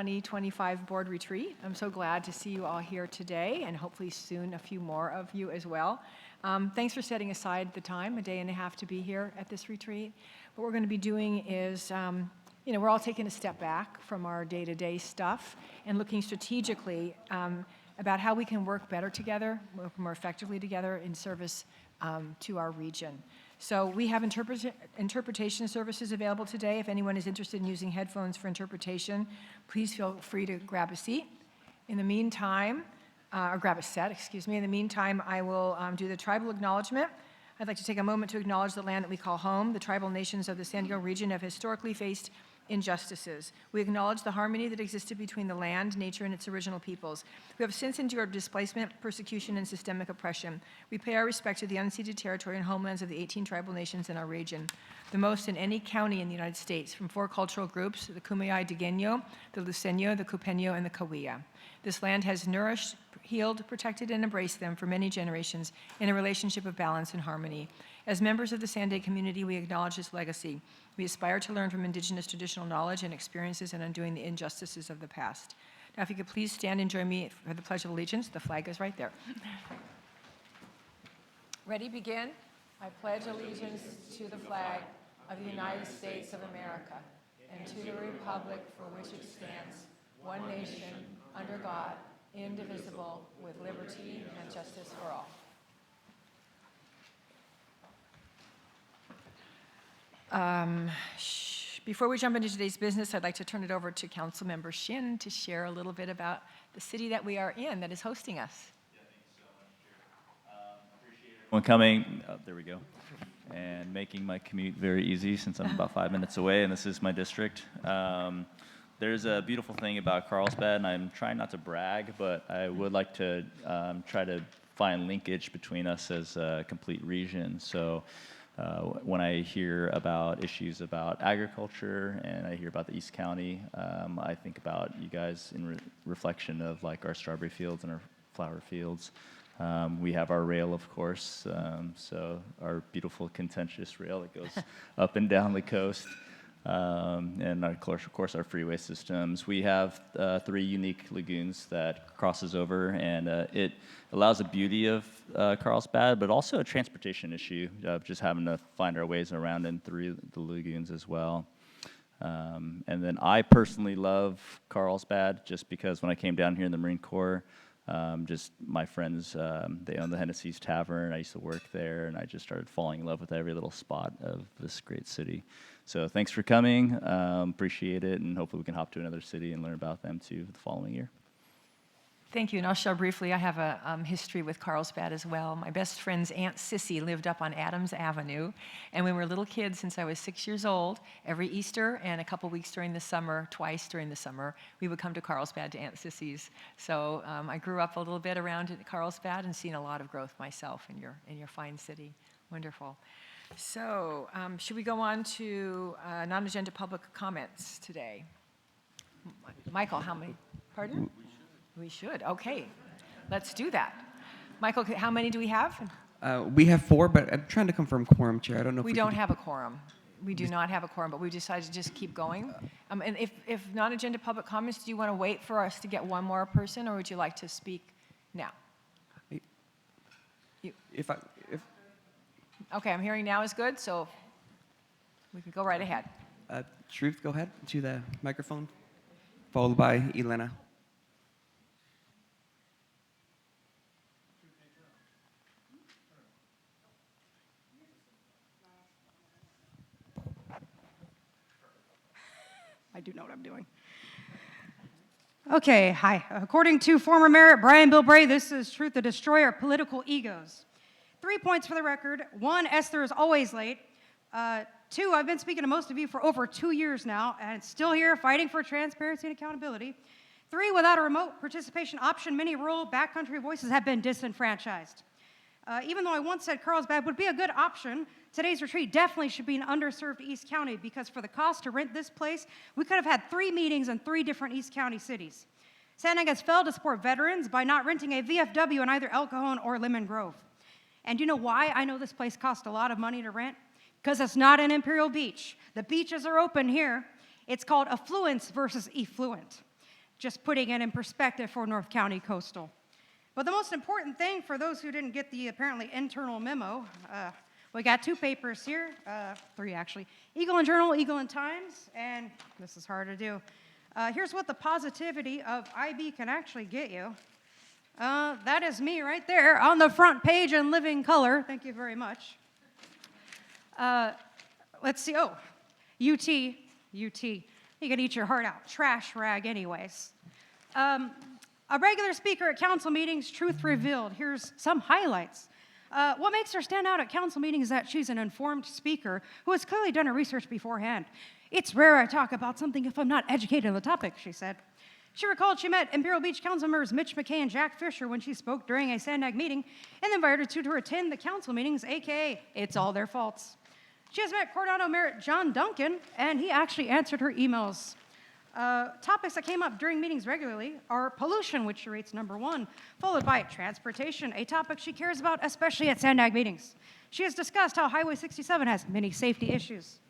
2025 board retreat. I'm so glad to see you all here today, and hopefully soon a few more of you as well. Thanks for setting aside the time, a day and a half, to be here at this retreat. What we're going to be doing is, we're all taking a step back from our day-to-day stuff and looking strategically about how we can work better together, work more effectively together in service to our region. So we have interpretation services available today. If anyone is interested in using headphones for interpretation, please feel free to grab a seat. In the meantime, or grab a set, excuse me. In the meantime, I will do the tribal acknowledgement. I'd like to take a moment to acknowledge the land that we call home. The tribal nations of the SANDAG region have historically faced injustices. We acknowledge the harmony that existed between the land, nature, and its original peoples, who have since endured displacement, persecution, and systemic oppression. We pay our respect to the unceded territory and homelands of the 18 tribal nations in our region, the most in any county in the United States, from 4 cultural groups, the Kumeyaay Digueño, the Luceño, the Cupeño, and the Cahuilla. This land has nourished, healed, protected, and embraced them for many generations in a relationship of balance and harmony. As members of the SANDAG community, we acknowledge this legacy. We aspire to learn from indigenous traditional knowledge and experiences and undoing the injustices of the past. Now, if you could please stand and join me for the Pledge of Allegiance. The flag is right there. Ready, begin. I pledge allegiance to the flag of the United States of America and to the republic for which it stands, one nation, under God, indivisible, with liberty and justice for all. Before we jump into today's business, I'd like to turn it over to Councilmember Shin to share a little bit about the city that we are in that is hosting us. Yeah, thank you so much, Chair. Appreciate everyone coming. There we go. And making my commute very easy since I'm about 5 minutes away, and this is my district. There's a beautiful thing about Carlsbad, and I'm trying not to brag, but I would like to try to find linkage between us as a complete region. So when I hear about issues about agriculture and I hear about the East County, I think about you guys in reflection of like our strawberry fields and our flower fields. We have our rail, of course, so our beautiful contentious rail that goes up and down the coast. And of course, our freeway systems. We have 3 unique lagoons that crosses over, and it allows the beauty of Carlsbad, but also a transportation issue of just having to find our ways around and through the lagoons as well. And then I personally love Carlsbad just because when I came down here in the Marine Corps, just my friends, they own the Hennessy's Tavern. I used to work there, and I just started falling in love with every little spot of this great city. So thanks for coming. Appreciate it, and hopefully we can hop to another city and learn about them too the following year. Thank you, and I'll share briefly. I have a history with Carlsbad as well. My best friend's Aunt Sissy lived up on Adams Avenue, and when we were little kids, since I was 6 years old, every Easter and a couple weeks during the summer, twice during the summer, we would come to Carlsbad to Aunt Sissy's. So I grew up a little bit around Carlsbad and seen a lot of growth myself in your fine city. Wonderful. So should we go on to non-agenda public comments today? Michael, how many? Pardon? We should. Okay. Let's do that. Michael, how many do we have? We have 4, but I'm trying to confirm quorum, Chair. I don't know if we don't have a quorum. We do not have a quorum, but we decided to just keep going. And if non-agenda public comments, do you want to wait for us to get one more person, or would you like to speak now? Okay, I'm hearing now is good, so we can go right ahead. Truth, go ahead to the microphone, followed by Elena. I do know what I'm doing. Okay, hi. According to former Mayor Brian Bilbray, this is Truth, the destroyer of political egos. 3 points for the record. 1, Esther is always late. 2, I've been speaking to most of you for over 2 years now, and still here fighting for transparency and accountability. 3, without a remote participation option, many rural backcountry voices have been disenfranchised. Even though I once said Carlsbad would be a good option, today's retreat definitely should be an underserved East County, because for the cost to rent this place, we could have had 3 meetings in 3 different East County cities. SANDAG has failed to support veterans by not renting a VFW in either El Cajon or Lemon Grove. And do you know why I know this place costs a lot of money to rent? Because it's not an Imperial Beach. The beaches are open here. It's called affluence versus effluent. Just putting it in perspective for North County Coastal. But the most important thing for those who didn't get the apparently internal memo, we got 2 papers here, 3 actually, Eagle and Journal, Eagle and Times, and this is hard to do. Here's what the positivity of IB can actually get you. That is me right there on the front page in living color. Thank you very much. Let's see. Oh, UT. You can eat your heart out. Trash rag anyways. A regular speaker at council meetings, truth revealed. Here's some highlights. What makes her stand out at council meetings is that she's an informed speaker who has clearly done her research beforehand. It's rare I talk about something if I'm not educated on the topic, she said. She recalled she met Imperial Beach council members Mitch McKay and Jack Fisher when she spoke during a SANDAG meeting and invited her to attend the council meetings, aka it's all their faults. She has met Coronado Merit John Duncan, and he actually answered her emails. Topics that came up during meetings regularly are pollution, which she rates number 1, followed by transportation, a topic she cares about, especially at SANDAG meetings. She has discussed how Highway 67 has many safety issues.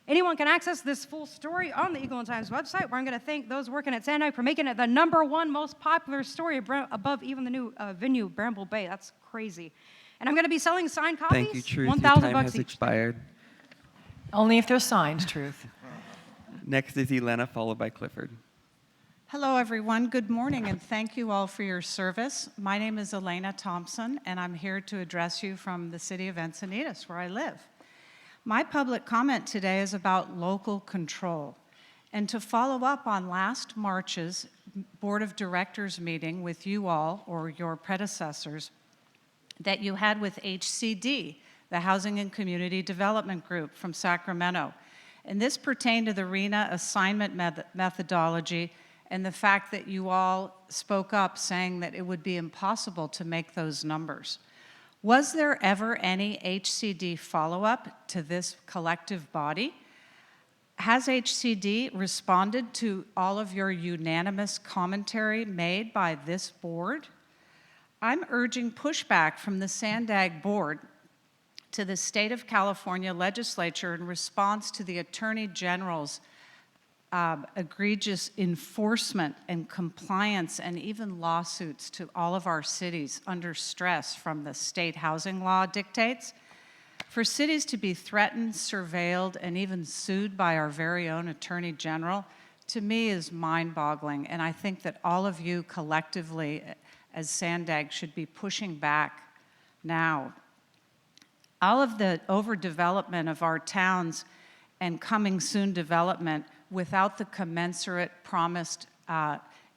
Anyone can access this full story on the Eagle and Times website, where I'm going to thank those working at SANDAG for making it the number 1 most popular story above even the new venue, Bramble Bay. That's crazy. And I'm going to be selling signed copies. Thank you, Truth. Your 1,000 time bucks has each. expired. Only if they're signed, Truth. Next is Elena, followed by Clifford. Hello, everyone. Good morning, and thank you all for your service. My name is Elena Thompson, and I'm here to address you from the city of Encinitas, where I live. My public comment today is about local control. And to follow up on last March's Board of Directors meeting with you all, or your predecessors, that you had with HCD, the Housing and Community Development Group from Sacramento. And this pertained to the RENA assignment methodology and the fact that you all spoke up saying that it would be impossible to make those numbers. Was there ever any HCD follow-up to this collective body? Has HCD responded to all of your unanimous commentary made by this board? I'm urging pushback from the SANDAG board to the State of California legislature in response to the Attorney General's egregious enforcement and compliance and even lawsuits to all of our cities under stress from the state housing law dictates. For cities to be threatened, surveilled, and even sued by our very own Attorney General, to me is mind-boggling, and I think that all of you collectively as SANDAG should be pushing back now. All of the overdevelopment of our towns and coming soon development without the commensurate promised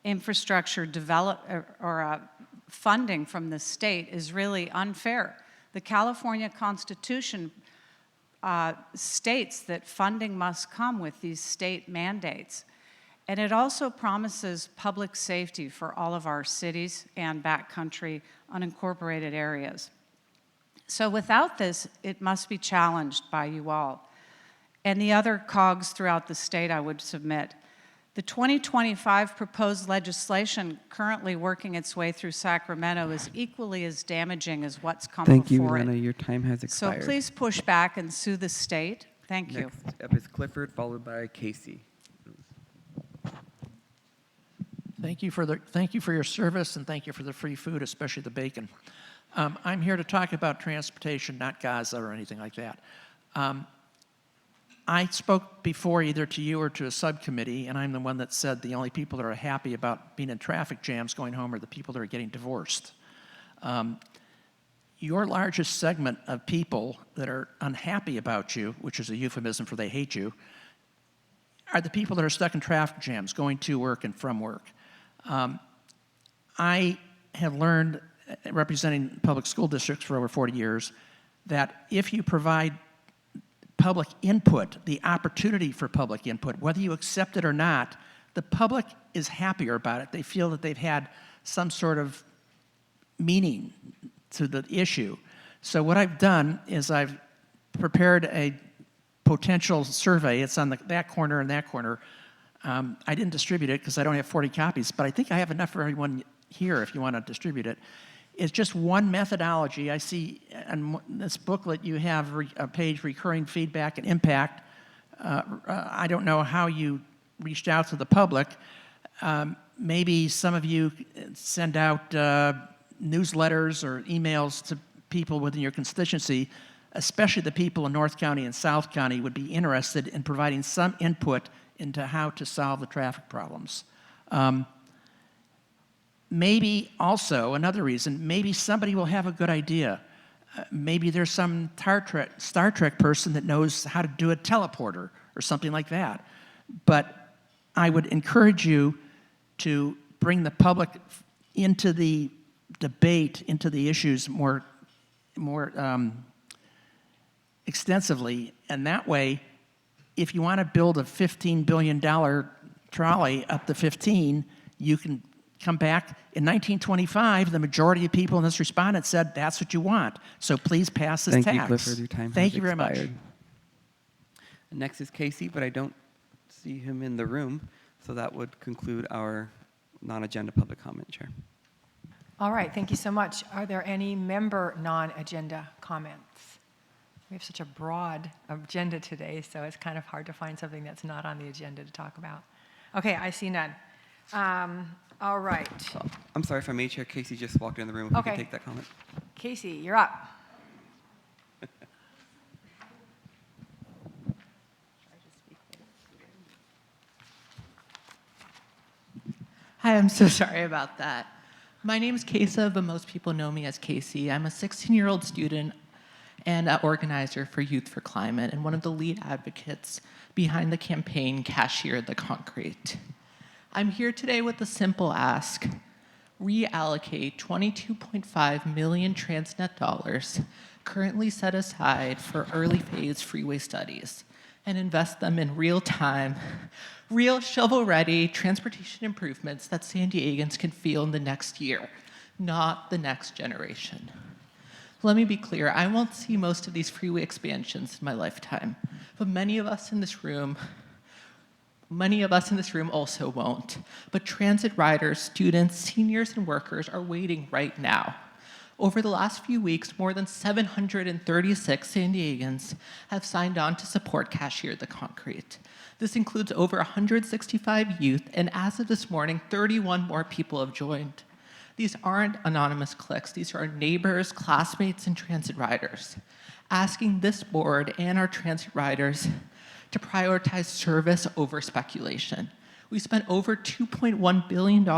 infrastructure funding from the state is really unfair. The California Constitution states that funding must come with these state mandates. And it also promises public safety for all of our cities and backcountry unincorporated areas. So without this, it must be challenged by you all. And the other cogs throughout the state I would submit. The 2025 proposed legislation currently working its way through Sacramento is equally as damaging as what's come Thank you, before Elena. it. Your time has expired. So please push back and sue the state. Thank you. Next up is Clifford, followed by Casey. Thank you for your service, and thank you for the free food, especially the bacon. I'm here to talk about transportation, not Gaza or anything like that. I spoke before either to you or to a subcommittee, and I'm the one that said the only people that are happy about being in traffic jams going home are the people that are getting divorced. Your largest segment of people that are unhappy about you, which is a euphemism for they hate you, are the people that are stuck in traffic jams going to work and from work. I have learned, representing public school districts for over 40 years, that if you provide public input, the opportunity for public input, whether you accept it or not, the public is happier about it. They feel that they've had some sort of meaning to the issue. So what I've done is I've prepared a potential survey. It's on that corner and that corner. I didn't distribute it because I don't have 40 copies, but I think I have enough for everyone here if you want to distribute it. It's just one methodology. I see in this booklet you have a page, recurring feedback and impact. I don't know how you reached out to the public. maybe some of you send out newsletters or emails to people within your constituency, especially the people in North County and South County would be interested in providing some input into how to solve the traffic problems. Maybe also, another reason, maybe somebody will have a good idea. Maybe there's some Star Trek person that knows how to do a teleporter or something like that. But I would encourage you to bring the public into the debate, into the issues more extensively. And that way, if you want to build a $15 billion trolley up to 15, you can come back. In 1925, the majority of people in this respondent said that's what you want. So please pass this tax. Thank you, Clifford. Your time Thank has you very much. expired. Next is Casey, but I don't see him in the room. So that would conclude our non-agenda public comment, Chair. All right, thank you so much. Are there any member non-agenda comments? We have such a broad agenda today, so it's kind of hard to find something that's not on the agenda to talk about. Okay, I see none. All right. I'm sorry if I may, Chair. Casey just walked in the room. If we Okay. could take that comment. Casey, you're up. Hi, I'm so sorry about that. My name is Kesa, but most people know me as Casey. I'm a 16-year-old student and an organizer for Youth for Climate and one of the lead advocates behind the campaign Cashier the Concrete. I'm here today with a simple ask: reallocate 22.5 million Transnet dollars currently set aside for early phase freeway studies and invest them in real-time, real shovel-ready transportation improvements that San Diegans can feel in the next year, not the next generation. Let me be clear, I won't see most of these freeway expansions in my lifetime, but many of us in this room also won't. But transit riders, students, seniors, and workers are waiting right now. Over the last few weeks, more than 736 San Diegans have signed on to support Cashier the Concrete. This includes over 165 youth, and as of this morning, 31 more people have joined. These aren't anonymous clicks. These are our neighbors, classmates, and transit riders, asking this board and our transit riders to prioritize service over speculation. We spent over $2.1 billion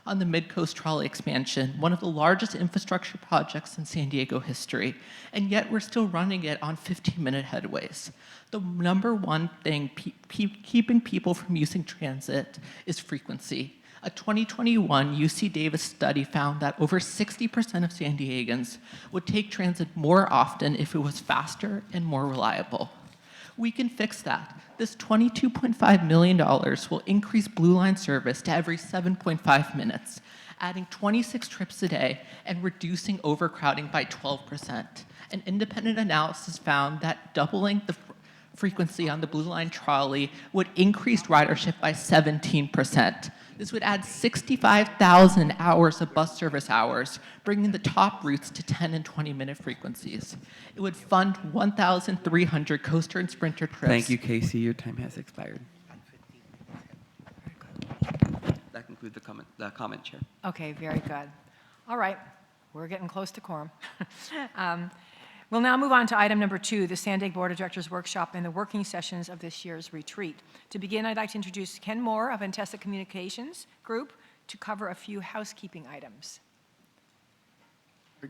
on the Mid-Coast Trolley expansion, one of the largest infrastructure projects in San Diego history, and yet we're still running it on 15-minute headways. The number one thing keeping people from using transit is frequency. A 2021 UC Davis study found that over 60% of San Diegans would take transit more often if it was faster and more reliable. We can fix that. This $22.5 million will increase Blue Line service to every 7.5 minutes, adding 26 trips a day and reducing overcrowding by 12%. An independent analysis found that doubling the frequency on the Blue Line trolley would increase ridership by 17%. This would add 65,000 hours of bus service hours, bringing the top routes to 10 and 20-minute frequencies. It would fund 1,300 coaster and sprinter trips. Thank you, Casey. Your time has expired. That concludes the comment, Chair. Okay, very good. All right, we're getting close to quorum. We'll now move on to item number 2, the SANDAG Board of Directors Workshop and the working sessions of this year's retreat. To begin, I'd like to introduce Ken Moore of Intesa Communications Group to cover a few housekeeping items.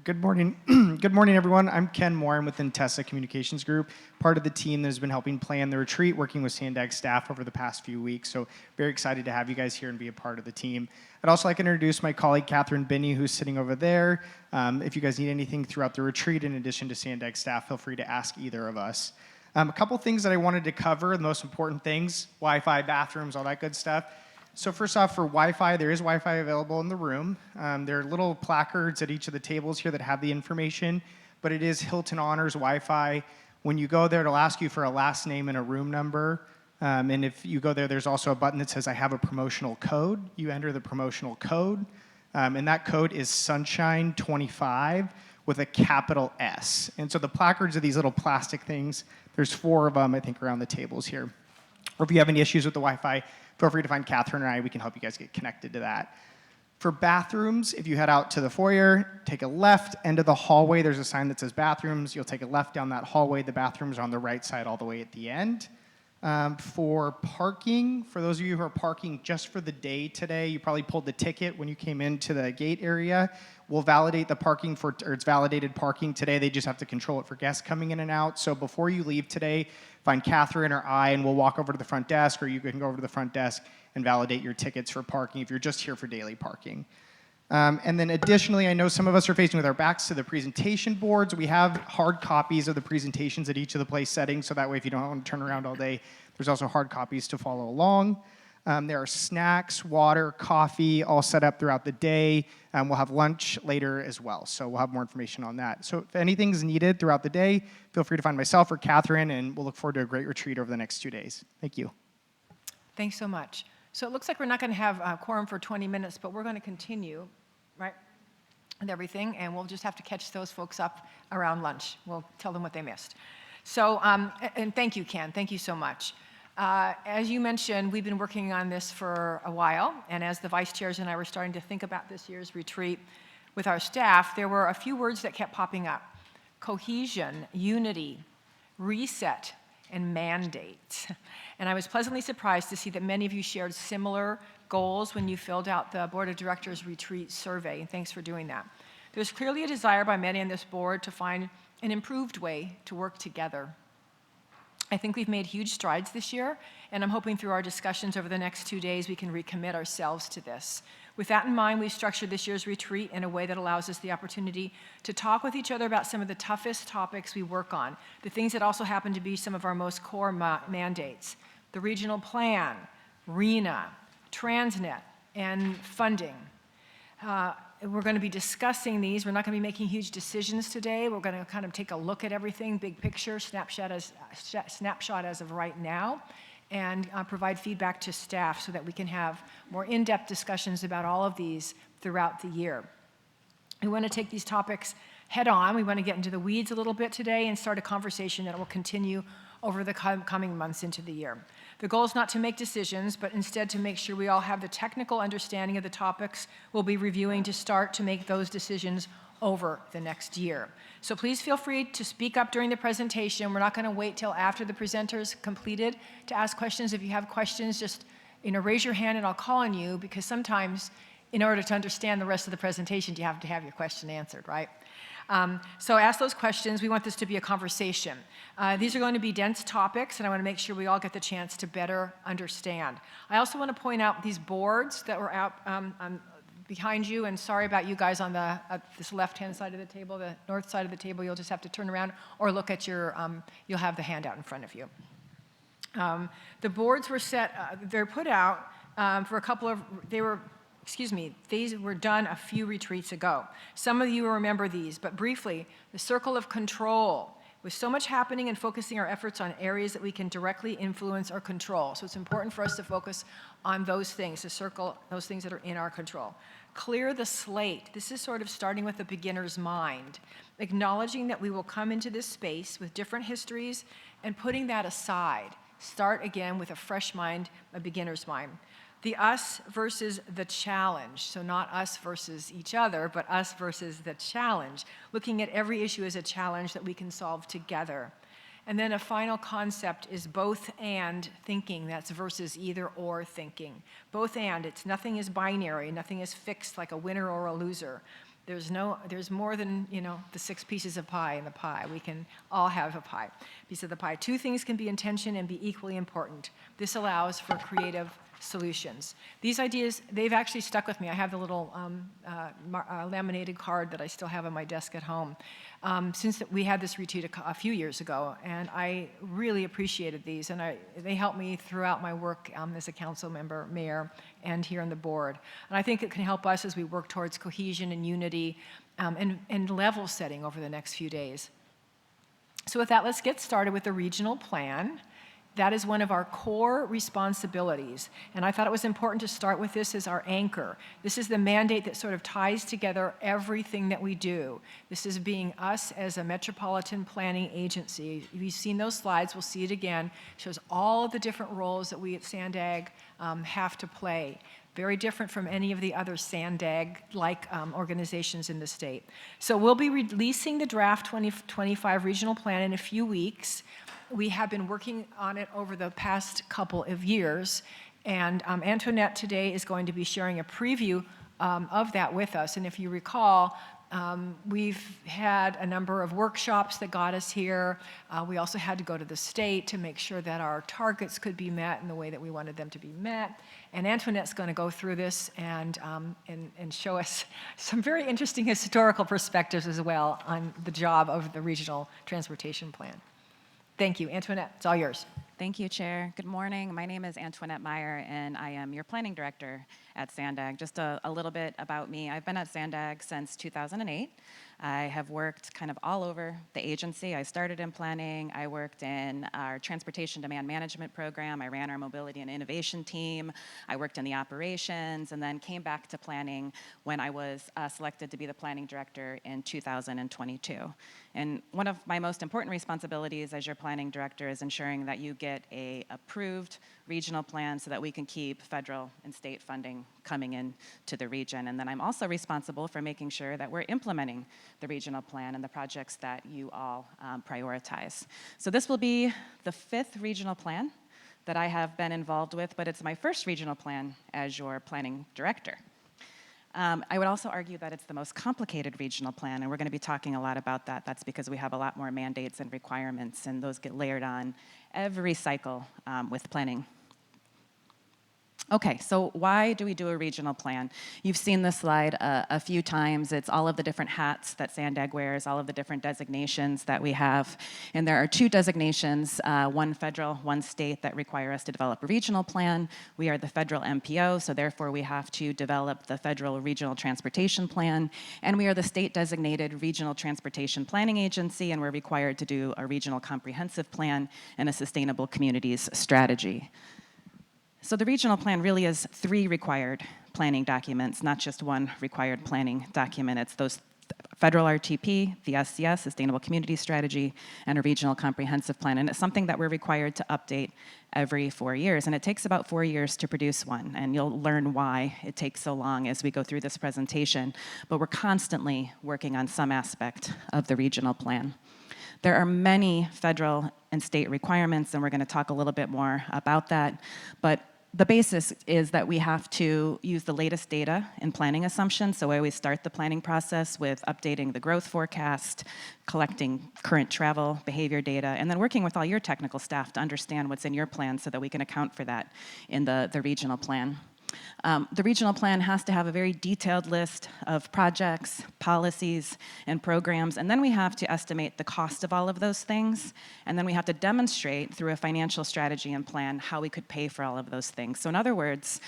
Good morning. Good morning, everyone. I'm Ken Moore. I'm with Intesa Communications Group, part of the team that has been helping plan the retreat, working with SANDAG staff over the past few weeks. So very excited to have you guys here and be a part of the team. I'd also like to introduce my colleague, Catherine Binney, who's sitting over there. If you guys need anything throughout the retreat, in addition to SANDAG staff, feel free to ask either of us. A couple things that I wanted to cover, the most important things, Wi-Fi, bathrooms, all that good stuff. So first off, for Wi-Fi, there is Wi-Fi available in the room. There are little placards at each of the tables here that have the information, but it is Hilton Honors Wi-Fi. When you go there, it'll ask you for a last name and a room number. And if you go there, there's also a button that says, I have a promotional code. You enter the promotional code, and that code is Sunshine25 with a capital S. And so the placards are these little plastic things. There's 4 of them, I think, around the tables here. Or if you have any issues with the Wi-Fi, feel free to find Catherine or I. We can help you guys get connected to that. For bathrooms, if you head out to the foyer, take a left, end of the hallway, there's a sign that says bathrooms. You'll take a left down that hallway. The bathrooms are on the right side all the way at the end. For parking, for those of you who are parking just for the day today, you probably pulled the ticket when you came into the gate area. We'll validate the parking or it's validated parking today. They just have to control it for guests coming in and out. So before you leave today, find Catherine or I, and we'll walk over to the front desk, or you can go over to the front desk and validate your tickets for parking if you're just here for daily parking. And then additionally, I know some of us are facing with our backs to the presentation boards. We have hard copies of the presentations at each of the place settings, so that way if you don't want to turn around all day, there's also hard copies to follow along. There are snacks, water, coffee, all set up throughout the day. We'll have lunch later as well, so we'll have more information on that. So if anything's needed throughout the day, feel free to find myself or Catherine, and we'll look forward to a great retreat over the next 2 days. Thank you. Thanks so much. So it looks like we're not going to have a quorum for 20 minutes, but we're going to continue, right, with everything, and we'll just have to catch those folks up around lunch. We'll tell them what they missed. So, and thank you, Ken. Thank you so much. As you mentioned, we've been working on this for a while, and as the vice chairs and I were starting to think about this year's retreat with our staff, there were a few words that kept popping up: cohesion, unity, reset, and mandate. And I was pleasantly surprised to see that many of you shared similar goals when you filled out the Board of Directors retreat survey, and thanks for doing that. There's clearly a desire by many on this board to find an improved way to work together. I think we've made huge strides this year, and I'm hoping through our discussions over the next 2 days we can recommit ourselves to this. With that in mind, we've structured this year's retreat in a way that allows us the opportunity to talk with each other about some of the toughest topics we work on, the things that also happen to be some of our most core mandates: the regional plan, RENA, Transnet, and funding. We're going to be discussing these. We're not going to be making huge decisions today. We're going to kind of take a look at everything, big picture, snapshot as of right now, and provide feedback to staff so that we can have more in-depth discussions about all of these throughout the year. We want to take these topics head on. We want to get into the weeds a little bit today and start a conversation that will continue over the coming months into the year. The goal is not to make decisions, but instead to make sure we all have the technical understanding of the topics we'll be reviewing to start to make those decisions over the next year. So please feel free to speak up during the presentation. We're not going to wait till after the presenter's completed to ask questions. If you have questions, just raise your hand and I'll call on you, because sometimes in order to understand the rest of the presentation, you have to have your question answered, right? So ask those questions. We want this to be a conversation. These are going to be dense topics, and I want to make sure we all get the chance to better understand. I also want to point out these boards that were out behind you, and sorry about you guys on this left-hand side of the table, the north side of the table. You'll just have to turn around or look at your, you'll have the handout in front of you. The boards were they're put out for a couple of, these were done a few retreats ago. Some of you will remember these, but briefly, the circle of control. With so much happening and focusing our efforts on areas that we can directly influence or control. So it's important for us to focus on those things, to circle those things that are in our control. Clear the slate. This is sort of starting with the beginner's mind, acknowledging that we will come into this space with different histories and putting that aside. Start again with a fresh mind, a beginner's mind. The us versus the challenge. So not us versus each other, but us versus the challenge. Looking at every issue as a challenge that we can solve together. And then a final concept is both and thinking. That's versus either or thinking. Both and. Nothing is binary. Nothing is fixed like a winner or a loser. There's more than, the 6 pieces of pie in the pie. We can all have a piece of the pie. 2 things can be in tension and be equally important. This allows for creative solutions. These ideas, they've actually stuck with me. I have the little laminated card that I still have on my desk at home since we had this retreat a few years ago, and I really appreciated these, and they helped me throughout my work as a council member, mayor, and here on the board. And I think it can help us as we work towards cohesion and unity and level setting over the next few days. So with that, let's get started with the regional plan. That is one of our core responsibilities. And I thought it was important to start with this as our anchor. This is the mandate that sort of ties together everything that we do. This is being us as a metropolitan planning agency. If you've seen those slides, we'll see it again. It shows all of the different roles that we at SANDAG have to play. Very different from any of the other SANDAG-like organizations in the state. So we'll be releasing the draft 2025 regional plan in a few weeks. We have been working on it over the past couple of years, and Antoinette today is going to be sharing a preview of that with us. And if you recall, we've had a number of workshops that got us here. We also had to go to the state to make sure that our targets could be met in the way that we wanted them to be met. And Antoinette's going to go through this and show us some very interesting historical perspectives as well on the job of the regional transportation plan. Thank you. Antoinette, it's all yours. Thank you, Chair. Good morning. My name is Antoinette Meyer, and I am your planning director at SANDAG. Just a little bit about me. I've been at SANDAG since 2008. I have worked kind of all over the agency. I started in planning. I worked in our transportation demand management program. I ran our mobility and innovation team. I worked in the operations, and then came back to planning when I was selected to be the planning director in 2022. And one of my most important responsibilities as your planning director is ensuring that you get a approved regional plan so that we can keep federal and state funding coming in to the region. And then I'm also responsible for making sure that we're implementing the regional plan and the projects that you all prioritize. So this will be the 5th regional plan that I have been involved with, but it's my first regional plan as your planning director. I would also argue that it's the most complicated regional plan, and we're going to be talking a lot about that. That's because we have a lot more mandates and requirements, and those get layered on every cycle with planning. Okay, so why do we do a regional plan? You've seen this slide a few times. It's all of the different hats that SANDAG wears, all of the different designations that we have. And there are 2 designations, one federal, one state, that require us to develop a regional plan. We are the federal MPO, so therefore we have to develop the federal regional transportation plan. And we are the state-designated regional transportation planning agency, and we're required to do a regional comprehensive plan and a sustainable communities strategy. So the regional plan really is 3 required planning documents, not just 1 required planning document. It's those federal RTP, the SCS, Sustainable Community Strategy, and a regional comprehensive plan. And it's something that we're required to update every 4 years. And it takes about 4 years to produce one. And you'll learn why it takes so long as we go through this presentation. But we're constantly working on some aspect of the regional plan. There are many federal and state requirements, and we're going to talk a little bit more about that. But the basis is that we have to use the latest data in planning assumptions. So I always start the planning process with updating the growth forecast, collecting current travel behavior data, and then working with all your technical staff to understand what's in your plan so that we can account for that in the regional plan. The regional plan has to have a very detailed list of projects, policies, and programs, and then we have to estimate the cost of all of those things, and then we have to demonstrate through a financial strategy and plan how we could pay for all of those things. So in other words,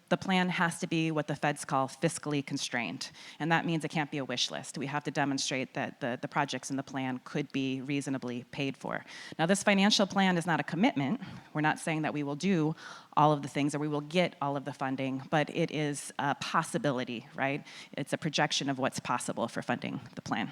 the plan has to be what the feds call fiscally constrained, and that means it can't be a wish list. We have to demonstrate that the projects in the plan could be reasonably paid for. Now, this financial plan is not a commitment. We're not saying that we will do all of the things or we will get all of the funding, but it is a possibility, right? It's a projection of what's possible for funding the plan.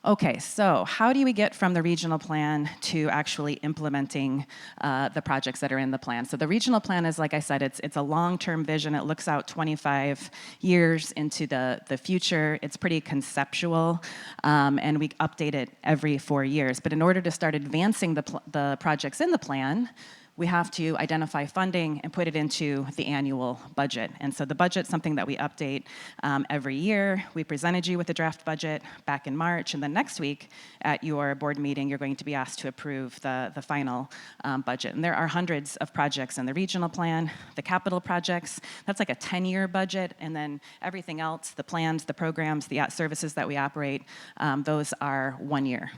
Okay, so how do we get from the regional plan to actually implementing the projects that are in the plan? So the regional plan is, like I said, it's a long-term vision. It looks out 25 years into the future. It's pretty conceptual, and we update it every 4 years. But in order to start advancing the projects in the plan, we have to identify funding and put it into the annual budget. And so the budget's something that we update every year. We presented you with the draft budget back in March, and then next week at your board meeting, you're going to be asked to approve the final budget. And there are hundreds of projects in the regional plan. The capital projects, that's like a 10-year budget, and then everything else, the plans, the programs, the services that we operate, those are 1 year.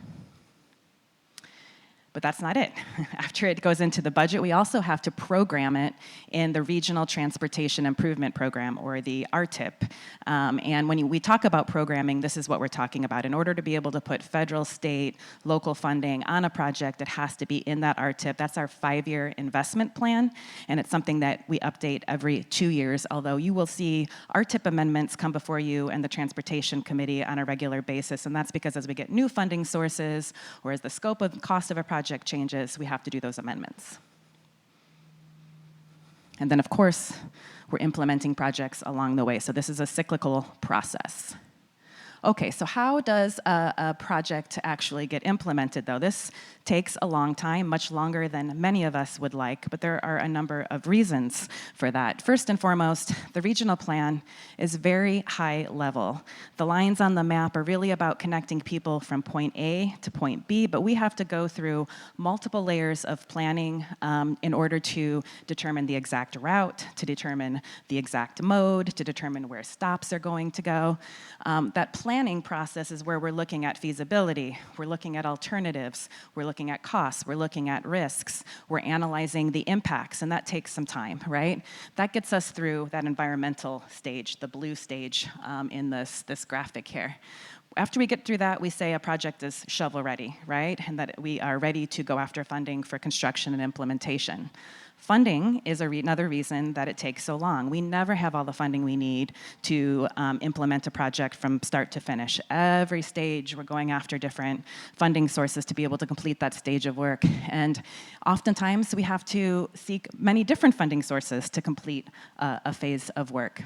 But that's not it. After it goes into the budget, we also have to program it in the Regional Transportation Improvement Program, or the RTIP. And when we talk about programming, this is what we're talking about. In order to be able to put federal, state, local funding on a project, it has to be in that RTIP. That's our 5-year investment plan, and it's something that we update every 2 years, although you will see RTIP amendments come before you and the Transportation Committee on a regular basis, and that's because as we get new funding sources, or as the scope of cost of a project changes, we have to do those amendments. And then, of course, we're implementing projects along the way. So this is a cyclical process. Okay, so how does a project actually get implemented, though? This takes a long time, much longer than many of us would like, but there are a number of reasons for that. First and foremost, the regional plan is very high level. The lines on the map are really about connecting people from point A to point B, but we have to go through multiple layers of planning in order to determine the exact route, to determine the exact mode, to determine where stops are going to go. That planning process is where we're looking at feasibility, we're looking at alternatives, we're looking at costs, we're looking at risks, we're analyzing the impacts, and that takes some time, right? That gets us through that environmental stage, the blue stage in this graphic here. After we get through that, we say a project is shovel-ready, right? And that we are ready to go after funding for construction and implementation. Funding is another reason that it takes so long. We never have all the funding we need to implement a project from start to finish. Every stage, we're going after different funding sources to be able to complete that stage of work. And oftentimes, we have to seek many different funding sources to complete a phase of work.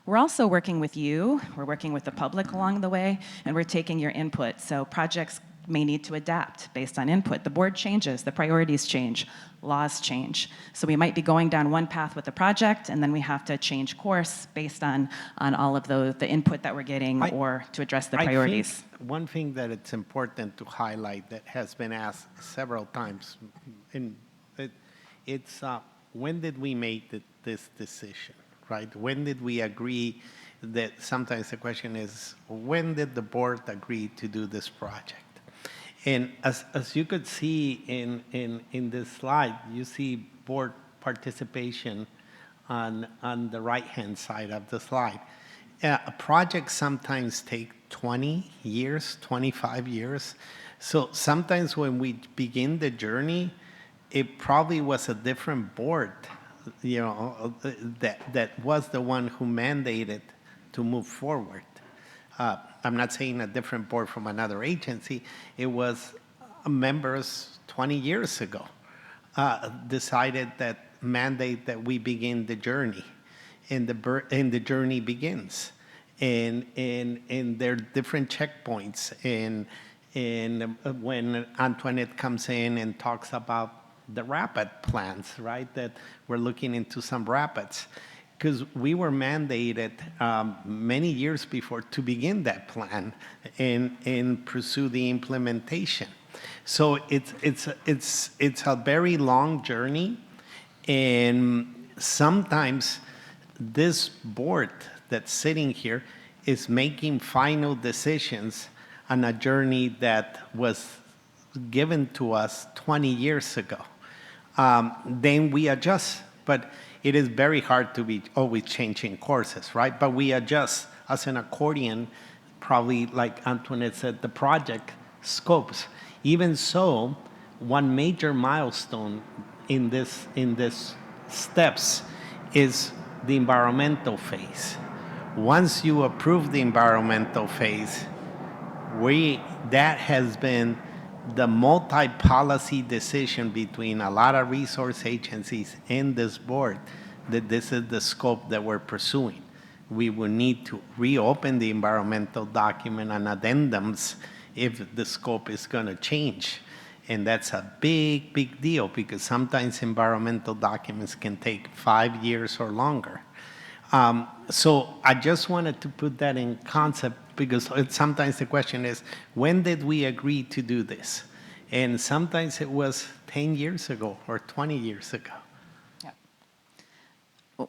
We're also working with you, we're working with the public along the way, and we're taking your input. So projects may need to adapt based on input. The board changes, the priorities change, laws change. So we might be going down one path with the project, and then we have to change course based on all of the input that we're getting or to address the priorities. I think one thing that it's important to highlight that has been asked several times, it's when did we make this decision, right? When did we agree that sometimes the question is, when did the board agree to do this project? And as you could see in this slide, you see board participation on the right-hand side of the slide. A project sometimes take 20 years, 25 years. So sometimes when we begin the journey, it probably was a different board, you know, that was the one who mandated to move forward. I'm not saying a different board from another agency. It was members 20 years ago decided that mandate that we begin the journey, and the journey begins, and there are different checkpoints. And when Antoinette comes in and talks about the rapid plans, right? That we're looking into some rapids. Because we were mandated many years before to begin that plan and pursue the implementation. So it's a very long journey, and sometimes this board that's sitting here is making final decisions on a journey that was given to us 20 years ago. Then we adjust, but it is very hard to be always changing courses, right? But we adjust as an accordion, probably like Antoinette said, the project scopes. Even so, one major milestone in this steps is the environmental phase. Once you approve the environmental phase, that has been the multi-policy decision between a lot of resource agencies and this board that this is the scope that we're pursuing. We will need to reopen the environmental document and addendums if the scope is going to change. And that's a big, big deal because sometimes environmental documents can take 5 years or longer. So I just wanted to put that in concept because sometimes the question is, when did we agree to do this? And sometimes it was 10 years ago or 20 years ago. Yeah.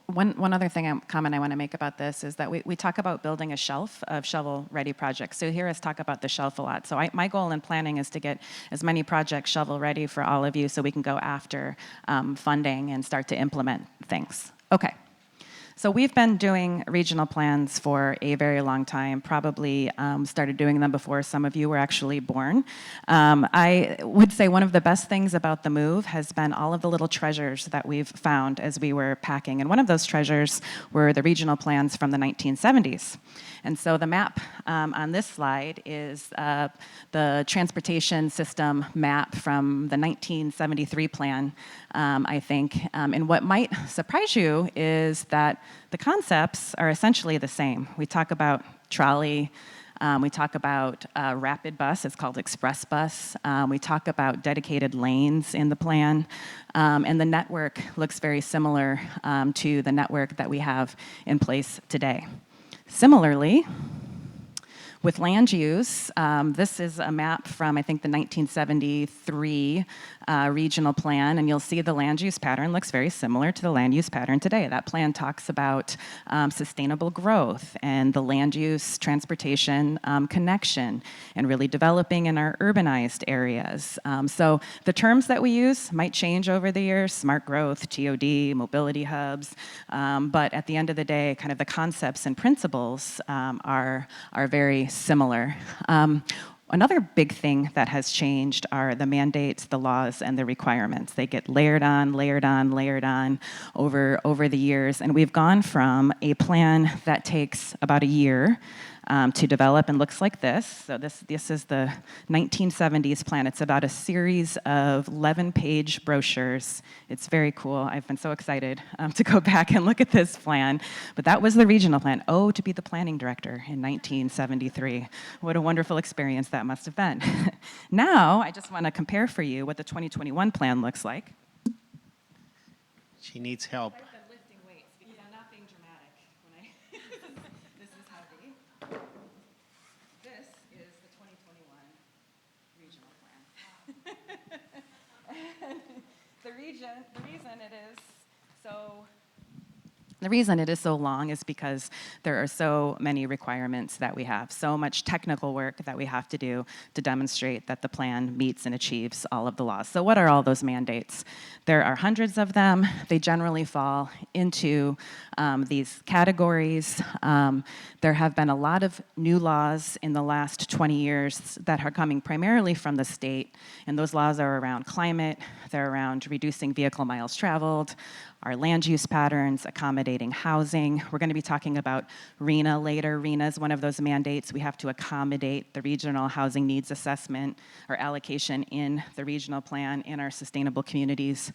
One other comment I want to make about this is that we talk about building a shelf of shovel-ready projects. So you hear us talk about the shelf a lot. So my goal in planning is to get as many projects shovel-ready for all of you so we can go after funding and start to implement things. Okay. So we've been doing regional plans for a very long time, probably started doing them before some of you were actually born. I would say one of the best things about the move has been all of the little treasures that we've found as we were packing. And one of those treasures were the regional plans from the 1970s. And so the map on this slide is the transportation system map from the 1973 plan, I think. And what might surprise you is that the concepts are essentially the same. We talk about trolley, we talk about rapid bus, it's called express bus. We talk about dedicated lanes in the plan. And the network looks very similar to the network that we have in place today. Similarly, with land use, this is a map from, I think, the 1973 regional plan, and you'll see the land use pattern looks very similar to the land use pattern today. That plan talks about sustainable growth and the land use transportation connection and really developing in our urbanized areas. So the terms that we use might change over the years, smart growth, TOD, mobility hubs, but at the end of the day, kind of the concepts and principles are very similar. Another big thing that has changed are the mandates, the laws, and the requirements. They get layered on, layered on, layered on over the years. And we've gone from a plan that takes about a year to develop and looks like this. So this is the 1970s plan. It's about a series of 11-page brochures. It's very cool. I've been so excited to go back and look at this plan. But that was the regional plan. Oh, to be the planning director in 1973. What a wonderful experience that must have been. Now, I just want to compare for you what the 2021 plan looks like. She needs help. I've been lifting weights because I'm not being dramatic when I this is heavy. This is the 2021 regional plan. And the reason it is so long is because there are so many requirements that we have, so much technical work that we have to do to demonstrate that the plan meets and achieves all of the laws. So what are all those mandates? There are hundreds of them. They generally fall into these categories. There have been a lot of new laws in the last 20 years that are coming primarily from the state, and those laws are around climate, they're around reducing vehicle miles traveled, our land use patterns, accommodating housing. We're going to be talking about RHNA later. RHNA is one of those mandates. We have to accommodate the regional housing needs assessment or allocation in the regional plan in our sustainable communities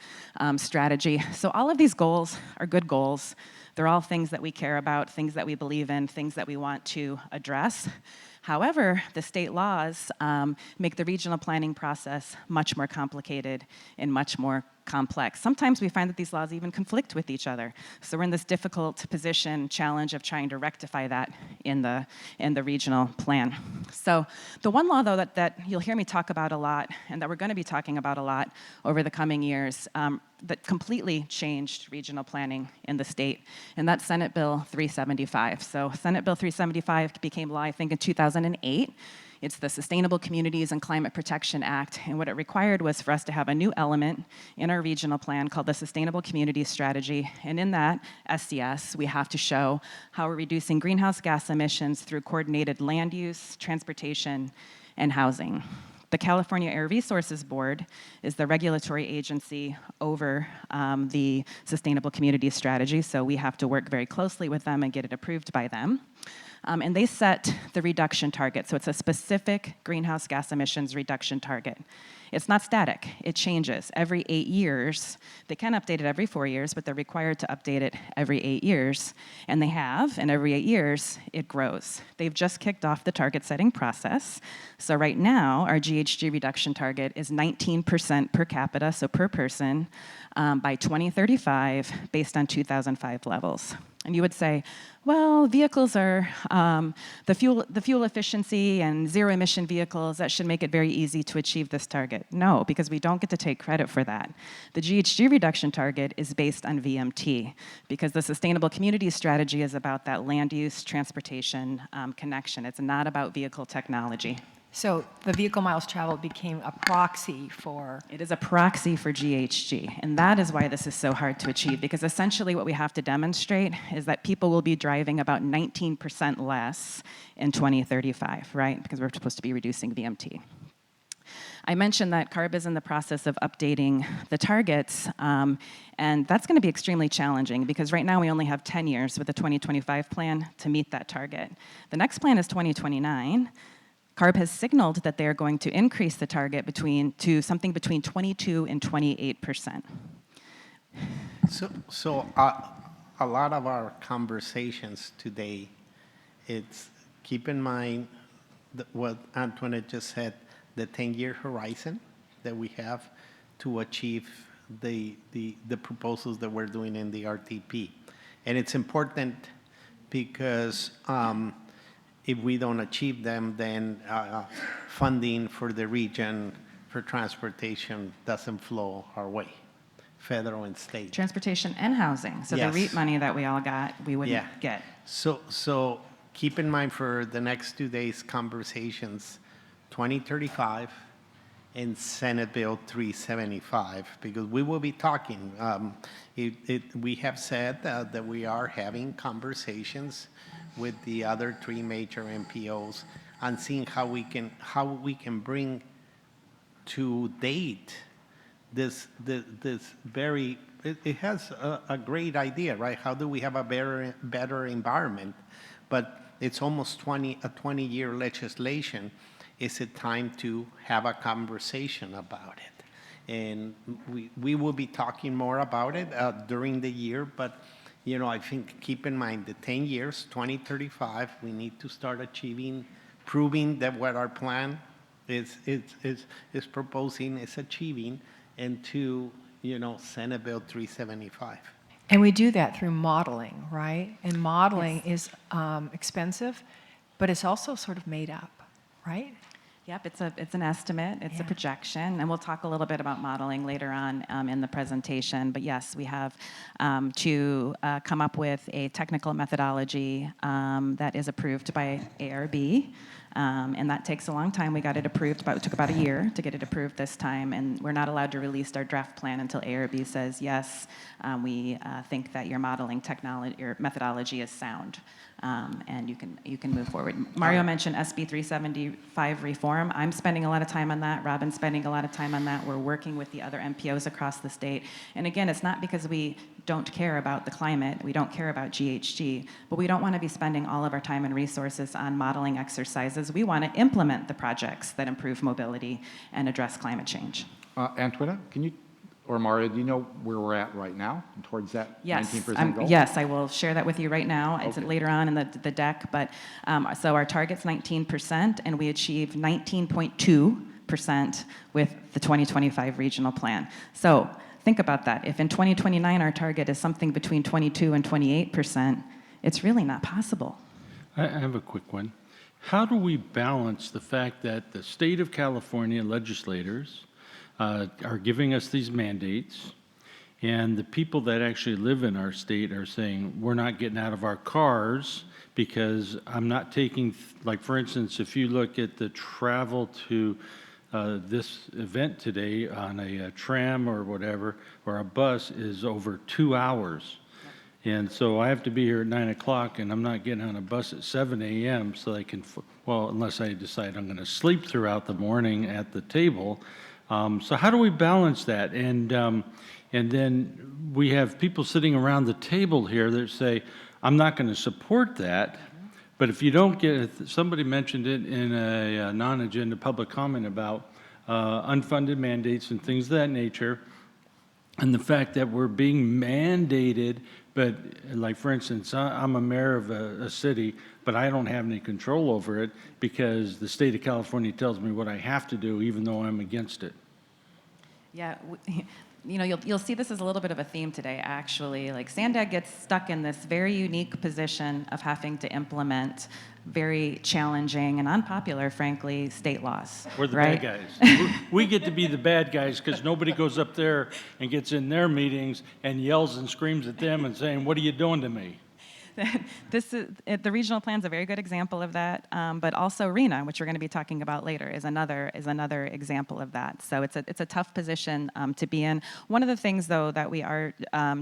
strategy. So all of these goals are good goals. They're all things that we care about, things that we believe in, things that we want to address. However, the state laws make the regional planning process much more complicated and much more complex. Sometimes we find that these laws even conflict with each other. So we're in this difficult position, challenge of trying to rectify that in the regional plan. So the one law, though, that you'll hear me talk about a lot and that we're going to be talking about a lot over the coming years that completely changed regional planning in the state, and that's Senate Bill 375. So Senate Bill 375 became law, I think, in 2008. It's the Sustainable Communities and Climate Protection Act, and what it required was for us to have a new element in our regional plan called the Sustainable Communities Strategy, and in that SCS, we have to show how we're reducing greenhouse gas emissions through coordinated land use, transportation, and housing. The California Air Resources Board is the regulatory agency over the Sustainable Communities Strategy, so we have to work very closely with them and get it approved by them. And they set the reduction target, so it's a specific greenhouse gas emissions reduction target. It's not static, it changes every 8 years. They can update it every 4 years, but they're required to update it every 8 years. And they have, and every 8 years, it grows. They've just kicked off the target setting process. So right now, our GHG reduction target is 19% per capita, so per person, by 2035, based on 2005 levels. And you would say, well, vehicles are the fuel efficiency and zero emission vehicles, that should make it very easy to achieve this target. No, because we don't get to take credit for that. The GHG reduction target is based on VMT, because the sustainable community strategy is about that land use, transportation connection. It's not about vehicle technology. So the vehicle miles traveled became a proxy for... It is a proxy for GHG, and that is why this is so hard to achieve, because essentially what we have to demonstrate is that people will be driving about 19% less in 2035, right? Because we're supposed to be reducing VMT. I mentioned that CARB is in the process of updating the targets, and that's going to be extremely challenging because right now we only have 10 years with the 2025 plan to meet that target. The next plan is 2029. CARB has signaled that they're going to increase the target to something between 22 and 28%. So a lot of our conversations today, it's keep in mind what Antoinette just said, the 10-year horizon that we have to achieve the proposals that we're doing in the RTP. And it's important because if we don't achieve them, then funding for the region for transportation doesn't flow our way, federal and state. Transportation and housing. So Yes. the REAP money that we all got, we wouldn't get. So keep in mind for the next 2 days conversations, 2035 and Senate Bill 375, because we will be talking. We have said that we are having conversations with the other 3 major MPOs and seeing how we can bring to date this very, it has a great idea, right? How do we have a better environment? But it's almost a 20-year legislation. Is it time to have a conversation about it? And we will be talking more about it during the year, but you know, I think keep in mind the 10 years, 2035, we need to start proving that what our plan is proposing is achieving, and to, you know, Senate Bill 375. And we do that through modeling, right? And modeling is expensive, but it's also sort of made up, right? Yep, it's an estimate, it's a projection, and we'll talk a little bit about modeling later on in the presentation. But yes, we have to come up with a technical methodology that is approved by ARB, and that takes a long time. We got it approved, but it took about a year to get it approved this time, and we're not allowed to release our draft plan until ARB says, yes, we think that your modeling technology, your methodology is sound. And you can move forward. Mario mentioned SB 375 reform. I'm spending a lot of time on that. Robin's spending a lot of time on that. We're working with the other MPOs across the state. And again, it's not because we don't care about the climate, we don't care about GHG, but we don't want to be spending all of our time and resources on modeling exercises. We want to implement the projects that improve mobility and address climate change. Antoinette, can you, or Mario, do you know where we're at right now towards that 19% goal? Yes, I will share that with you right now. It's later on in the deck, but so our target's 19%, and we achieved 19.2% with the 2025 regional plan. So think about that. If in 2029 our target is something between 22 and 28%, it's really not possible. I have a quick one. How do we balance the fact that the state of California legislators are giving us these mandates, and the people that actually live in our state are saying, we're not getting out of our cars because I'm not taking, like for instance, if you look at the travel to this event today on a tram or whatever, or a bus is over 2 hours. And so I have to be here at 9 o'clock, and I'm not getting on a bus at 7 a.m. so I can, well, unless I decide I'm going to sleep throughout the morning at the table. So how do we balance that? And then we have people sitting around the table here that say, I'm not going to support that. But if you don't get, somebody mentioned it in a non-agenda public comment about unfunded mandates and things of that nature, and the fact that we're being mandated, but like for instance, I'm a mayor of a city, but I don't have any control over it because the state of California tells me what I have to do even though I'm against it. Yeah, you'll see this as a little bit of a theme today, actually. Like, SANDAG gets stuck in this very unique position of having to implement very challenging and unpopular, frankly, state laws. We're the right? bad guys. We get to be the bad guys because nobody goes up there and gets in their meetings and yells and screams at them and saying, "What are you doing to me?" The regional plan is a very good example of that, but also RENA, which we're going to be talking about later, is another example of that. So it's a tough position to be in. One of the things, though, that we are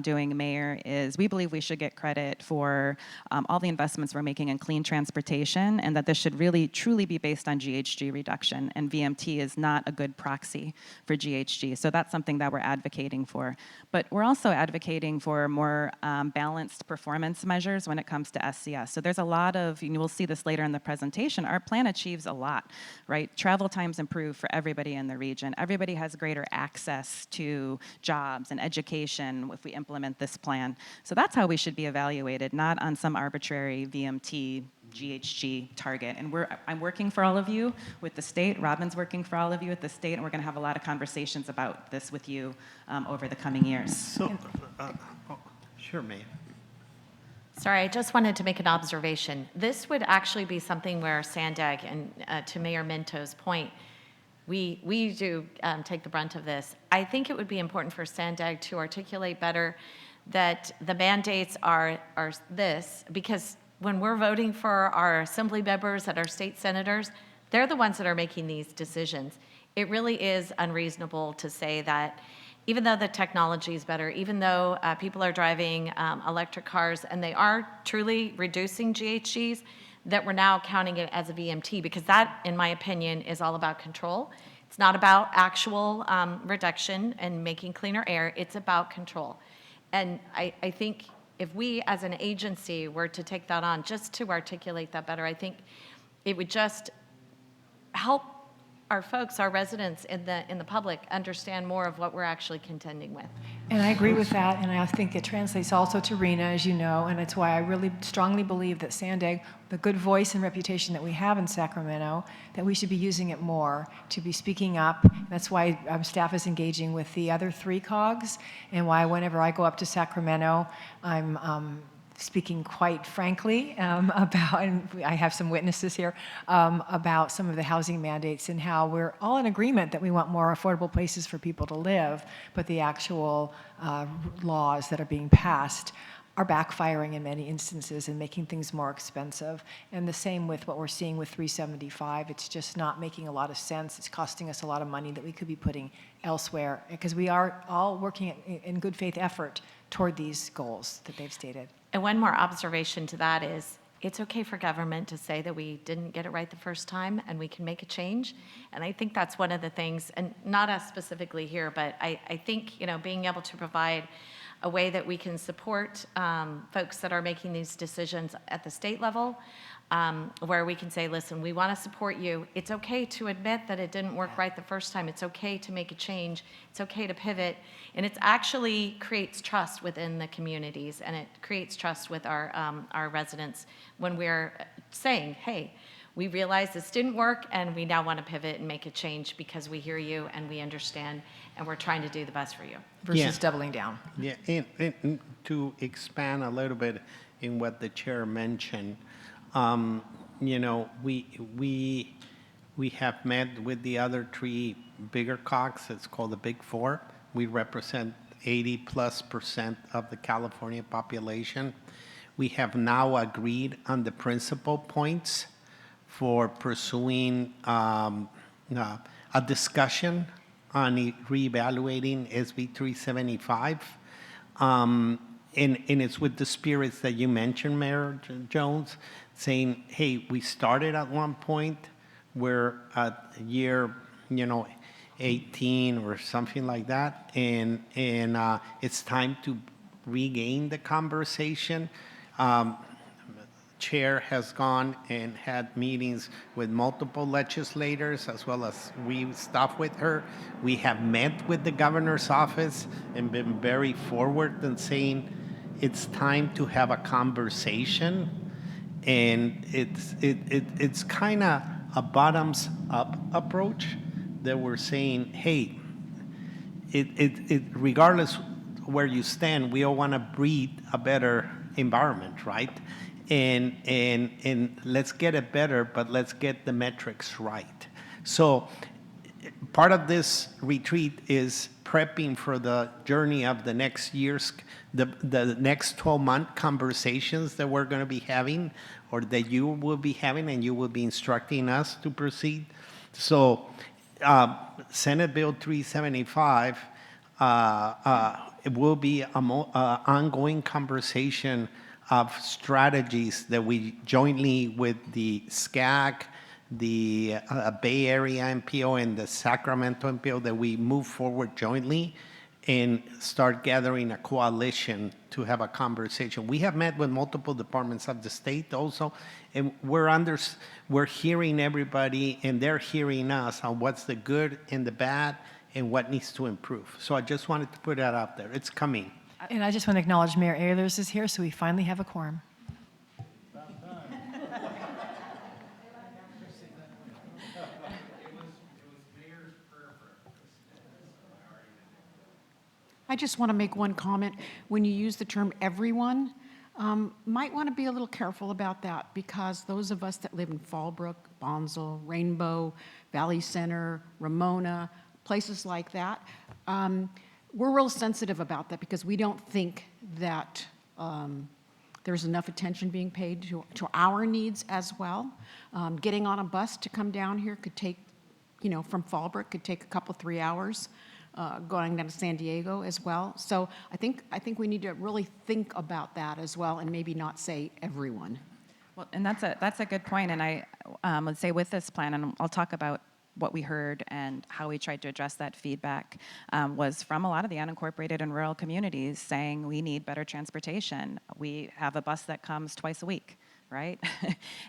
doing, Mayor, is we believe we should get credit for all the investments we're making in clean transportation, and that this should really truly be based on GHG reduction. And VMT is not a good proxy for GHG, so that's something that we're advocating for. But we're also advocating for more balanced performance measures when it comes to SCS. So there's a lot of, and we'll see this later in the presentation, our plan achieves a lot, right? Travel times improve for everybody in the region. Everybody has greater access to jobs and education if we implement this plan. So that's how we should be evaluated, not on some arbitrary VMT GHG target. And I'm working for all of you with the state. Robin's working for all of you at the state, and we're going to have a lot of conversations about this with you over the coming years. So, sure, Mayor. Sorry, I just wanted to make an observation. This would actually be something where SANDAG, and to Mayor Minto's point, we do take the brunt of this. I think it would be important for SANDAG to articulate better that the mandates are this, because when we're voting for our assembly members and our state senators, they're the ones that are making these decisions. It really is unreasonable to say that even though the technology is better, even though people are driving electric cars and they are truly reducing GHGs, that we're now counting it as a VMT, because that, in my opinion, is all about control. It's not about actual reduction and making cleaner air, it's about control. And I think if we as an agency were to take that on, just to articulate that better, I think it would just help our folks, our residents in the public, understand more of what we're actually contending with. And I agree with that, and I think it translates also to RENA, as you know, and it's why I really strongly believe that SANDAG, the good voice and reputation that we have in Sacramento, that we should be using it more to be speaking up. That's why staff is engaging with the other three COGs, and why whenever I go up to Sacramento, I'm speaking quite frankly about, and I have some witnesses here, about some of the housing mandates and how we're all in agreement that we want more affordable places for people to live, but the actual laws that are being passed are backfiring in many instances and making things more expensive. And the same with what we're seeing with 375. It's just not making a lot of sense. It's costing us a lot of money that we could be putting elsewhere, because we are all working in good faith effort toward these goals that they've stated. And one more observation to that is, it's okay for government to say that we didn't get it right the first time and we can make a change. And I think that's one of the things, and not us specifically here, but I think, being able to provide a way that we can support folks that are making these decisions at the state level, where we can say, listen, we want to support you. It's okay to admit that it didn't work right the first time. It's okay to make a change. It's okay to pivot. And it actually creates trust within the communities, and it creates trust with our residents when we're saying, hey, we realize this didn't work and we now want to pivot and make a change because we hear you and we understand and we're trying to do the best for you. Versus doubling down. Yeah, and to expand a little bit in what the chair mentioned, we have met with the other three bigger COGs. It's called the Big Four. We represent 80+% of the California population. We have now agreed on the principal points for pursuing a discussion on reevaluating SB 375. And it's with the spirits that you mentioned, Mayor Jones, saying, hey, we started at one point, we're at year, 18 or something like that, and it's time to regain the conversation. Chair has gone and had meetings with multiple legislators, as well as we staff with her. We have met with the governor's office and been very forward in saying it's time to have a conversation. And it's kind of a bottoms-up approach that we're saying, hey, regardless where you stand, we all want to breed a better environment, right? And let's get it better, but let's get the metrics right. So part of this retreat is prepping for the journey of the next year's, the next 12-month conversations that we're going to be having, or that you will be having, and you will be instructing us to proceed. So Senate Bill 375, it will be an ongoing conversation of strategies that we jointly with the SCAC, the Bay Area MPO, and the Sacramento MPO, that we move forward jointly and start gathering a coalition to have a conversation. We have met with multiple departments of the state also, and we're hearing everybody, and they're hearing us on what's the good and the bad and what needs to improve. So I just wanted to put that out there. It's coming. And I just want to acknowledge Mayor Ehlers is here, so we finally have a quorum. I just want to make one comment. When you use the term everyone, might want to be a little careful about that, because those of us that live in Fallbrook, Bonsall, Rainbow, Valley Center, Ramona, places like that, we're real sensitive about that, because we don't think that there's enough attention being paid to our needs as well. Getting on a bus to come down here could take, from Fallbrook, could take a couple, 3 hours. Going down to San Diego as well. So I think we need to really think about that as well, and maybe not say everyone. Well, and that's a good point. And I would say with this plan, and I'll talk about what we heard and how we tried to address that feedback, was from a lot of the unincorporated and rural communities saying we need better transportation. We have a bus that comes twice a week, right?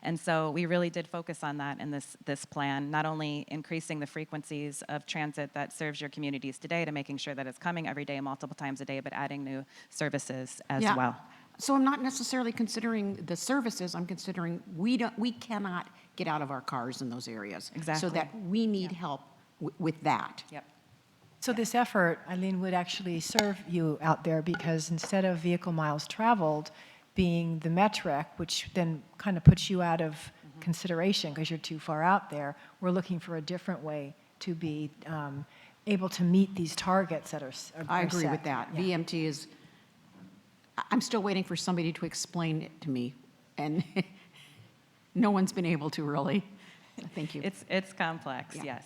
And so we really did focus on that in this plan, not only increasing the frequencies of transit that serves your communities today to making sure that it's coming every day, multiple times a day, but adding new services as well. So I'm not necessarily considering the services, I'm considering we cannot get out of our cars in those areas. Exactly. So that we need help with that. Yep. So this effort, Eileen, would actually serve you out there, because instead of vehicle miles traveled being the metric, which then kind of puts you out of consideration because you're too far out there, we're looking for a different way to be able to meet these targets that are I agree set. with that. Yeah. VMT is, I'm still waiting for somebody to explain it to me, and no one's been able to really. Thank you. It's complex, Yeah. yes.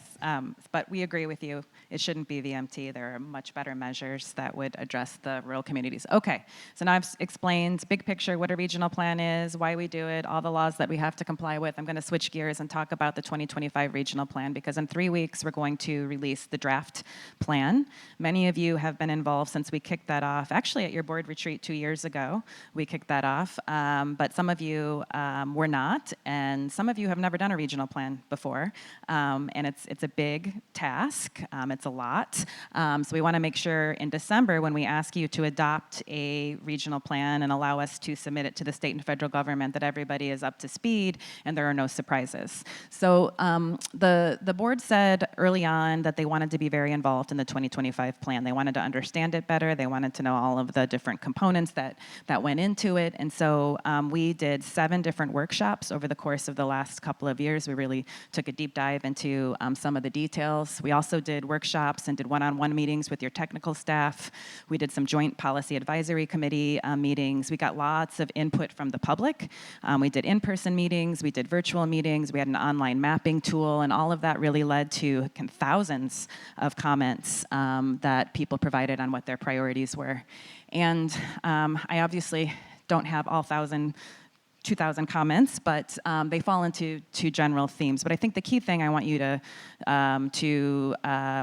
But we agree with you. It shouldn't be VMT. There are much better measures that would address the rural communities. Okay, so now I've explained big picture what a regional plan is, why we do it, all the laws that we have to comply with. I'm going to switch gears and talk about the 2025 regional plan, because in 3 weeks we're going to release the draft plan. Many of you have been involved since we kicked that off. Actually, at your board retreat 2 years ago, we kicked that off. But some of you were not, and some of you have never done a regional plan before, and it's a big task. It's a lot. So we want to make sure in December, when we ask you to adopt a regional plan and allow us to submit it to the state and federal government, that everybody is up to speed and there are no surprises. So the board said early on that they wanted to be very involved in the 2025 plan. They wanted to understand it better. They wanted to know all of the different components that went into it. And so we did 7 different workshops over the course of the last couple of years. We really took a deep dive into some of the details. We also did workshops and did one-on-one meetings with your technical staff. We did some joint policy advisory committee meetings. We got lots of input from the public. We did in-person meetings. We did virtual meetings. We had an online mapping tool, and all of that really led to thousands of comments that people provided on what their priorities were. And I obviously don't have all 2,000 comments, but they fall into 2 general themes. But I think the key thing I want you to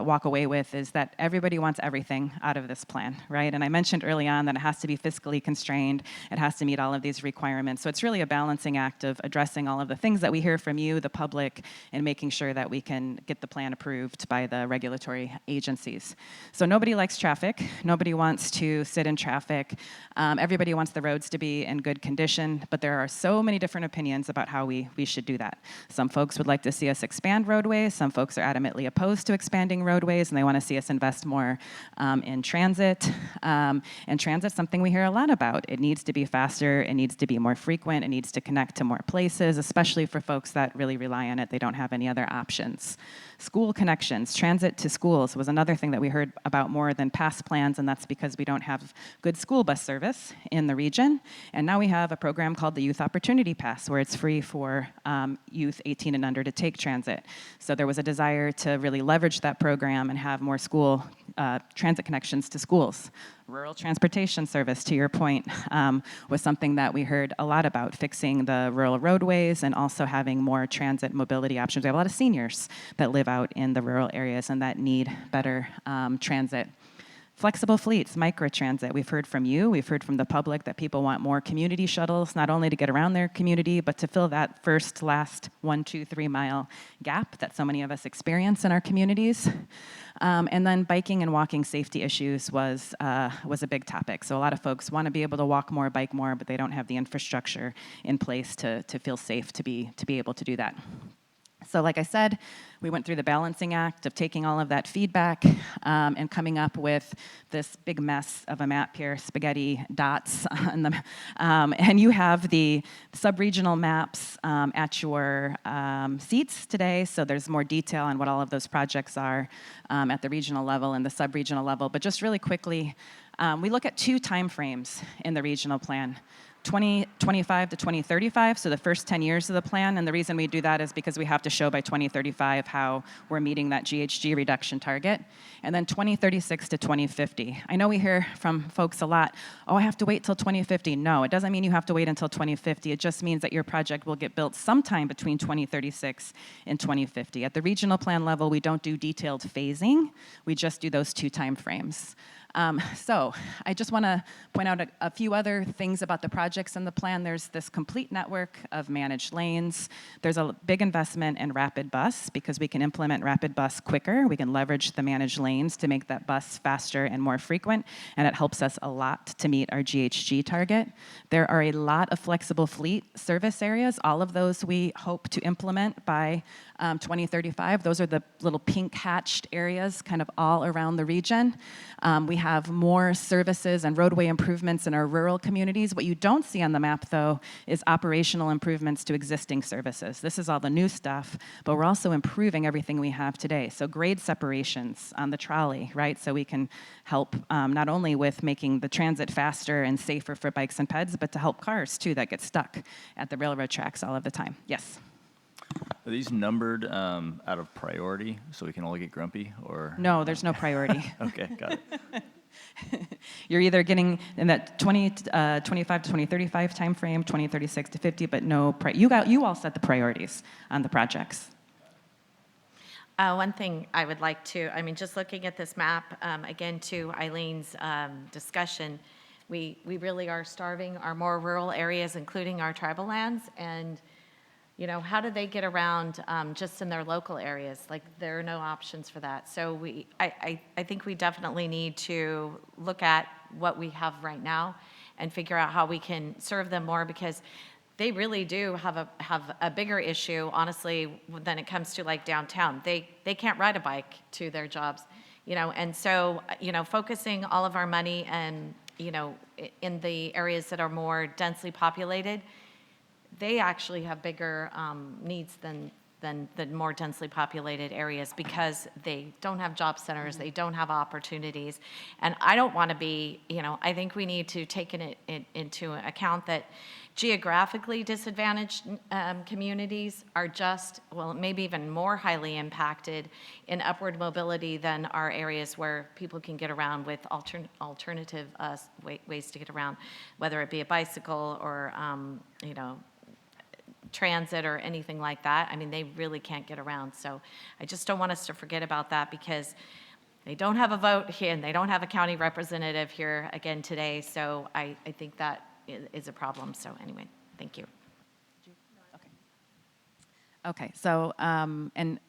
walk away with is that everybody wants everything out of this plan, right? And I mentioned early on that it has to be fiscally constrained. It has to meet all of these requirements. So it's really a balancing act of addressing all of the things that we hear from you, the public, and making sure that we can get the plan approved by the regulatory agencies. So nobody likes traffic. Nobody wants to sit in traffic. Everybody wants the roads to be in good condition, but there are so many different opinions about how we should do that. Some folks would like to see us expand roadways. Some folks are adamantly opposed to expanding roadways, and they want to see us invest more in transit. And transit's something we hear a lot about. It needs to be faster. It needs to be more frequent. It needs to connect to more places, especially for folks that really rely on it. They don't have any other options. School connections, transit to schools was another thing that we heard about more than past plans, and that's because we don't have good school bus service in the region. And now we have a program called the Youth Opportunity Pass, where it's free for youth 18 and under to take transit. So there was a desire to really leverage that program and have more school transit connections to schools. Rural transportation service, to your point, was something that we heard a lot about, fixing the rural roadways and also having more transit mobility options. We have a lot of seniors that live out in the rural areas and that need better transit. Flexible fleets, microtransit. We've heard from you, we've heard from the public that people want more community shuttles, not only to get around their community, but to fill that first, last 1, 2, 3 mile gap that so many of us experience in our communities. And then biking and walking safety issues was a big topic. So a lot of folks want to be able to walk more, bike more, but they don't have the infrastructure in place to feel safe to be able to do that. So like I said, we went through the balancing act of taking all of that feedback and coming up with this big mess of a map here, spaghetti dots. And you have the sub-regional maps at your seats today, so there's more detail on what all of those projects are at the regional level and the sub-regional level. But just really quickly, we look at 2 timeframes in the regional plan. 2025 to 2035, so the first 10 years of the plan, and the reason we do that is because we have to show by 2035 how we're meeting that GHG reduction target, and then 2036 to 2050. I know we hear from folks a lot, oh, I have to wait till 2050. No, it doesn't mean you have to wait until 2050. It just means that your project will get built sometime between 2036 and 2050. At the regional plan level, we don't do detailed phasing. We just do those 2 timeframes. So I just want to point out a few other things about the projects in the plan. There's this complete network of managed lanes. There's a big investment in rapid bus because we can implement rapid bus quicker. We can leverage the managed lanes to make that bus faster and more frequent, and it helps us a lot to meet our GHG target. There are a lot of flexible fleet service areas. All of those we hope to implement by 2035. Those are the little pink hatched areas kind of all around the region. We have more services and roadway improvements in our rural communities. What you don't see on the map, though, is operational improvements to existing services. This is all the new stuff, but we're also improving everything we have today. So grade separations on the trolley, right? So we can help not only with making the transit faster and safer for bikes and peds, but to help cars, too, that get stuck at the railroad tracks all of the time. Yes? Are these numbered out of priority so we can all get grumpy, or? No, there's no priority. Okay, got it. You're either getting in that 25 to 2035 timeframe, 2036 to 50, but no, you all set the priorities on the projects. One thing I would like to, just looking at this map, again, to Eileen's discussion, we really are starving our more rural areas, including our tribal lands, and how do they get around just in their local areas? Like, there are no options for that. So I think we definitely need to look at what we have right now and figure out how we can serve them more, because they really do have a bigger issue, honestly, when it comes to like downtown. They can't ride a bike to their jobs, and so, focusing all of our money and, in the areas that are more densely populated, they actually have bigger needs than more densely populated areas, because they don't have job centers, they don't have opportunities. And I don't want to be, I think we need to take into account that geographically disadvantaged communities are just, well, maybe even more highly impacted in upward mobility than our areas where people can get around with alternative ways to get around, whether it be a bicycle or, transit or anything like that. They really can't get around. So I just don't want us to forget about that, because they don't have a vote here and they don't have a county representative here again today. So I think that is a problem. So anyway, thank you. Okay. So, and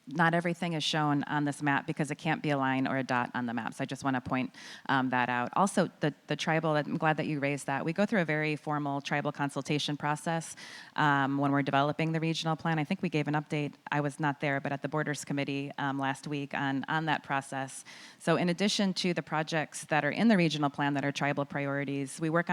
not everything is shown on this map because it can't be a line or a dot on the map. So I just want to point that out. Also, the tribal, I'm glad that you raised that. We go through a very formal tribal consultation process when we're developing the regional plan. I think we gave an update, I was not there, but at the Borders Committee last week on that process. So in addition to the projects that are in the regional plan that are tribal priorities, we work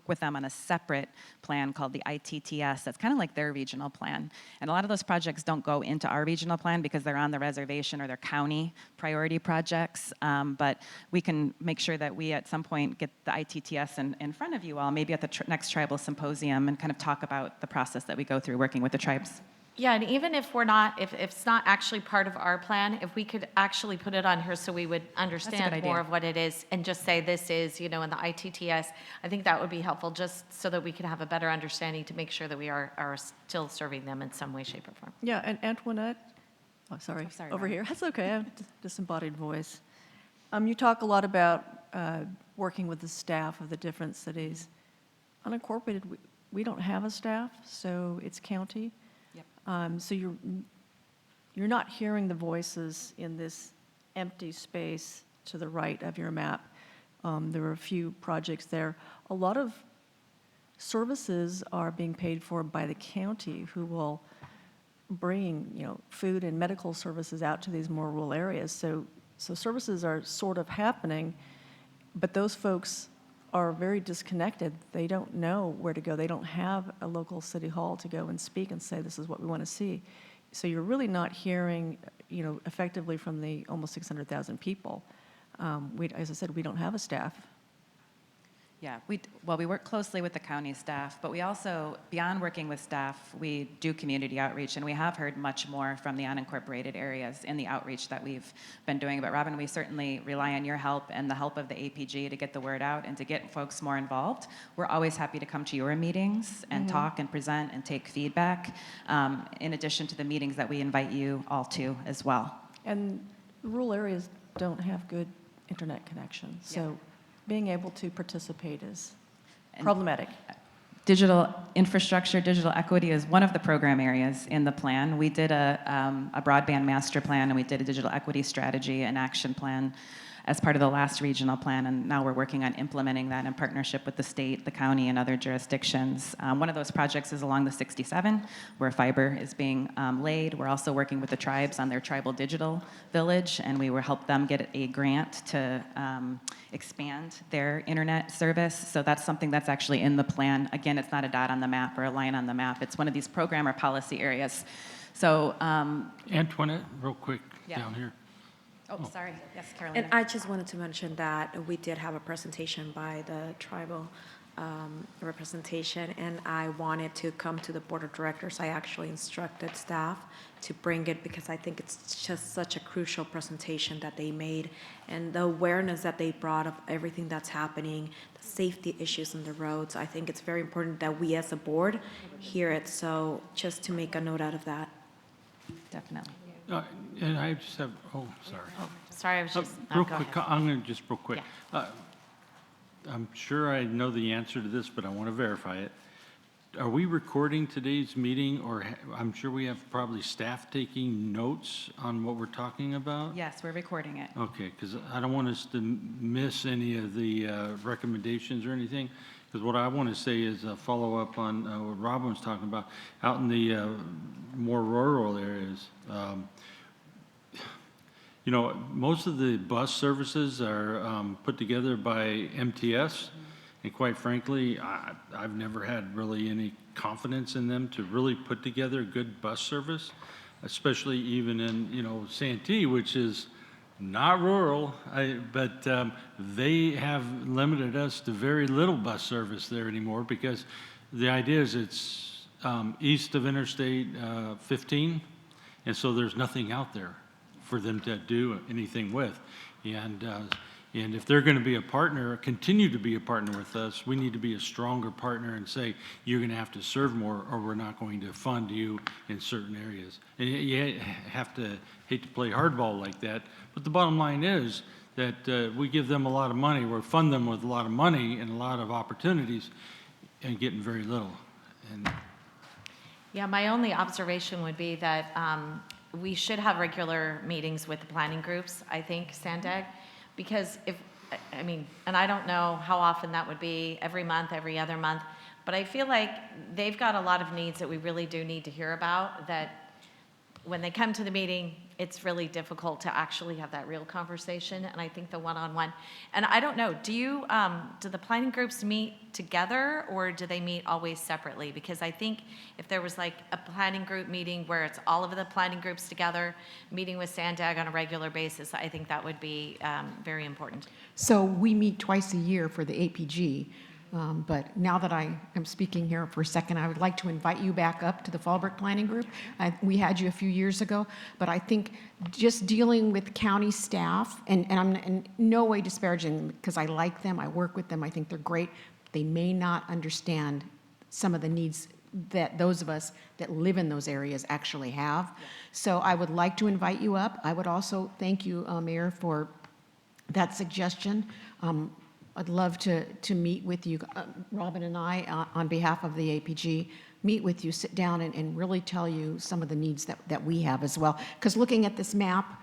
with them on a separate plan called the ITTS. That's kind of like their regional plan. And a lot of those projects don't go into our regional plan because they're on the reservation or they're county priority projects. But we can make sure that we at some point get the ITTS in front of you all, maybe at the next tribal symposium, and kind of talk about the process that we go through working with the tribes. Yeah, and even if if it's not actually part of our plan, if we could actually put it on here so we would understand more of what it is and just say this is, in the ITTS, I think that would be helpful just so that we can have a better understanding to make sure that we are still serving them in some way, shape, or form. Yeah, and Antoinette, sorry, over Robin. here. That's okay, I have disembodied voice. You talk a lot about working with the staff of the different cities. Unincorporated, we don't have a staff, so it's county. So you're not hearing the voices in this empty space to the right of your map. There are a few projects there. A lot of services are being paid for by the county, who will bring food and medical services out to these more rural areas. So services are sort of happening, but those folks are very disconnected. They don't know where to go. They don't have a local city hall to go and speak and say, this is what we want to see. So you're really not hearing, effectively from the almost 600,000 people. As I said, we don't have a staff. Yeah, we work closely with the county staff, but we also, beyond working with staff, we do community outreach, and we have heard much more from the unincorporated areas in the outreach that we've been doing. But Robin, we certainly rely on your help and the help of the APG to get the word out and to get folks more involved. We're always happy to come to your meetings and talk and present and take feedback, in addition to the meetings that we invite you all to as well. And rural areas don't have good internet connection, so being able to participate is problematic. Digital infrastructure, digital equity is one of the program areas in the plan. We did a broadband master plan, and we did a digital equity strategy and action plan as part of the last regional plan, and now we're working on implementing that in partnership with the state, the county, and other jurisdictions. One of those projects is along the 67, where fiber is being laid. We're also working with the tribes on their tribal digital village, and we will help them get a grant to expand their internet service. So that's something that's actually in the plan. Again, it's not a dot on the map or a line on the map. It's one of these program or policy areas. So Antoinette, real quick, down here. Oh, sorry. Yes, Carolina. And I just wanted to mention that we did have a presentation by the tribal representation, and I wanted to come to the board of directors. I actually instructed staff to bring it because I think it's just such a crucial presentation that they made, and the awareness that they brought of everything that's happening, the safety issues on the roads. I think it's very important that we as a board hear it. So just to make a note out of that. Definitely. And I just have, sorry. Oh, sorry, I was just... real go quick, ahead. I'm going to just real quick. I'm sure I know the answer to this, but I want to verify it. Are we recording today's meeting, or I'm sure we have probably staff taking notes on what we're talking about? Yes, we're recording it. Okay, because I don't want us to miss any of the recommendations or anything. Because what I want to say is a follow-up on what Robin was talking about. Out in the more rural areas, most of the bus services are put together by MTS. And quite frankly, I've never had really any confidence in them to really put together good bus service, especially even in, Santee, which is not rural, but they have limited us to very little bus service there anymore because the idea is it's east of Interstate 15, and so there's nothing out there for them to do anything with. And if they're going to be a partner, continue to be a partner with us, we need to be a stronger partner and say, you're going to have to serve more or we're not going to fund you in certain areas. And you have to, hate to play hardball like that, but the bottom line is that we give them a lot of money, we fund them with a lot of money and a lot of opportunities and getting very little. And Yeah, my only observation would be that we should have regular meetings with the planning groups, I think, SANDAG, because I mean, and I don't know how often that would be, every month, every other month, but I feel like they've got a lot of needs that we really do need to hear about, that when they come to the meeting, it's really difficult to actually have that real conversation, and I think the one-on-one. And I don't know, do the planning groups meet together, or do they meet always separately? Because I think if there was like a planning group meeting where it's all of the planning groups together, meeting with SANDAG on a regular basis, I think that would be very important. So we meet twice a year for the APG. But now that I am speaking here for a second, I would like to invite you back up to the Fallbrook Planning Group. We had you a few years ago, but I think just dealing with county staff, and I'm in no way disparaging them because I like them, I work with them, I think they're great. They may not understand some of the needs that those of us that live in those areas actually have. Yeah. So I would like to invite you up. I would also thank you, Mayor, for that suggestion. I'd love to meet with you, Robin and I, on behalf of the APG, meet with you, sit down and really tell you some of the needs that we have as well. Because looking at this map,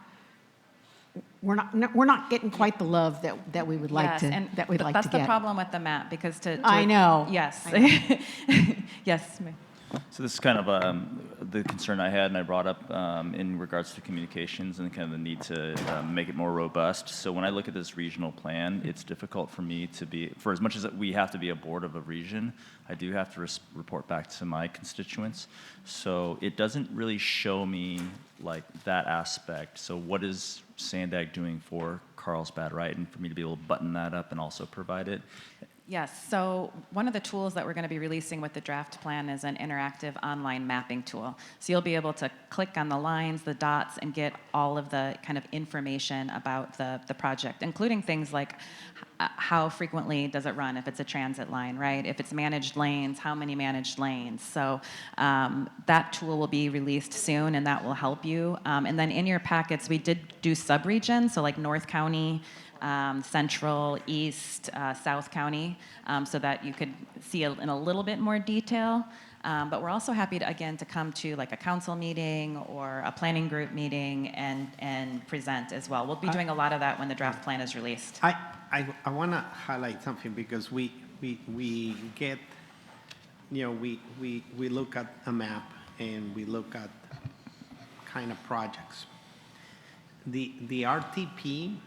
we're not getting quite the love that we would like to get. That's the problem with the map, because I know. Yes. I know. Yes. So this is kind of the concern I had, and I brought up in regards to communications and kind of the need to make it more robust. So when I look at this regional plan, it's difficult for me to be, for as much as we have to be a board of a region, I do have to report back to my constituents. So it doesn't really show me like that aspect. So what is SANDAG doing for Carlsbad, right? And for me to be able to button that up and also provide it. Yes, so one of the tools that we're going to be releasing with the draft plan is an interactive online mapping tool. So you'll be able to click on the lines, the dots, and get all of the kind of information about the project, including things like how frequently does it run, if it's a transit line, right? If it's managed lanes, how many managed lanes? So that tool will be released soon, and that will help you. And then in your packets, we did do sub-regions, so like North County, Central, East, South County, so that you could see in a little bit more detail. But we're also happy to, again, to come to like a council meeting or a planning group meeting and present as well. We'll be doing a lot of that when the draft plan is released. I want to highlight something, because we get, we look at a map and we look at kind of projects. The RTP,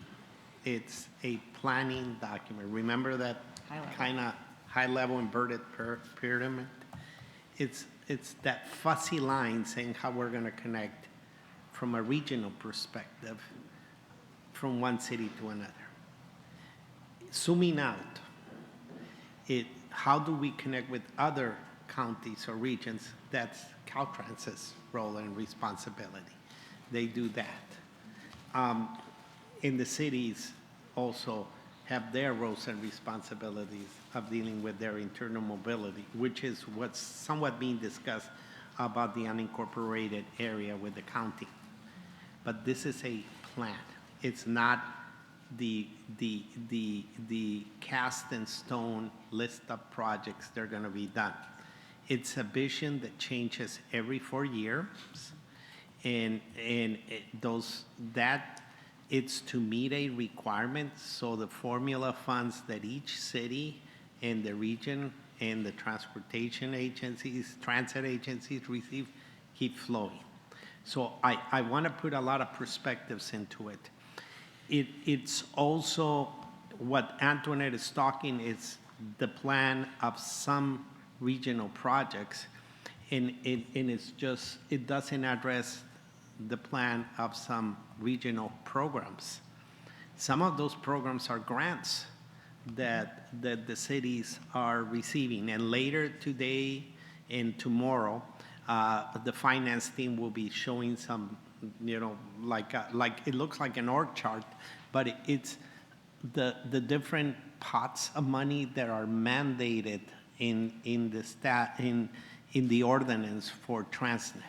it's a planning document. Remember that kind of high-level inverted pyramid? It's that fuzzy line saying how we're going to connect from a regional perspective from one city to another. Zooming out, how do we connect with other counties or regions? That's Caltrans's role and responsibility. They do that. In the cities also have their roles and responsibilities of dealing with their internal mobility, which is what's somewhat being discussed about the unincorporated area with the county. But this is a plan. It's not the cast in stone list of projects that are going to be done. It's a vision that changes every 4 years, and it's to meet a requirement, so the formula funds that each city and the region and the transportation agencies, transit agencies receive keep flowing. So I want to put a lot of perspectives into it. It's also what Antoinette is talking is the plan of some regional projects, and it's just, it doesn't address the plan of some regional programs. Some of those programs are grants that the cities are receiving, and later today and tomorrow, the finance team will be showing some, like it looks like an org chart, but it's the different pots of money that are mandated in the ordinance for Transnet.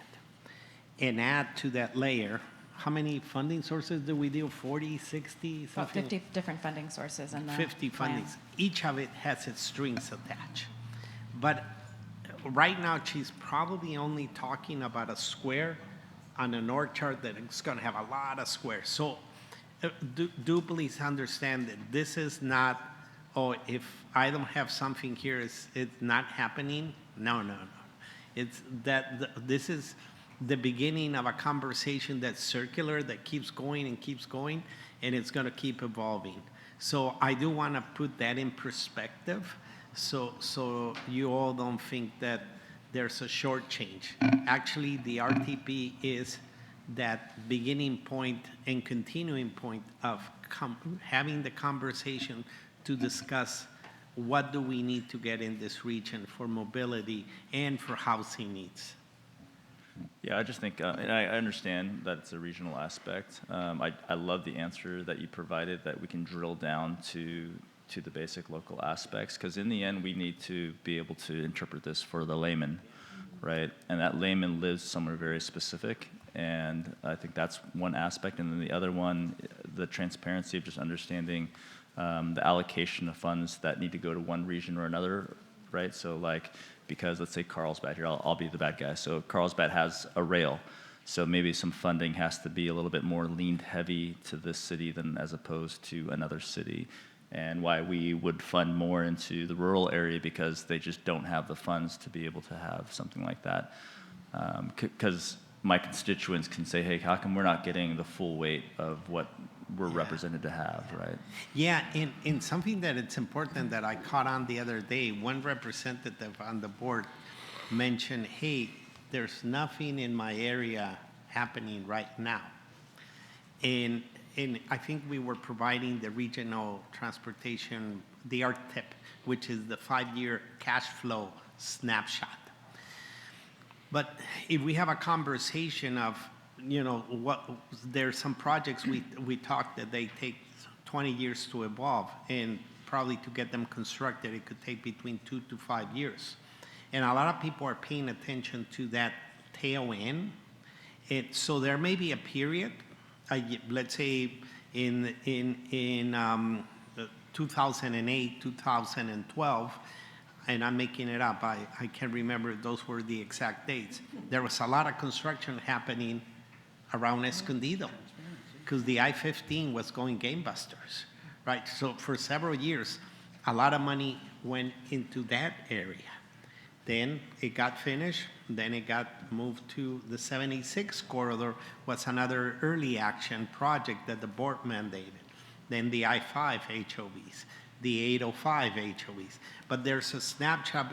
And add to that layer, how many funding sources do we do? 40, 60, something? About 50 different funding sources in the 50 plan. fundings. Each of it has its strings attached. But right now, she's probably only talking about a square on an org chart that it's going to have a lot of squares. So do please understand that this is not, oh, if I don't have something here, it's not happening. No. It's that this is the beginning of a conversation that's circular, that keeps going, and it's going to keep evolving. So I do want to put that in perspective, so you all don't think that there's a short change. Actually, the RTP is that beginning point and continuing point of having the conversation to discuss what do we need to get in this region for mobility and for housing needs. Yeah, I just think, and I understand that it's a regional aspect. I love the answer that you provided, that we can drill down to the basic local aspects, because in the end, we need to be able to interpret this for the layman, right? And that layman lives somewhere very specific, and I think that's one aspect. And then the other one, the transparency of just understanding the allocation of funds that need to go to one region or another, right? So like, because let's say Carlsbad here, I'll be the bad guy. So Carlsbad has a rail. So maybe some funding has to be a little bit more leaned heavy to this city than as opposed to another city. And why we would fund more into the rural area, because they just don't have the funds to be able to have something like that. Because my constituents can say, hey, how come we're not getting the full weight of what we're represented to have, right? Yeah, in something that it's important that I caught on the other day, one representative on the board mentioned, hey, there's nothing in my area happening right now. And I think we were providing the regional transportation, the RTIP, which is the 5-year cash flow snapshot. But if we have a conversation of, there's some projects we talked that they take 20 years to evolve, and probably to get them constructed, it could take between 2 to 5 years. And a lot of people are paying attention to that tail end. So there may be a period, let's say in 2008, 2012, and I'm making it up, I can't remember if those were the exact dates. There was a lot of construction happening around Escondido, because the I-15 was going gangbusters, right? So for several years, a lot of money went into that area. Then it got finished, then it got moved to the 76 corridor, was another early action project that the board mandated. Then the I-5 HOVs, the 805 HOVs. But there's a snapshot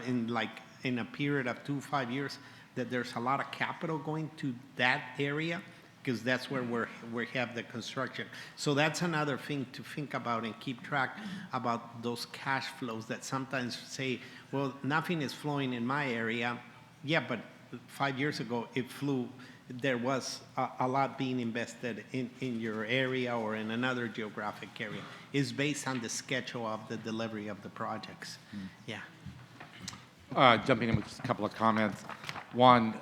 in a period of 2 to 5 years that there's a lot of capital going to that area, because that's where we have the construction. So that's another thing to think about and keep track about those cash flows that sometimes say, well, nothing is flowing in my area. Yeah, but 5 years ago it flew. There was a lot being invested in your area or in another geographic area. It's based on the schedule of the delivery of the projects. Yeah. Jumping in with just a couple of comments. One,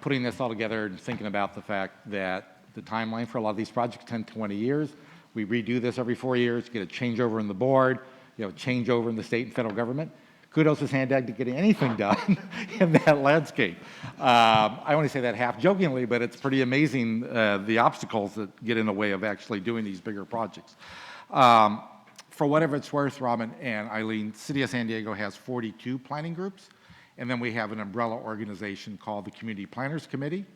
putting this all together and thinking about the fact that the timeline for a lot of these projects, 10, 20 years, we redo this every 4 years, get a changeover in the board, changeover in the state and federal government. Kudos to SANDAG to getting anything done in that landscape. I only say that half jokingly, but it's pretty amazing the obstacles that get in the way of actually doing these bigger projects. For whatever it's worth, Robin and Eileen, City of San Diego has 42 planning groups, and then we have an umbrella organization called the Community Planners Committee,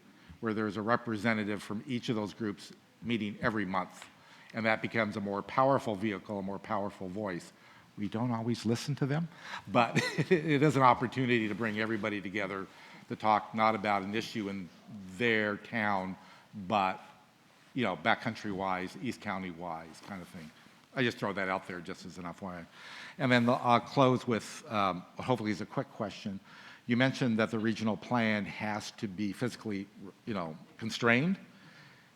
where there's a representative from each of those groups meeting every month, and that becomes a more powerful vehicle, a more powerful voice. We don't always listen to them, but it is an opportunity to bring everybody together to talk not about an issue in their town, but backcountry-wise, East County-wise kind of thing. I just throw that out there just as an FYI. And then I'll close with, hopefully is a quick question. You mentioned that the regional plan has to be physically, constrained.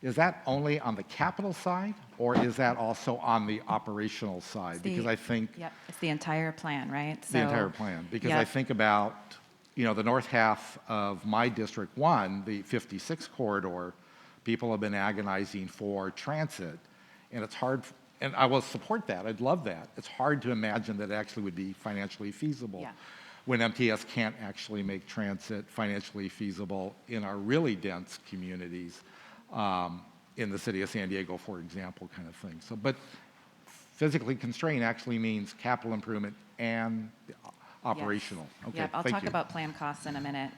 Is that only on the capital side, or is that also on the operational side? Because I think... Yep, it's the entire plan, right? The entire plan. Because I think about, the north half of my District 1, the 56 corridor, people have been agonizing for transit, and it's hard... And I will support that. I'd love that. It's hard to imagine that it actually would be financially feasible. Yeah. when MTS can't actually make transit financially feasible in our really dense communities, in the city of San Diego, for example, kind of thing. So, but physically constrained actually means capital improvement and operational. Yes. Okay, Yep, I'll thank talk you. about plan costs in a minute.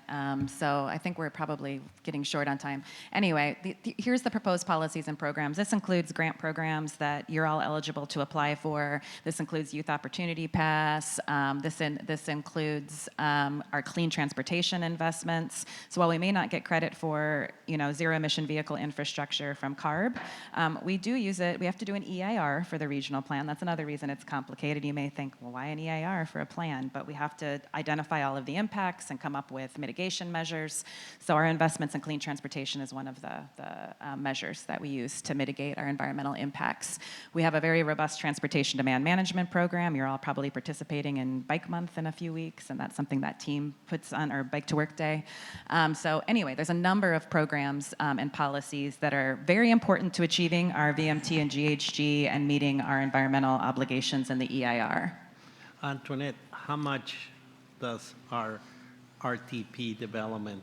So I think we're probably getting short on time. Anyway, here's the proposed policies and programs. This includes grant programs that you're all eligible to apply for. This includes Youth Opportunity Pass. This includes our clean transportation investments. So while we may not get credit for zero emission vehicle infrastructure from CARB, we do use it. We have to do an EIR for the regional plan. That's another reason it's complicated. You may think, well, why an EIR for a plan? But we have to identify all of the impacts and come up with mitigation measures. So our investments in clean transportation is one of the measures that we use to mitigate our environmental impacts. We have a very robust transportation demand management program. You're all probably participating in Bike Month in a few weeks, and that's something that team puts on, or Bike to Work Day. So anyway, there's a number of programs and policies that are very important to achieving our VMT and GHG and meeting our environmental obligations in the EIR. Antoinette, how much does our RTP development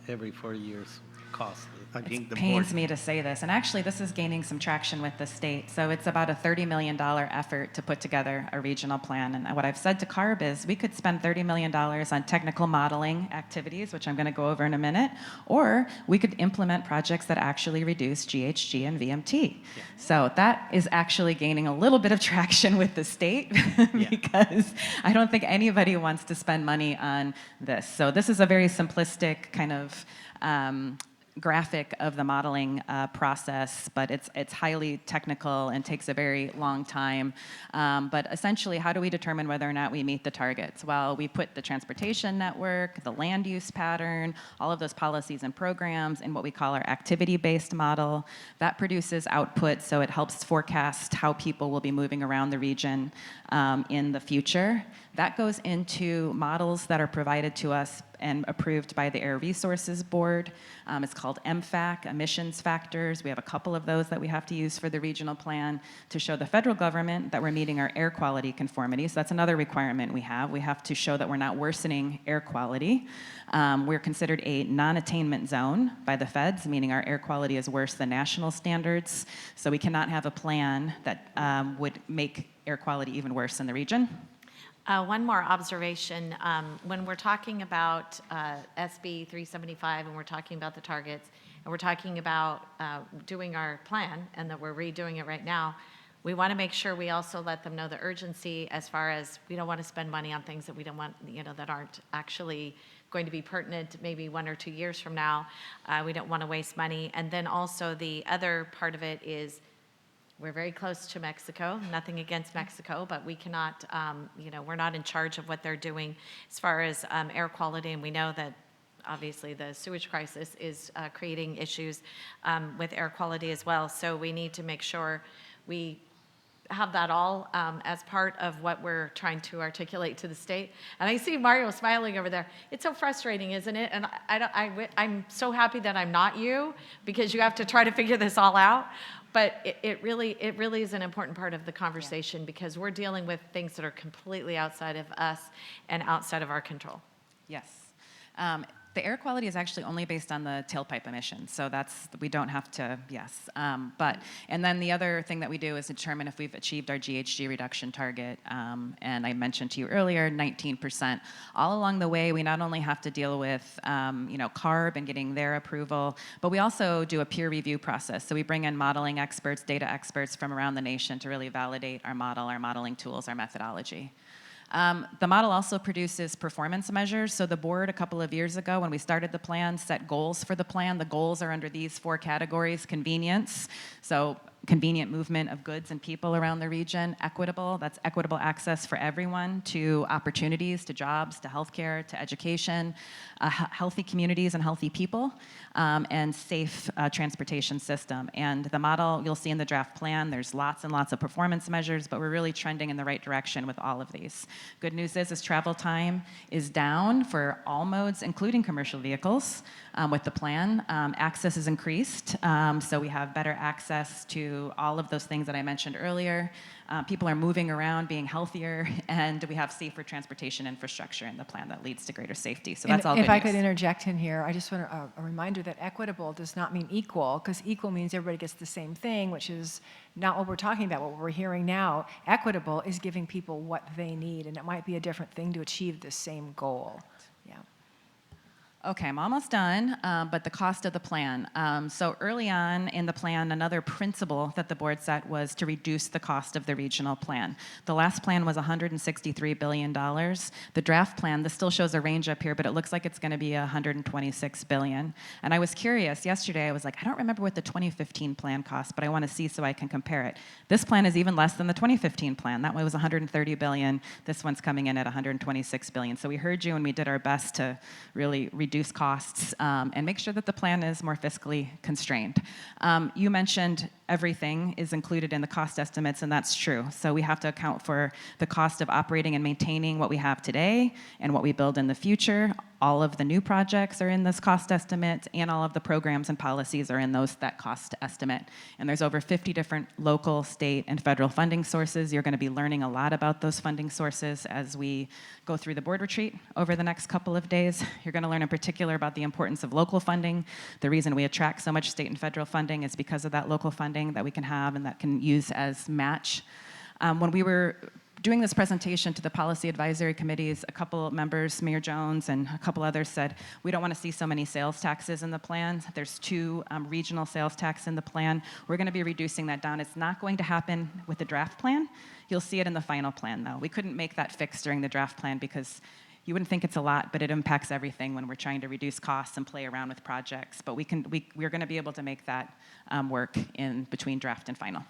every 4 years cost? It pains me to say this, and actually this is gaining some traction with the state. So it's about a $30 million effort to put together a regional plan. And what I've said to CARB is we could spend $30 million on technical modeling activities, which I'm going to go over in a minute, or we could implement projects that actually reduce GHG and VMT. Yeah. So that is actually gaining a little bit of traction with the state because I don't think anybody wants to spend money on this. So this is a very simplistic kind of graphic of the modeling process, but it's highly technical and takes a very long time. But essentially, how do we determine whether or not we meet the targets? Well, we put the transportation network, the land use pattern, all of those policies and programs in what we call our activity-based model. That produces output, so it helps forecast how people will be moving around the region in the future. That goes into models that are provided to us and approved by the Air Resources Board. It's called MFAC, emissions factors. We have a couple of those that we have to use for the regional plan to show the federal government that we're meeting our air quality conformity. So that's another requirement we have. We have to show that we're not worsening air quality. We're considered a non-attainment zone by the feds, meaning our air quality is worse than national standards. So we cannot have a plan that would make air quality even worse in the region. One more observation. When we're talking about SB 375 and we're talking about the targets and we're talking about doing our plan and that we're redoing it right now, we want to make sure we also let them know the urgency as far as we don't want to spend money on things that we don't want, that aren't actually going to be pertinent maybe 1 or 2 years from now. We don't want to waste money. And then also the other part of it is we're very close to Mexico, nothing against Mexico, but we cannot, we're not in charge of what they're doing as far as air quality, and we know that obviously the sewage crisis is creating issues with air quality as well. So we need to make sure we have that all as part of what we're trying to articulate to the state. And I see Mario smiling over there. It's so frustrating, isn't it? And I'm so happy that I'm not you, because you have to try to figure this all out. But it really is an important part of the conversation because we're dealing with things that are completely outside of us and outside of our control. Yes. The air quality is actually only based on the tailpipe emissions, so we don't have to, yes. And then the other thing that we do is determine if we've achieved our GHG reduction target, and I mentioned to you earlier, 19%. All along the way, we not only have to deal with, CARB and getting their approval, but we also do a peer review process. So we bring in modeling experts, data experts from around the nation to really validate our model, our modeling tools, our methodology. The model also produces performance measures. So the board a couple of years ago when we started the plan set goals for the plan. The goals are under these 4 categories: convenience, so convenient movement of goods and people around the region; equitable, that's equitable access for everyone to opportunities, to jobs, to healthcare, to education; healthy communities and healthy people; and safe transportation system. And the model you'll see in the draft plan, there's lots and lots of performance measures, but we're really trending in the right direction with all of these. Good news is travel time is down for all modes, including commercial vehicles. With the plan, access is increased, so we have better access to to all of those things that I mentioned earlier. People are moving around, being healthier, and we have safer transportation infrastructure in the plan that leads to greater safety. So that's all good If I news. could interject in here, I just want a reminder that equitable does not mean equal, because equal means everybody gets the same thing, which is not what we're talking about, what we're hearing now. Equitable is giving people what they need, and it might be a different thing to achieve the same goal. Yeah. Okay, I'm almost done, but the cost of the plan. So early on in the plan, another principle that the board set was to reduce the cost of the regional plan. The last plan was $163 billion. The draft plan, this still shows a range up here, but it looks like it's going to be $126 billion. And I was curious, yesterday I was like, I don't remember what the 2015 plan cost, but I want to see so I can compare it. This plan is even less than the 2015 plan. That one was $130 billion. This one's coming in at $126 billion. So we heard you and we did our best to really reduce costs and make sure that the plan is more fiscally constrained. You mentioned everything is included in the cost estimates, and that's true. So we have to account for the cost of operating and maintaining what we have today and what we build in the future. All of the new projects are in this cost estimate, and all of the programs and policies are in that cost estimate. And there's over 50 different local, state, and federal funding sources. You're going to be learning a lot about those funding sources as we go through the board retreat over the next couple of days. You're going to learn in particular about the importance of local funding. The reason we attract so much state and federal funding is because of that local funding that we can have and that can use as match. When we were doing this presentation to the policy advisory committees, a couple members, Mayor Jones and a couple others, said, we don't want to see so many sales taxes in the plan. There's 2 regional sales tax in the plan. We're going to be reducing that down. It's not going to happen with the draft plan. You'll see it in the final plan, though. We couldn't make that fix during the draft plan because you wouldn't think it's a lot, but it impacts everything when we're trying to reduce costs and play around with projects. But we're going to be able to make that work in between draft and final.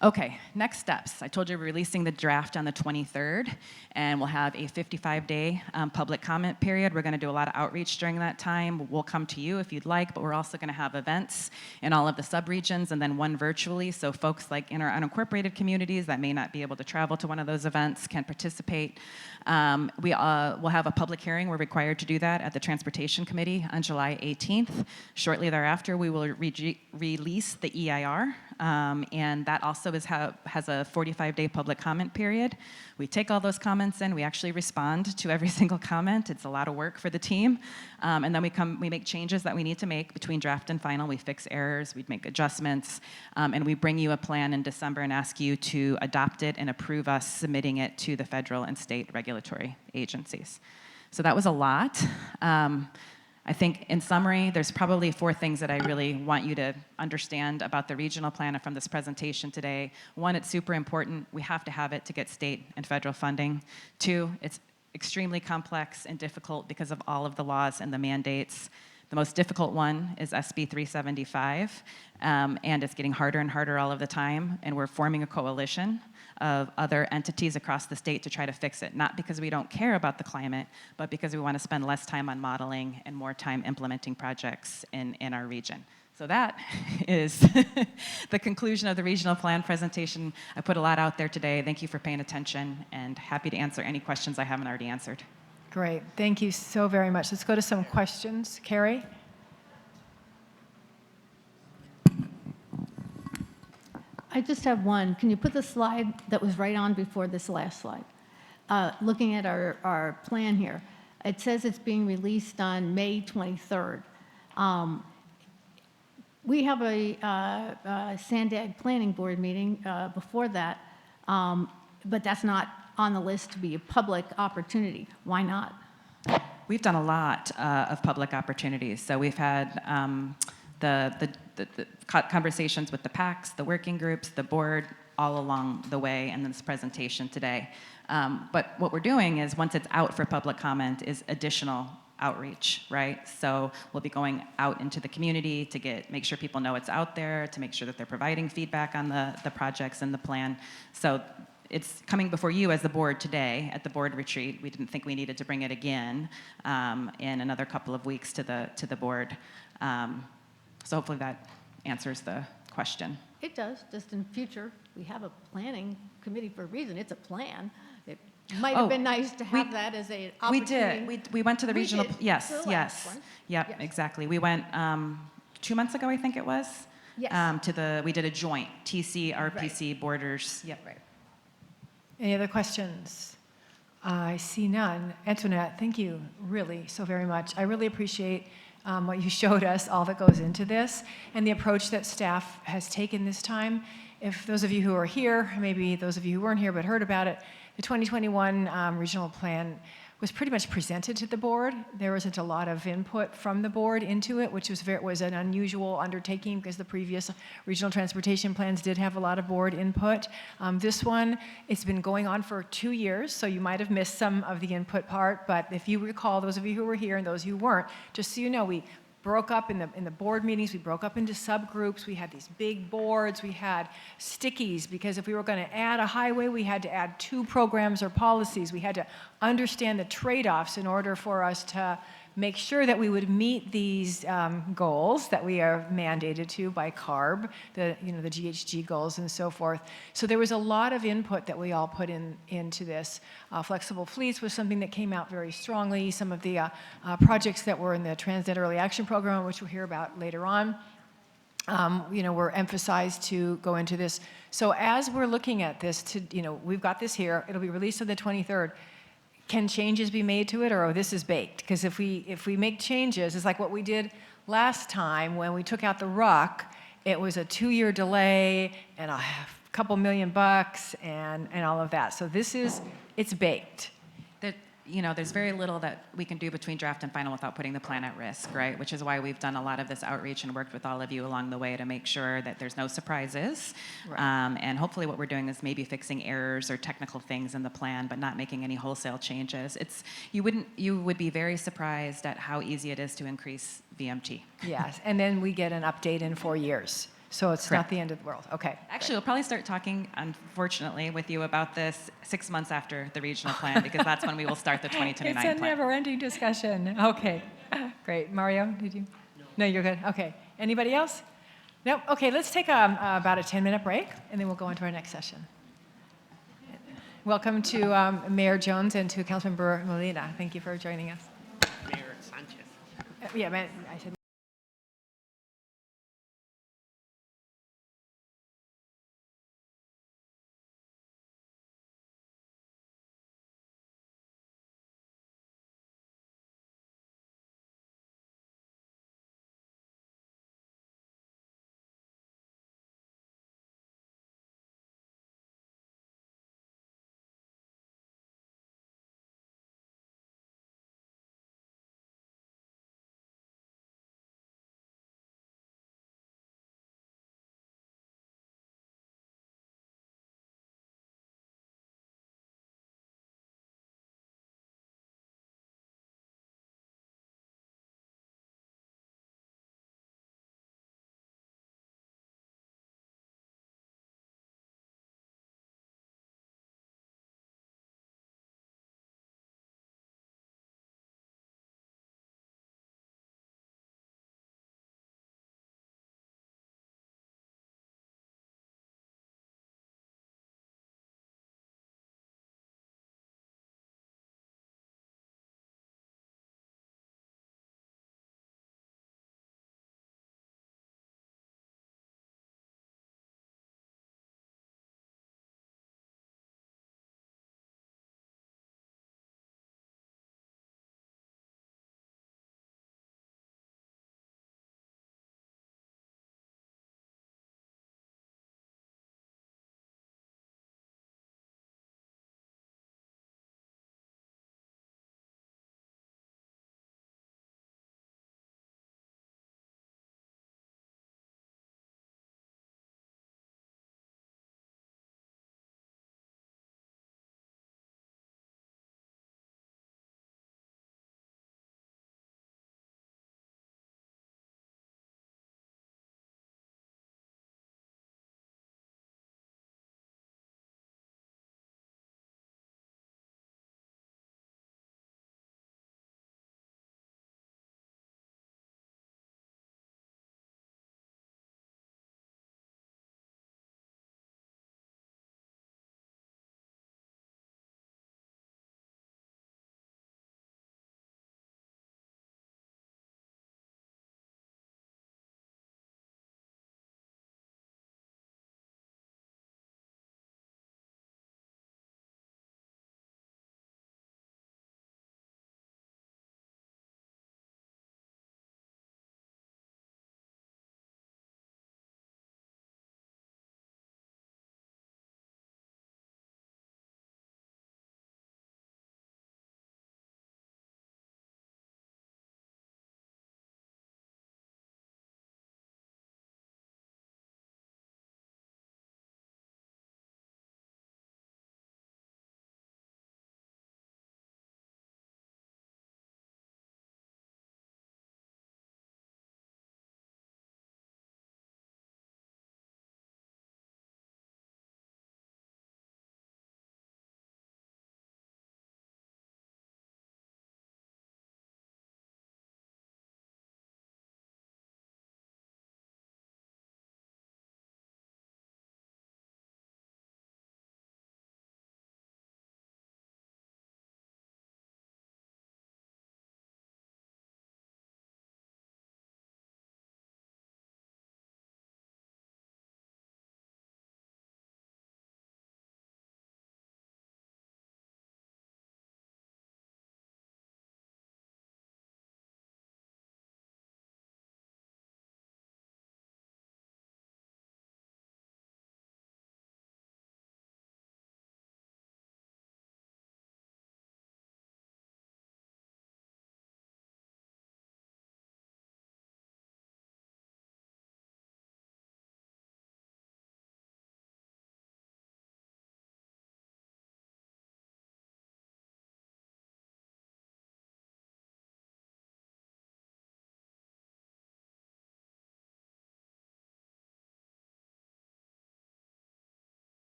Okay, next steps. I told you we're releasing the draft on the 23rd, and we'll have a 55-day public comment period. We're going to do a lot of outreach during that time. We'll come to you if you'd like, but we're also going to have events in all of the subregions and then one virtually, so folks like in our unincorporated communities that may not be able to travel to one of those events can participate. We'll have a public hearing. We're required to do that at the Transportation Committee on July 18th. Shortly thereafter, we will release the EIR, and that also has a 45-day public comment period. We take all those comments in. We actually respond to every single comment. It's a lot of work for the team. And then we make changes that we need to make between draft and final. We fix errors. We make adjustments. And we bring you a plan in December and ask you to adopt it and approve us submitting it to the federal and state regulatory agencies. So that was a lot. I think in summary, there's probably 4 things that I really want you to understand about the regional plan from this presentation today. 1, it's super important. We have to have it to get state and federal funding. 2, it's extremely complex and difficult because of all of the laws and the mandates. The most difficult one is SB 375, and it's getting harder and harder all of the time, and we're forming a coalition of other entities across the state to try to fix it, not because we don't care about the climate, but because we want to spend less time on modeling and more time implementing projects in our region. So that is the conclusion of the regional plan presentation. I put a lot out there today. Thank you for paying attention, and happy to answer any questions I haven't already answered. Great. Thank you so very much. Let's go to some questions. Carrie? I just have one. Can you put the slide that was right on before this last slide? Looking at our plan here, it says it's being released on May 23rd. We have a SANDAG Planning Board meeting before that, but that's not on the list to be a public opportunity. Why not? We've done a lot of public opportunities. So we've had the conversations with the PACs, the working groups, the board, all along the way, and this presentation today. But what we're doing is, once it's out for public comment, is additional outreach, right? So we'll be going out into the community to make sure people know it's out there, to make sure that they're providing feedback on the projects and the plan. So it's coming before you as the board today at the board retreat. We didn't think we needed to bring it again in another couple of weeks to the board. So hopefully that answers the question. It does. Just in future, we have a planning committee for a reason. It's a plan. It might have been nice to have that as an opportunity. We did. We went to the regional. Did. Yes, The last yes. one. Yep, Yes. exactly. We went 2 months ago, I think it was. Yes. We did a joint TC, RPC, borders. Yep. Right. Any other questions? I see none. Antoinette, thank you really so very much. I really appreciate what you showed us, all that goes into this, and the approach that staff has taken this time. If those of you who are here, maybe those of you who weren't here but heard about it, the 2021 regional plan was pretty much presented to the board. There wasn't a lot of input from the board into it, which was an unusual undertaking because the previous regional transportation plans did have a lot of board input. This one, it's been going on for 2 years, so you might have missed some of the input part, but if you recall, those of you who were here and those who weren't, just so you know, we broke up in the board meetings, we broke up into subgroups, we had these big boards, we had stickies, because if we were going to add a highway, we had to add 2 programs or policies. We had to understand the trade-offs in order for us to make sure that we would meet these goals that we are mandated to by CARB, the GHG goals and so forth. So there was a lot of input that we all put into this. Flexible fleets was something that came out very strongly. Some of the projects that were in the Transnet Early Action Program, which we'll hear about later on, were emphasized to go into this. So as we're looking at this, we've got this here. It'll be released on the 23rd. Can changes be made to it, or this is baked? Because if we make changes, it's like what we did last time when we took out the ruck. It was a 2-year delay and a couple $1 million and all of that. So it's baked. There's very little that we can do between draft and final without putting the plan at risk, right? Which is why we've done a lot of this outreach and worked with all of you along the way to make sure that there's no surprises. Right. And hopefully what we're doing is maybe fixing errors or technical things in the plan, but not making any wholesale changes. You would be very surprised at how easy it is to increase VMT. Yes, and then we get an update in 4 years. So it's not the end of the world. Okay. Actually, we'll probably start talking, unfortunately, with you about this 6 months after the regional plan, because that's when we will start the 2029 plan. It's a never-ending discussion. Okay. Great. Mario, did you? No, you're good. Okay. Anybody else? No? Okay, let's take about a 10-minute break, and then we'll go into our next session. Welcome to Mayor Jones and to Councilmember Molina. Thank you for joining us. Mayor Sanchez. Yeah, I said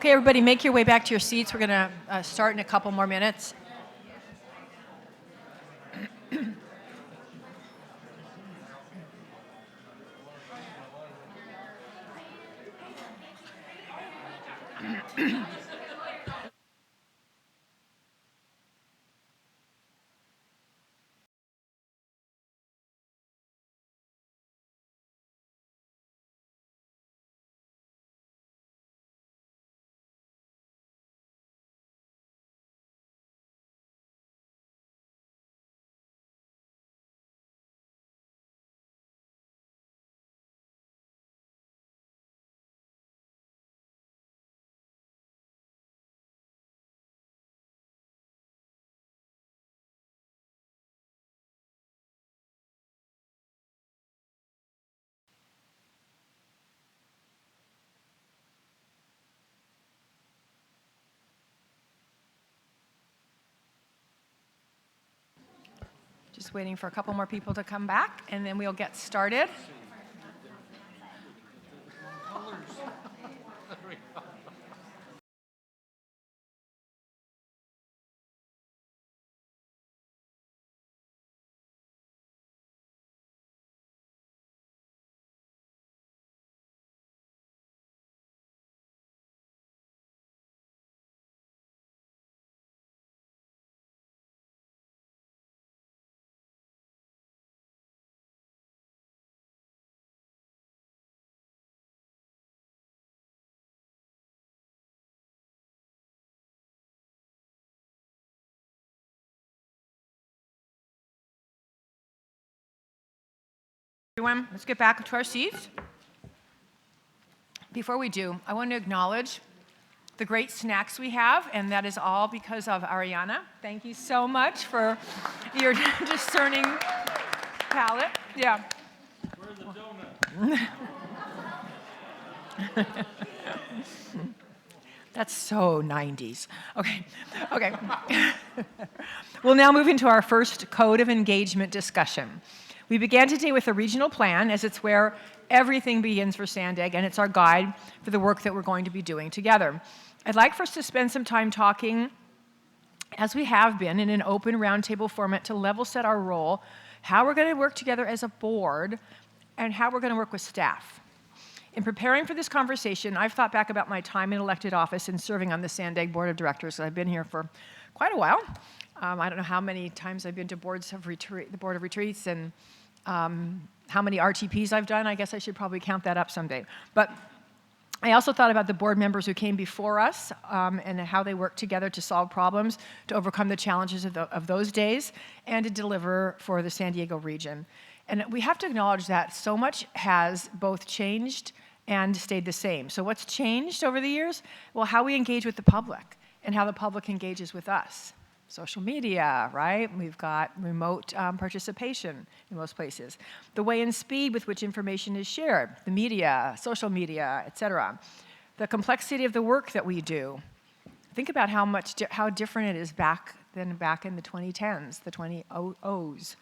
Okay, everybody, make your way back to your seats. We're going to start in a couple more minutes. Just waiting for a couple more people to come back, and then we'll get started. Everyone, let's get back to our seats. Before we do, I want to acknowledge the great snacks we have, and that is all because of Ariana. Thank you so much for your discerning palate. Yeah. Where's the donut? That's so 90s. Okay. We'll now move into our first code of engagement discussion. We began today with a regional plan, as it's where everything begins for SANDAG, and it's our guide for the work that we're going to be doing together. I'd like for us to spend some time talking, as we have been, in an open roundtable format to level set our role, how we're going to work together as a board, and how we're going to work with staff. In preparing for this conversation, I've thought back about my time in elected office and serving on the SANDAG Board of Directors. I've been here for quite a while. I don't know how many times I've been to the Board of Retreats, and how many RTPs I've done. I guess I should probably count that up someday. But I also thought about the board members who came before us and how they worked together to solve problems, to overcome the challenges of those days, and to deliver for the San Diego region. And we have to acknowledge that so much has both changed and stayed the same. So what's changed over the years? Well, how we engage with the public and how the public engages with us. Social media, right? We've got remote participation in most places. The way and speed with which information is shared, the media, social media, et cetera. The complexity of the work that we do. Think about how different it is back in the 2010s, the 2000s.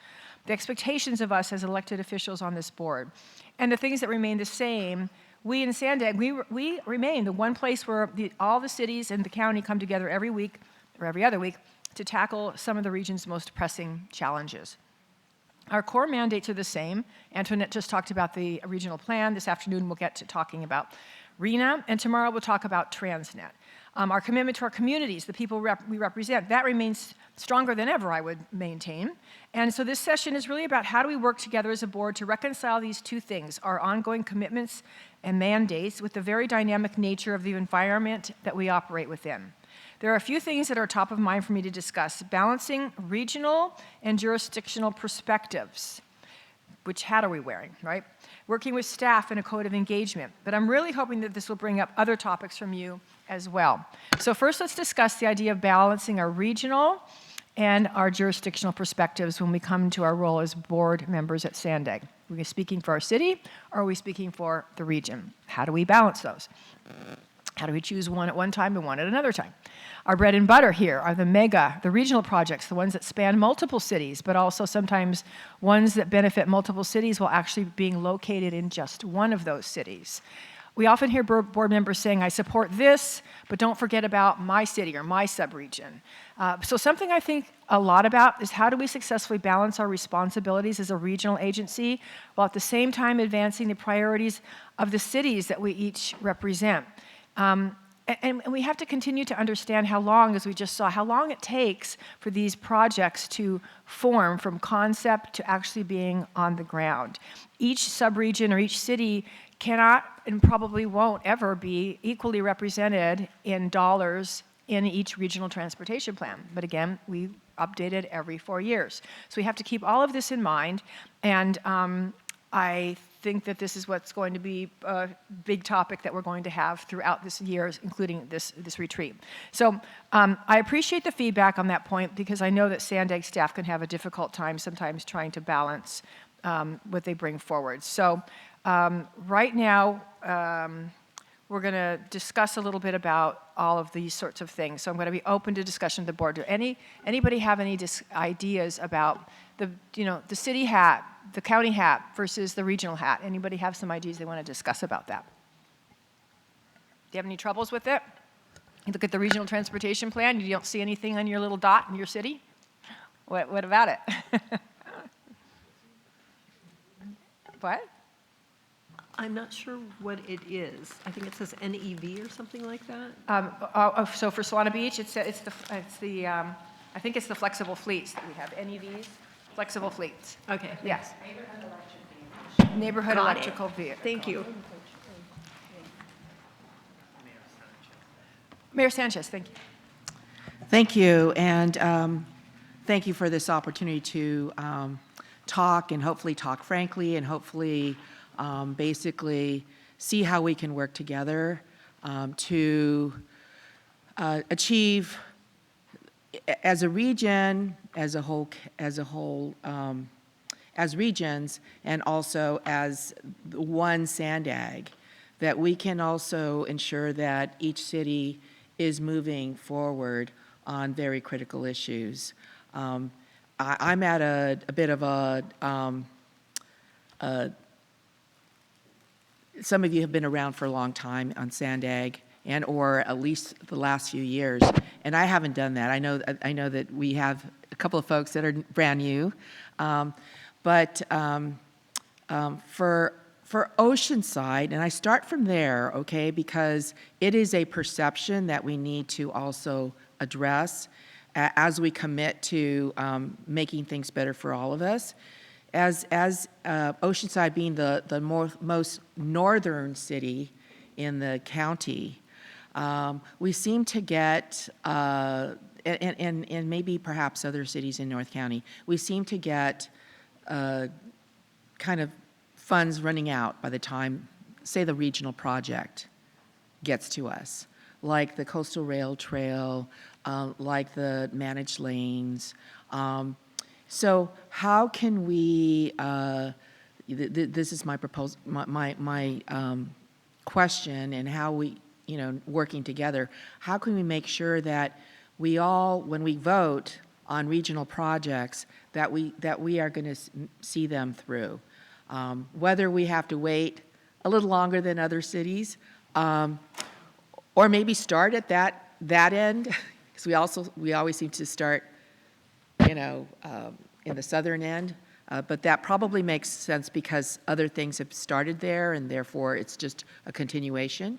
The expectations of us as elected officials on this board. And the things that remain the same. We in SANDAG, we remain the one place where all the cities and the county come together every week or every other week to tackle some of the region's most pressing challenges. Our core mandates are the same. Antoinette just talked about the regional plan. This afternoon we'll get to talking about RENA, and tomorrow we'll talk about Transnet. Our commitment to our communities, the people we represent, that remains stronger than ever, I would maintain. And so this session is really about how do we work together as a board to reconcile these two things, our ongoing commitments and mandates with the very dynamic nature of the environment that we operate within. There are a few things that are top of mind for me to discuss. Balancing regional and jurisdictional perspectives. Which hat are we wearing, right? Working with staff in a code of engagement. But I'm really hoping that this will bring up other topics from you as well. So first, let's discuss the idea of balancing our regional and our jurisdictional perspectives when we come to our role as board members at SANDAG. Are we speaking for our city, or are we speaking for the region? How do we balance those? How do we choose one at one time and one at another time? Our bread and butter here are the regional projects, the ones that span multiple cities, but also sometimes ones that benefit multiple cities while actually being located in just one of those cities. We often hear board members saying, I support this, but don't forget about my city or my subregion. So something I think a lot about is how do we successfully balance our responsibilities as a regional agency while at the same time advancing the priorities of the cities that we each represent. And we have to continue to understand how long, as we just saw, how long it takes for these projects to form from concept to actually being on the ground. Each subregion or each city cannot and probably won't ever be equally represented in dollars in each regional transportation plan. But again, we update it every 4 years. So we have to keep all of this in mind, and I think that this is what's going to be a big topic that we're going to have throughout this year, including this retreat. So I appreciate the feedback on that point because I know that SANDAG staff can have a difficult time sometimes trying to balance what they bring forward. So right now, we're going to discuss a little bit about all of these sorts of things. So I'm going to be open to discussion with the board. Do anybody have any ideas about the city hat, the county hat versus the regional hat? Anybody have some ideas they want to discuss about that? Do you have any troubles with it? You look at the regional transportation plan, you don't see anything on your little dot in your city? What about it? What? I'm not sure what it is. I think it says NEV or something like that. So for Solana Beach, I think it's the flexible fleets that we have. NEVs, flexible fleets. Okay. Yes. Neighborhood Got it. electrical vehicle. Thank you. Mayor Sanchez, thank you. Thank you, and thank you for this opportunity to talk and hopefully talk frankly and hopefully basically see how we can work together to achieve, as a region, as regions, and also as one SANDAG, that we can also ensure that each city is moving forward on very critical issues. I'm at a bit of a some of you have been around for a long time on SANDAG and or at least the last few years, and I haven't done that. I know that we have a couple of folks that are brand new, but for Oceanside, and I start from there, okay, because it is a perception that we need to also address as we commit to making things better for all of us. As Oceanside being the most northern city in the county, we seem to get, and maybe perhaps other cities in North County, we seem to get kind of funds running out by the time, say, the regional project gets to us, like the Coastal Rail Trail, like the managed lanes. So how can we, this is my proposal, my question, and how we, working together, how can we make sure that we all, when we vote on regional projects, that we are going to see them through? Whether we have to wait a little longer than other cities, or maybe start at that end, because we always seem to start, in the southern end, but that probably makes sense because other things have started there, and therefore it's just a continuation.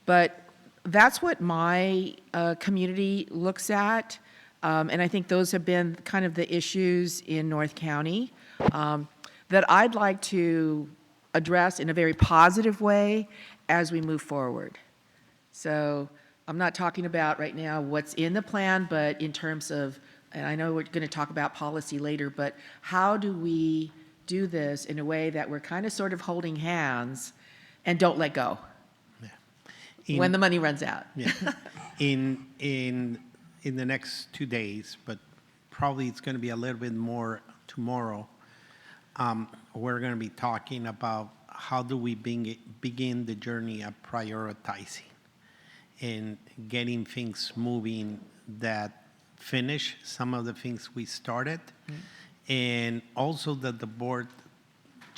But that's what my community looks at, and I think those have been kind of the issues in North County that I'd like to address in a very positive way as we move forward. So I'm not talking about right now what's in the plan, but in terms of, and I know we're going to talk about policy later, but how do we do this in a way that we're kind of sort of holding hands and don't let go when the money runs out? Yeah. In the next 2 days, but probably it's going to be a little bit more tomorrow, we're going to be talking about how do we begin the journey of prioritizing and getting things moving that finish some of the things we started, and also that the board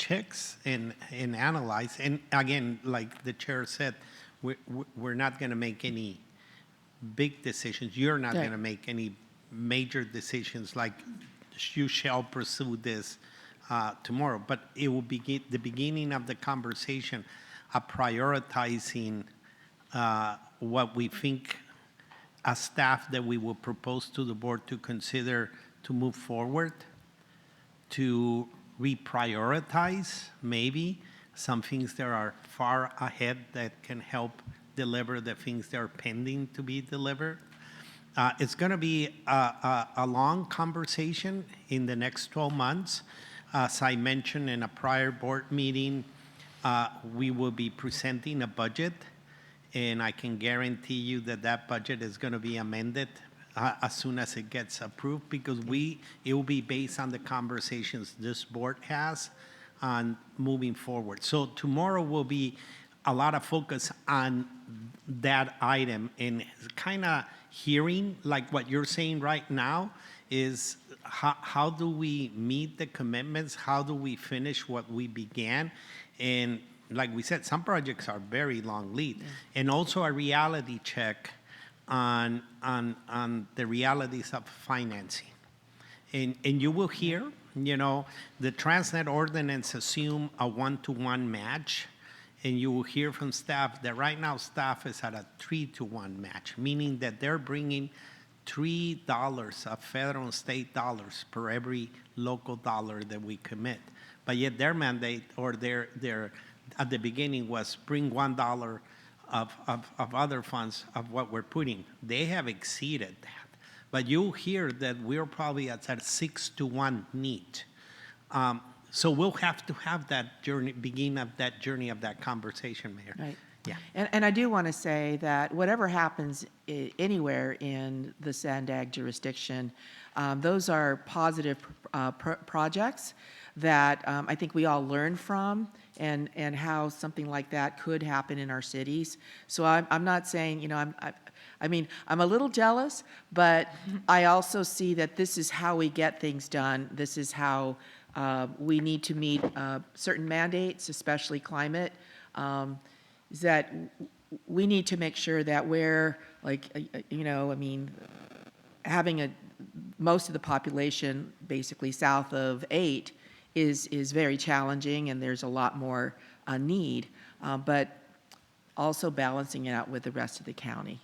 checks and analyze. And again, like the chair said, we're not going to make any big decisions. You're not Right. going to make any major decisions like you shall pursue this tomorrow. But it will be the beginning of the conversation of prioritizing what we think as staff that we will propose to the board to consider to move forward, to reprioritize maybe some things that are far ahead that can help deliver the things that are pending to be delivered. It's going to be a long conversation in the next 12 months. As I mentioned in a prior board meeting, we will be presenting a budget, and I can guarantee you that that budget is going to be amended as soon as it gets approved, because it will be based on the conversations this board has on moving forward. So tomorrow will be a lot of focus on that item, and kind of hearing like what you're saying right now is how do we meet the commitments? How do we finish what we began? And like we said, some projects are very long lead, and also a reality check on the realities of financing. And you will hear, you know, the Transnet ordinance assume a 1-to-1 match, and you will hear from staff that right now staff is at a 3-to-1 match, meaning that they're bringing $3 of federal and state dollars per every local dollar that we commit. But yet their mandate or their at the beginning was bring $1 of other funds of what we're putting. They have exceeded that. But you'll hear that we're probably at a 6-to-1 need. So we'll have to have that journey, beginning of that journey of that conversation, Mayor. Right. Yeah. And I do want to say that whatever happens anywhere in the SANDAG jurisdiction, those are positive projects that I think we all learn from, and how something like that could happen in our cities. So I'm not saying, you know, I mean, I'm a little jealous, but I also see that this is how we get things done. This is how we need to meet certain mandates, especially climate, is that we need to make sure that we're, like, you know, I mean, having most of the population basically south of 8 is very challenging, and there's a lot more need, but also balancing it out with the rest of the county.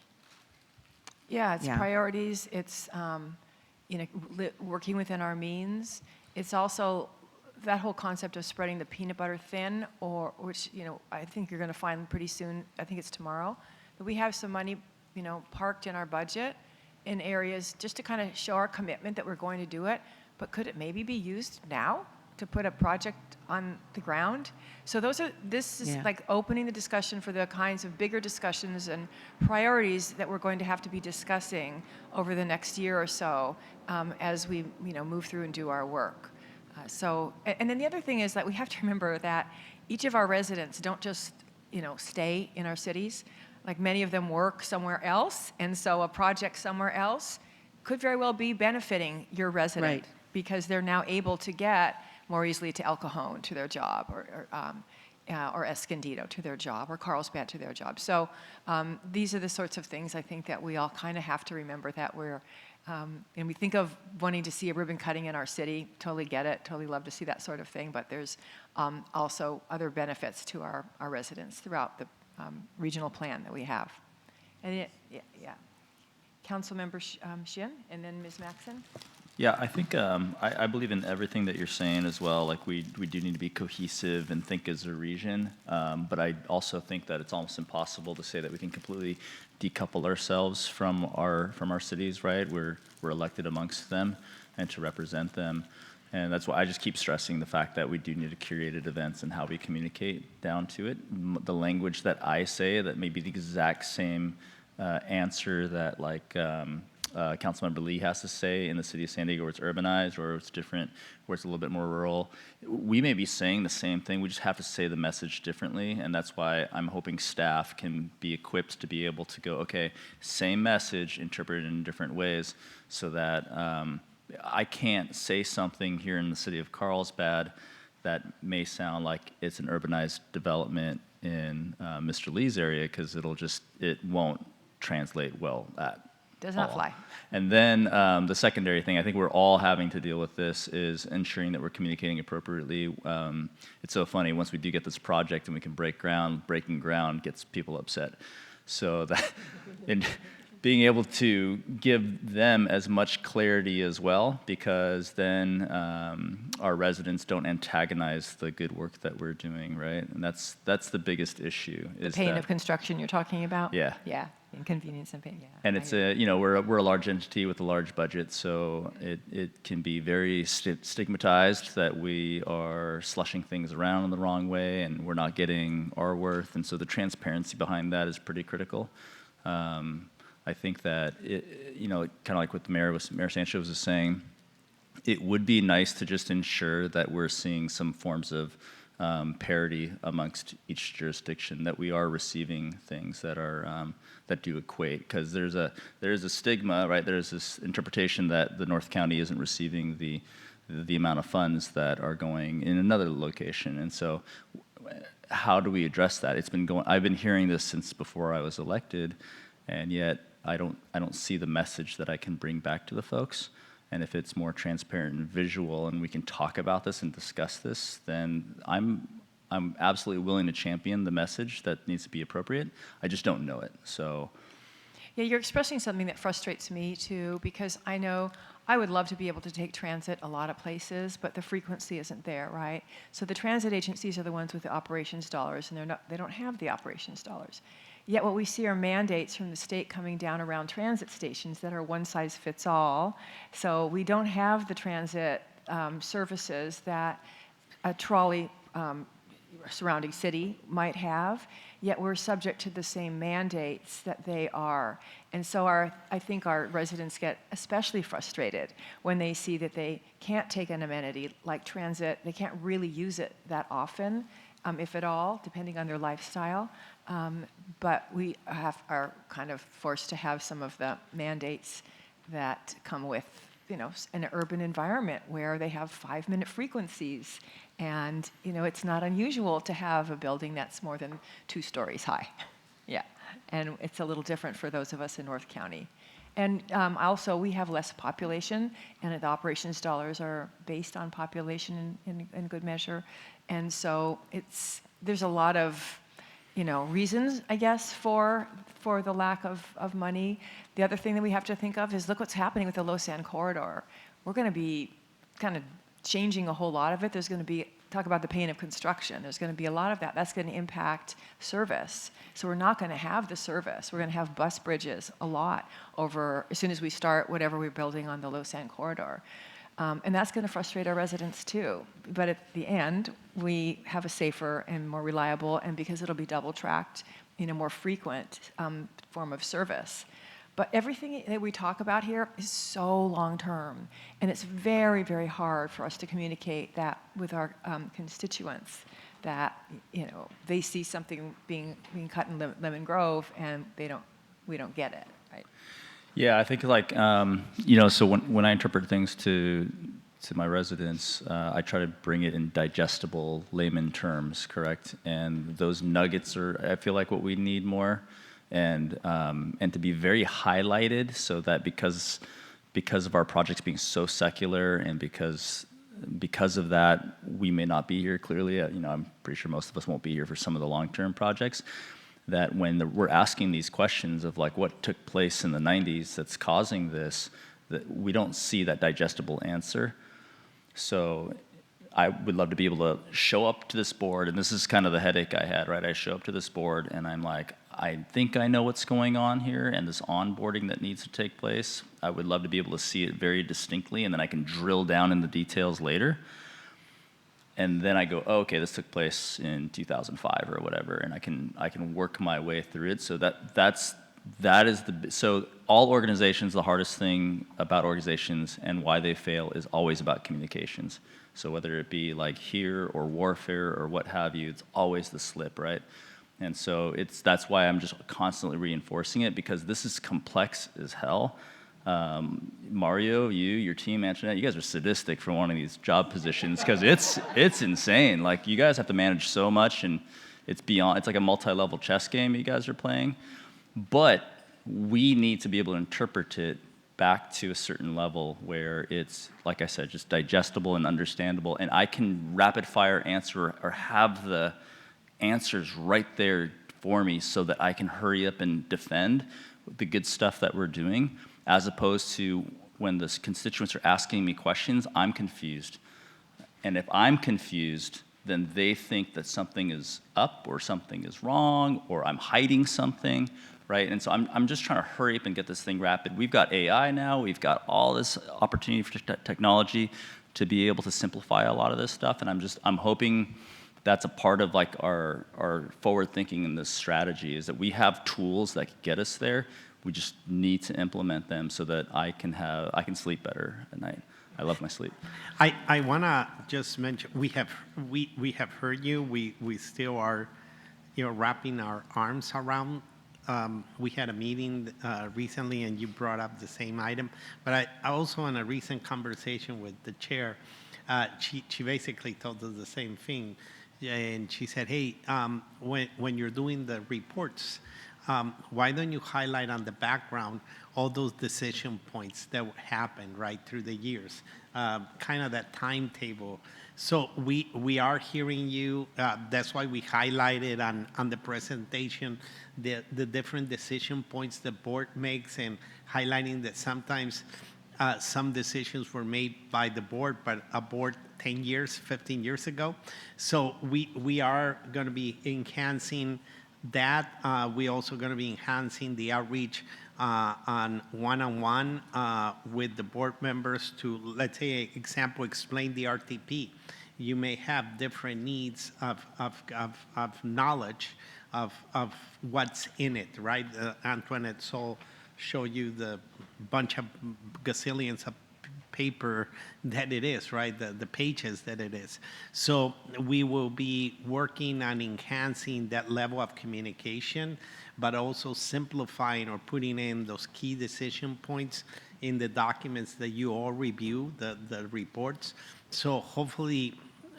Yeah, it's Yeah. priorities. It's you know, working within our means. It's also that whole concept of spreading the peanut butter thin, or which, you know, I think you're going to find pretty soon. I think it's tomorrow that we have some money, you know, parked in our budget in areas just to kind of show our commitment that we're going to do it. But could it maybe be used now to put a project on the ground? So this is Yeah. like opening the discussion for the kinds of bigger discussions and priorities that we're going to have to be discussing over the next year or so as we, you know, move through and do our work. And then the other thing is that we have to remember that each of our residents don't just, you know, stay in our cities. Like, many of them work somewhere else, and so a project somewhere else could very well be benefiting your resident, Right. because they're now able to get more easily to El Cajon to their job, or Escondido to their job, or Carlsbad to their job. So these are the sorts of things I think that we all kind of have to remember, that we're, and we think of wanting to see a ribbon cutting in our city, totally get it, totally love to see that sort of thing, but there's also other benefits to our residents throughout the regional plan that we have. And yeah. Councilmember Shin, and then Ms. Maxon. Yeah, I think I believe in everything that you're saying as well. Like, we do need to be cohesive and think as a region, but I also think that it's almost impossible to say that we can completely decouple ourselves from our cities, right? We're elected amongst them and to represent them. And that's why I just keep stressing the fact that we do need to curated events and how we communicate down to it. The language that I say, that may be the exact same answer that, like, Councilmember Lee has to say in the city of San Diego, where it's urbanized, or it's different, where it's a little bit more rural. We may be saying the same thing, we just have to say the message differently, and that's why I'm hoping staff can be equipped to be able to go, okay, same message, interpreted in different ways, so that I can't say something here in the city of Carlsbad that may sound like it's an urbanized development in Mr. Lee's area because it won't translate well at Does not all. fly. And then the secondary thing, I think we're all having to deal with this, is ensuring that we're communicating appropriately. It's so funny, once we do get this project and we can breaking ground gets people upset. So that, and being able to give them as much clarity as well, because then our residents don't antagonize the good work that we're doing, right? And that's the biggest issue. The pain of construction you're talking about? Yeah. Yeah, inconvenience and pain, yeah. And it's we're a large entity with a large budget, so it can be very stigmatized that we are slushing things around in the wrong way and we're not getting our worth, and so the transparency behind that is pretty critical. I think that kind of like what Mayor Sanchez was saying, it would be nice to just ensure that we're seeing some forms of parity amongst each jurisdiction, that we are receiving things that are that do equate, because there is a stigma, right? There's this interpretation that the North County isn't receiving the amount of funds that are going in another location, and so how do we address that? I've been hearing this since before I was elected, and yet I don't see the message that I can bring back to the folks. And if it's more transparent and visual and we can talk about this and discuss this, then I'm absolutely willing to champion the message that needs to be appropriate. I just don't know it. So yeah, you're expressing something that frustrates me too, because I know I would love to be able to take transit a lot of places, but the frequency isn't there, right? So the transit agencies are the ones with the operations dollars, and they don't have the operations dollars. Yet what we see are mandates from the state coming down around transit stations that are one size fits all. So we don't have the transit services that a trolley surrounding city might have, yet we're subject to the same mandates that they are. And so I think our residents get especially frustrated when they see that they can't take an amenity like transit. They can't really use it that often, if at all, depending on their lifestyle. But we are kind of forced to have some of the mandates that come with, an urban environment where they have 5-minute frequencies. And, it's not unusual to have a building that's more than 2 stories high. Yeah. And it's a little different for those of us in North County. And also, we have less population, and the operations dollars are based on population in good measure. And so there's a lot of reasons, I guess, for the lack of money. The other thing that we have to think of is, look what's happening with the Lausanne corridor. We're going to be kind of changing a whole lot of it. There's going to be, talk about the pain of construction. There's going to be a lot of that. That's going to impact service. So we're not going to have the service. We're going to have bus bridges a lot as soon as we start whatever we're building on the Lausanne corridor. And that's going to frustrate our residents too. But at the end, we have a safer and more reliable, and because it'll be double-tracked, more frequent form of service. But everything that we talk about here is so long-term, and it's very, very hard for us to communicate that with our constituents, that they see something being cut in Lemon Grove, and we don't get it, right? yeah, I think so when I interpret things to my residents, I try to bring it in digestible layman terms, correct? And those nuggets are, I feel like, what we need more. And to be very highlighted, so that because of our projects being so secular, and because of that, we may not be here clearly. I'm pretty sure most of us won't be here for some of the long-term projects. That when we're asking these questions of what took place in the 90s that's causing this, that we don't see that digestible answer. So I would love to be able to show up to this board, and this is kind of the headache I had, right? I show up to this board and I'm like, I think I know what's going on here, and this onboarding that needs to take place, I would love to be able to see it very distinctly, and then I can drill down in the details later. And then I go, oh, okay, this took place in 2005 or whatever, and I can work my way through it. So so all organizations, the hardest thing about organizations and why they fail is always about communications. So whether it be like here or warfare or what have you, it's always the slip, right? And so that's why I'm just constantly reinforcing it, because this is complex as hell. Mario, your team, Antoinette, you guys are sadistic for wanting these job positions because it's insane. Like, you guys have to manage so much, and it's like a multi-level chess game you guys are playing. But we need to be able to interpret it back to a certain level where it's, like I said, just digestible and understandable, and I can rapid fire answer or have the answers right there for me so that I can hurry up and defend the good stuff that we're doing, as opposed to when the constituents are asking me questions, I'm confused. And if I'm confused, then they think that something is up or something is wrong or I'm hiding something, right? And so I'm just trying to hurry up and get this thing rapid. We've got AI now, we've got all this opportunity for technology to be able to simplify a lot of this stuff, and I'm hoping that's a part of like our forward thinking in this strategy, is that we have tools that can get us there. We just need to implement them so that I can sleep better at night. I love my sleep. I want to just mention, we have heard you. We still are, wrapping our arms around. We had a meeting recently, and you brought up the same item. But I also, in a recent conversation with the chair, she basically told us the same thing. And she said, hey, when you're doing the reports, why don't you highlight on the background all those decision points that happened right through the years, kind of that timetable. So we are hearing you. That's why we highlighted on the presentation the different decision points the board makes, and highlighting that sometimes some decisions were made by the board, but a board 10 years, 15 years ago. So we are going to be enhancing that. We're also going to be enhancing the outreach on one-on-one with the board members to, let's say, example, explain the RTP. You may have different needs of knowledge of what's in it, right? Antoinette show you the bunch of gazillions of paper that it is, right? The pages that it is. So we will be working on enhancing that level of communication, but also simplifying or putting in those key decision points in the documents that you all review, the reports. So hopefully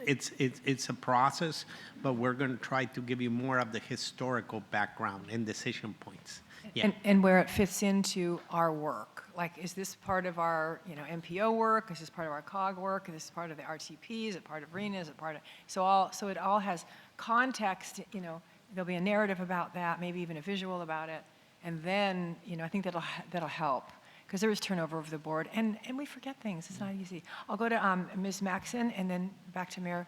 it's a process, but we're going to try to give you more of the historical background and decision points. Yeah. And where it fits into our work. Like, is this part of our, MPO work? Is this part of our COG work? Is this part of the RTP? Is it part of RENA? Is it part of, so it all has context, there'll be a narrative about that, maybe even a visual about it. And then, I think that'll help, because there is turnover over the board, and we forget things. It's not easy. I'll go to Ms. Maxon, and then back to Mayor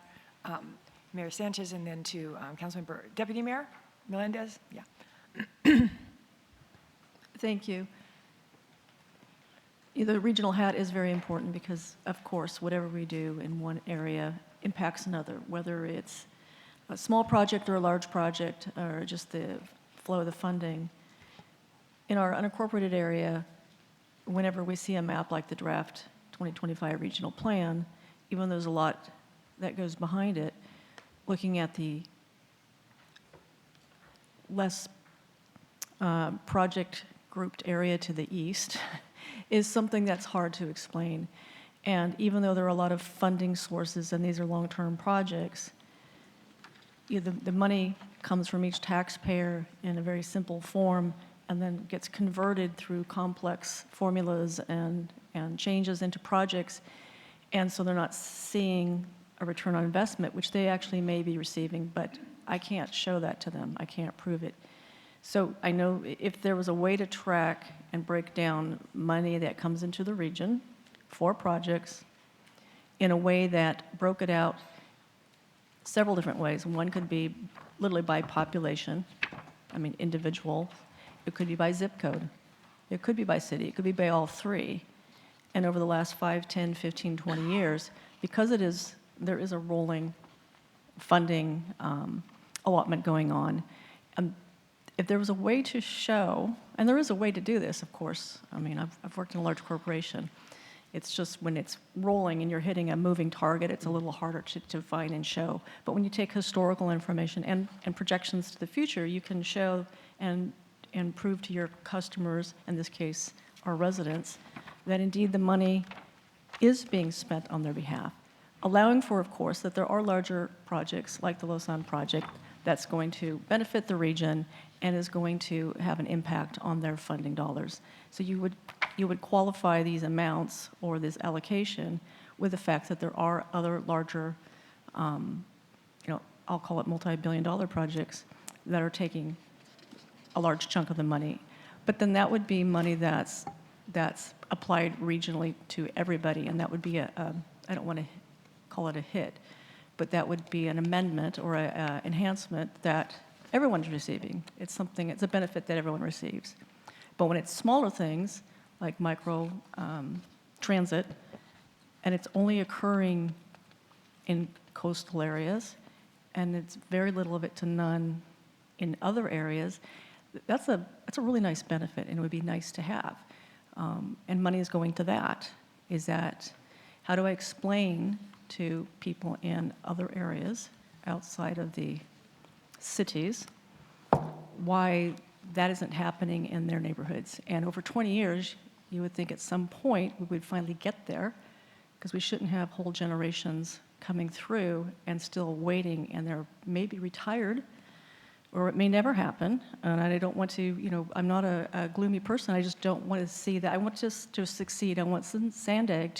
Sanchez, and then to Councilmember Deputy Mayor Melendez. Yeah. Thank you. The regional hat is very important because, of course, whatever we do in one area impacts another, whether it's a small project or a large project or just the flow of the funding. In our unincorporated area, whenever we see a map like the draft 2025 regional plan, even though there's a lot that goes behind it, looking at the less project grouped area to the east is something that's hard to explain. And even though there are a lot of funding sources and these are long-term projects, the money comes from each taxpayer in a very simple form and then gets converted through complex formulas and changes into projects. And so they're not seeing a return on investment, which they actually may be receiving, but I can't show that to them. I can't prove it. So I know if there was a way to track and break down money that comes into the region for projects in a way that broke it out several different ways. One could be literally by population, individual. It could be by zip code. It could be by city. It could be by all three. And over the last 5, 10, 15, 20 years, because there is a rolling funding allotment going on, if there was a way to show, and there is a way to do this, of course. I've worked in a large corporation. It's just when it's rolling and you're hitting a moving target, it's a little harder to find and show. But when you take historical information and projections to the future, you can show and prove to your customers, in this case, our residents, that indeed the money is being spent on their behalf, allowing for, of course, that there are larger projects like the Lausanne project that's going to benefit the region and is going to have an impact on their funding dollars. So you would qualify these amounts or this allocation with the fact that there are other larger, I'll call it multi-billion-dollar projects that are taking a large chunk of the money. But then that would be money that's applied regionally to everybody, and that would be I don't want to call it a hit, but that would be an amendment or an enhancement that everyone's receiving. It's a benefit that everyone receives. But when it's smaller things, like micro transit, and it's only occurring in coastal areas, and it's very little of it to none in other areas, that's a really nice benefit, and it would be nice to have. And money is going to that. How do I explain to people in other areas outside of the cities why that isn't happening in their neighborhoods? And over 20 years, you would think at some point we would finally get there, because we shouldn't have whole generations coming through and still waiting, and they're maybe retired, or it may never happen. And I don't want to, I'm not a gloomy person. I just don't want to see that. I want just to succeed. I want SANDAG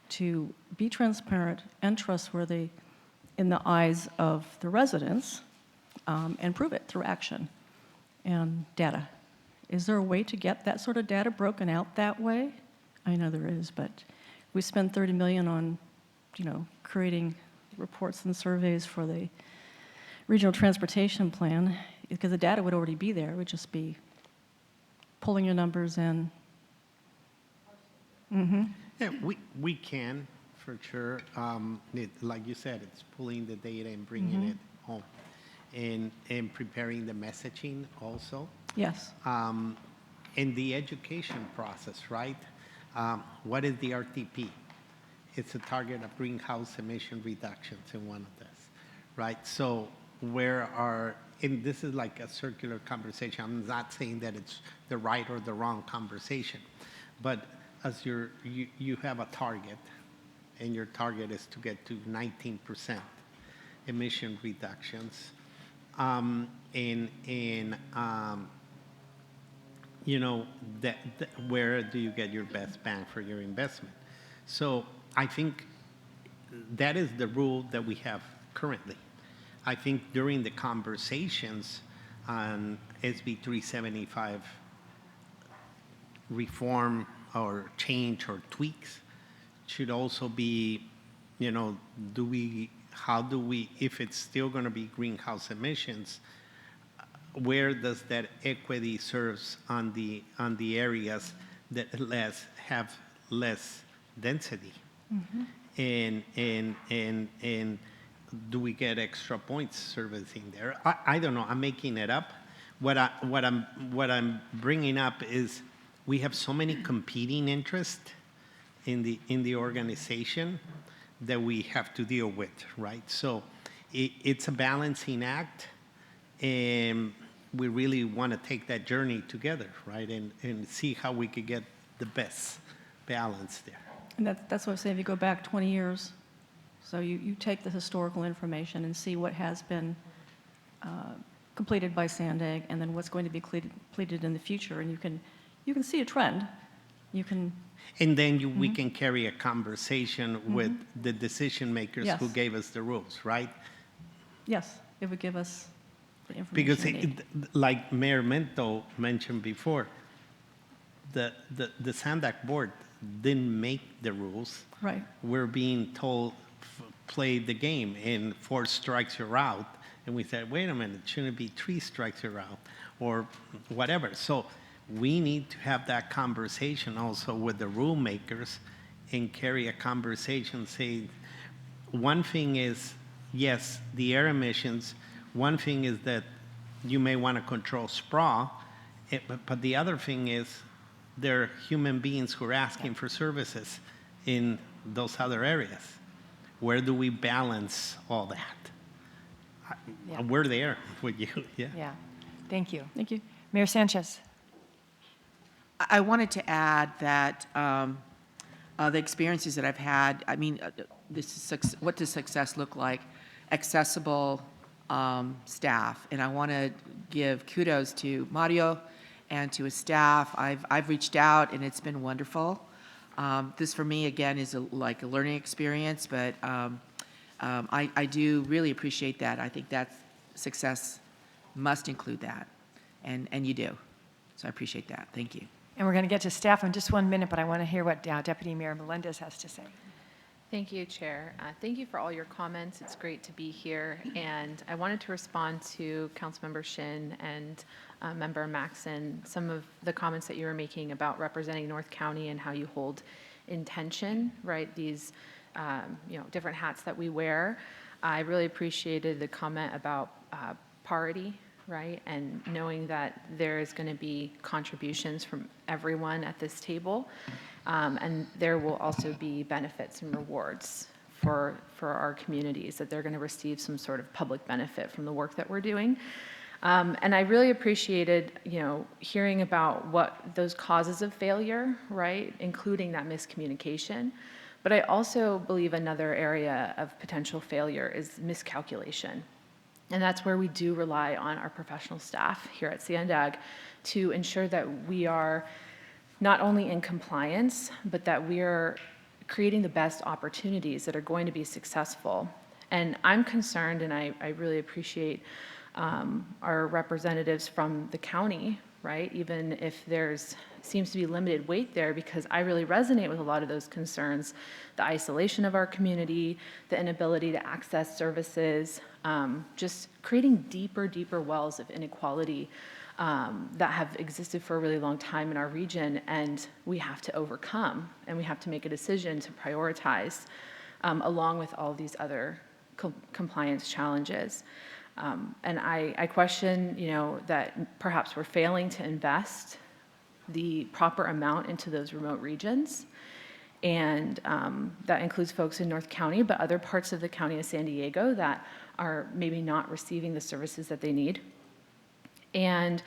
to be transparent and trustworthy in the eyes of the residents, and prove it through action and data. Is there a way to get that sort of data broken out that way? I know there is, but we spend $30 million on, creating reports and surveys for the regional transportation plan, because the data would already be there. It would just be pulling your numbers in. Mm-hmm. Yeah, we can, for sure. Like you said, it's pulling the data and bringing it home, and preparing the messaging also. Yes. And the education process, right? What is the RTP? It's a target of greenhouse emission reductions in one of this, right? So and this is like a circular conversation. I'm not saying that it's the right or the wrong conversation, but as you have a target, and your target is to get to 19% emission reductions, where do you get your best bang for your investment? So I think that is the rule that we have currently. I think during the conversations on SB 375 reform or change or tweaks should also be, how do we, if it's still going to be greenhouse emissions, where does that equity serves on the areas that have less density? Mm-hmm. And do we get extra points servicing there? I don't know. I'm making it up. What I'm bringing up is we have so many competing interests in the organization that we have to deal with, right? So it's a balancing act, and we really want to take that journey together, right? And see how we could get the best balance there. And that's what I say, if you go back 20 years, so you take the historical information and see what has been completed by SANDAG, and then what's going to be completed in the future, and you can see a trend. And then we can carry a conversation with the decision makers who gave us the rules, right? Yes, it would give us the information. Because like Mayor Mento mentioned before, the SANDAG board didn't make the rules. Right. We're being told, play the game, and 4 strikes you're out. And we said, wait a minute, shouldn't it be 3 strikes you're out, or whatever? So we need to have that conversation also with the rule makers and carry a conversation, say, one thing is, yes, the air emissions, one thing is that you may want to control sprawl, but the other thing is there are human beings who are asking for services in those other areas. Where do we balance all that? We're there with you. Yeah. Thank you. Thank you. Mayor Sanchez. I wanted to add that the experiences that I've had, I mean, what does success look like? Accessible staff. And I want to give kudos to Mario and to his staff. I've reached out, and it's been wonderful. This, for me, again, is like a learning experience, but I do really appreciate that. I think that success must include that, and you do. So I appreciate that. Thank you. And we're going to get to staff in just 1 minute, but I want to hear what Deputy Mayor Melendez has to say. Thank you, Chair. Thank you for all your comments. It's great to be here. And I wanted to respond to Councilmember Shin and Member Maxon, some of the comments that you were making about representing North County and how you hold in tension, right, these different hats that we wear. I really appreciated the comment about parity, right, and knowing that there is going to be contributions from everyone at this table. And there will also be benefits and rewards for our communities, that they're going to receive some sort of public benefit from the work that we're doing. And I really appreciated, hearing about what those causes of failure, right, including that miscommunication. But I also believe another area of potential failure is miscalculation. And that's where we do rely on our professional staff here at SANDAG to ensure that we are not only in compliance, but that we are creating the best opportunities that are going to be successful. And I'm concerned, and I really appreciate our representatives from the county, right? Even if seems to be limited weight there, because I really resonate with a lot of those concerns. The isolation of our community, the inability to access services, just creating deeper wells of inequality that have existed for a really long time in our region, and we have to overcome, and we have to make a decision to prioritize along with all these other compliance challenges. And I question, that perhaps we're failing to invest the proper amount into those remote regions. And that includes folks in North County, but other parts of the county of San Diego that are maybe not receiving the services that they need. And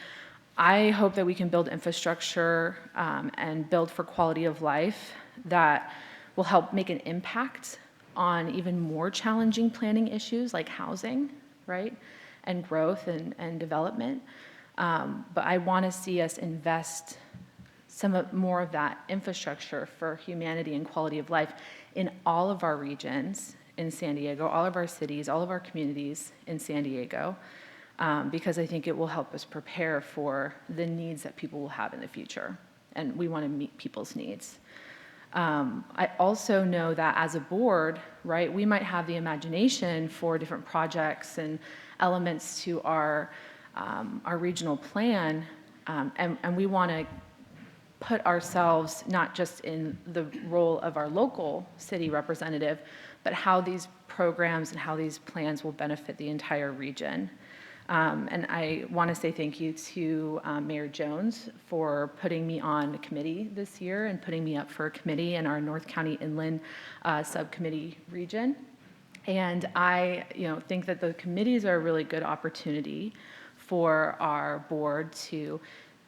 I hope that we can build infrastructure and build for quality of life that will help make an impact on even more challenging planning issues like housing, right, and growth and development. But I want to see us invest more of that infrastructure for humanity and quality of life in all of our regions in San Diego, all of our cities, all of our communities in San Diego, because I think it will help us prepare for the needs that people will have in the future. And we want to meet people's needs. I also know that as a board, right, we might have the imagination for different projects and elements to our regional plan, and we want to put ourselves not just in the role of our local city representative, but how these programs and how these plans will benefit the entire region. And I want to say thank you to Mayor Jones for putting me on a committee this year and putting me up for a committee in our North County Inland Subcommittee region. And I think that the committees are a really good opportunity for our board to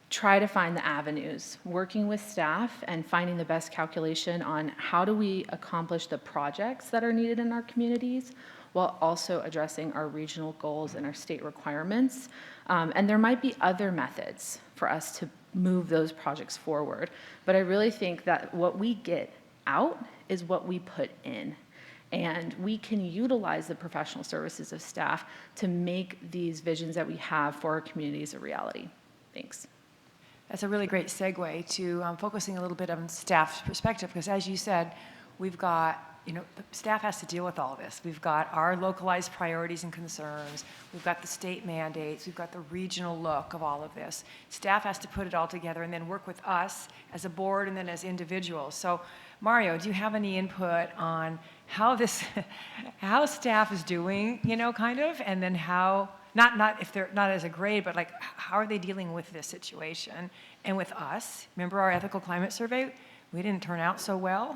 try to find the avenues, working with staff and finding the best calculation on how do we accomplish the projects that are needed in our communities while also addressing our regional goals and our state requirements. And there might be other methods for us to move those projects forward. But I really think that what we get out is what we put in. And we can utilize the professional services of staff to make these visions that we have for our communities a reality. Thanks. That's a really great segue to focusing a little bit on staff's perspective, because as you said, we've got, the staff has to deal with all this. We've got our localized priorities and concerns. We've got the state mandates. We've got the regional look of all of this. Staff has to put it all together and then work with us as a board and then as individuals. So, Mario, do you have any input on how staff is doing, kind of, and then how, not if they're not as a grade, but like how are they dealing with this situation and with us? Remember our ethical climate survey? We didn't turn out so well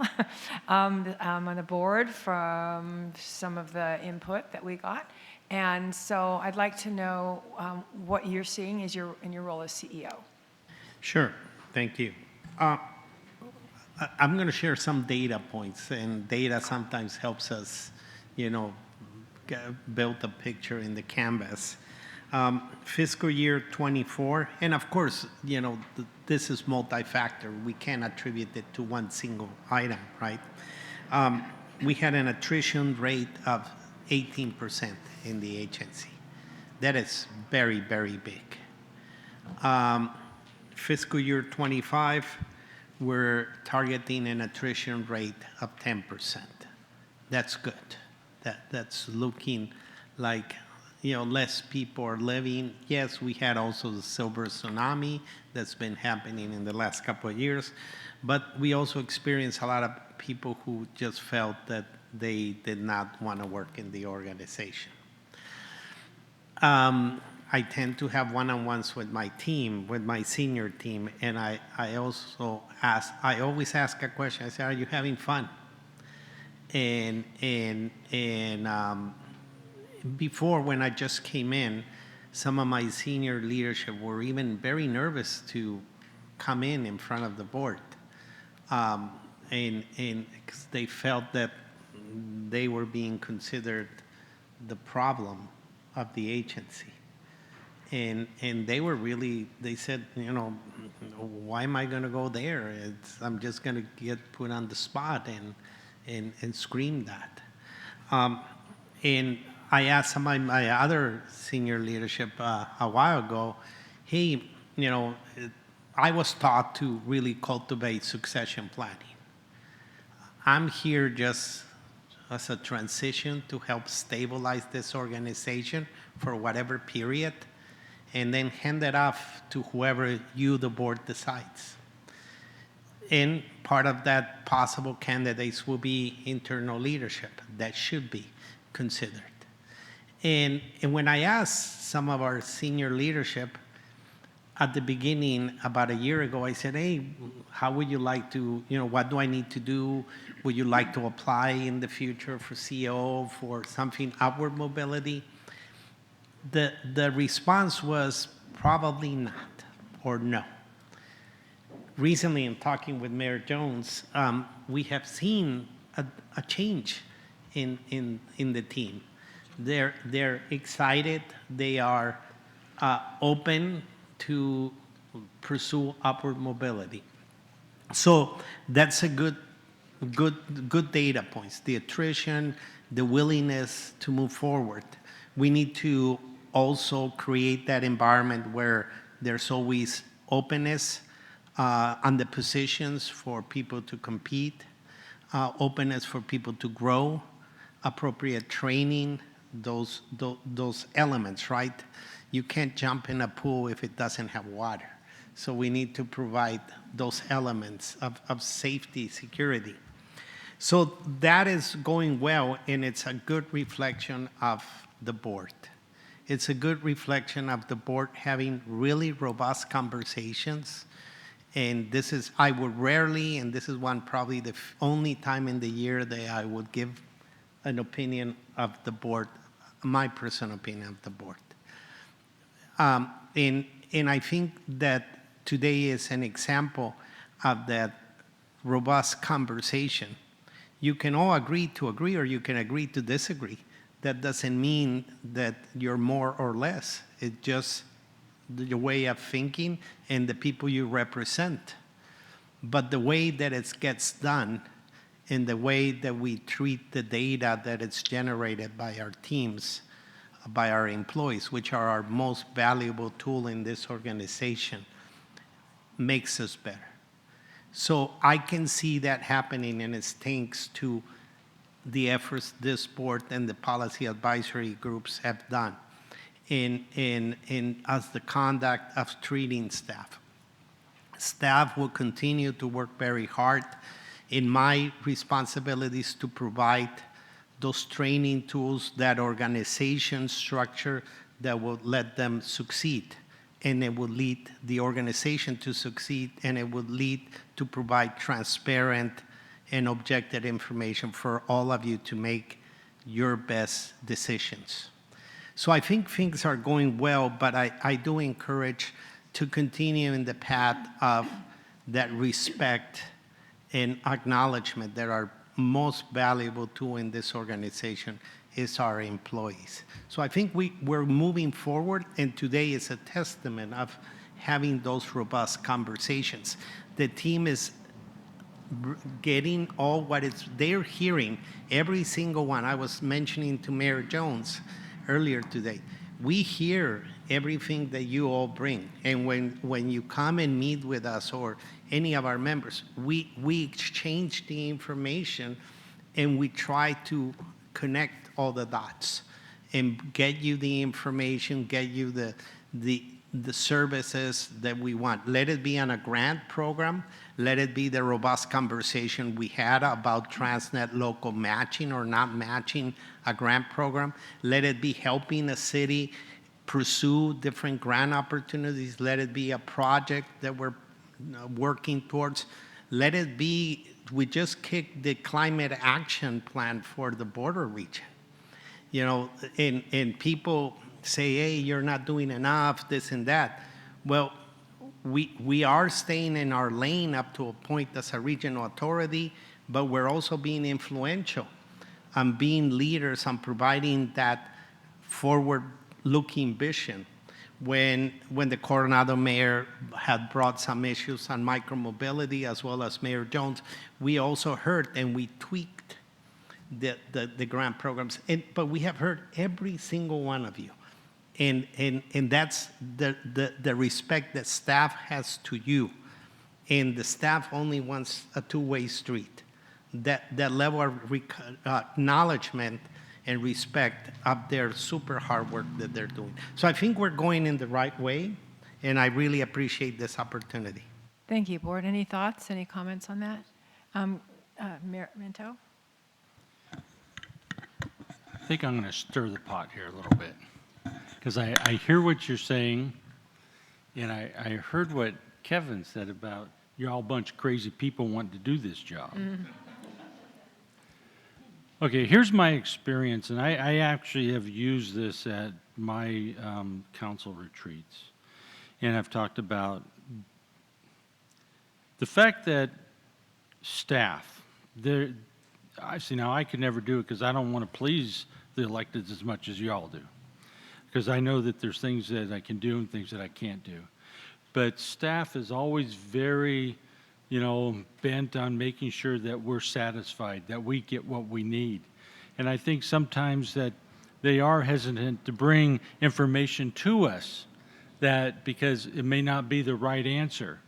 on the board from some of the input that we got. And so I'd like to know what you're seeing in your role as CEO. Sure. Thank you. I'm going to share some data points, and data sometimes helps us, build a picture in the canvas. Fiscal year 24, and of course, this is multi-factor. We can't attribute it to one single item, right? We had an attrition rate of 18% in the agency. That is very, very big. Fiscal year 25, we're targeting an attrition rate of 10%. That's good. That's looking like, less people are leaving. Yes, we had also the silver tsunami that's been happening in the last couple of years, but we also experienced a lot of people who just felt that they did not want to work in the organization. I tend to have one-on-ones with my team, with my senior team, and I always ask a question. I say, are you having fun? And before, when I just came in, some of my senior leadership were even very nervous to come in front of the board. And 'cause they felt that they were being considered the problem of the agency. And they were really, they said, why am I going to go there? I'm just going to get put on the spot and scream that. And I asked some of my other senior leadership a while ago, hey, I was taught to really cultivate succession planning. I'm here just as a transition to help stabilize this organization for whatever period, and then hand it off to whoever the board decides. And part of that possible candidates will be internal leadership. That should be considered. And when I asked some of our senior leadership at the beginning, about a year ago, I said, hey, how would you like to, what do I need to do? Would you like to apply in the future for CEO, for something upward mobility? The response was probably not, or no. Recently, in talking with Mayor Jones, we have seen a change in the team. They're excited. They are open to pursue upward mobility. So that's a good data points. The attrition, the willingness to move forward. We need to also create that environment where there's always openness on the positions for people to compete, openness for people to grow, appropriate training, those elements, right? You can't jump in a pool if it doesn't have water. So we need to provide those elements of safety, security. So that is going well, and it's a good reflection of the board. It's a good reflection of the board having really robust conversations. And this is, I would rarely, and this is probably the only time in the year that I would give an opinion of the board, my personal opinion of the board. And I think that today is an example of that robust conversation. You can all agree to agree, or you can agree to disagree. That doesn't mean that you're more or less. It's just your way of thinking and the people you represent. But the way that it gets done and the way that we treat the data that it's generated by our teams, by our employees, which are our most valuable tool in this organization, makes us better. So I can see that happening, and it's thanks to the efforts this board and the policy advisory groups have done in as the conduct of treating staff. Staff will continue to work very hard. In my responsibilities to provide those training tools, that organization structure that will let them succeed. And it will lead the organization to succeed, and it will lead to provide transparent and objective information for all of you to make your best decisions. So I think things are going well, but I do encourage to continue in the path of that respect and acknowledgement that our most valuable tool in this organization is our employees. So I think we're moving forward, and today is a testament of having those robust conversations. The team is getting all what they're hearing, every single one. I was mentioning to Mayor Jones earlier today, we hear everything that you all bring. And when you come and meet with us or any of our members, we exchange the information and we try to connect all the dots and get you the information, get you the services that we want. Let it be on a grant program. Let it be the robust conversation we had about Transnet local matching or not matching a grant program. Let it be helping a city pursue different grant opportunities. Let it be a project that we're working towards. Let it be, we just kicked the climate action plan for the border region. You know, and people say, hey, you're not doing enough, this and that. Well, we are staying in our lane up to a point as a regional authority, but we're also being influential and being leaders on providing that forward-looking vision. When the Coronado mayor had brought some issues on micromobility, as well as Mayor Jones, we also heard and we tweaked the grant programs. But we have heard every single one of you. And that's the respect that staff has to you. And the staff only wants a two-way street. That level of acknowledgement and respect of their super hard work that they're doing. So I think we're going in the right way, and I really appreciate this opportunity. Thank you, Board. Any thoughts, any comments on that? Mayor Minto? I think I'm going to stir the pot here a little bit, because I hear what you're saying, and I heard what Kevin said about you're all a bunch of crazy people wanting to do this job. Mm. Okay, here's my experience, and I actually have used this at my council retreats, and I've talked about the fact that staff, I see now I could never do it because I don't want to please the electeds as much as y'all do, because I know that there's things that I can do and things that I can't do. But staff is always very, bent on making sure that we're satisfied, that we get what we need. And I think sometimes that they are hesitant to bring information to us because it may not be the right answer,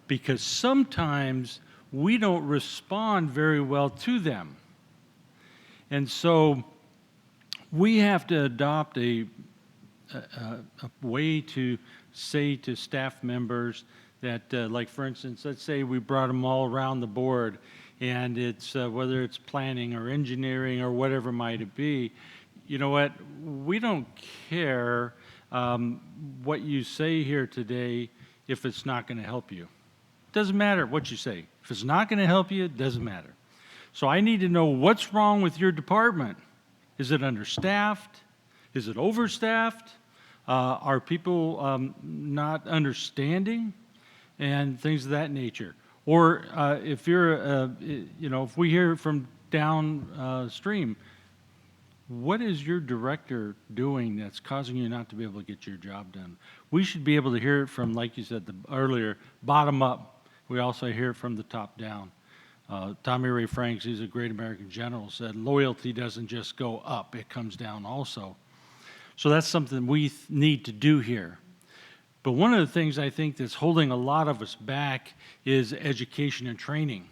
because sometimes we don't respond very well to them. And so we have to adopt a way to say to staff members that, like for instance, let's say we brought them all around the board, and it's whether it's planning or engineering or whatever might it be, you know what, we don't care what you say here today if it's not going to help you. It doesn't matter what you say. If it's not going to help you, it doesn't matter. So I need to know what's wrong with your department. Is it understaffed? Is it overstaffed? Are people not understanding? And things of that nature. Or if you're, if we hear from downstream, what is your director doing that's causing you not to be able to get your job done? We should be able to hear it from, like you said earlier, bottom up. We also hear it from the top down. Tommy Ray Franks, he's a great American general, said loyalty doesn't just go up, it comes down also. So that's something we need to do here. But one of the things I think that's holding a lot of us back is education and training.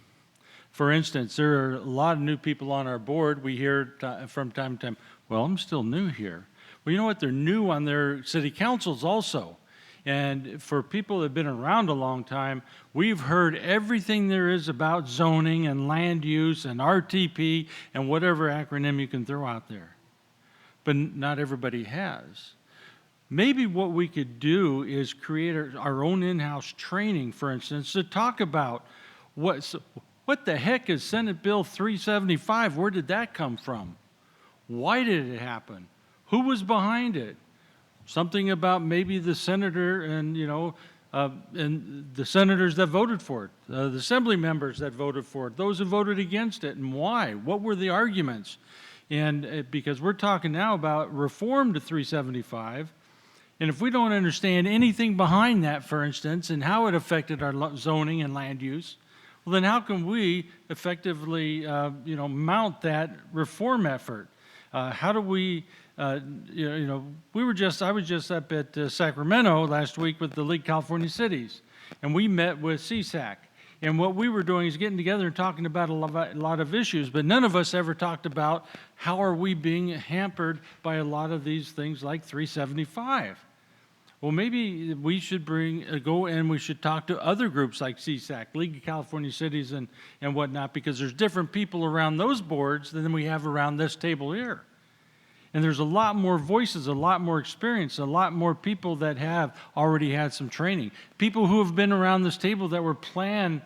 For instance, there are a lot of new people on our board. We hear from time to time, well, I'm still new here. Well, you know what? They're new on their city councils also. And for people that have been around a long time, we've heard everything there is about zoning and land use and RTP and whatever acronym you can throw out there. But not everybody has. Maybe what we could do is create our own in-house training, for instance, to talk about what the heck is Senate Bill 375? Where did that come from? Why did it happen? Who was behind it? Something about maybe the senator and, and the senators that voted for it, the assembly members that voted for it, those who voted against it, and why? What were the arguments? And because we're talking now about reform to 375, and if we don't understand anything behind that, for instance, and how it affected our zoning and land use, well, then how can we effectively, mount that reform effort? How do we, I was just up at Sacramento last week with the League of California Cities, and we met with CSAC. And what we were doing is getting together and talking about a lot of issues, but none of us ever talked about how are we being hampered by a lot of these things like 375. Well, maybe we should go and we should talk to other groups like CSAC, League of California Cities and whatnot, because there's different people around those boards than we have around this table here. And there's a lot more voices, a lot more experience, a lot more people that have already had some training. People who have been around this table that were planning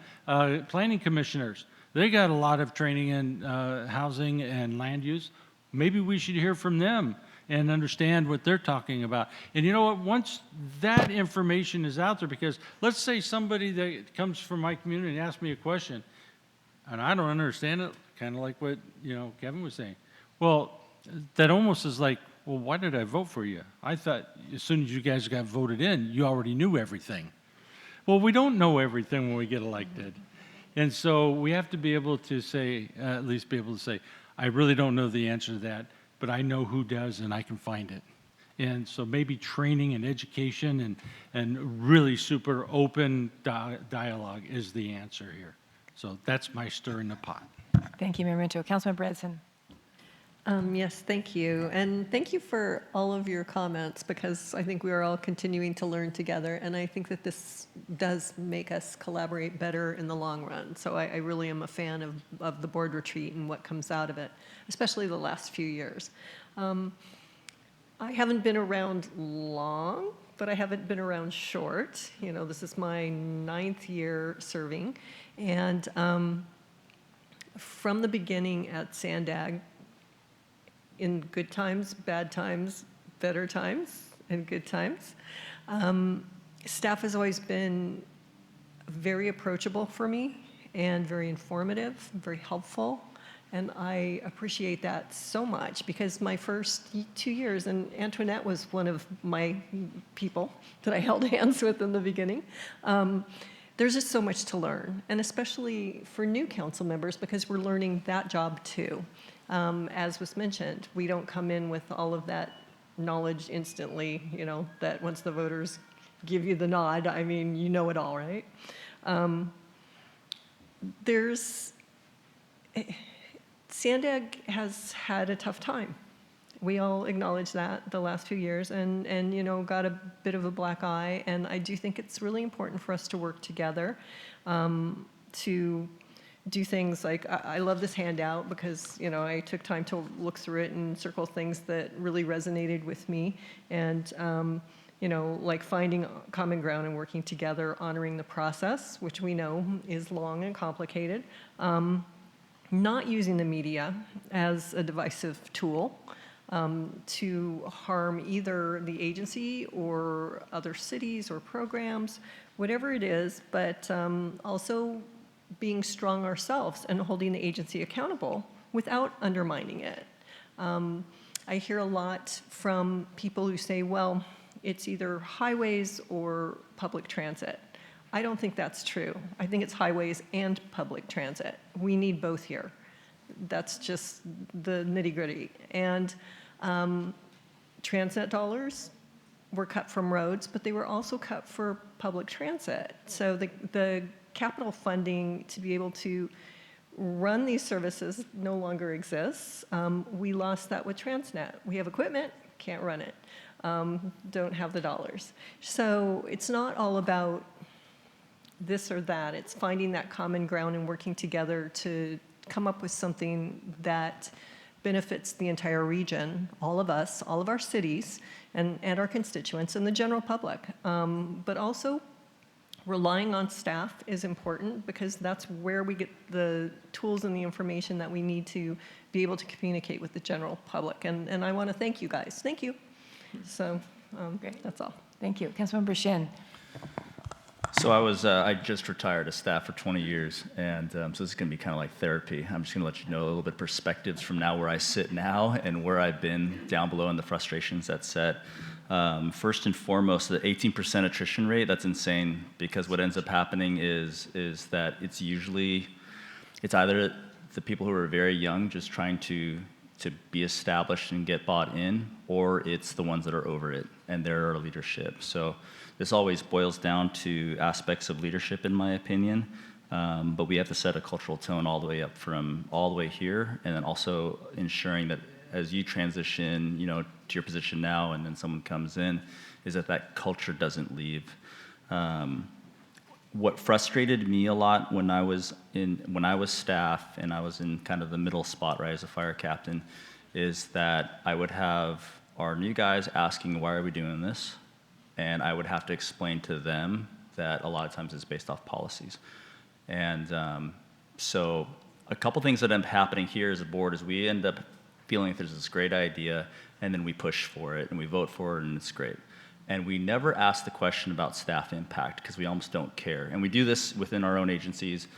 commissioners. They got a lot of training in housing and land use. Maybe we should hear from them and understand what they're talking about. And you know what, once that information is out there, because let's say somebody that comes from my community and asks me a question, and I don't understand it, kind of like what Kevin was saying. Well, that almost is like, well, why did I vote for you? I thought as soon as you guys got voted in, you already knew everything. Well, we don't know everything when we get elected. And so we have to be able to say, at least be able to say, I really don't know the answer to that, but I know who does and I can find it. And so maybe training and education and really super open dialogue is the answer here. So that's my stir in the pot. Thank you, Mayor Minto. Councilman Branson. Yes, thank you. And thank you for all of your comments, because I think we are all continuing to learn together. And I think that this does make us collaborate better in the long run. So I really am a fan of the board retreat and what comes out of it, especially the last few years. I haven't been around long, but I haven't been around short. This is my 9th year serving. And from the beginning at SANDAG, in good times, bad times, better times, and good times. Staff has always been very approachable for me and very informative, very helpful. And I appreciate that so much, because my first 2 years, and Antoinette was one of my people that I held hands with in the beginning, there's just so much to learn, and especially for new council members, because we're learning that job too. As was mentioned, we don't come in with all of that knowledge instantly, that once the voters give you the nod, I mean, you know it all, right? SANDAG has had a tough time. We all acknowledge that the last few years, and got a bit of a black eye, and I do think it's really important for us to work together to do things like, I love this handout because, I took time to look through it and circle things that really resonated with me. And, like finding common ground and working together, honoring the process, which we know is long and complicated. Not using the media as a divisive tool to harm either the agency or other cities or programs, whatever it is, but also being strong ourselves and holding the agency accountable without undermining it. I hear a lot from people who say, well, it's either highways or public transit. I don't think that's true. I think it's highways and public transit. We need both here. That's just the nitty-gritty. And transit dollars were cut from roads, but they were also cut for public transit. So the capital funding to be able to run these services no longer exists. We lost that with Transnet. We have equipment, can't run it, don't have the dollars. So it's not all about this or that. It's finding that common ground and working together to come up with something that benefits the entire region, all of us, all of our cities, and our constituents and the general public. But also, relying on staff is important, because that's where we get the tools and the information that we need to be able to communicate with the general public. And I want to thank you guys. Thank you. So that's all. Thank you. Councilmember Shin. So I just retired as staff for 20 years, and so this is going to be kind of like therapy. I'm just going to let you know a little bit perspectives from now where I sit now and where I've been down below and the frustrations that's set. First and foremost, the 18% attrition rate, that's insane, because what ends up happening is that it's either the people who are very young just trying to be established and get bought in, or it's the ones that are over it and they're our leadership. So this always boils down to aspects of leadership, in my opinion, but we have to set a cultural tone all the way up from all the way here, and then also ensuring that as you transition, to your position now, and then someone comes in, is that culture doesn't leave. What frustrated me a lot when I was staff and I was in kind of the middle spot, right, as a fire captain, is that I would have our new guys asking, why are we doing this? And I would have to explain to them that a lot of times it's based off policies. And so a couple things that end up happening here as a board is we end up feeling like there's this great idea, and then we push for it and we vote for it, and it's great. And we never ask the question about staff impact because we almost don't care. And we do this within our own agencies,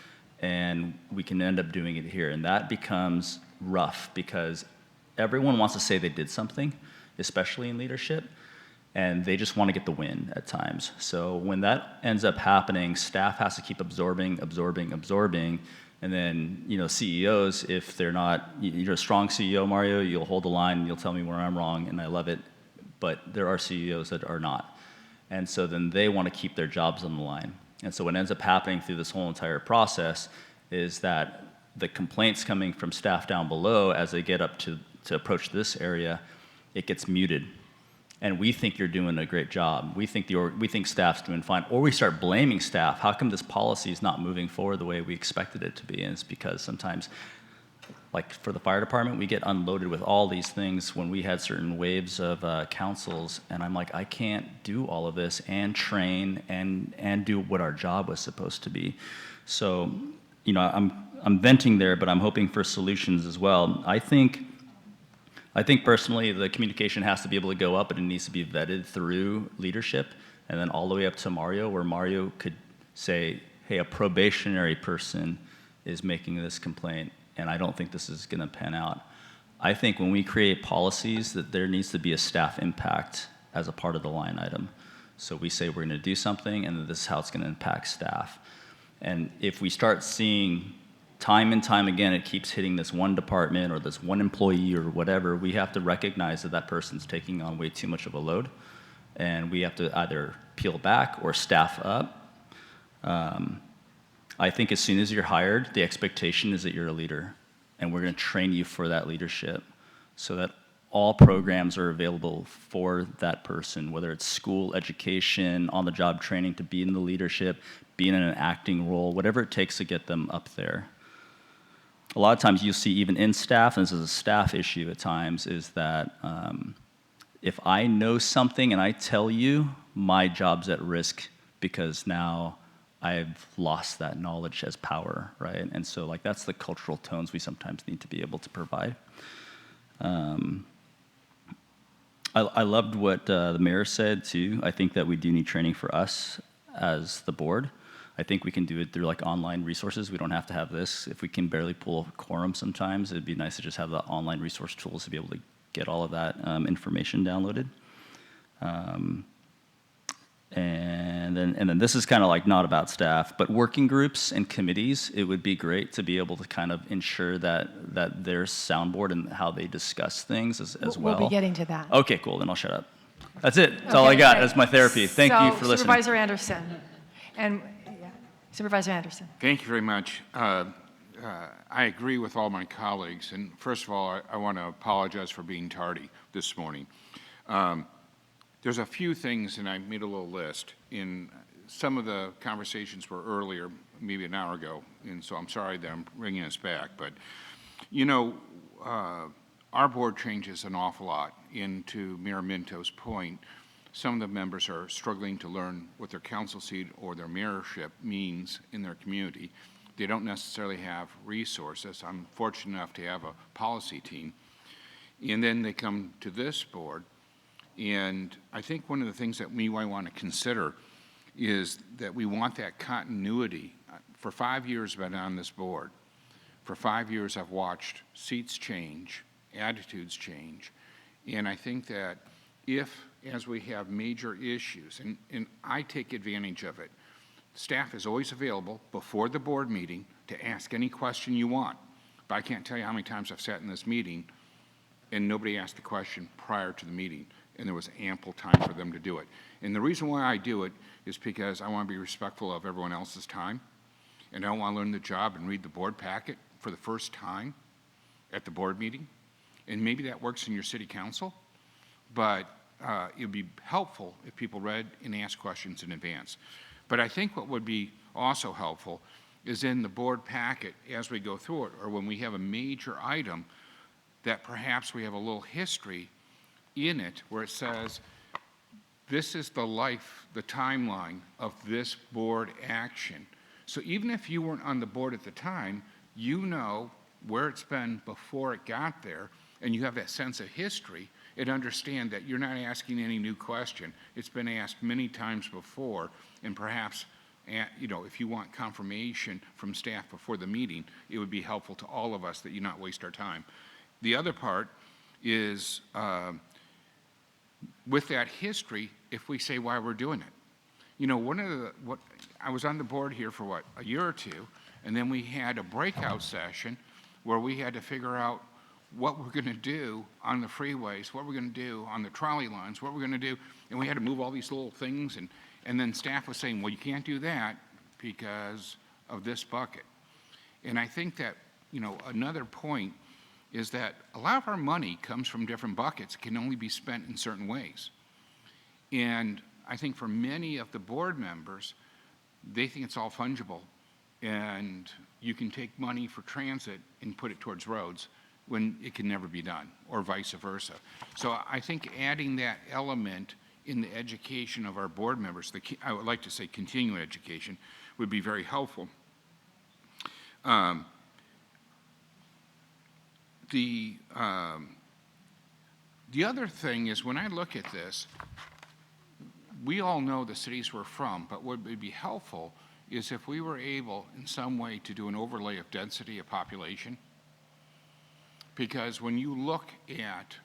and we can end up doing it here. And that becomes rough because everyone wants to say they did something, especially in leadership, and they just want to get the win at times. So when that ends up happening, staff has to keep absorbing, and then, CEOs, if they're not, you're a strong CEO, Mario, you'll hold the line and you'll tell me where I'm wrong, and I love it. But there are CEOs that are not. And so then they want to keep their jobs on the line. And so what ends up happening through this whole entire process is that the complaints coming from staff down below as they get up to approach this area, it gets muted. And we think you're doing a great job. We think staff's doing fine. Or we start blaming staff. How come this policy is not moving forward the way we expected it to be? And it's because sometimes, like for the fire department, we get unloaded with all these things when we had certain waves of councils, and I'm like, I can't do all of this and train and do what our job was supposed to be. So, I'm venting there, but I'm hoping for solutions as well. I think personally the communication has to be able to go up, but it needs to be vetted through leadership, and then all the way up to Mario, where Mario could say, hey, a probationary person is making this complaint, and I don't think this is going to pan out. I think when we create policies that there needs to be a staff impact as a part of the line item. So we say we're going to do something, and this is how it's going to impact staff. And if we start seeing time and time again, it keeps hitting this one department or this one employee or whatever, we have to recognize that that person's taking on way too much of a load, and we have to either peel back or staff up. I think as soon as you're hired, the expectation is that you're a leader, and we're going to train you for that leadership so that all programs are available for that person, whether it's school, education, on-the-job training to be in the leadership, being in an acting role, whatever it takes to get them up there. A lot of times you'll see even in staff, and this is a staff issue at times, is that if I know something and I tell you, my job's at risk because now I've lost that knowledge as power, right? And so that's the cultural tones we sometimes need to be able to provide. I loved what the mayor said too. I think that we do need training for us as the board. I think we can do it through online resources. We don't have to have this. If we can barely pull a quorum sometimes, it'd be nice to just have the online resource tools to be able to get all of that information downloaded. And then this is kind of not about staff, but working groups and committees, it would be great to be able to kind of ensure that their soundboard and how they discuss things as well. We'll be getting to that. Okay, cool, then I'll shut up. That's it. That's all I got. That's my therapy. Thank you for listening. Supervisor Anderson. And Supervisor Anderson. Thank you very much. I agree with all my colleagues. And first of all, I want to apologize for being tardy this morning. There's a few things, and I made a little list. In some of the conversations were earlier, maybe an hour ago, and so I'm sorry that I'm bringing us back. But, our board changes an awful lot. And to Mayor Minto's point, some of the members are struggling to learn what their council seat or their mayorship means in their community. They don't necessarily have resources. I'm fortunate enough to have a policy team. And then they come to this board. And I think one of the things that we might want to consider is that we want that continuity. For 5 years I've been on this board. For 5 years I've watched seats change, attitudes change, and I think that if, as we have major issues, and I take advantage of it, staff is always available before the board meeting to ask any question you want. But I can't tell you how many times I've sat in this meeting and nobody asked the question prior to the meeting, and there was ample time for them to do it. And the reason why I do it is because I want to be respectful of everyone else's time, and I don't want to learn the job and read the board packet for the first time at the board meeting. And maybe that works in your city council, but it would be helpful if people read and asked questions in advance. But I think what would be also helpful is in the board packet as we go through it, or when we have a major item, that perhaps we have a little history in it where it says, this is the life, the timeline of this board action. So even if you weren't on the board at the time, you know where it's been before it got there, and you have that sense of history and understand that you're not asking any new question. It's been asked many times before, and perhaps, you know, if you want confirmation from staff before the meeting, it would be helpful to all of us that you not waste our time. The other part is, with that history, if we say why we're doing it. You know, I was on the board here for what, a year or two, and then we had a breakout session where we had to figure out what we're going to do on the freeways, what we're going to do on the trolley lines, what we're going to do, and we had to move all these little things, and then staff was saying, well, you can't do that because of this bucket. And I think that, you know, another point is that a lot of our money comes from different buckets. It can only be spent in certain ways. And I think for many of the board members, they think it's all fungible, and you can take money for transit and put it towards roads when it can never be done, or vice versa. So I think adding that element in the education of our board members, I would like to say continuing education, would be very helpful. The other thing is, when I look at this, we all know the cities we're from, but what would be helpful is if we were able in some way to do an overlay of density of population. Because when you look at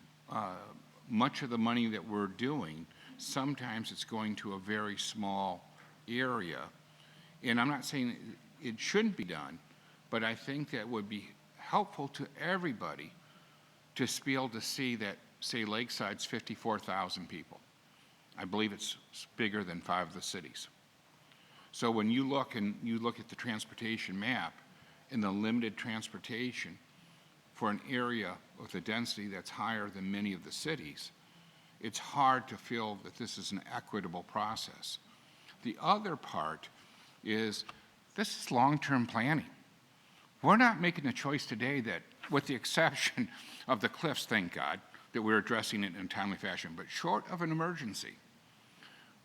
much of the money that we're doing, sometimes it's going to a very small area. And I'm not saying it shouldn't be done, but I think that would be helpful to everybody to be able to see that, say, Lakeside's 54,000 people. I believe it's bigger than 5 of the cities. So when you look at the transportation map and the limited transportation for an area with a density that's higher than many of the cities, it's hard to feel that this is an equitable process. The other part is, this is long-term planning. We're not making a choice today that, with the exception of the cliffs, thank God, that we're addressing it in a timely fashion, but short of an emergency,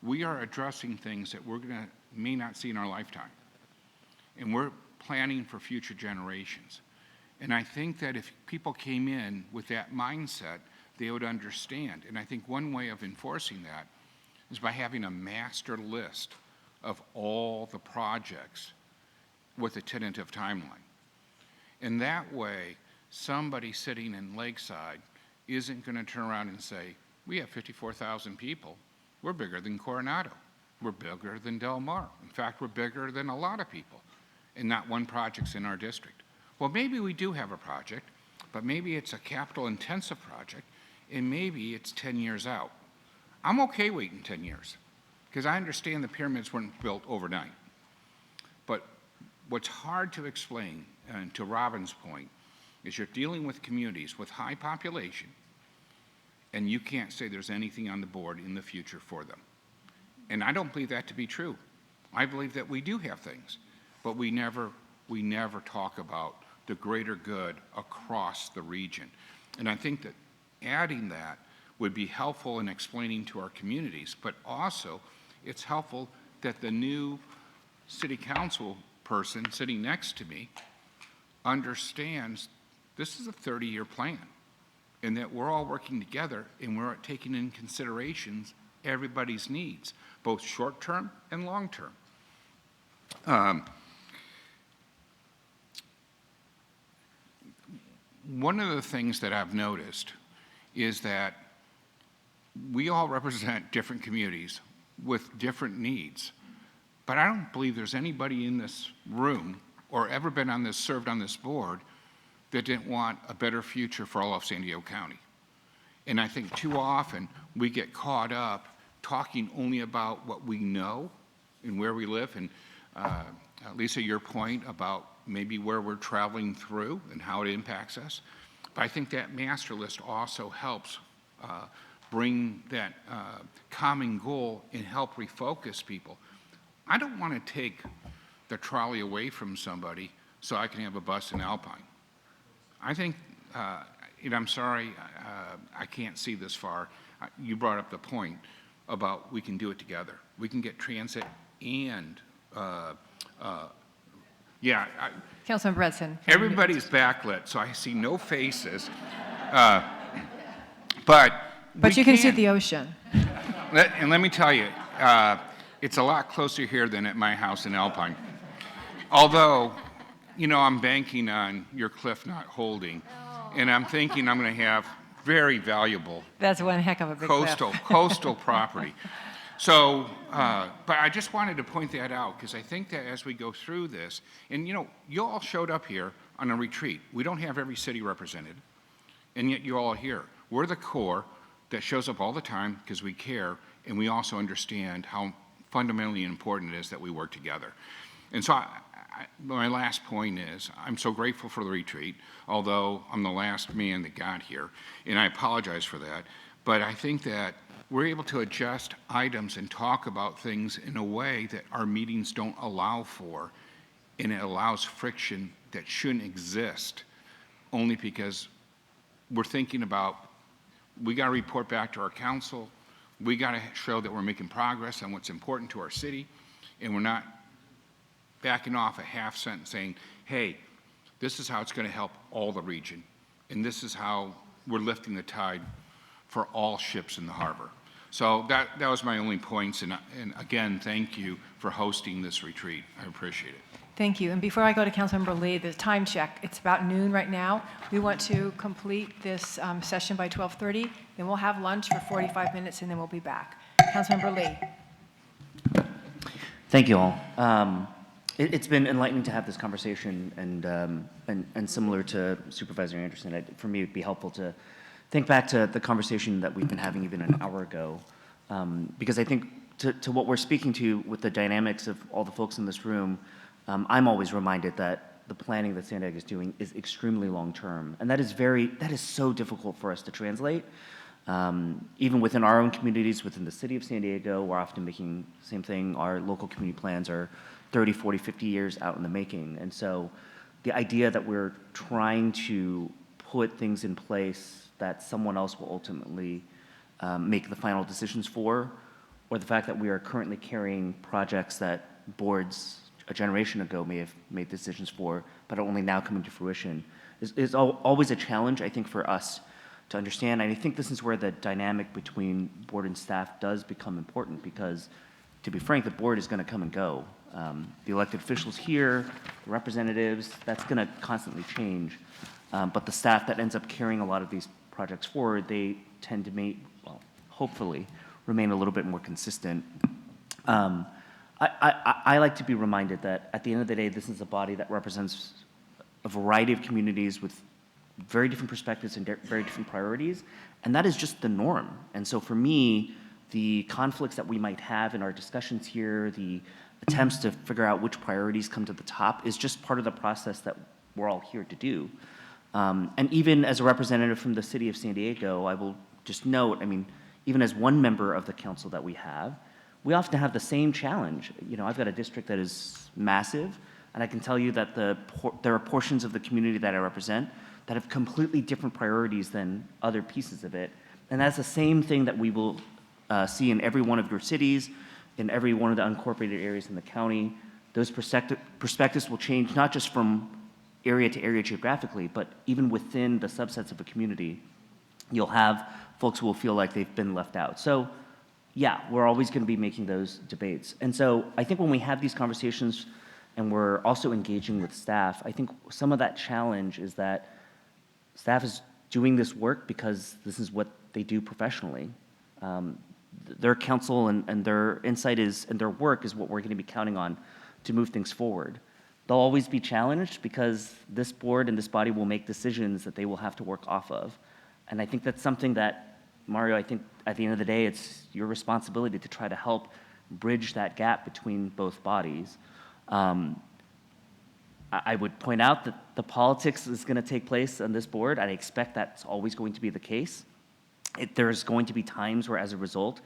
we are addressing things that may not see in our lifetime. And we're planning for future generations. And I think that if people came in with that mindset, they would understand. And I think one way of enforcing that is by having a master list of all the projects with a tentative timeline. And that way, somebody sitting in Lakeside isn't going to turn around and say, we have 54,000 people. We're bigger than Coronado. We're bigger than Del Mar. In fact, we're bigger than a lot of people, and not one project's in our district. Well, maybe we do have a project, but maybe it's a capital-intensive project, and maybe it's 10 years out. I'm okay waiting 10 years, because I understand the pyramids weren't built overnight. But what's hard to explain, and to Robin's point, is you're dealing with communities with high population, and you can't say there's anything on the board in the future for them. And I don't believe that to be true. I believe that we do have things, but we never talk about the greater good across the region. And I think that adding that would be helpful in explaining to our communities, but also it's helpful that the new city council person sitting next to me understands this is a 30-year plan, and that we're all working together and we're taking in considerations everybody's needs, both short-term and long-term. One of the things that I've noticed is that we all represent different communities with different needs, but I don't believe there's anybody in this room or ever been on this, served on this board that didn't want a better future for all of San Diego County. And I think too often we get caught up talking only about what we know and where we live. And Lisa, your point about maybe where we're traveling through and how it impacts us. But I think that master list also helps bring that common goal and help refocus people. I don't want to take the trolley away from somebody so I can have a bus in Alpine. I think, and I'm sorry, I can't see this far. You brought up the point about we can do it together. We can get transit and, yeah. Councilman Bredesen. Everybody's backlit, so I see no faces. But you can see the ocean. And let me tell you, it's a lot closer here than at my house in Alpine. Although, you know, I'm banking on your cliff not holding, and I'm thinking I'm going to have very valuable That's one heck of a big coastal property. So, but I just wanted to point that out because I think that as we go through this, and you know, you all showed up here on a retreat. We don't have every city represented, and yet you're all here. We're the core that shows up all the time because we care, and we also understand how fundamentally important it is that we work together. And so my last point is, I'm so grateful for the retreat, although I'm the last man that got here, and I apologize for that. But I think that we're able to adjust items and talk about things in a way that our meetings don't allow for, and it allows friction that shouldn't exist, only because we're thinking about, we got to report back to our council, we got to show that we're making progress on what's important to our city, and we're not backing off a half sentence saying, hey, this is how it's going to help all the region, and this is how we're lifting the tide for all ships in the harbor. So that was my only points, and again, thank you for hosting this retreat. I appreciate it. Thank you. And before I go to Councilmember Lee, the time check. It's about noon right now. We want to complete this session by 12:30. Then we'll have lunch for 45 minutes, and then we'll be back. Councilmember Lee. Thank you all. It's been enlightening to have this conversation, and similar to Supervisor Anderson, for me, it'd be helpful to think back to the conversation that we've been having even an hour ago, because I think to what we're speaking to with the dynamics of all the folks in this room, I'm always reminded that the planning that SANDAG is doing is extremely long-term, and that is so difficult for us to translate. Even within our own communities, within the city of San Diego, we're often making the same thing. Our local community plans are 30, 40, 50 years out in the making. And so the idea that we're trying to put things in place that someone else will ultimately make the final decisions for, or the fact that we are currently carrying projects that boards a generation ago may have made decisions for, but are only now coming to fruition, is always a challenge, I think, for us to understand. And I think this is where the dynamic between board and staff does become important, because, to be frank, the board is going to come and go. The elected officials here, the representatives, that's going to constantly change. But the staff that ends up carrying a lot of these projects forward, they tend to hopefully remain a little bit more consistent. I like to be reminded that at the end of the day, this is a body that represents a variety of communities with very different perspectives and very different priorities, and that is just the norm. And so for me, the conflicts that we might have in our discussions here, the attempts to figure out which priorities come to the top, is just part of the process that we're all here to do. And even as a representative from the city of San Diego, I will just note, I mean, even as one member of the council that we often have the same challenge. You know, I've got a district that is massive, and I can tell you that there are portions of the community that I represent that have completely different priorities than other pieces of it. And that's the same thing that we will see in every one of your cities, in every one of the unincorporated areas in the county. Those perspectives will change, not just from area to area geographically, but even within the subsets of a community. You'll have folks who will feel like they've been left out. So yeah, we're always going to be making those debates. And so I think when we have these conversations and we're also engaging with staff, I think some of that challenge is that staff is doing this work because this is what they do professionally. Their counsel and their insight is, and their work is what we're going to be counting on to move things forward. They'll always be challenged because this board and this body will make decisions that they will have to work off of. And I think that's something that, Mario, I think at the end of the day, it's your responsibility to try to help bridge that gap between both bodies. I would point out that the politics is going to take place on this board. I expect that's always going to be the case. There's going to be times where, as a result,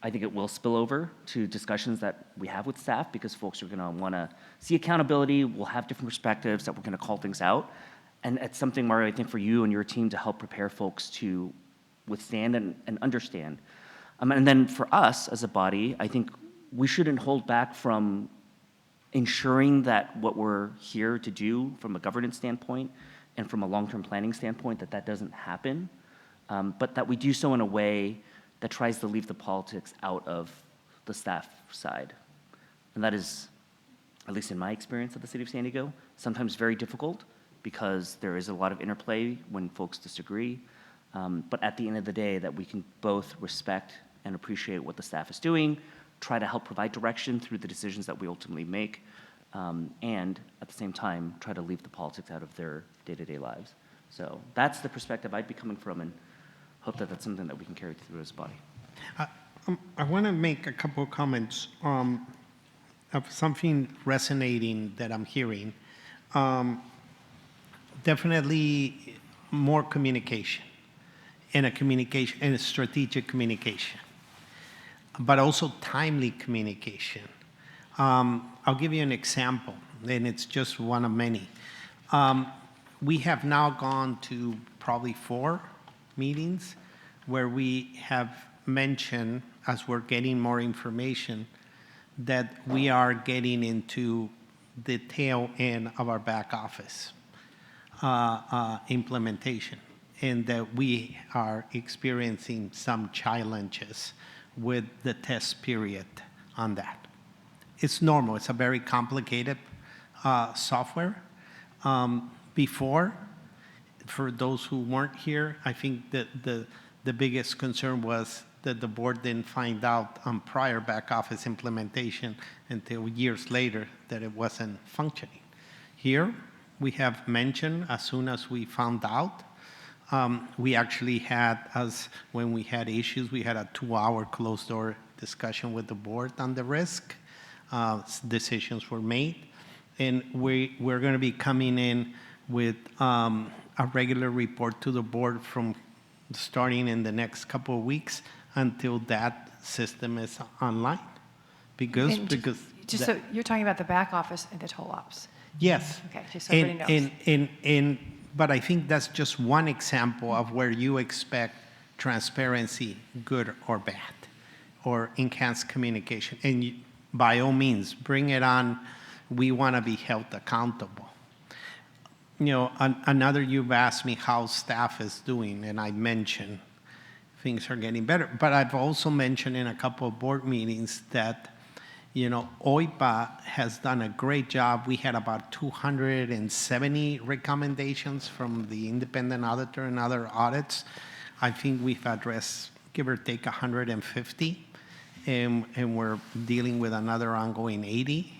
I think it will spill over to discussions that we have with staff because folks are going to want to see accountability. We'll have different perspectives that we're going to call things out. And it's something, Mario, I think for you and your team to help prepare folks to withstand and understand. And then for us as a body, I think we shouldn't hold back from ensuring that what we're here to do from a governance standpoint and from a long-term planning standpoint, that doesn't happen, but that we do so in a way that tries to leave the politics out of the staff side. And that is, at least in my experience at the City of San Diego, sometimes very difficult because there is a lot of interplay when folks disagree. But at the end of the day, that we can both respect and appreciate what the staff is doing, try to help provide direction through the decisions that we ultimately make, and at the same time, try to leave the politics out of their day-to-day lives. So that's the perspective I'd be coming from, and hope that that's something that we can carry through as a body. I want to make a couple of comments of something resonating that I'm hearing. Definitely more communication, and a strategic communication, but also timely communication. I'll give you an example, and it's just one of many. We have now gone to probably 4 meetings where we have mentioned, as we're getting more information, that we are getting into the tail end of our back office implementation, and that we are experiencing some challenges with the test period on that. It's normal. It's a very complicated software. Before, for those who weren't here, I think that the biggest concern was that the board didn't find out on prior back office implementation until years later that it wasn't functioning. Here, we have mentioned as soon as we found out. We actually had, when we had issues, we had a 2-hour closed-door discussion with the board on the risk. Decisions were made. And we're going to be coming in with a regular report to the board from starting in the next couple of weeks until that system is online. Because so you're talking about the back office and the toll ops. Yes. Okay, just so everybody knows. But I think that's just one example of where you expect transparency, good or bad, or enhanced communication. And by all means, bring it on. We want to be held accountable. You know, another, you've asked me how staff is doing, and I mentioned things are getting better. But I've also mentioned in a couple of board meetings that, you know, OIPA has done a great job. We had about 270 recommendations from the independent auditor and other audits. I think we've addressed, give or take, 150, and we're dealing with another ongoing 80.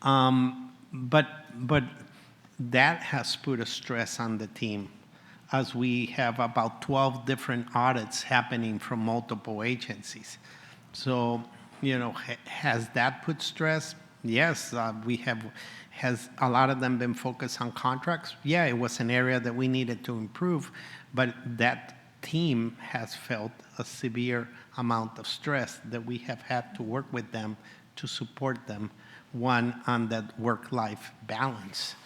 But that has put a stress on the team, as we have about 12 different audits happening from multiple agencies. So, you know, has that put stress? Yes, has a lot of them been focused on contracts? Yeah, it was an area that we needed to improve, but that team has felt a severe amount of stress that we have had to work with them to support them, one, on that work-life balance.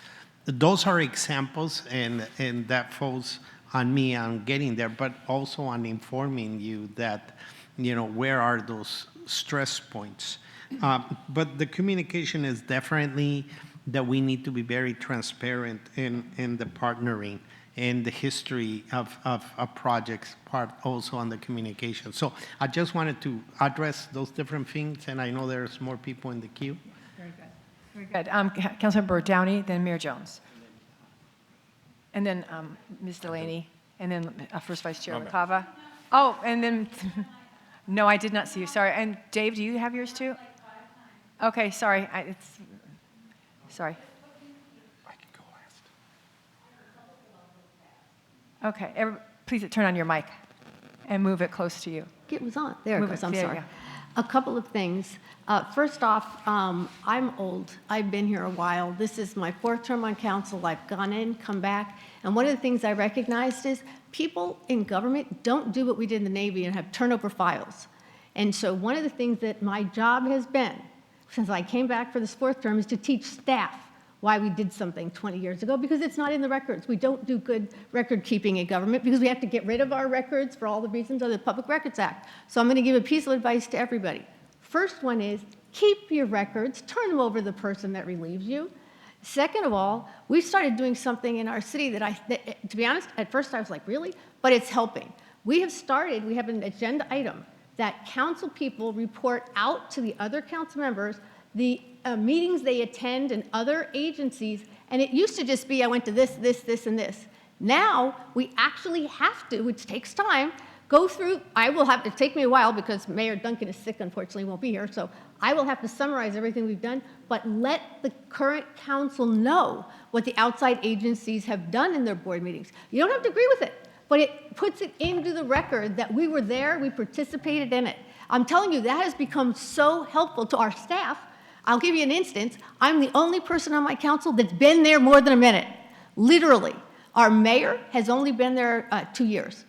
Those are examples, and that falls on me on getting there, but also on informing you that, you know, where are those stress points. But the communication is definitely that we need to be very transparent in the partnering and the history of projects part also on the communication. So I just wanted to address those different things, and I know there's more people in the queue. Very good. Very good. Councilmember Downey, then Mayor Jones. And then Ms. Delaney, and then First Vice Chair LaCava. Oh, and then, no, I did not see you, sorry. And Dave, do you have yours too? Okay, sorry, sorry. Okay, please turn on your mic and move it close to you. It was on. There it goes. I'm there you sorry. go. A couple of things. First off, I'm old. I've been here a while. This is my 4th term on council. I've gone in, come back. And one of the things I recognized is people in government don't do what we did in the Navy and have turnover files. And so one of the things that my job has been since I came back for this 4th term is to teach staff why we did something 20 years ago, because it's not in the records. We don't do good record keeping in government because we have to get rid of our records for all the reasons of the Public Records Act. So I'm going to give a piece of advice to everybody. First one is keep your records, turn them over to the person that relieves you. Second of all, we started doing something in our city that to be honest, at first I was like, really? But it's helping. We have an agenda item that council people report out to the other council members the meetings they attend in other agencies, and it used to just be, I went to this, this, this, and this. Now, we actually have to, which takes time, go through, I will have to take me a while because Mayor Duncan is sick, unfortunately, won't be here, so I will have to summarize everything we've done, but let the current council know what the outside agencies have done in their board meetings. You don't have to agree with it, but it puts it into the record that we were there, we participated in it. I'm telling you, that has become so helpful to our staff. I'll give you an instance. I'm the only person on my council that's been there more than a minute, literally. Our mayor has only been there 2 years,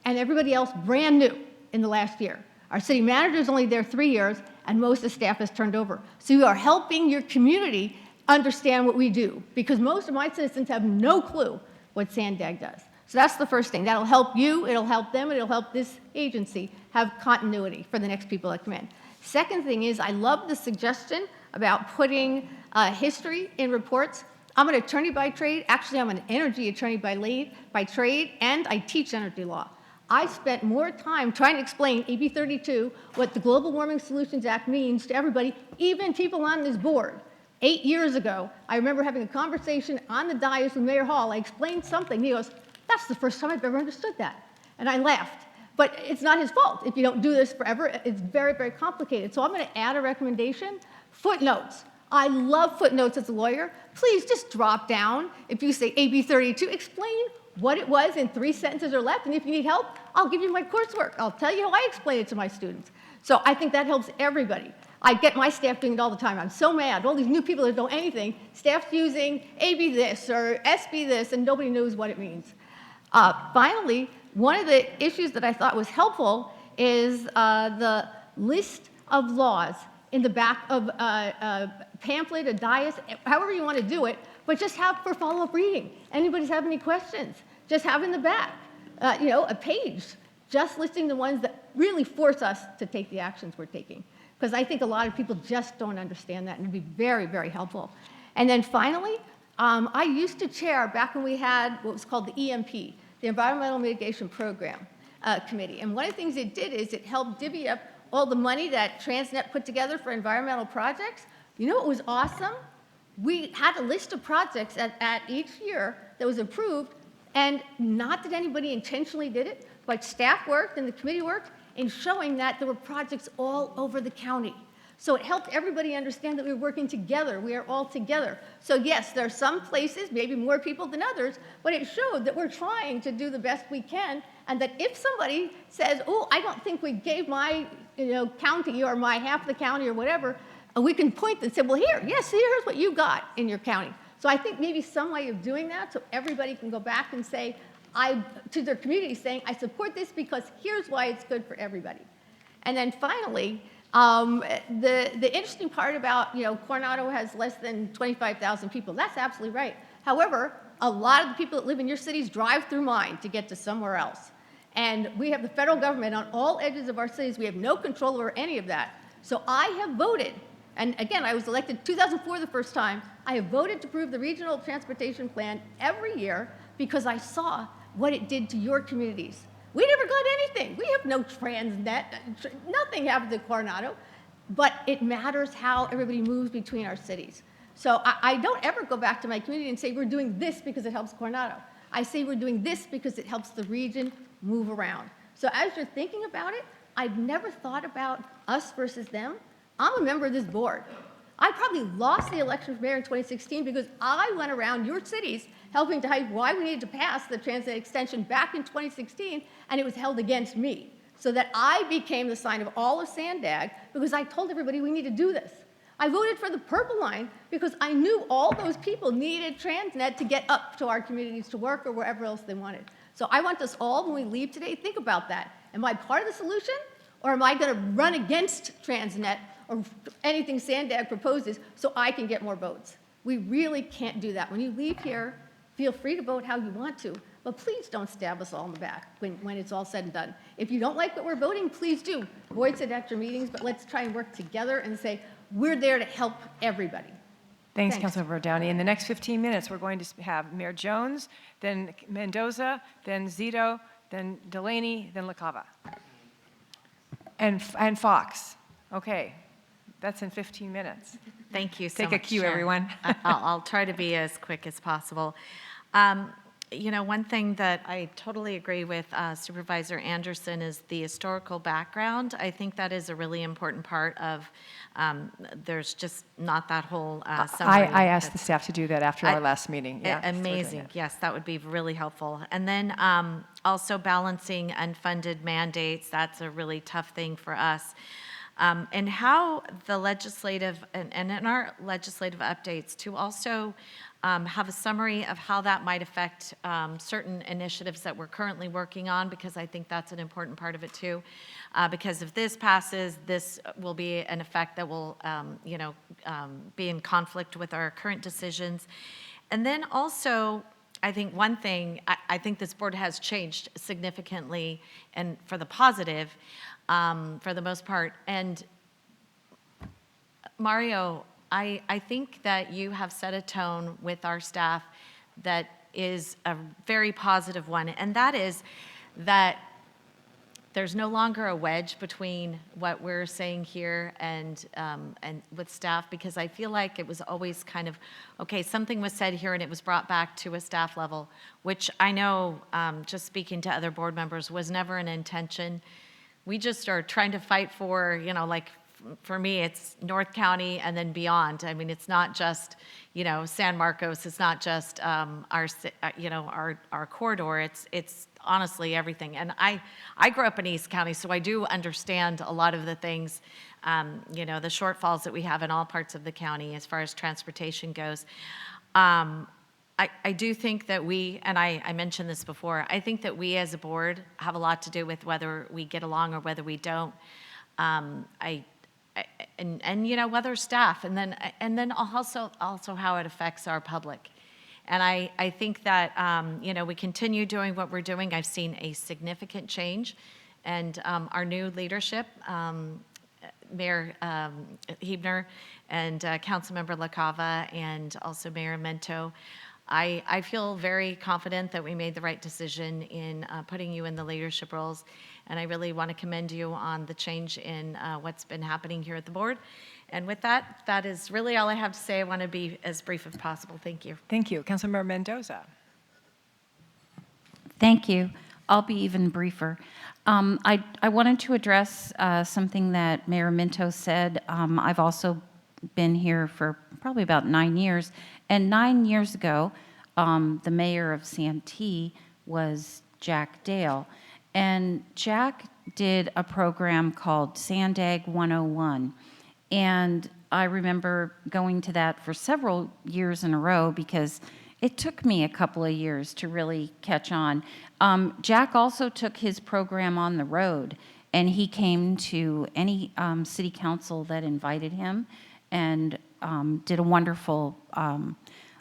and everybody else brand new in the last year. Our city manager is only there 3 years, and most of the staff has turned over. So you are helping your community understand what we do, because most of my citizens have no clue what SANDAG does. So that's the first thing. That'll help you, it'll help them, and it'll help this agency have continuity for the next people that come in. Second thing is, I love the suggestion about putting history in reports. I'm an attorney by trade. Actually, I'm an energy attorney by trade, and I teach energy law. I spent more time trying to explain AB 32, what the Global Warming Solutions Act means to everybody, even people on this board. 8 years ago, I remember having a conversation on the dais with Mayor Hall. I explained something. He goes, that's the first time I've ever understood that. And I laughed. But it's not his fault. If you don't do this forever, it's very, very complicated. So I'm going to add a recommendation. Footnotes. I love footnotes as a lawyer. Please just drop down. If you say AB 32, explain what it was in 3 sentences or less. And if you need help, I'll give you my coursework. I'll tell you how I explain it to my students. So I think that helps everybody. I get my staff doing it all the time. I'm so mad. All these new people that don't know anything, staff's using AB this or SB this, and nobody knows what it means. Finally, one of the issues that I thought was helpful is the list of laws in the back of a pamphlet, a dais, however you want to do it, but just have for follow-up reading. Anybody have any questions? Just have in the back, a page, just listing the ones that really force us to take the actions we're taking. Because I think a lot of people just don't understand that, and it'd be very, very helpful. And then finally, I used to chair back when we had what was called the EMP, the Environmental Mitigation Program Committee. And one of the things it did is it helped divvy up all the money that Transnet put together for environmental projects. You know what was awesome? We had a list of projects at each year that was approved, and not that anybody intentionally did it, but staff worked and the committee worked in showing that there were projects all over the county. So it helped everybody understand that we were working together. We are all together. So yes, there are some places, maybe more people than others, but it showed that we're trying to do the best we can, and that if somebody says, oh, I don't think we gave my county or my half the county or whatever, we can point and say, well, here's what you got in your county. So I think maybe some way of doing that so everybody can go back and say, to their community saying, I support this because here's why it's good for everybody. And then finally, the interesting part about, Coronado has less than 25,000 people. That's absolutely right. However, a lot of the people that live in your cities drive through mine to get to somewhere else. And we have the federal government on all edges of our cities. We have no control over any of that. So I have voted, and again, I was elected 2004 the first time. I have voted to approve the Regional Transportation Plan every year because I saw what it did to your communities. We never got anything. We have no Transnet. Nothing happened to Coronado. But it matters how everybody moves between our cities. So I don't ever go back to my community and say, we're doing this because it helps Coronado. I say we're doing this because it helps the region move around. So as you're thinking about it, I've never thought about us versus them. I'm a member of this board. I probably lost the election for mayor in 2016 because I went around your cities helping to hype why we needed to pass the transit extension back in 2016, and it was held against me. So that I became the sign of all of SANDAG because I told everybody we need to do this. I voted for the purple line because I knew all those people needed Transnet to get up to our communities to work or wherever else they wanted. So I want us all, when we leave today, think about that. Am I part of the solution, or am I going to run against Transnet or anything SANDAG proposes so I can get more votes? We really can't do that. When you leave here, feel free to vote how you want to, but please don't stab us all in the back when it's all said and done. If you don't like what we're voting, please do. Voice it at your meetings, but let's try and work together and say, we're there to help everybody. Thanks, Councilmember Downey. In the next 15 minutes, we're going to have Mayor Jones, then Mendoza, then Zito, then Delaney, then LaCava. And Fox. Okay, that's in 15 minutes. Thank you so Take much. a cue, Chair. everyone. I'll try to be as quick as possible. You know, one thing that I totally agree with Supervisor Anderson is the historical background. I think that is a really important part of, there's just not that whole summary. I asked the staff to do that after our last meeting. Yeah, amazing. Yes, that would be really helpful. And then also balancing unfunded mandates. That's a really tough thing for us. And how the legislative, and in our legislative updates, to also have a summary of how that might affect certain initiatives that we're currently working on, because I think that's an important part of it too. Because if this passes, this will be an effect that will, be in conflict with our current decisions. And then also, I think one thing, I think this board has changed significantly and for the positive, for the most part. And Mario, I think that you have set a tone with our staff that is a very positive one, and that is that there's no longer a wedge between what we're saying here and with staff, because I feel like it was always kind of, okay, something was said here and it was brought back to a staff level, which I know, just speaking to other board members, was never an intention. We just are trying to fight for, like, for me, it's North County and then beyond. I mean, it's not just, San Marcos. It's not just our corridor. It's honestly everything. And I grew up in East County, so I do understand a lot of the things, the shortfalls that we have in all parts of the county as far as transportation goes. I do think that we, and I mentioned this before, I think that we as a board have a lot to do with whether we get along or whether we don't. Whether staff, and then also how it affects our public. And I think that, we continue doing what we're doing. I've seen a significant change, and our new leadership, Mayor Huebner and Councilmember LaCava, and also Mayor Mento, I feel very confident that we made the right decision in putting you in the leadership roles. And I really want to commend you on the change in what's been happening here at the board. And with that, that is really all I have to say. I want to be as brief as possible. Thank you. Thank you. Councilmember Mendoza. Thank you. I'll be even briefer. I wanted to address something that Mayor Minto said. I've also been here for probably about 9 years. And 9 years ago, the mayor of Santee was Jack Dale. And Jack did a program called SANDAG 101. And I remember going to that for several years in a row because it took me a couple of years to really catch on. Jack also took his program on the road, and he came to any city council that invited him and did a wonderful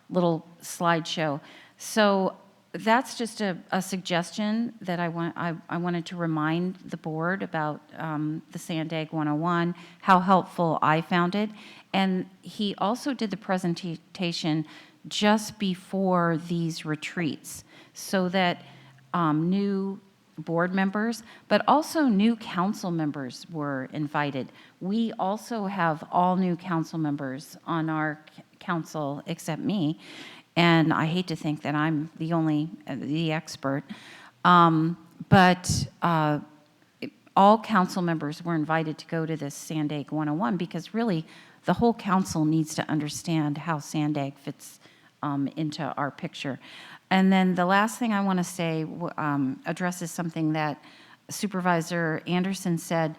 little slideshow. So that's just a suggestion that I wanted to remind the board about the SANDAG 101, how helpful I found it. And he also did the presentation just before these retreats. so that new board members, but also new council members were invited. We also have all new council members on our council except me, and I hate to think that I'm the expert. But all council members were invited to go to this SANDAG 101 because really the whole council needs to understand how SANDAG fits into our picture. And then the last thing I want to say addresses something that Supervisor Anderson said.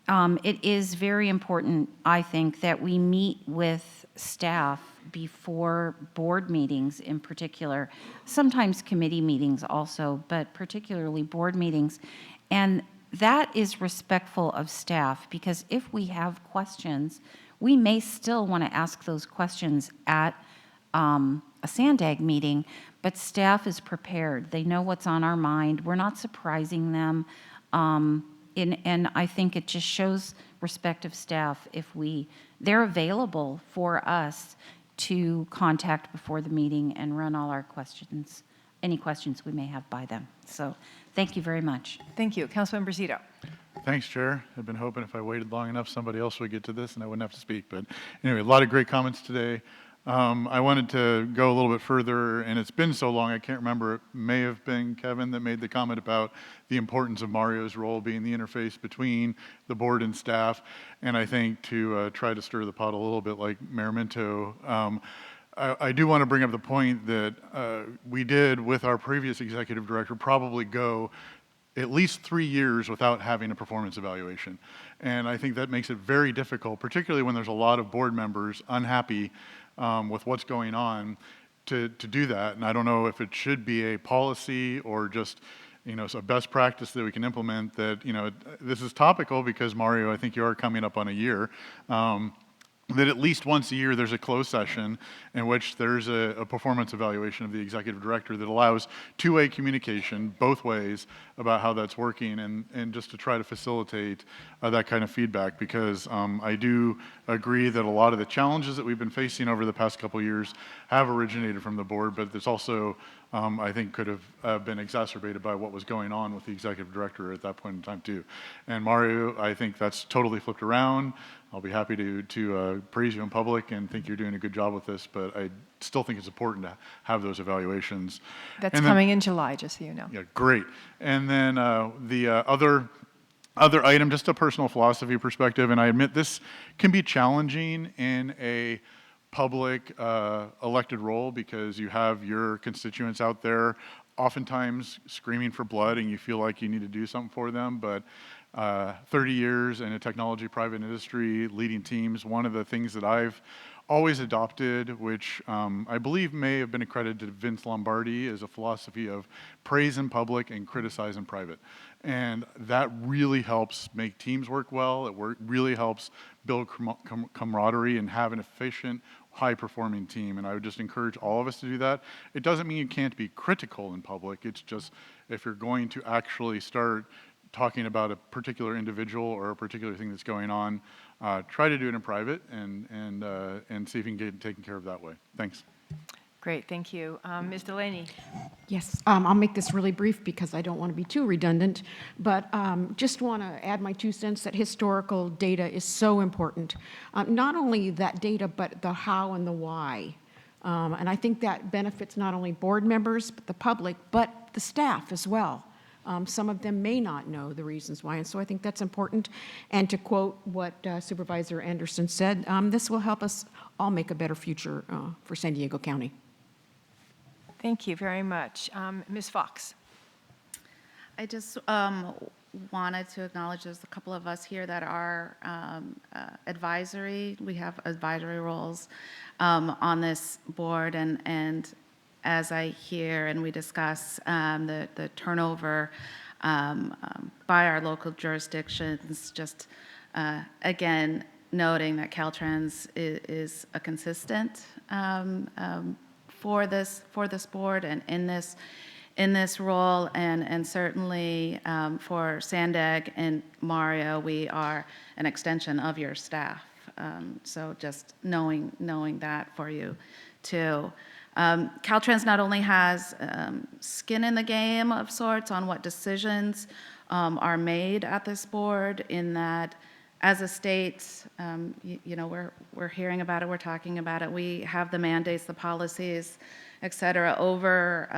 It is very important, I think, that we meet with staff before board meetings in particular, sometimes committee meetings also, but particularly board meetings. And that is respectful of staff, because if we have questions, we may still want to ask those questions at a SANDAG meeting, but staff is prepared. They know what's on our mind. We're not surprising them. And I think it just shows respect of staff if they're available for us to contact before the meeting and run all our questions, any questions we may have by them. So thank you very much. Thank you. Councilmember Zito. Thanks, Chair. I've been hoping if I waited long enough, somebody else would get to this and I wouldn't have to speak. But anyway, a lot of great comments today. I wanted to go a little bit further, and it's been so long, I can't remember. It may have been Kevin that made the comment about the importance of Mario's role being the interface between the board and staff. And I think to try to stir the pot a little bit like Mayor Minto, I do want to bring up the point that we did with our previous executive director probably go at least 3 years without having a performance evaluation. And I think that makes it very difficult, particularly when there's a lot of board members unhappy with what's going on, to do that. And I don't know if it should be a policy or just, a best practice that we can implement that, this is topical because Mario, I think you are coming up on a year. That at least once a year there's a closed session in which there's a performance evaluation of the executive director that allows two-way communication both ways about how that's working, and just to try to facilitate that kind of feedback, because I do agree that a lot of the challenges that we've been facing over the past couple of years have originated from the board, but there's also I think could have been exacerbated by what was going on with the executive director at that point in time too. And Mario, I think that's totally flipped around. I'll be happy to praise you in public and think you're doing a good job with this, but I still think it's important to have those evaluations. That's coming in July, just so you know. Yeah, great. And then the other item, just a personal philosophy perspective, and I admit this can be challenging in a public elected role because you have your constituents out there oftentimes screaming for blood and you feel like you need to do something for them, but 30 years in a technology private industry, leading teams, one of the things that I've always adopted, which I believe may have been accredited to Vince Lombardi, is a philosophy of praise in public and criticize in private. And that really helps make teams work well. It really helps build camaraderie and have an efficient, high-performing team. And I would just encourage all of us to do that. It doesn't mean you can't be critical in public. It's just if you're going to actually start talking about a particular individual or a particular thing that's going on, try to do it in private and see if you can get it taken care of that way. Thanks. Great, thank you. Ms. Delaney. Yes, I'll make this really brief because I don't want to be too redundant, but just want to add my 2 cents that historical data is so important. Not only that data, but the how and the why. And I think that benefits not only board members, but the public, but the staff as well. Some of them may not know the reasons why, and so I think that's important. And to quote what Supervisor Anderson said, this will help us all make a better future for San Diego County. Thank you very much. Ms. Fox. I just wanted to acknowledge there's a couple of us here that are advisory. We have advisory roles on this board, and as I hear and we discuss the turnover by our local jurisdictions, just again noting that Caltrans is a consistent for this board and in this role, and certainly for SANDAG and Mario, we are an extension of your staff. So just knowing that for you too. Caltrans not only has skin in the game of sorts on what decisions are made at this board, in that as a state, you know, we're hearing about it, we're talking about it, we have the mandates, the policies, et cetera, over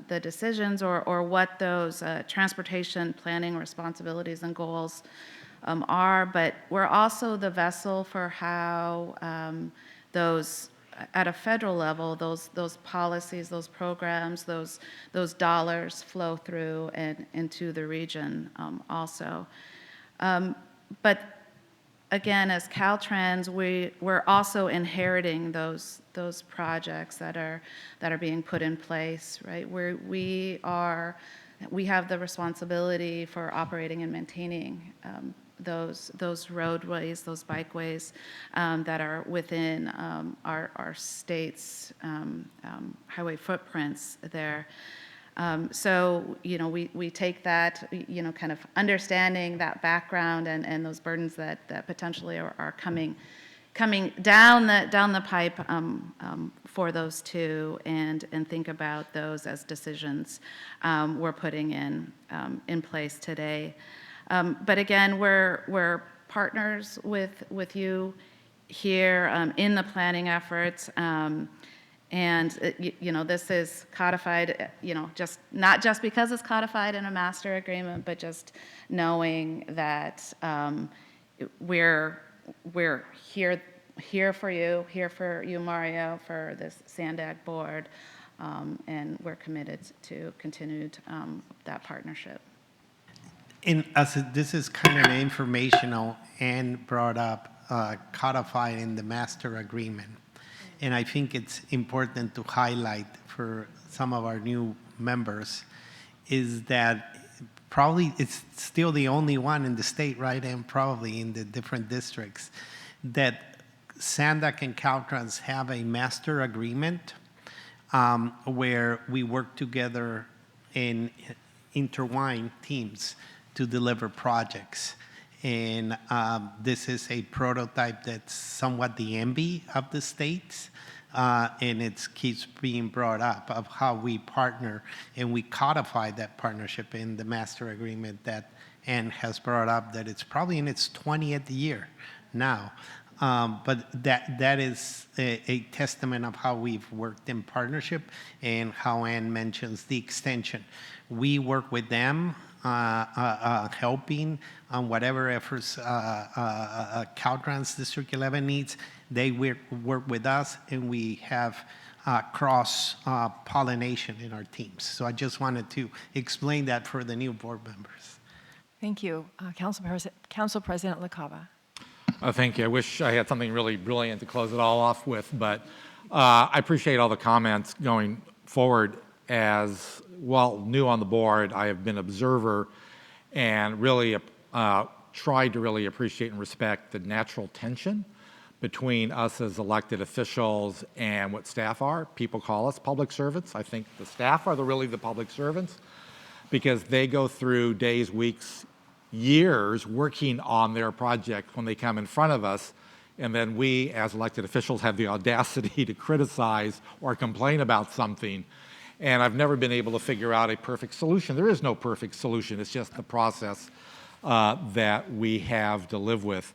the decisions or what those transportation planning responsibilities and goals are, but we're also the vessel for how those, at a federal level, those policies, those programs, those dollars flow through and into the region also. But again, as Caltrans, we're also inheriting those projects that are being put in place, right? We have the responsibility for operating and maintaining those roadways, those bikeways that are within our state's highway footprints there. So, you know, we take that, you know, kind of understanding that background and those burdens that potentially are coming down the pipe for those two, and think about those as decisions we're putting in place today. But again, we're partners with you here in the planning efforts. And you know, this is codified, you know, not just because it's codified in a master agreement, but just knowing that we're here for you, Mario, for this SANDAG board, and we're committed to continued that partnership. And as this is kind of informational and brought up, codified in the master agreement, and I think it's important to highlight for some of our new members, is that probably it's still the only one in the state, right, and probably in the different districts, that SANDAG and Caltrans have a master agreement where we work together in intertwined teams to deliver projects. And this is a prototype that's somewhat the envy of the states, and it keeps being brought up of how we partner, and we codify that partnership in the master agreement that Ann has brought up, that it's probably in its 20th year now. But that is a testament of how we've worked in partnership, and how Ann mentions the extension. We work with them, helping on whatever efforts Caltrans District 11 needs. They work with us, and we have cross-pollination in our teams. So I just wanted to explain that for the new board members. Thank you. Council President LaCava. Thank you. I wish I had something really brilliant to close it all off with, but I appreciate all the comments going forward. As well, new on the board, I have been observer and really tried to really appreciate and respect the natural tension between us as elected officials and what staff are. People call us public servants. I think the staff are really the public servants, because they go through days, weeks, years working on their project when they come in front of us, and then we as elected officials have the audacity to criticize or complain about something. And I've never been able to figure out a perfect solution. There is no perfect solution. It's just the process that we have to live with.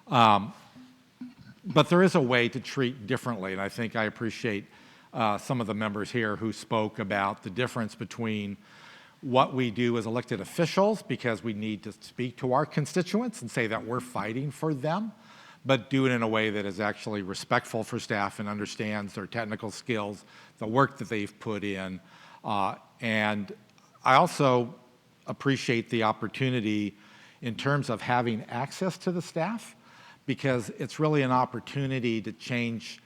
But there is a way to treat differently, and I think I appreciate some of the members here who spoke about the difference between what we do as elected officials, because we need to speak to our constituents and say that we're fighting for them, but do it in a way that is actually respectful for staff and understands their technical skills, the work that they've put in. And I also appreciate the opportunity in terms of having access to the staff, because it's really an opportunity to change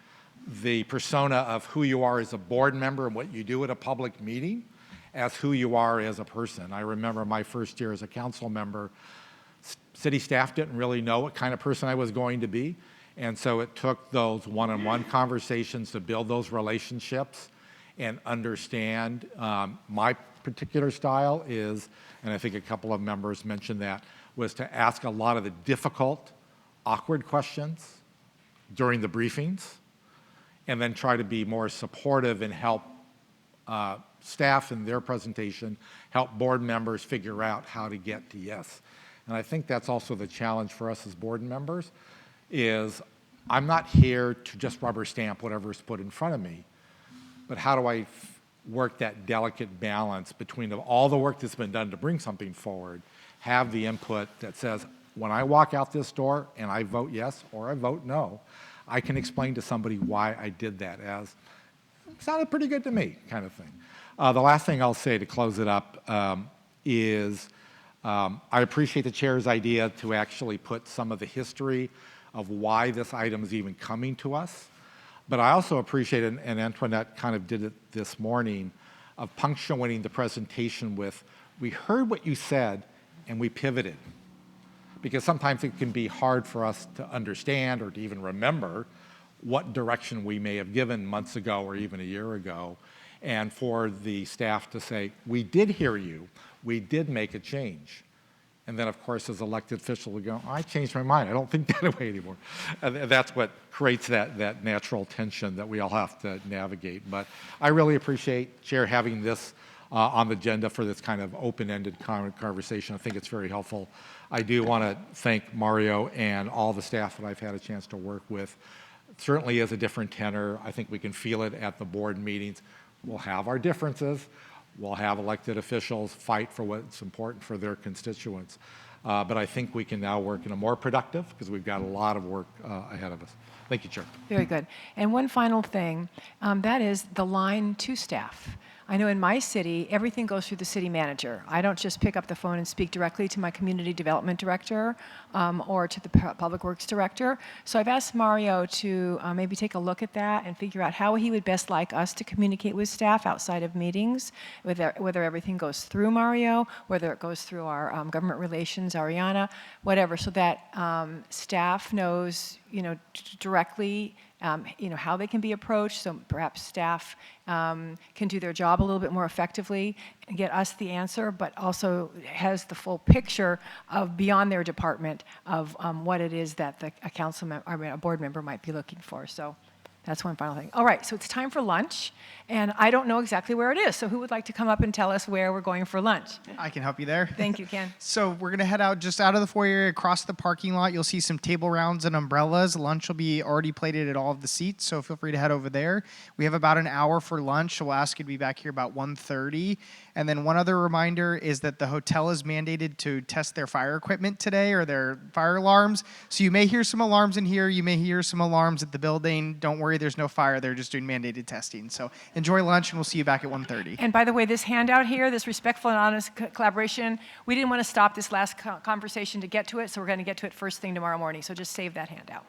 the persona of who you are as a board member and what you do at a public meeting as who you are as a person. I remember my first year as a council member, city staff didn't really know what kind of person I was going to be. And so it took those one-on-one conversations to build those relationships and understand my particular style is, and I think a couple of members mentioned that, was to ask a lot of the difficult, awkward questions during the briefings and then try to be more supportive and help staff in their presentation, help board members figure out how to get to yes. And I think that's also the challenge for us as board members, is I'm not here to just rubber stamp whatever's put in front of me, but how do I work that delicate balance between all the work that's been done to bring something forward, have the input that says, when I walk out this door and I vote yes or I vote no, I can explain to somebody why I did that as, sounded pretty good to me, kind of thing. The last thing I'll say to close it up is I appreciate the chair's idea to actually put some of the history of why this item is even coming to us. But I also appreciate, and Antoinette kind of did it this morning, of punctuating the presentation with, we heard what you said and we pivoted. Because sometimes it can be hard for us to understand or to even remember what direction we may have given months ago or even a year ago. And for the staff to say, we did hear you, we did make a change. And then, of course, as elected official, we go, I changed my mind, I don't think that way anymore. And that's what creates that natural tension that we all have to navigate. But I really appreciate, Chair, having this on the agenda for this kind of open-ended conversation. I think it's very helpful. I do want to thank Mario and all the staff that I've had a chance to work with. Certainly is a different tenor. I think we can feel it at the board meetings. We'll have our differences. We'll have elected officials fight for what's important for their constituents. But I think we can now work in a more productive, because we've got a lot of work ahead of us. Thank you, Chair. Very good. And one final thing, that is the line to staff. I know in my city, everything goes through the city manager. I don't just pick up the phone and speak directly to my community development director or to the public works director. So I've asked Mario to maybe take a look at that and figure out how he would best like us to communicate with staff outside of meetings, whether everything goes through Mario, whether it goes through our government relations, Ariana, whatever, so that staff knows, directly how they can be approached, so perhaps staff can do their job a little bit more effectively and get us the answer, but also has the full picture of beyond their department of what it is that a board member might be looking for. So that's one final thing. All right, so it's time for lunch, and I don't know exactly where it is, so who would like to come up and tell us where we're going for lunch? I can help you there. Thank you, Ken. So we're going to head out just out of the foyer, across the parking lot. You'll see some table rounds and umbrellas. Lunch will be already plated at all of the seats, so feel free to head over there. We have about an hour for lunch, so we'll ask you to be back here about 1:30. And then one other reminder is that the hotel is mandated to test their fire equipment today, or their fire alarms. So you may hear some alarms in here. You may hear some alarms at the building. Don't worry, there's no fire. They're just doing mandated testing. So enjoy lunch, and we'll see you back at 1:30. And by the way, this handout here, this respectful and honest collaboration, we didn't want to stop this last conversation to get to it, so we're going to get to it first thing tomorrow morning. So just save that handout.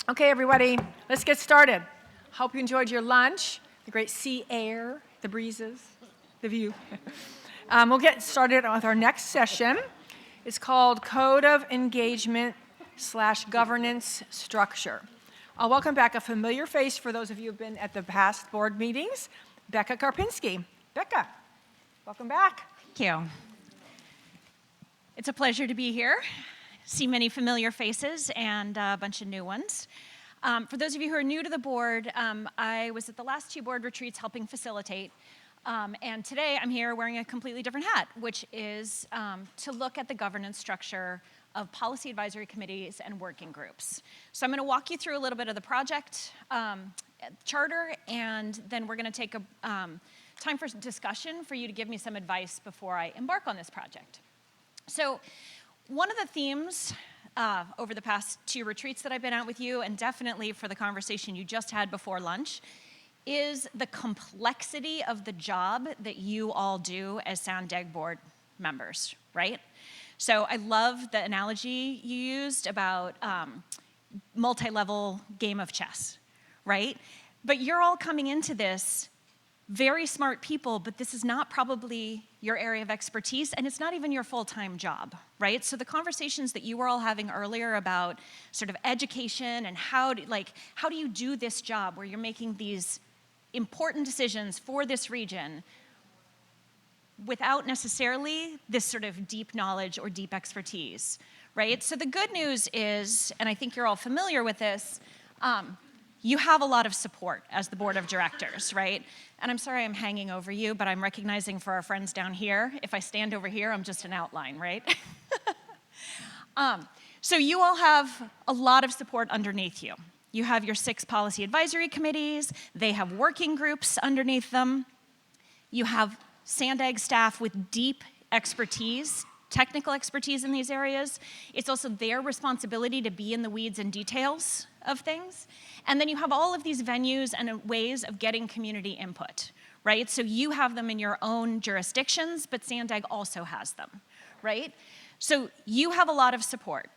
Okay, everybody, let's get started. Hope you enjoyed your lunch, the great sea air, the breezes, the view. We'll get started with our next session. It's called Code of Engagement / Governance Structure. I'll welcome back a familiar face for those of you who have been at the past board meetings, Becca Karpinski. Becca, welcome back. Thank you. It's a pleasure to be here. See many familiar faces and a bunch of new ones. For those of you who are new to the board, I was at the last 2 board retreats helping facilitate. And today I'm here wearing a completely different hat, which is to look at the governance structure of policy advisory committees and working groups. So I'm going to walk you through a little bit of the project charter, and then we're going to take a time for discussion for you to give me some advice before I embark on this project. So one of the themes over the past 2 retreats that I've been out with you, and definitely for the conversation you just had before lunch, is the complexity of the job that you all do as SANDAG board members, right? So I love the analogy you used about multi-level game of chess, right? But you're all coming into this very smart people, but this is not probably your area of expertise, and it's not even your full-time job, right? So the conversations that you were all having earlier about sort of education and how do you do this job where you're making these important decisions for this region without necessarily this sort of deep knowledge or deep expertise, right? So the good news is, and I think you're all familiar with this, you have a lot of support as the board of directors, right? And I'm sorry I'm hanging over you, but I'm recognizing for our friends down here, if I stand over here, I'm just an outline, right? So you all have a lot of support underneath you. You have your 6 policy advisory committees. They have working groups underneath them. You have SANDAG staff with deep expertise, technical expertise in these areas. It's also their responsibility to be in the weeds and details of things. And then you have all of these venues and ways of getting community input, right? So you have them in your own jurisdictions, but SANDAG also has them, right? So you have a lot of support.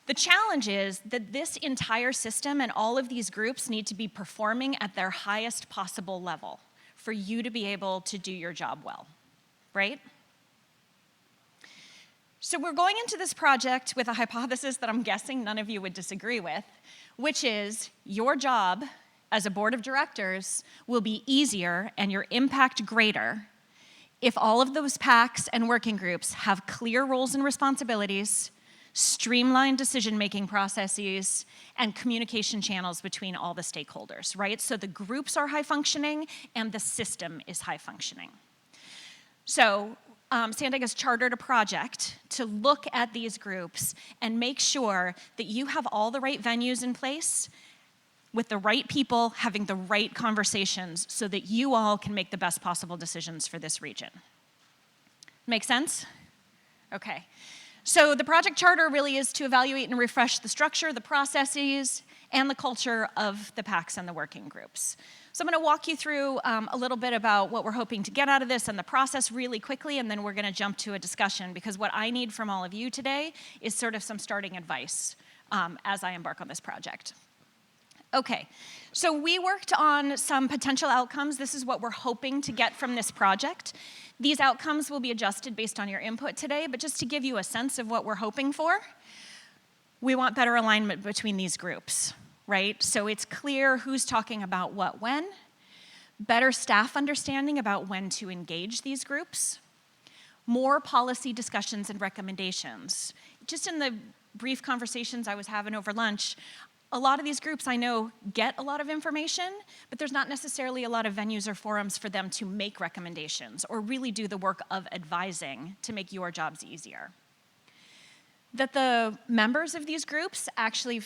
The challenge is that this entire system and all of these groups need to be performing at their highest possible level for you to be able to do your job well, right? So we're going into this project with a hypothesis that I'm guessing none of you would disagree with, which is your job as a board of directors will be easier and your impact greater if all of those PACs and working groups have clear roles and responsibilities, streamlined decision-making processes, and communication channels between all the stakeholders, right? So the groups are high-functioning and the system is high-functioning. So SANDAG has chartered a project to look at these groups and make sure that you have all the right venues in place with the right people having the right conversations so that you all can make the best possible decisions for this region. Make sense? Okay. So the project charter really is to evaluate and refresh the structure, the processes, and the culture of the PACs and the working groups. So I'm going to walk you through a little bit about what we're hoping to get out of this and the process really quickly, and then we're going to jump to a discussion, because what I need from all of you today is sort of some starting advice as I embark on this project. Okay, so we worked on some potential outcomes. This is what we're hoping to get from this project. These outcomes will be adjusted based on your input today, but just to give you a sense of what we're hoping for, we want better alignment between these groups, right? So it's clear who's talking about what when, better staff understanding about when to engage these groups, more policy discussions and recommendations. Just in the brief conversations I was having over lunch, a lot of these groups I know get a lot of information, but there's not necessarily a lot of venues or forums for them to make recommendations or really do the work of advising to make your jobs easier. That the members of these groups actually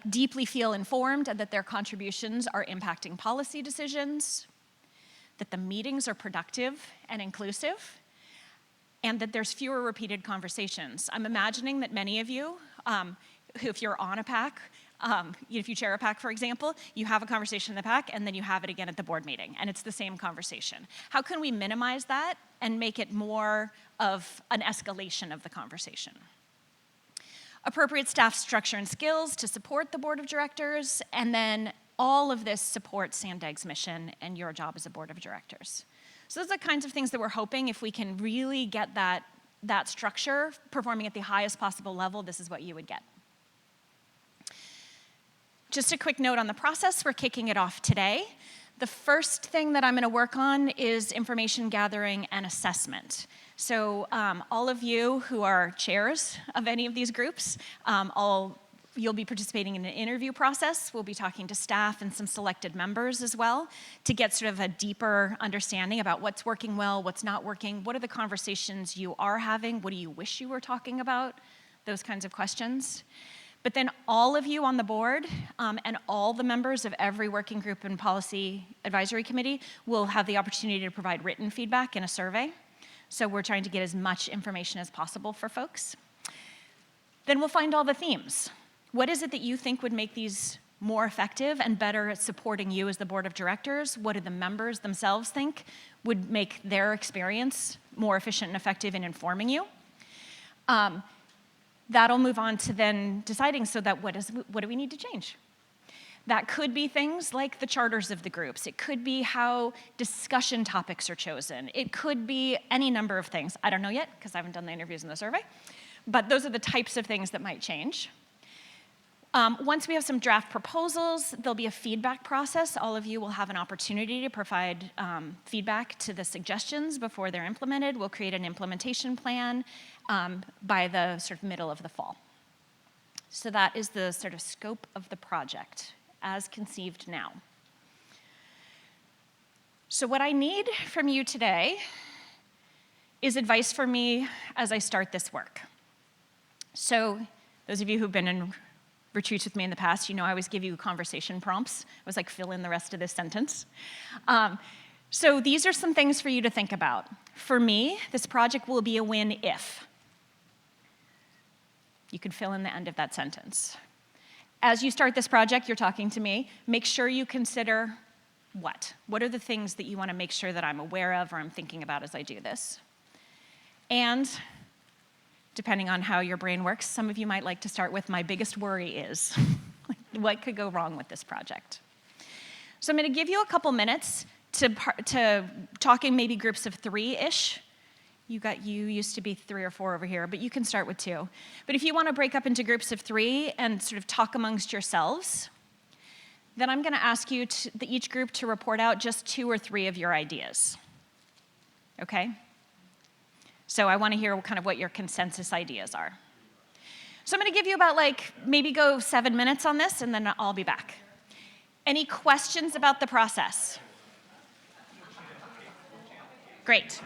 deeply feel informed and that their contributions are impacting policy decisions, that the meetings are productive and inclusive, and that there's fewer repeated conversations. I'm imagining that many of you, if you're on a PAC, if you chair a PAC, for example, you have a conversation in the PAC and then you have it again at the board meeting, and it's the same conversation. How can we minimize that and make it more of an escalation of the conversation? Appropriate staff structure and skills to support the board of directors, and then all of this supports SANDAG's mission and your job as a board of directors. So those are the kinds of things that we're hoping, if we can really get that structure performing at the highest possible level, this is what you would get. Just a quick note on the process, we're kicking it off today. The first thing that I'm going to work on is information gathering and assessment. So all of you who are chairs of any of these groups, you'll be participating in an interview process. We'll be talking to staff and some selected members as well to get sort of a deeper understanding about what's working well, what's not working, what are the conversations you are having, what do you wish you were talking about, those kinds of questions. But then all of you on the board and all the members of every working group and policy advisory committee will have the opportunity to provide written feedback in a survey. So we're trying to get as much information as possible for folks. Then we'll find all the themes. What is it that you think would make these more effective and better at supporting you as the board of directors? What do the members themselves think would make their experience more efficient and effective in informing you? That'll move on to then deciding so that what do we need to change? That could be things like the charters of the groups. It could be how discussion topics are chosen. It could be any number of things. I don't know yet because I haven't done the interviews in the survey, but those are the types of things that might change. Once we have some draft proposals, there'll be a feedback process. All of you will have an opportunity to provide feedback to the suggestions before they're implemented. We'll create an implementation plan by the sort of middle of the fall. So that is the sort of scope of the project as conceived now. So what I need from you today is advice for me as I start this work. So those of you who've been in retreats with me in the past, you know I always give you conversation prompts. I was like, fill in the rest of this sentence. So these are some things for you to think about. For me, this project will be a win if. You could fill in the end of that sentence. As you start this project, you're talking to me, make sure you consider what? What are the things that you want to make sure that I'm aware of or I'm thinking about as I do this? And depending on how your brain works, some of you might like to start with my biggest worry is. What could go wrong with this project? So I'm going to give you a couple minutes to talking maybe groups of 3-ish. You used to be 3 or 4 over here, but you can start with 2. But if you want to break up into groups of 3 and sort of talk amongst yourselves, then I'm going to ask you, each group, to report out just 2 or 3 of your ideas. Okay? So I want to hear kind of what your consensus ideas are. So I'm going to give you about maybe go 7 minutes on this, and then I'll be back. Any questions about the process? Great.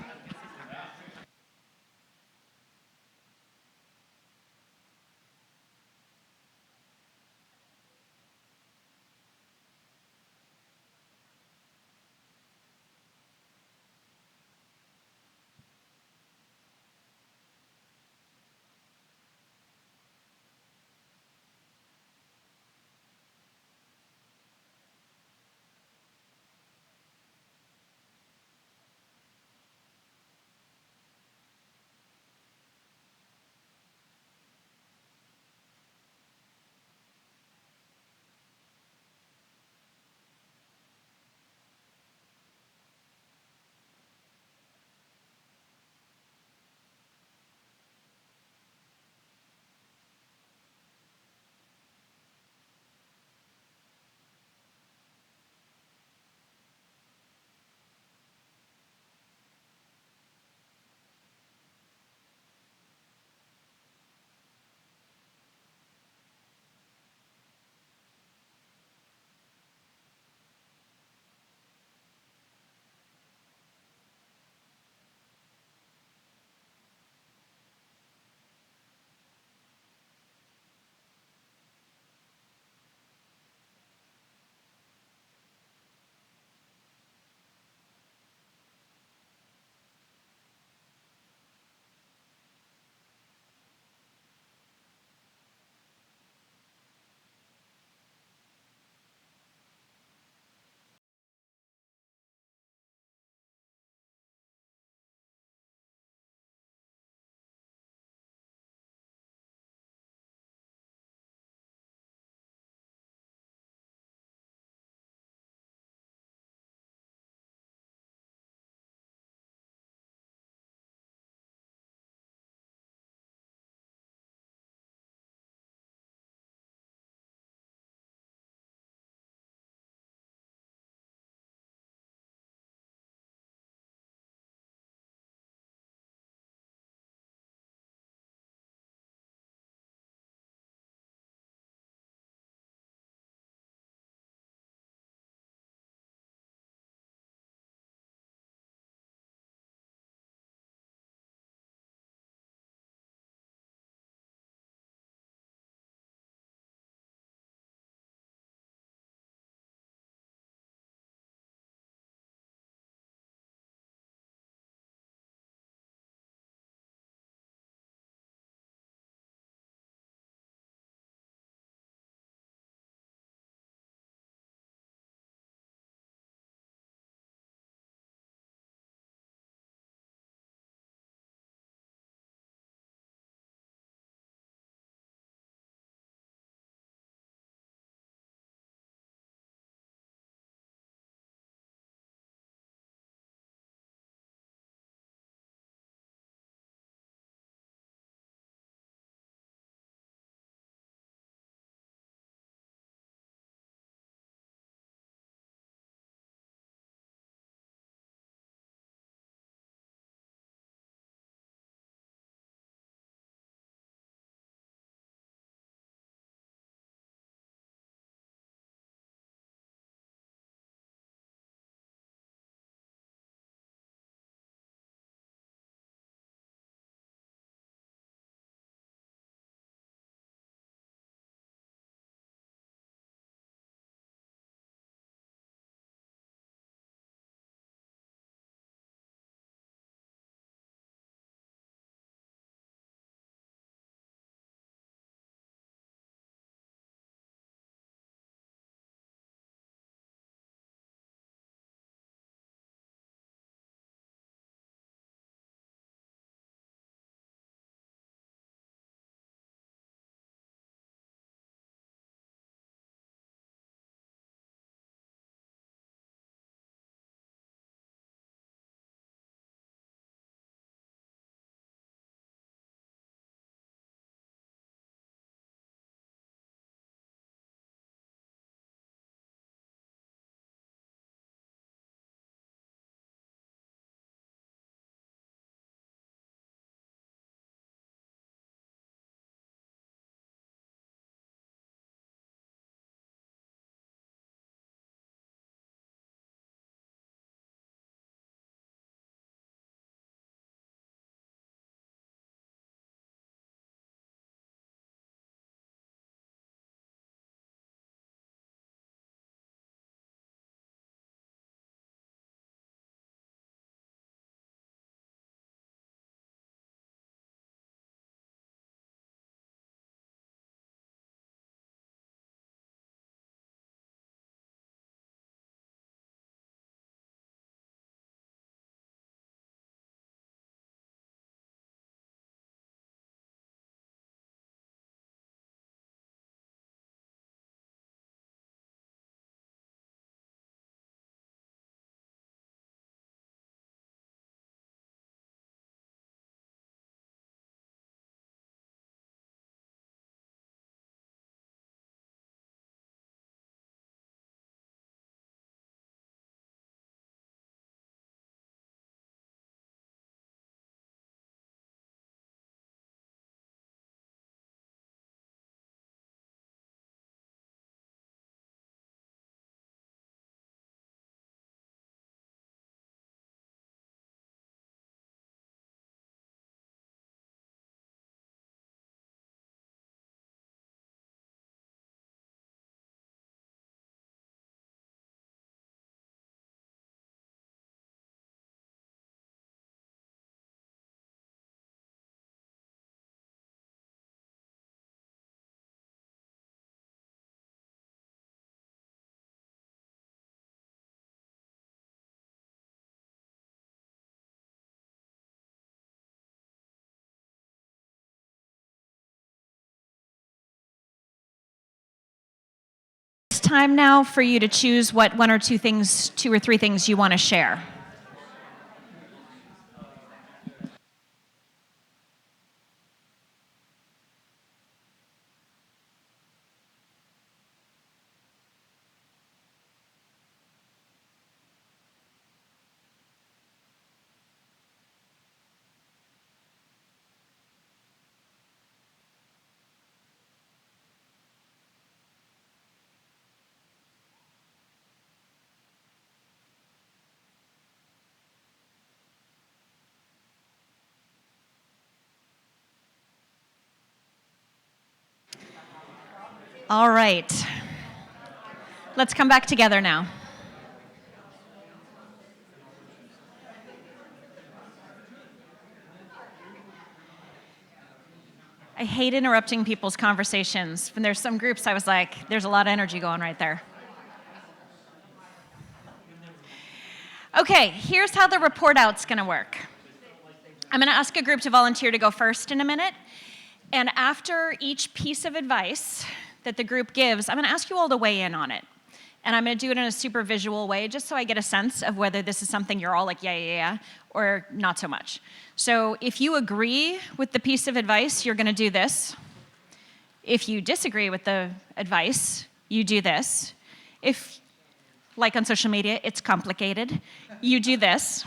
time now for you to choose what one or two things, two or three things you want to share. All right. Let's come back together now. I hate interrupting people's conversations. When there's some groups, I was like, there's a lot of energy going right there. Okay, here's how the report out's going to work. I'm going to ask a group to volunteer to go first in a minute. And after each piece of advice that the group gives, I'm going to ask you all to weigh in on it. And I'm going to do it in a super visual way, just so I get a sense of whether this is something you're all like, yeah, or not so much. So if you agree with the piece of advice, you're going to do this. If you disagree with the advice, you do this. If, like on social media, it's complicated, you do this.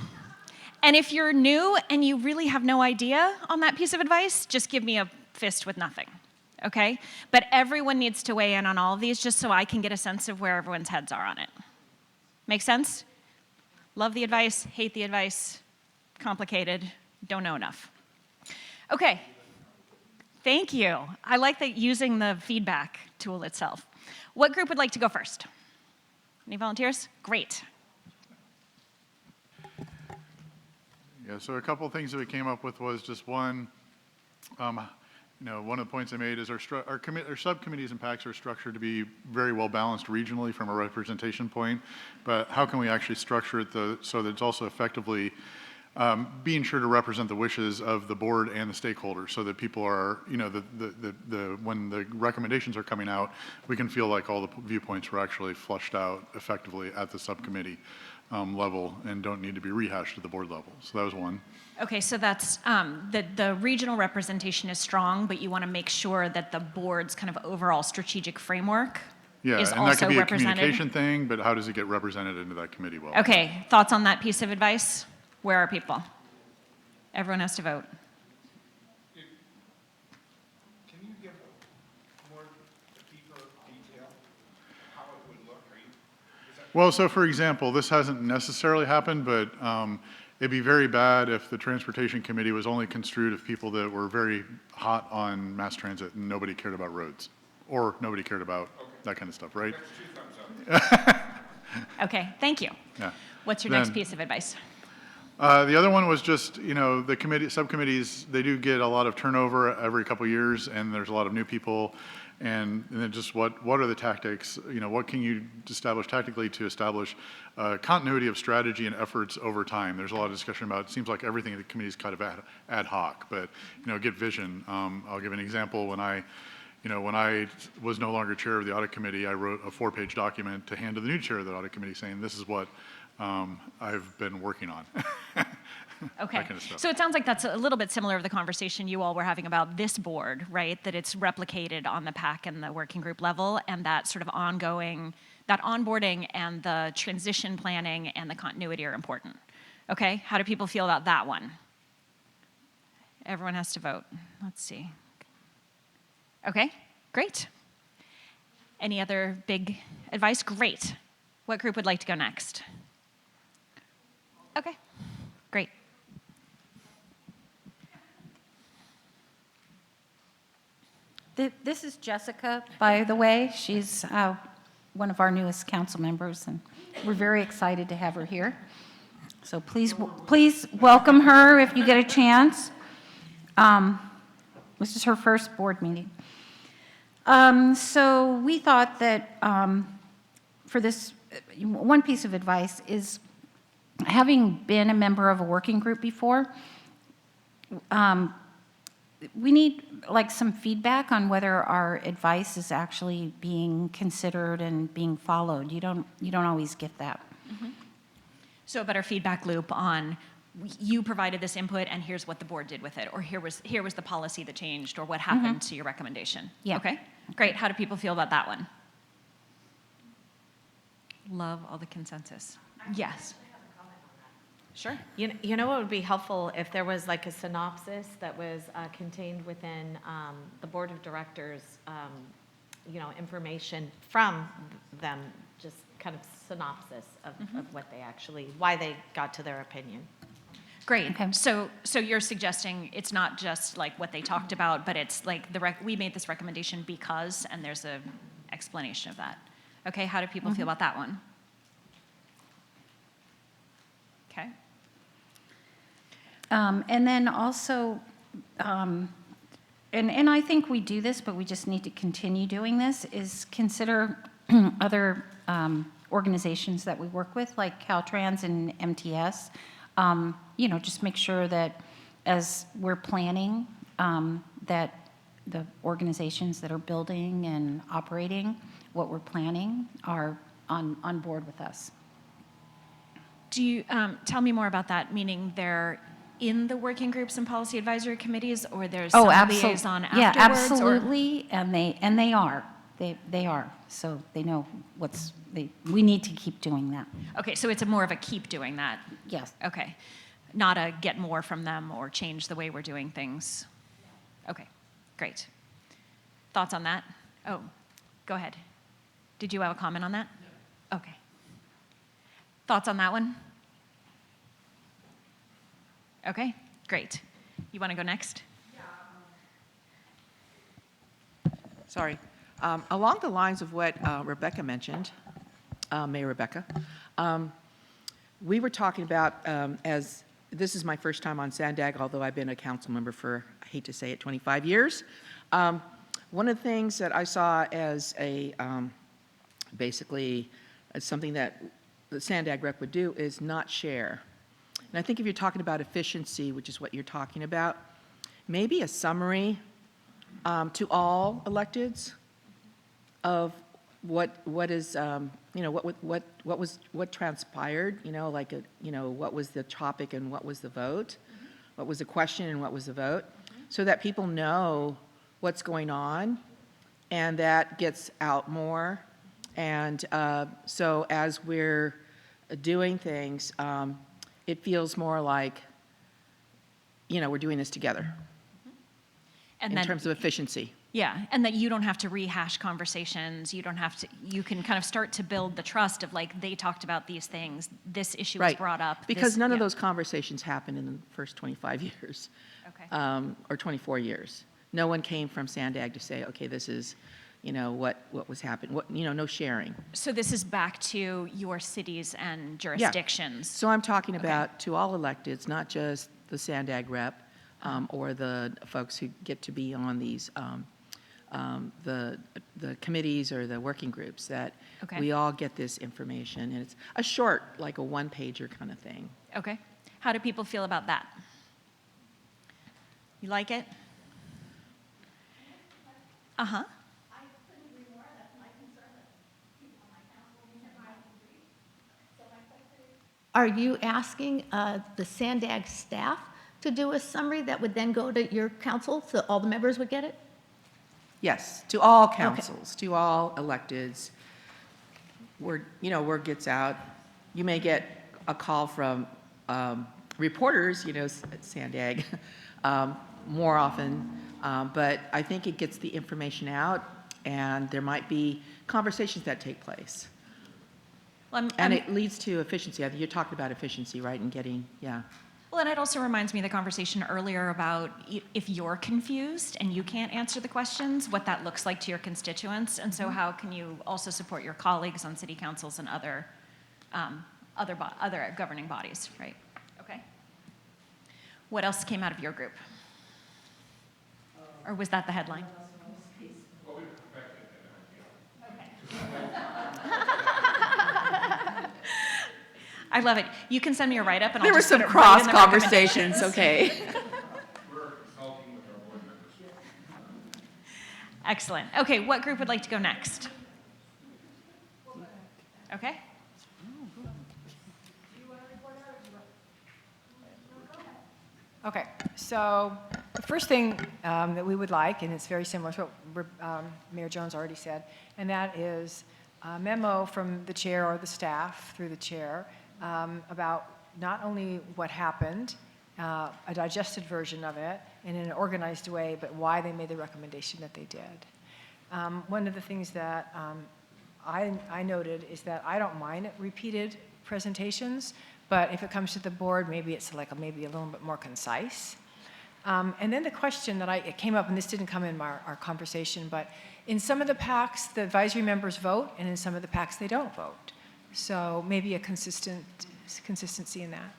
And if you're new and you really have no idea on that piece of advice, just give me a fist with nothing. Okay? But everyone needs to weigh in on all of these just so I can get a sense of where everyone's heads are on it. Make sense? Love the advice, hate the advice, complicated, don't know enough. Okay. Thank you. I like that using the feedback tool itself. What group would like to go first? Any volunteers? Great. Yeah, so a couple of things that we came up with was just one, one of the points I made is our subcommittees and PACs are structured to be very well balanced regionally from a representation point, but how can we actually structure it so that it's also effectively being sure to represent the wishes of the board and the stakeholders so that people are, when the recommendations are coming out, we can feel like all the viewpoints were actually flushed out effectively at the subcommittee level and don't need to be rehashed at the board level. So that was one. Okay, so that's, the regional representation is strong, but you want to make sure that the board's kind of overall strategic framework is and also that could be a represented. communication thing, but how does it get represented into that committee well? Okay, thoughts on that piece of advice? Where are people? Everyone has to vote. Can you give more deeper detail how it would look? Well, so for example, this hasn't necessarily happened, but it'd be very bad if the Transportation Committee was only construed of people that were very hot on mass transit and nobody cared about roads, or nobody cared about that kind of stuff, right? That's 2 thumbs up. Okay, thank you. Yeah. What's your next piece of advice? The other one was just, the subcommittees, they do get a lot of turnover every couple of years, and there's a lot of new people, and then just what are the tactics, what can you establish tactically to establish continuity of strategy and efforts over time? There's a lot of discussion about, it seems like everything in the committee is kind of ad hoc, but, get vision. I'll give an example. When I was no longer chair of the audit committee, I wrote a 4-page document to hand to the new chair of the audit committee saying, this is what I've been working on. Okay, that kind of stuff. so it sounds like that's a little bit similar to the conversation you all were having about this board, right? That it's replicated on the PAC and the working group level, and that sort of ongoing, that onboarding and the transition planning and the continuity are important. Okay, how do people feel about that one? Everyone has to vote. Let's see. Okay, great. Any other big advice? Great. What group would like to go next? Okay, great. This is Jessica, by the way. She's one of our newest council members, and we're very excited to have her here. So please welcome her if you get a chance. This is her first board meeting. So we thought that for this, one piece of advice is, having been a member of a working group before, we need like some feedback on whether our advice is actually being considered and being followed. You don't always get that. So a better feedback loop on, you provided this input and here's what the board did with it, or here was the policy that changed, or what happened to your recommendation. Yeah. Okay, great. How do people feel about that one? Love all the consensus. Yes. Sure. You know what would be helpful if there was like a synopsis that was contained within the board of directors, information from them, just kind of synopsis of what they actually, why they got to their opinion. Great. Okay. So you're suggesting it's not just like what they talked about, but it's like we made this recommendation because, and there's a explanation of that. Okay. How do people feel about that one? Okay. And then also, and I think we do this, but we just need to continue doing this, is consider other organizations that we work with, like Caltrans and MTS. Just make sure that as we're planning, that the organizations that are building and operating what we're planning are on board with us. Do you tell me more about that? Meaning they're in the working groups and policy advisory committees, or there's some liaison afterwards? Yeah, absolutely, and they are. They are. So they know we need to keep doing that. Okay, so it's more of a keep doing that. Yes. Okay, not a get more from them or change the way we're doing things. Okay, great. Thoughts on that? Oh, go ahead. Did you have a comment on that? No. Okay. Thoughts on that one? Okay, great. You want to go next? Sorry. Along the lines of what Rebecca mentioned, Mayor Rebecca, we were talking about, as this is my first time on SANDAG, although I've been a council member for, I hate to say it, 25 years. One of the things that I saw as basically as something that the SANDAG rep would do is not share. And I think if you're talking about efficiency, which is what you're talking about, maybe a summary to all electeds of what is what transpired, what was the topic and what was the vote, what was the question and what was the vote, so that people know what's going on, and that gets out more. And so as we're doing things, it feels more like, we're doing this together And in then, terms of efficiency. Yeah, and that you don't have to rehash conversations. You can kind of start to build the trust of like, they talked about these things, this issue was brought up. Because none of those conversations happened in the first 25 years. Okay. Or 24 years. No one came from SANDAG to say, okay, this is, what was happening. No sharing. So this is back to your cities and jurisdictions. So I'm talking about to all electeds, not just the SANDAG rep or the folks who get to be on these the committees or the working groups, that we all get this information, and it's a short, like a one-pager kind of thing. Okay. How do people feel about that? You like it? Uh-huh. Are you asking the SANDAG staff to do a summary that would then go to your council so all the members would get it? Yes, to all councils, to all electeds. Word gets out. You may get a call from reporters, at SANDAG more often, but I think it gets the information out, and there might be conversations that take place. Well, and it leads to efficiency. I think you talked about efficiency, right, and getting, Well, and it also reminds me of the conversation earlier about if you're confused and you can't answer the questions, what that looks like to your constituents, and so how can you also support your colleagues on city councils and other governing bodies, right? Okay. What else came out of your group? Or was that the headline? I love it. You can send me a write-up, and there I'll were just some put it cross right in the conversations. recommendations. Okay. We're consulting with our board Excellent. Okay, what group would like to go next? Okay. Okay, so the first thing that we would like, and it's very similar to what Mayor Jones already said, and that is a memo from the chair or the staff through the chair about not only what happened, a digested version of it, and in an organized way, but why they made the recommendation that they did. One of the things that I noted is that I don't mind repeated presentations, but if it comes to the board, maybe it's like maybe a little bit more concise. And then the question that it came up, and this didn't come in our conversation, but in some of the PACs, the advisory members vote, and in some of the PACs, they don't vote. So maybe a consistency in that.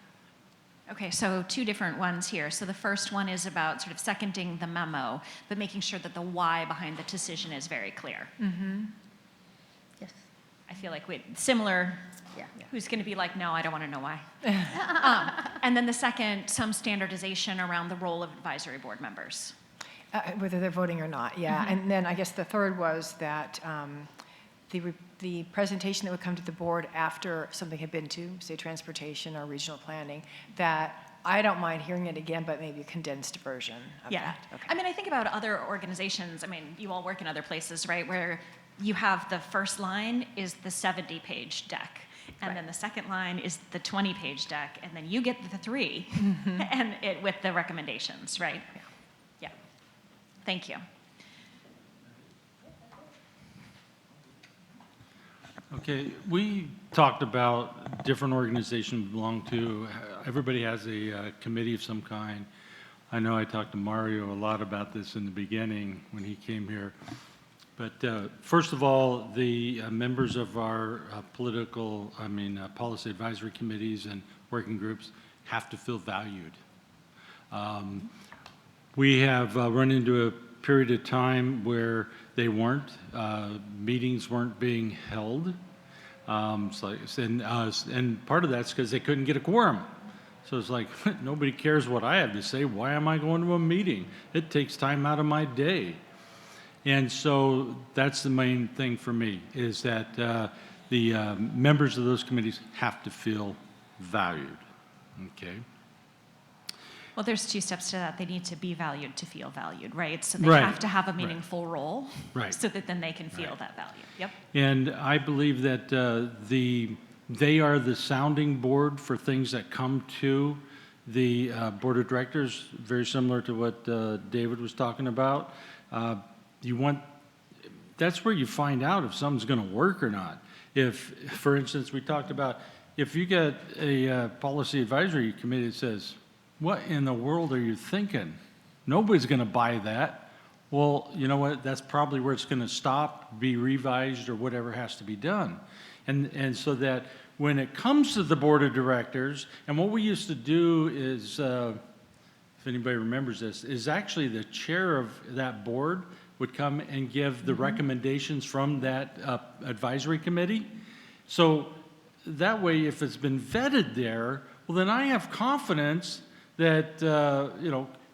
Okay, so two different ones here. So the first one is about sort of seconding the memo, but making sure that the why behind the decision is very clear. Mm-hmm. Yes. I feel like similar. Yeah. Who's going to be like, no, I don't want to know why. And then the second, some standardization around the role of advisory board members. Whether they're voting or not, yeah. Mm-hmm. And then I guess the third was that the presentation that would come to the board after something had been to, say, transportation or regional planning, that I don't mind hearing it again, but maybe a condensed version of that. Okay. I mean, I think about other organizations. I mean, you all work in other places, right, where you have the first line is the 70-page deck. And then the second line is the 20-page deck, and then you get the 3 and with the recommendations, right? Yeah. Thank you. Okay, we talked about different organizations belong to. Everybody has a committee of some kind. I know I talked to Mario a lot about this in the beginning when he came here. But first of all, the members of our policy advisory committees and working groups have to feel valued. We have run into a period of time where they weren't, meetings weren't being held. And part of that's because they couldn't get a quorum. So it's like, nobody cares what I have to say. Why am I going to a meeting? It takes time out of my day. And so that's the main thing for me, is that the members of those committees have to feel valued, okay? Well, there's 2 steps to that. They need to be valued to feel valued, right? So they Right. have to have a meaningful role Right. so that then they can feel that value. Yep. And I believe that they are the sounding board for things that come to the board of directors, very similar to what David was talking about. That's where you find out if something's going to work or not. If, for instance, we talked about, if you get a policy advisory committee that says, what in the world are you thinking? Nobody's going to buy that. Well, you know what? That's probably where it's going to stop, be revised, or whatever has to be done. And so that when it comes to the board of directors, and what we used to do is, if anybody remembers this, is actually the chair of that board would come and give the recommendations from that advisory committee. So that way, if it's been vetted there, well, then I have confidence that,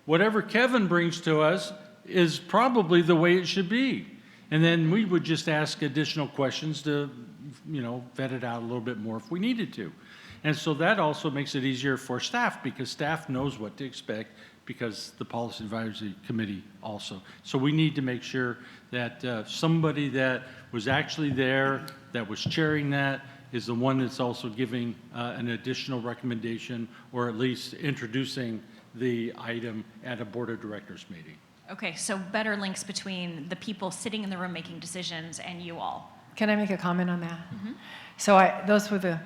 whatever Kevin brings to us is probably the way it should be. And then we would just ask additional questions to, vet it out a little bit more if we needed to. And so that also makes it easier for staff, because staff knows what to expect, because the policy advisory committee also. So we need to make sure that somebody that was actually there, that was chairing that, is the one that's also giving an additional recommendation, or at least introducing the item at a board of directors meeting. Okay, so better links between the people sitting in the room making decisions and you all. Can I make a comment on that? So those were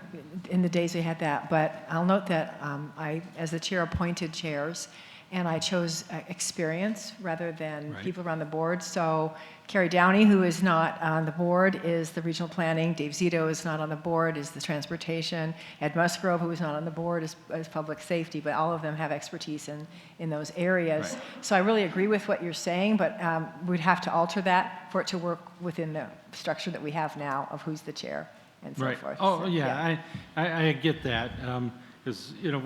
in the days we had that, but I'll note that I, as the chair, appointed chairs, and I chose experience rather than people around the board. So Carrie Downey, who is not on the board, is the regional planning. Dave Zito is not on the board, is the transportation. Ed Musgrove, who is not on the board, is public safety, but all of them have expertise in those areas. Right. So I really agree with what you're saying, but we'd have to alter that for it to work within the structure that we have now of who's the chair and so forth. Oh, So, yeah, I get that. Because, you know,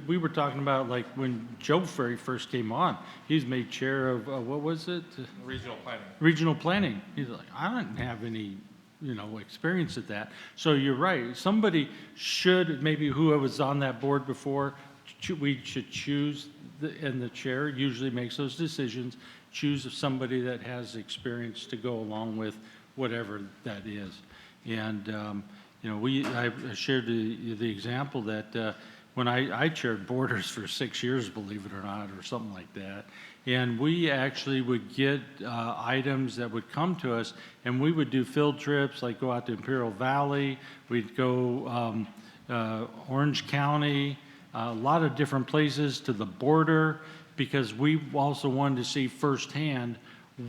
we were talking about, like, when Joe Ferry first came on, he's made chair of, what was it? Regional planning. Regional planning. He's like, I didn't have any, you know, experience at that. So you're right. Somebody should, maybe who was on that board before, we should choose, and the chair usually makes those decisions, choose somebody that has experience to go along with whatever that is. And, you know, I shared the example that when I chaired Borders for 6 years, believe it or not, or something like that, and we actually would get items that would come to us, and we would do field trips, like go out to Imperial Valley, we'd go Orange County, a lot of different places to the border, because we also wanted to see firsthand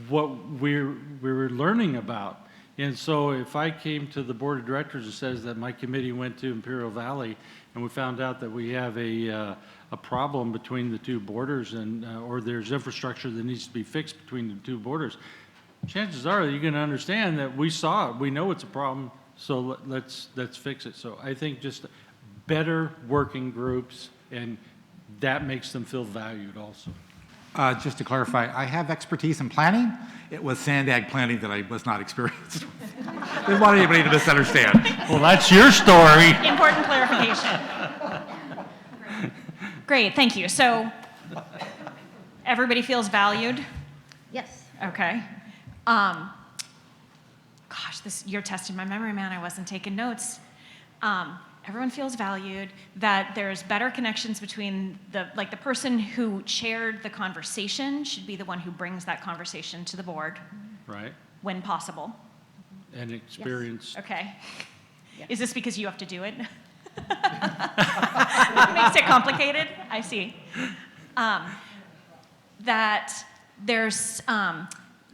what we were learning about. And so if I came to the board of directors and says that my committee went to Imperial Valley and we found out that we have a problem between the two borders, and or there's infrastructure that needs to be fixed between the two borders, chances are you're going to understand that we saw it, we know it's a problem, so let's fix it. So I think just better working groups, and that makes them feel valued also. Just to clarify, I have expertise in planning. It was SANDAG planning that I was not experienced with. Didn't want anybody to misunderstand. Well, that's your story. Important clarification. Great, thank you. So everybody feels valued? Yes. Okay. Gosh, you're testing my memory, man. I wasn't taking notes. Everyone feels valued, that there's better connections between the person who chaired the conversation should be the one who brings that conversation to the board. Right. When possible. And experience. Yes. Okay. Yes. Is this because you have to do it? It makes it complicated? I see. That there's,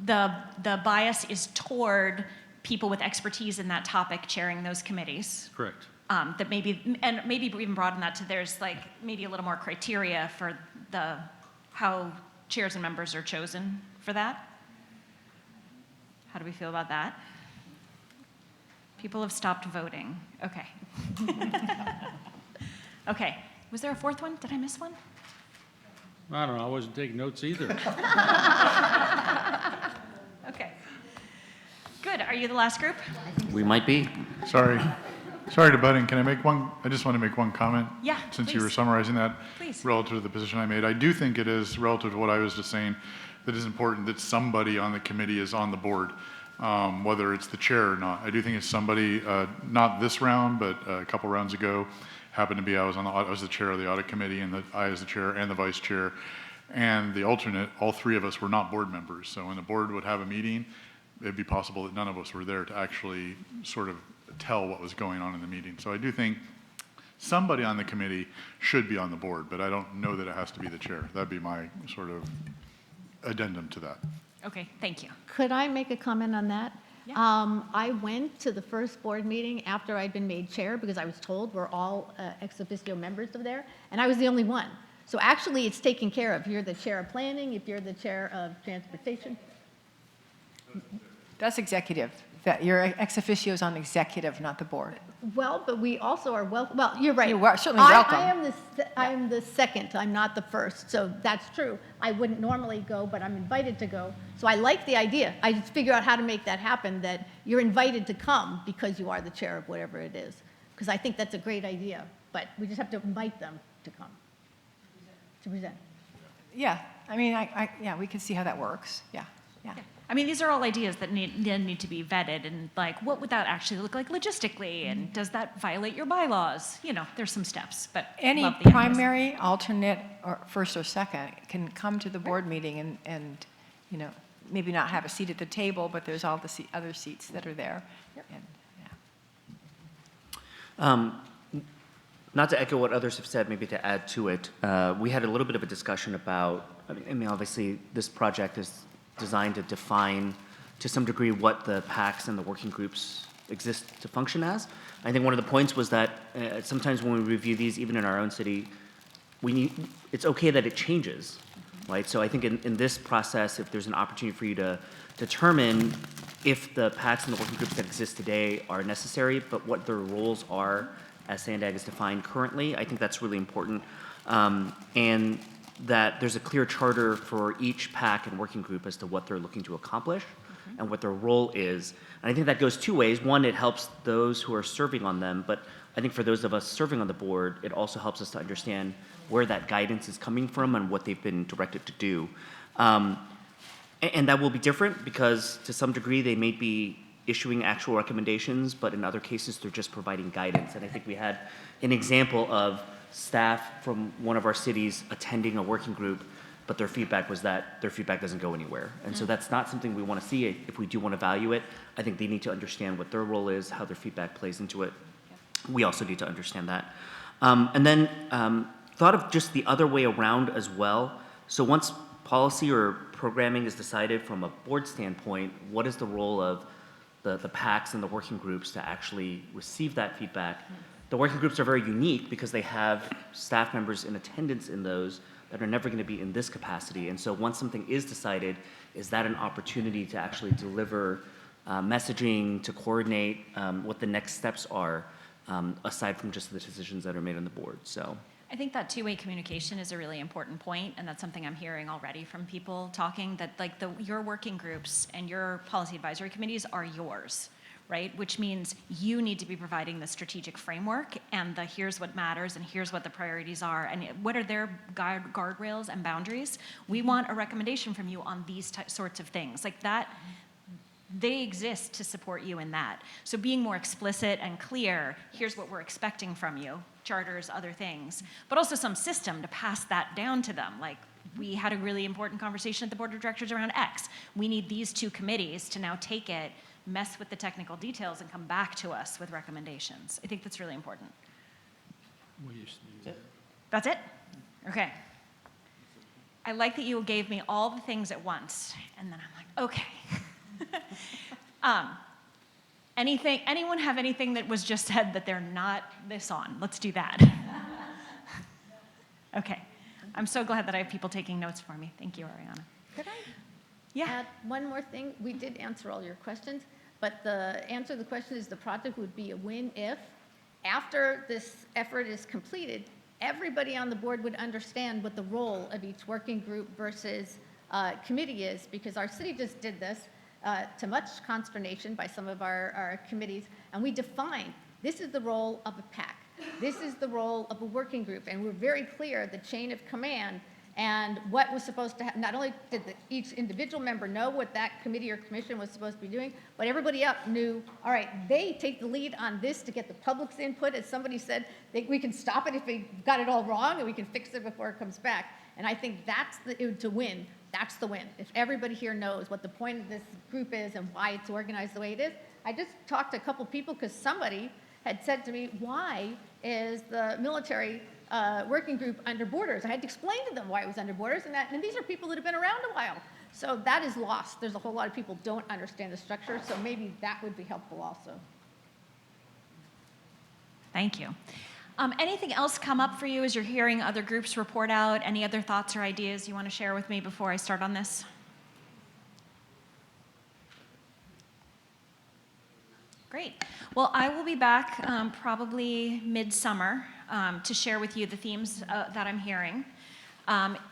the bias is toward people with expertise in that topic chairing those committees. Correct. That maybe, and maybe even broaden that to there's like maybe a little more criteria for how chairs and members are chosen for that. How do we feel about that? People have stopped voting. Okay. Okay. Was there a fourth one? Did I miss one? I don't know. I wasn't taking notes either. Okay. Good. Are you the last group? We might be. Sorry to butt in. Can I make one? I just want to make one comment. Yeah, Since you were please. summarizing that Please. relative to the position I made. I do think it is relative to what I was just saying, that it's important that somebody on the committee is on the board, whether it's the chair or not. I do think it's somebody, not this round, but a couple rounds ago, happened to be, I was the chair of the audit committee, and I was the chair and the vice chair, and the alternate, all three of us were not board members. So when the board would have a meeting, it'd be possible that none of us were there to actually sort of tell what was going on in the meeting. So I do think somebody on the committee should be on the board, but I don't know that it has to be the chair. That'd be my sort of addendum to that. Okay, thank you. Could I make a comment on that? Yeah. I went to the first board meeting after I'd been made chair because I was told we're all ex officio members of there, and I was the only one. So actually, it's taken care of. You're the chair of planning, if you're the chair of transportation. That's executive. That your ex officio is on executive, not the board. Well, but we also are well, you're right. You're certainly welcome. I am the second, I'm not the first, so that's true. I wouldn't normally go, but I'm invited to go. So I like the idea. I just figure out how to make that happen, that you're invited to come because you are the chair of whatever it is. Because I think that's a great idea, but we just have to invite them to come, to present. Yeah, I mean, yeah, we can see how that works. Yeah. I mean, these are all ideas that need to be vetted, and like, what would that actually look like logistically, and does that violate your bylaws? You know, there's some steps, but Any love the ideas. primary, alternate, or first or second can come to the board meeting and you know, maybe not have a seat at the table, but there's all the other seats that are there. Yep. And, Not to echo what others have said, maybe to add to it, we had a little bit of a discussion about, I mean, obviously, this project is designed to define, to some degree, what the PACs and the working groups exist to function as. I think one of the points was that sometimes when we review these, even in our own city, it's okay that it changes, right? So I think in this process, if there's an opportunity for you to determine if the PACs and the working groups that exist today are necessary, but what their roles are as SANDAG is defined currently. I think that's really important. And that there's a clear charter for each PAC and working group as to what they're looking to accomplish and what their role is. And I think that goes two ways. One, it helps those who are serving on them, but I think for those of us serving on the board, it also helps us to understand where that guidance is coming from and what they've been directed to do. And that will be different because to some degree they may be issuing actual recommendations, but in other cases they're just providing guidance. And I think we had an example of staff from one of our cities attending a working group, but their feedback was that their feedback doesn't go anywhere. And so that's not something we want to see. If we do want to value it, I think they need to understand what their role is, how their feedback plays into it. We also need to understand that. And then thought of just the other way around as well. So once policy or programming is decided from a board standpoint, what is the role of the PACs and the working groups to actually receive that feedback? The working groups are very unique because they have staff members in attendance in those that are never going to be in this capacity. And so once something is decided, is that an opportunity to actually deliver messaging, to coordinate what the next steps are, aside from just the decisions that are made on the board? So I think that two-way communication is a really important point, and that's something I'm hearing already from people talking, that like your working groups and your policy advisory committees are yours, right? Which means you need to be providing the strategic framework and the here's what matters and here's what the priorities are and what are their guardrails and boundaries. We want a recommendation from you on these sorts of things. Like that, they exist to support you in that. So being more explicit and clear, here's what we're expecting from you, charters, other things, but also some system to pass that down to them. Like we had a really important conversation at the board of directors around X. We need these two committees to now take it, mess with the technical details and come back to us with recommendations. I think that's really important. That's it? Okay. I like that you gave me all the things at once, and then I'm like, okay. Anyone have anything that was just said that they're not this on? Let's do that. Okay. I'm so glad that I have people taking notes for me. Thank you, Ariana. Could I add one more thing? We did answer all your questions, but the answer to the question is the project would be a win if, after this effort is completed, everybody on the board would understand what the role of each working group versus committee is, because our city just did this to much consternation by some of our committees, and we defined this is the role of a PAC. This is the role of a working group, and we're very clear the chain of command and what was supposed to happen. Not only did each individual member know what that committee or commission was supposed to be doing, but everybody up knew, all right, they take the lead on this to get the public's input. As somebody said, we can stop it if we got it all wrong, and we can fix it before it comes back. And I think that's to win. That's the win. If everybody here knows what the point of this group is and why it's organized the way it is. I just talked to a couple people because somebody had said to me, why is the military working group under borders? I had to explain to them why it was under borders, and these are people that have been around a while. So that is lost. There's a whole lot of people don't understand the structure, so maybe that would be helpful also. Thank you. Anything else come up for you as you're hearing other groups report out? Any other thoughts or ideas you want to share with me before I start on this? Great. Well, I will be back probably midsummer to share with you the themes that I'm hearing.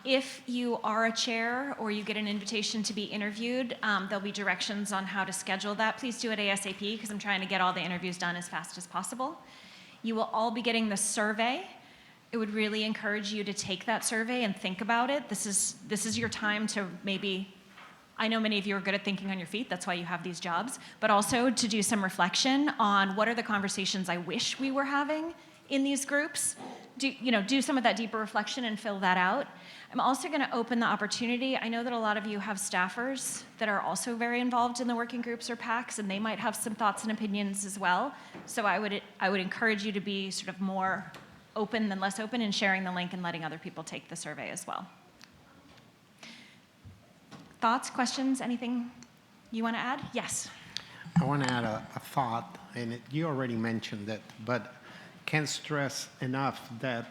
If you are a chair or you get an invitation to be interviewed, there'll be directions on how to schedule that. Please do it ASAP because I'm trying to get all the interviews done as fast as possible. You will all be getting the survey. It would really encourage you to take that survey and think about it. This is your time to maybe, I know many of you are good at thinking on your feet, that's why you have these jobs, but also to do some reflection on what are the conversations I wish we were having in these groups. Do some of that deeper reflection and fill that out. I'm also going to open the opportunity. I know that a lot of you have staffers that are also very involved in the working groups or PACs, and they might have some thoughts and opinions as well. So I would encourage you to be sort of more open than less open in sharing the link and letting other people take the survey as well. Thoughts, questions, anything you want to add? Yes. I want to add a thought, and you already mentioned it, but can't stress enough that,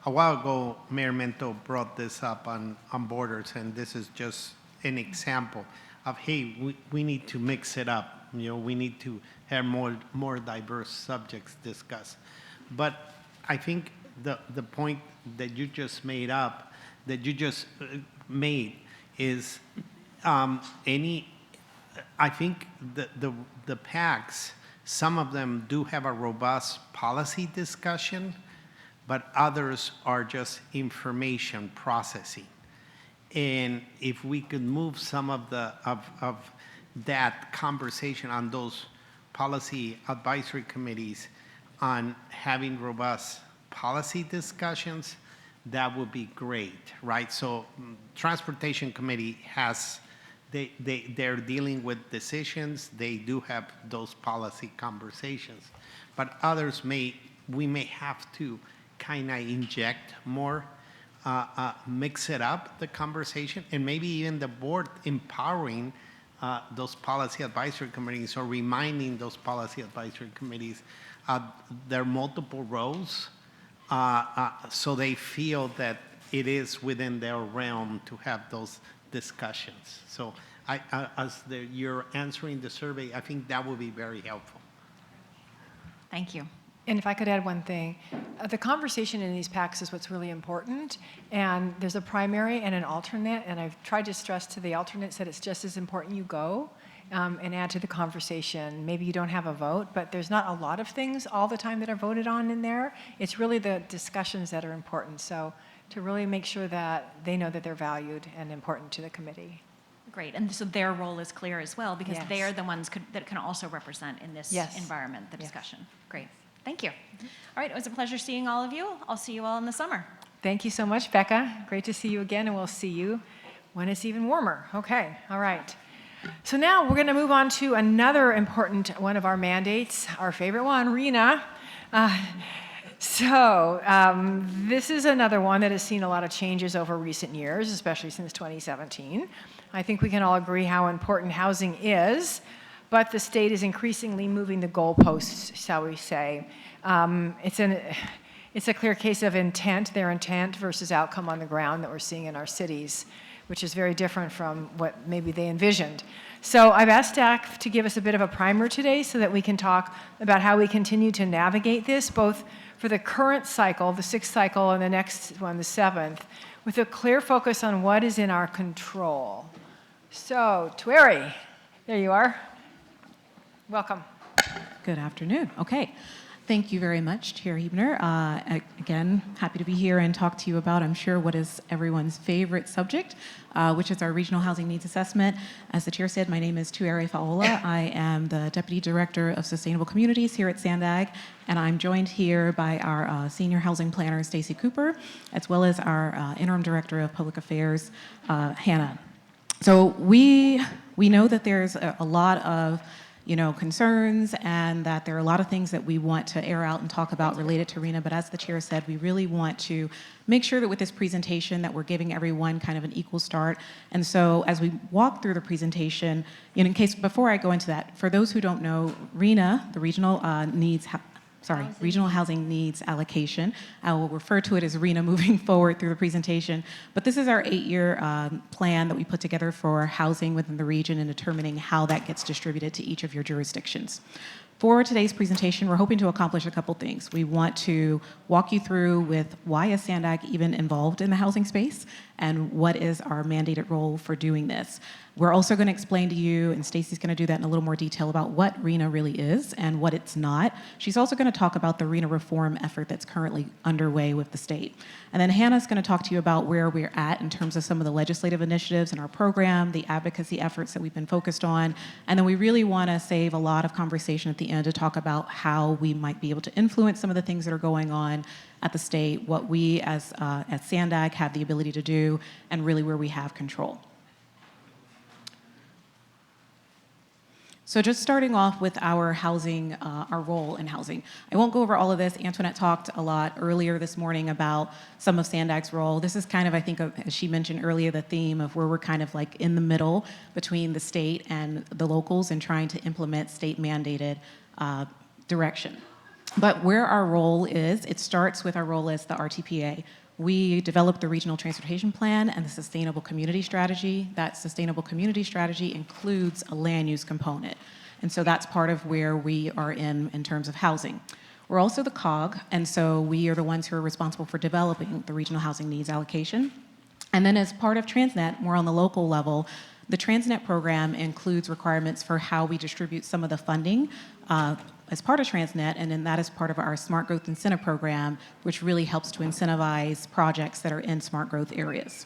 a while ago, Mayor Mento brought this up on borders, and this is just an example of, hey, we need to mix it up We need to have more diverse subjects discussed. But I think the point that you just made is I think the PACs, some of them do have a robust policy discussion, but others are just information processing. And if we could move some of that conversation on those policy advisory committees on having robust policy discussions, that would be great, right? So Transportation Committee they're dealing with decisions. They do have those policy conversations. But others we may have to kind of inject more, mix it up, the conversation, and maybe even the board empowering those policy advisory committees or reminding those policy advisory committees their multiple roles so they feel that it is within their realm to have those discussions. So as you're answering the survey, I think that would be very helpful. Thank you. And if I could add one thing, the conversation in these PACs is what's really important, and there's a primary and an alternate, and I've tried to stress to the alternates that it's just as important you go and add to the conversation. Maybe you don't have a vote, but there's not a lot of things all the time that are voted on in there. It's really the discussions that are important, so to really make sure that they know that they're valued and important to the committee. Great, and so their role is clear as well, because Yes. they're the ones that can also represent in this Yes. environment, the discussion. Great, thank you. All right, it was a pleasure seeing all of you. I'll see you all in the summer. Thank you so much, Becca. Great to see you again, and we'll see you when it's even warmer. Okay, all right. So now we're going to move on to another important one of our mandates, our favorite one, RENA. This is another one that has seen a lot of changes over recent years, especially since 2017. I think we can all agree how important housing is, but the state is increasingly moving the goalposts, shall we say. It's a clear case of their intent versus outcome on the ground that we're seeing in our cities, which is very different from what maybe they envisioned. So I've asked staff to give us a bit of a primer today so that we can talk about how we continue to navigate this, both for the current cycle, the 6th cycle, and the next one, the 7th, with a clear focus on what is in our control. So, Tueri, there you are. Welcome. Good afternoon. Okay. Thank you very much, Chair Huebner. Again, happy to be here and talk to you about, I'm sure, what is everyone's favorite subject, which is our regional housing needs assessment. As the chair said, my name is Tueri Faola. I am the Deputy Director of Sustainable Communities here at SANDAG, and I'm joined here by our Senior Housing Planner, Stacy Cooper, as well as our Interim Director of Public Affairs, Hannah. So we know that there's a lot of concerns, and that there are a lot of things that we want to air out and talk about related to RENA, but as the chair said, we really want to make sure that with this presentation that we're giving everyone kind of an equal start. And so as we walk through the presentation, before I go into that, for those who don't know, RENA, the Regional Regional Housing Needs Allocation. I will refer to it as RENA moving forward through the presentation. But this is our 8-year plan that we put together for housing within the region and determining how that gets distributed to each of your jurisdictions. For today's presentation, we're hoping to accomplish a couple things. We want to walk you through with why is SANDAG even involved in the housing space and what is our mandated role for doing this. We're also going to explain to you, and Stacy's going to do that in a little more detail, about what RENA really is and what it's not. She's also going to talk about the RENA reform effort that's currently underway with the state. And then Hannah's going to talk to you about where we're at in terms of some of the legislative initiatives in our program, the advocacy efforts that we've been focused on. And then we really want to save a lot of conversation at the end to talk about how we might be able to influence some of the things that are going on at the state, what we as SANDAG have the ability to do, and really where we have control. So just starting off with our housing, our role in housing. I won't go over all of this. Antoinette talked a lot earlier this morning about some of SANDAG's role. This is kind of, I think, as she mentioned earlier, the theme of where we're kind of like in the middle between the state and the locals and trying to implement state-mandated direction. But where our role is, it starts with our role as the RTPA. We developed the Regional Transportation Plan and the Sustainable Community Strategy. That Sustainable Community Strategy includes a land use component. And so that's part of where we are in terms of housing. We're also the COG, and so we are the ones who are responsible for developing the regional housing needs allocation. And then as part of Transnet, more on the local level, the Transnet program includes requirements for how we distribute some of the funding as part of Transnet, and then that is part of our Smart Growth Incentive Program, which really helps to incentivize projects that are in smart growth areas.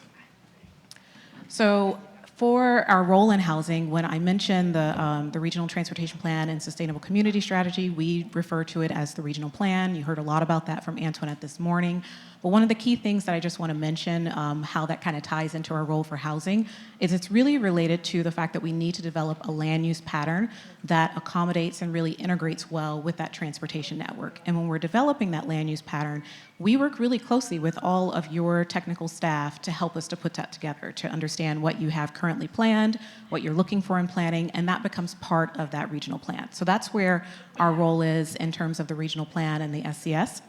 So for our role in housing, when I mentioned the Regional Transportation Plan and Sustainable Community Strategy, we refer to it as the Regional Plan. You heard a lot about that from Antoinette this morning. But one of the key things that I just want to mention, how that kind of ties into our role for housing, is it's really related to the fact that we need to develop a land use pattern that accommodates and really integrates well with that transportation network. And when we're developing that land use pattern, we work really closely with all of your technical staff to help us to put that together, to understand what you have currently planned, what you're looking for in planning, and that becomes part of that regional plan. So that's where our role is in terms of the regional plan and the SCS.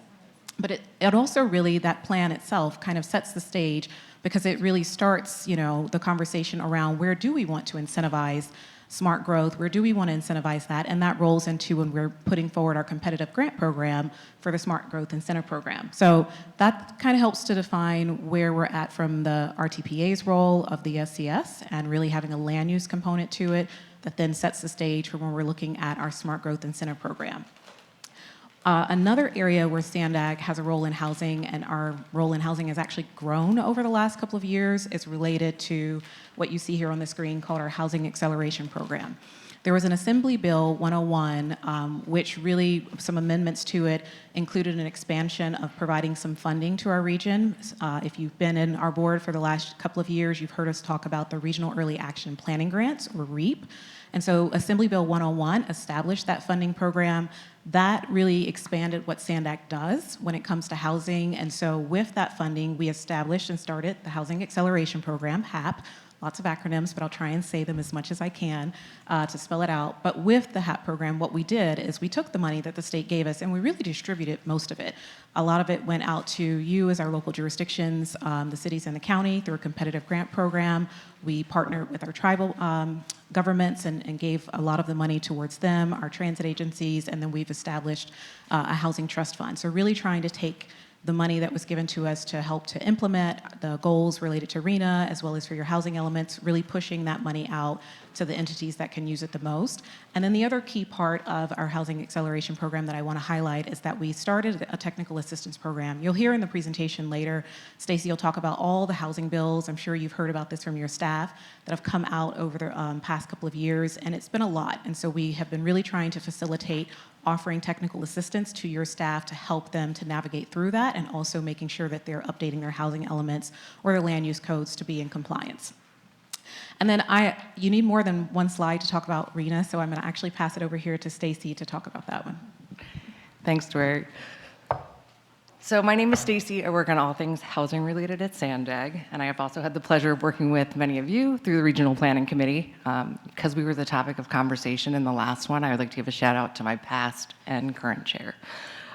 But it also really, that plan itself kind of sets the stage because it really starts, the conversation around where do we want to incentivize smart growth, where do we want to incentivize that, and that rolls into when we're putting forward our competitive grant program for the Smart Growth Incentive Program. So that kind of helps to define where we're at from the RTPA's role of the SCS and really having a land use component to it that then sets the stage for when we're looking at our Smart Growth Incentive Program. Another area where SANDAG has a role in housing, and our role in housing has actually grown over the last couple of years, is related to what you see here on the screen called our Housing Acceleration Program. There was an Assembly Bill 101, which really, some amendments to it included an expansion of providing some funding to our region. If you've been in our board for the last couple of years, you've heard us talk about the Regional Early Action Planning Grants, or REAP. And so Assembly Bill 101 established that funding program. That really expanded what SANDAG does when it comes to housing. And so with that funding, we established and started the Housing Acceleration Program, HAP. Lots of acronyms, but I'll try and say them as much as I can to spell it out. But with the HAP program, what we did is we took the money that the state gave us and we really distributed most of it. A lot of it went out to you as our local jurisdictions, the cities and the county through a competitive grant program. We partnered with our tribal governments and gave a lot of the money towards them, our transit agencies, and then we've established a housing trust fund. So really trying to take the money that was given to us to help to implement the goals related to RENA, as well as for your housing elements, really pushing that money out to the entities that can use it the most. And then the other key part of our Housing Acceleration Program that I want to highlight is that we started a technical assistance program. You'll hear in the presentation later, Stacy will talk about all the housing bills. I'm sure you've heard about this from your staff that have come out over the past couple of years, and it's been a lot. And so we have been really trying to facilitate offering technical assistance to your staff to help them to navigate through that, and also making sure that they're updating their housing elements or their land use codes to be in compliance. And then you need more than one slide to talk about RENA, so I'm going to actually pass it over here to Stacy to talk about that one. Thanks, Tori. So my name is Stacy. I work on all things housing related at SANDAG, and I have also had the pleasure of working with many of you through the Regional Planning Committee. Because we were the topic of conversation in the last one, I would like to give a shout out to my past and current chair.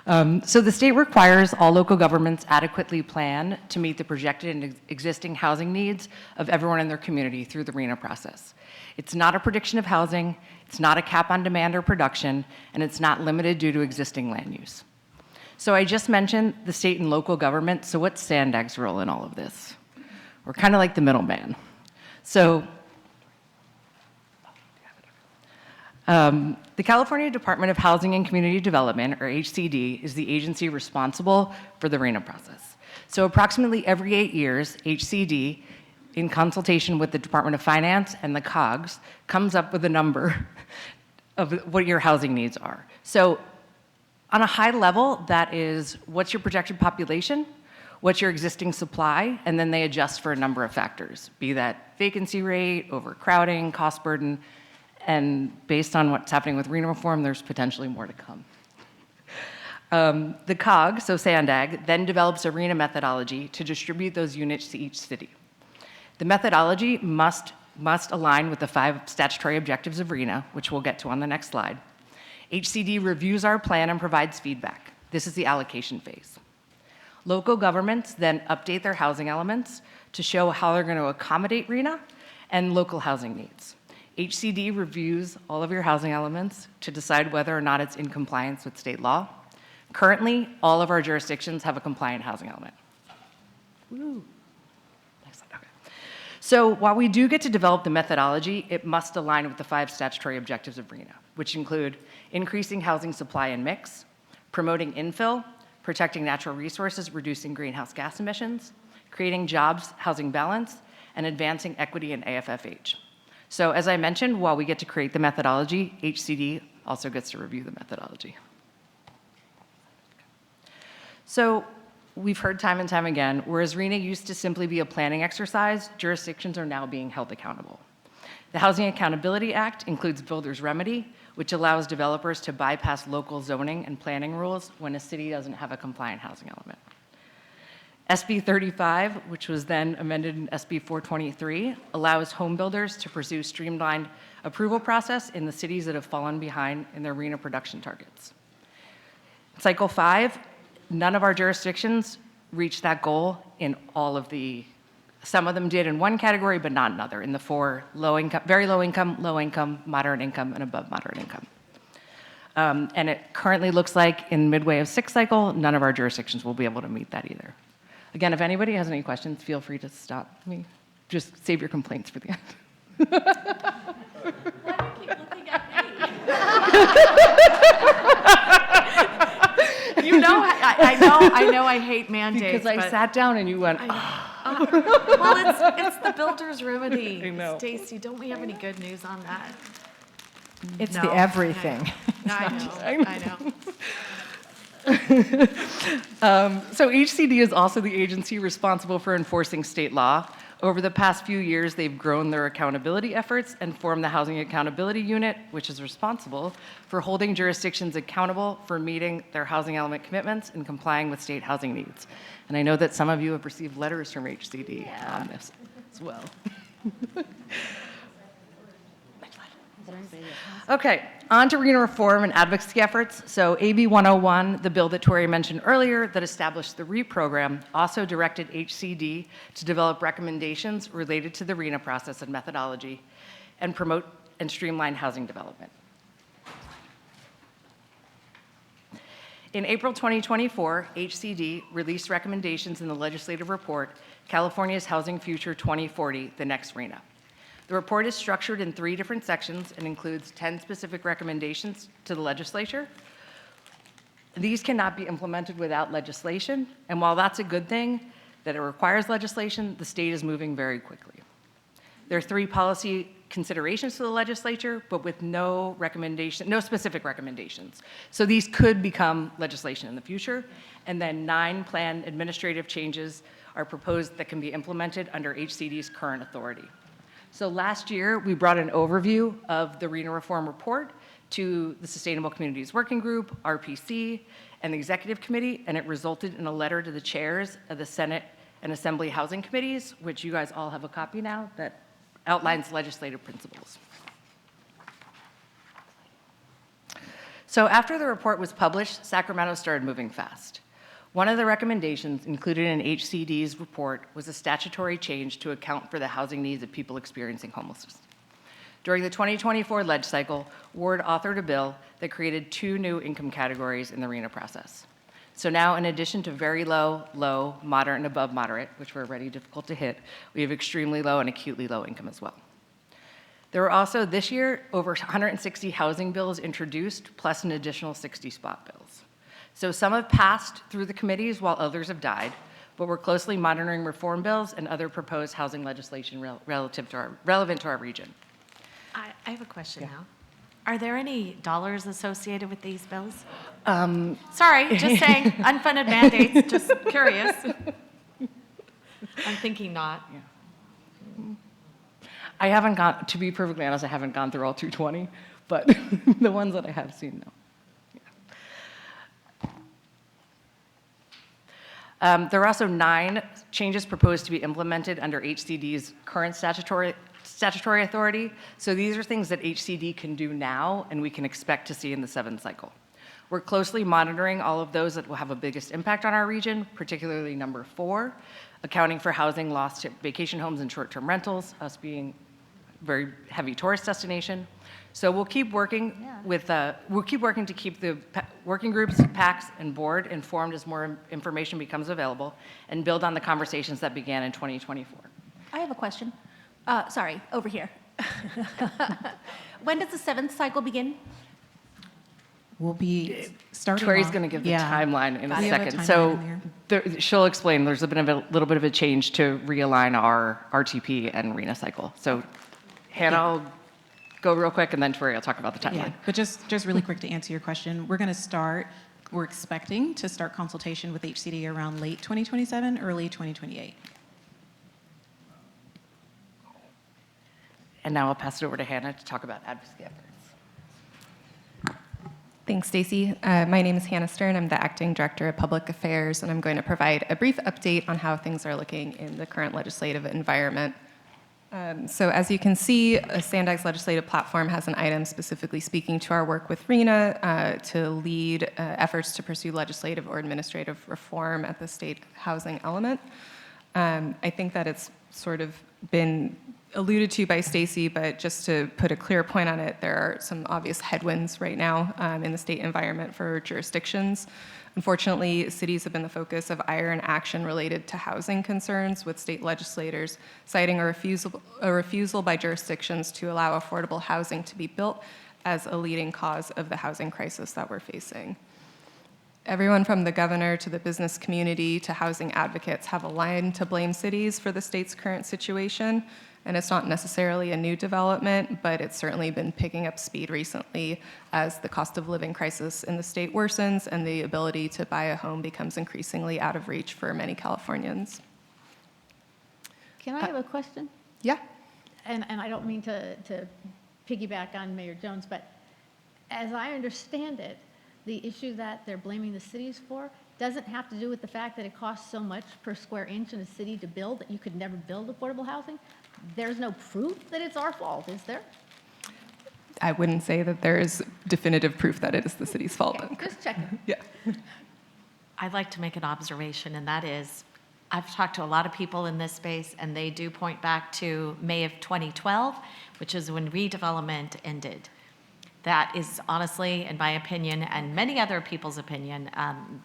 So the state requires all local governments adequately plan to meet the projected and existing housing needs of everyone in their community through the RENA process. It's not a prediction of housing, it's not a cap on demand or production, and it's not limited due to existing land use. So I just mentioned the state and local government, so what's SANDAG's role in all of this? We're kind of like the middleman. So the California Department of Housing and Community Development, or HCD, is the agency responsible for the RENA process. So approximately every 8 years, HCD, in consultation with the Department of Finance and the COGS, comes up with a number of what your housing needs are. So on a high level, that is what's your projected population, what's your existing supply, and then they adjust for a number of factors, be that vacancy rate, overcrowding, cost burden, and based on what's happening with RENA reform, there's potentially more to come. The COG, so SANDAG, then develops a RENA methodology to distribute those units to each city. The methodology must align with the 5 statutory objectives of RENA, which we'll get to on the next slide. HCD reviews our plan and provides feedback. This is the allocation phase. Local governments then update their housing elements to show how they're going to accommodate RENA and local housing needs. HCD reviews all of your housing elements to decide whether or not it's in compliance with state law. Currently, all of our jurisdictions have a compliant housing element. Woo. Next slide, okay. So while we do get to develop the methodology, it must align with the 5 statutory objectives of RHNA, which include increasing housing supply and mix, promoting infill, protecting natural resources, reducing greenhouse gas emissions, creating jobs, housing balance, and advancing equity in AFFH. So as I mentioned, while we get to create the methodology, HCD also gets to review the methodology. So we've heard time and time again, whereas RHNA used to simply be a planning exercise, jurisdictions are now being held accountable. The Housing Accountability Act includes builder's remedy, which allows developers to bypass local zoning and planning rules when a city doesn't have a compliant housing element. SB 35, which was then amended in SB 423, allows home builders to pursue streamlined approval process in the cities that have fallen behind in their RHNA production targets. Cycle 5, none of our jurisdictions reached that goal in all of the, some of them did in one category, but not another, in the 4 low income, very low income, moderate income, and above moderate income. And it currently looks like in midway of 6th cycle, none of our jurisdictions will be able to meet that either. Again, if anybody has any questions, feel free to stop me. Just save your complaints for the end. Why do you keep looking at me? You know, I know I hate mandates. Because I sat down and you went, well, it's the builder's remedy. I know. Stacy, don't we have any good news on that? It's No. the everything. I know. So HCD is also the agency responsible for enforcing state law. Over the past few years, they've grown their accountability efforts and formed the Housing Accountability Unit, which is responsible for holding jurisdictions accountable for meeting their housing element commitments and complying with state housing needs. And I know that some of you have received letters from HCD on this as well. Okay, on to RHNA reform and advocacy efforts. So AB 101, the bill that Tori mentioned earlier that established the REAP program, also directed HCD to develop recommendations related to the RHNA process and methodology and promote and streamline housing development. In April 2024, HCD released recommendations in the legislative report, California's Housing Future 2040, the next RHNA. The report is structured in 3 different sections and includes 10 specific recommendations to the legislature. These cannot be implemented without legislation, and while that's a good thing that it requires legislation, the state is moving very quickly. There are 3 policy considerations to the legislature, but with no specific recommendations. So these could become legislation in the future, and then 9 planned administrative changes are proposed that can be implemented under HCD's current authority. So last year, we brought an overview of the RHNA reform report to the Sustainable Communities Working Group, RPC, and the Executive Committee, and it resulted in a letter to the chairs of the Senate and Assembly Housing Committees, which you guys all have a copy now, that outlines legislative principles. So after the report was published, Sacramento started moving fast. One of the recommendations included in HCD's report was a statutory change to account for the housing needs of people experiencing homelessness. During the 2024 leg cycle, Ward authored a bill that created 2 new income categories in the RHNA process. So now, in addition to very low, low, moderate, and above moderate, which were already difficult to hit, we have extremely low and acutely low income as well. There were also, this year, over 160 housing bills introduced, plus an additional 60 spot bills. So some have passed through the committees while others have died, but we're closely monitoring reform bills and other proposed housing legislation relevant to our region. I have a question now. Are there any dollars associated with these bills? Sorry, just saying, unfunded mandates, just curious. I'm thinking not. I haven't gone, to be perfectly honest, I haven't gone through all 220, but the ones that I have seen, no. There are also 9 changes proposed to be implemented under HCD's current statutory authority. So these are things that HCD can do now and we can expect to see in the 7th cycle. We're closely monitoring all of those that will have a biggest impact on our region, particularly number 4, accounting for housing lost to vacation homes and short-term rentals, us being very heavy tourist destination. So we'll keep working to keep the working groups, PACs, and board informed as more information becomes available and build on the conversations that began in 2024. I have a question. Sorry, over here. When does the 7th cycle begin? We'll be starting Tori's off- going to give the yeah. timeline in a We have a second. timeline So in there. she'll explain there's been a little bit of a change to realign our RTP and RENA cycle. So Hannah will go real quick, and then Tori will talk about the timeline. Yeah, but just really quick to answer your question, we're expecting to start consultation with HCD around late 2027, early 2028. And now I'll pass it over to Hannah to talk about advocacy efforts. Thanks, Stacy. My name is Hannah Stern. I'm the Acting Director of Public Affairs, and I'm going to provide a brief update on how things are looking in the current legislative environment. So as you can see, SANDAG's legislative platform has an item specifically speaking to our work with RENA to lead efforts to pursue legislative or administrative reform at the state housing element. I think that it's sort of been alluded to by Stacy, but just to put a clear point on it, there are some obvious headwinds right now in the state environment for jurisdictions. Unfortunately, cities have been the focus of ire and action related to housing concerns, with state legislators citing a refusal by jurisdictions to allow affordable housing to be built as a leading cause of the housing crisis that we're facing. Everyone from the governor to the business community to housing advocates have aligned to blame cities for the state's current situation. And it's not necessarily a new development, but it's certainly been picking up speed recently as the cost of living crisis in the state worsens and the ability to buy a home becomes increasingly out of reach for many Californians. Can I have a question? Yeah. And I don't mean to piggyback on Mayor Jones, but as I understand it, the issue that they're blaming the cities for doesn't have to do with the fact that it costs so much per square inch in a city to build that you could never build affordable housing. There's no proof that it's our fault, is there? I wouldn't say that there is definitive proof that it is the city's fault. Okay, just checking. Yeah. I'd like to make an observation, and that is, I've talked to a lot of people in this space, and they do point back to May of 2012, which is when redevelopment ended. That is honestly, in my opinion, and many other people's opinion,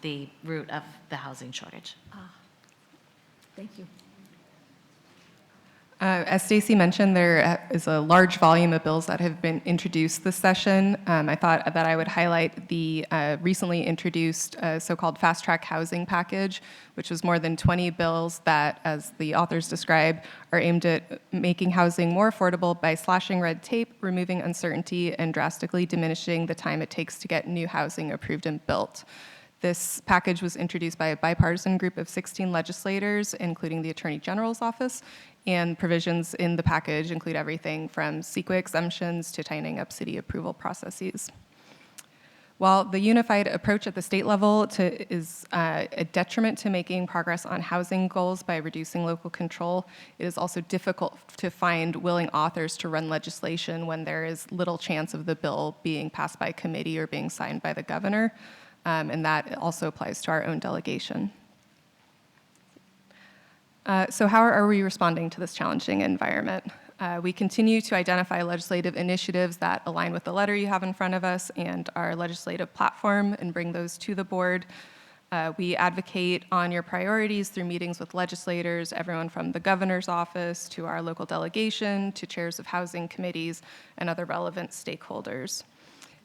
the root of the housing shortage. Thank you. As Stacy mentioned, there is a large volume of bills that have been introduced this session. I thought that I would highlight the recently introduced so-called fast-track housing package, which was more than 20 bills that, as the authors describe, are aimed at making housing more affordable by slashing red tape, removing uncertainty, and drastically diminishing the time it takes to get new housing approved and built. This package was introduced by a bipartisan group of 16 legislators, including the Attorney General's office, and provisions in the package include everything from CEQA exemptions to tightening up city approval processes. While the unified approach at the state level is a detriment to making progress on housing goals by reducing local control, it is also difficult to find willing authors to run legislation when there is little chance of the bill being passed by committee or being signed by the governor. And that also applies to our own delegation. So how are we responding to this challenging environment? We continue to identify legislative initiatives that align with the letter you have in front of us and our legislative platform and bring those to the board. We advocate on your priorities through meetings with legislators, everyone from the governor's office to our local delegation to chairs of housing committees and other relevant stakeholders.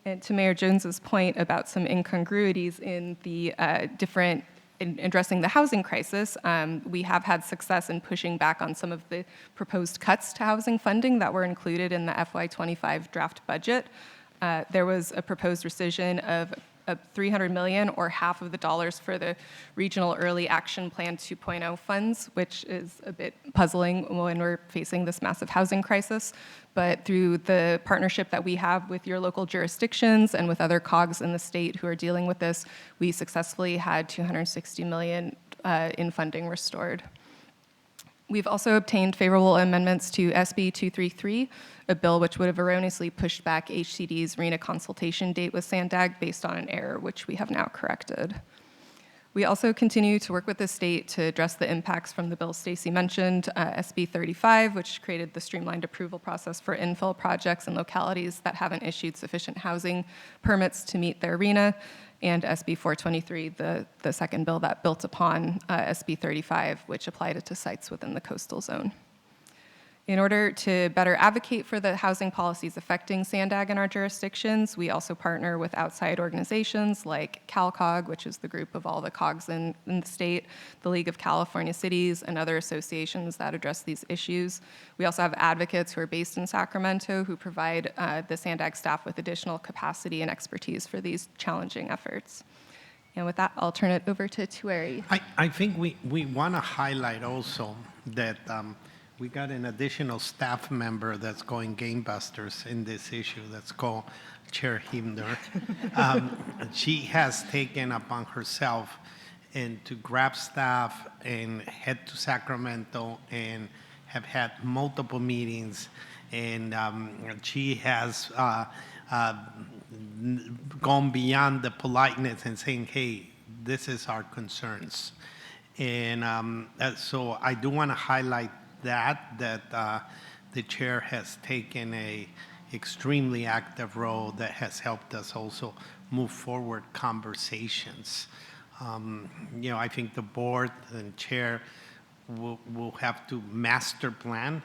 And to Mayor Jones's point about some incongruities in the in addressing the housing crisis, we have had success in pushing back on some of the proposed cuts to housing funding that were included in the FY25 draft budget. There was a proposed rescission of $300 million, or half of the dollars, for the Regional Early Action Plan 2.0 funds, which is a bit puzzling when we're facing this massive housing crisis. But through the partnership that we have with your local jurisdictions and with other COGs in the state who are dealing with this, we successfully had $260 million in funding restored. We've also obtained favorable amendments to SB 233, a bill which would have erroneously pushed back HCD's RENA consultation date with SANDAG based on an error, which we have now corrected. We also continue to work with the state to address the impacts from the bill Stacy mentioned, SB 35, which created the streamlined approval process for infill projects in localities that haven't issued sufficient housing permits to meet their RENA, and SB 423, the second bill that built upon SB 35, which applied it to sites within the coastal zone. In order to better advocate for the housing policies affecting SANDAG in our jurisdictions, we also partner with outside organizations like CalCog, which is the group of all the COGs in the state, the League of California Cities, and other associations that address these issues. We also have advocates who are based in Sacramento who provide the SANDAG staff with additional capacity and expertise for these challenging efforts. And with that, I'll turn it over to Tueri. I think we want to highlight also that we got an additional staff member that's going gangbusters in this issue. That's called Chair Himner. She has taken upon herself and to grab staff and head to Sacramento and have had multiple meetings. And she has gone beyond the politeness and saying, hey, this is our concerns. And so I do want to highlight that the chair has taken a extremely active role that has helped us also move forward conversations. I think the board and chair will have to master plan.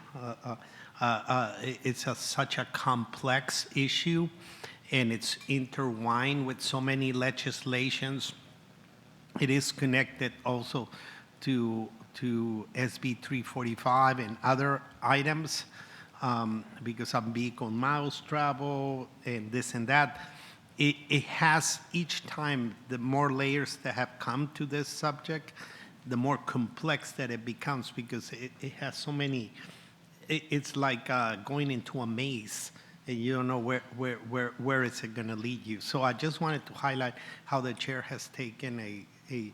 It's such a complex issue, and it's intertwined with so many legislations. It is connected also to SB 345 and other items because of vehicle miles travel and this and that. It has each time, the more layers that have come to this subject, the more complex that it becomes because it has so many, it's like going into a maze and you don't know where is it going to lead you. So I just wanted to highlight how the chair has taken a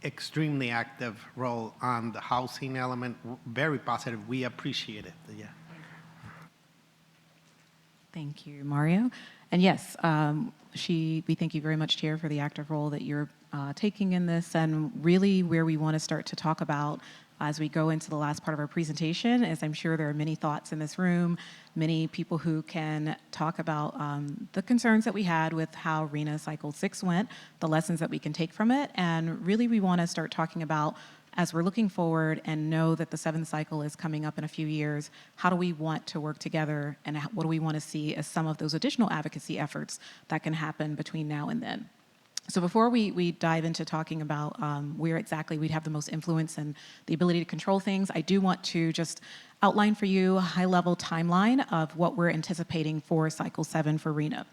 extremely active role on the housing element, very positive. We appreciate it. Yeah. Thank you, Mario. And yes, we thank you very much, Chair, for the active role that you're taking in this, and really where we want to start to talk about as we go into the last part of our presentation, as I'm sure there are many thoughts in this room, many people who can talk about the concerns that we had with how RENA Cycle 6 went, the lessons that we can take from it, and really we want to start talking about, as we're looking forward and know that the 7th cycle is coming up in a few years, how do we want to work together and what do we want to see as some of those additional advocacy efforts that can happen between now and then. So before we dive into talking about where exactly we'd have the most influence and the ability to control things, I do want to just outline for you a high-level timeline of what we're anticipating for Cycle 7 for RENA.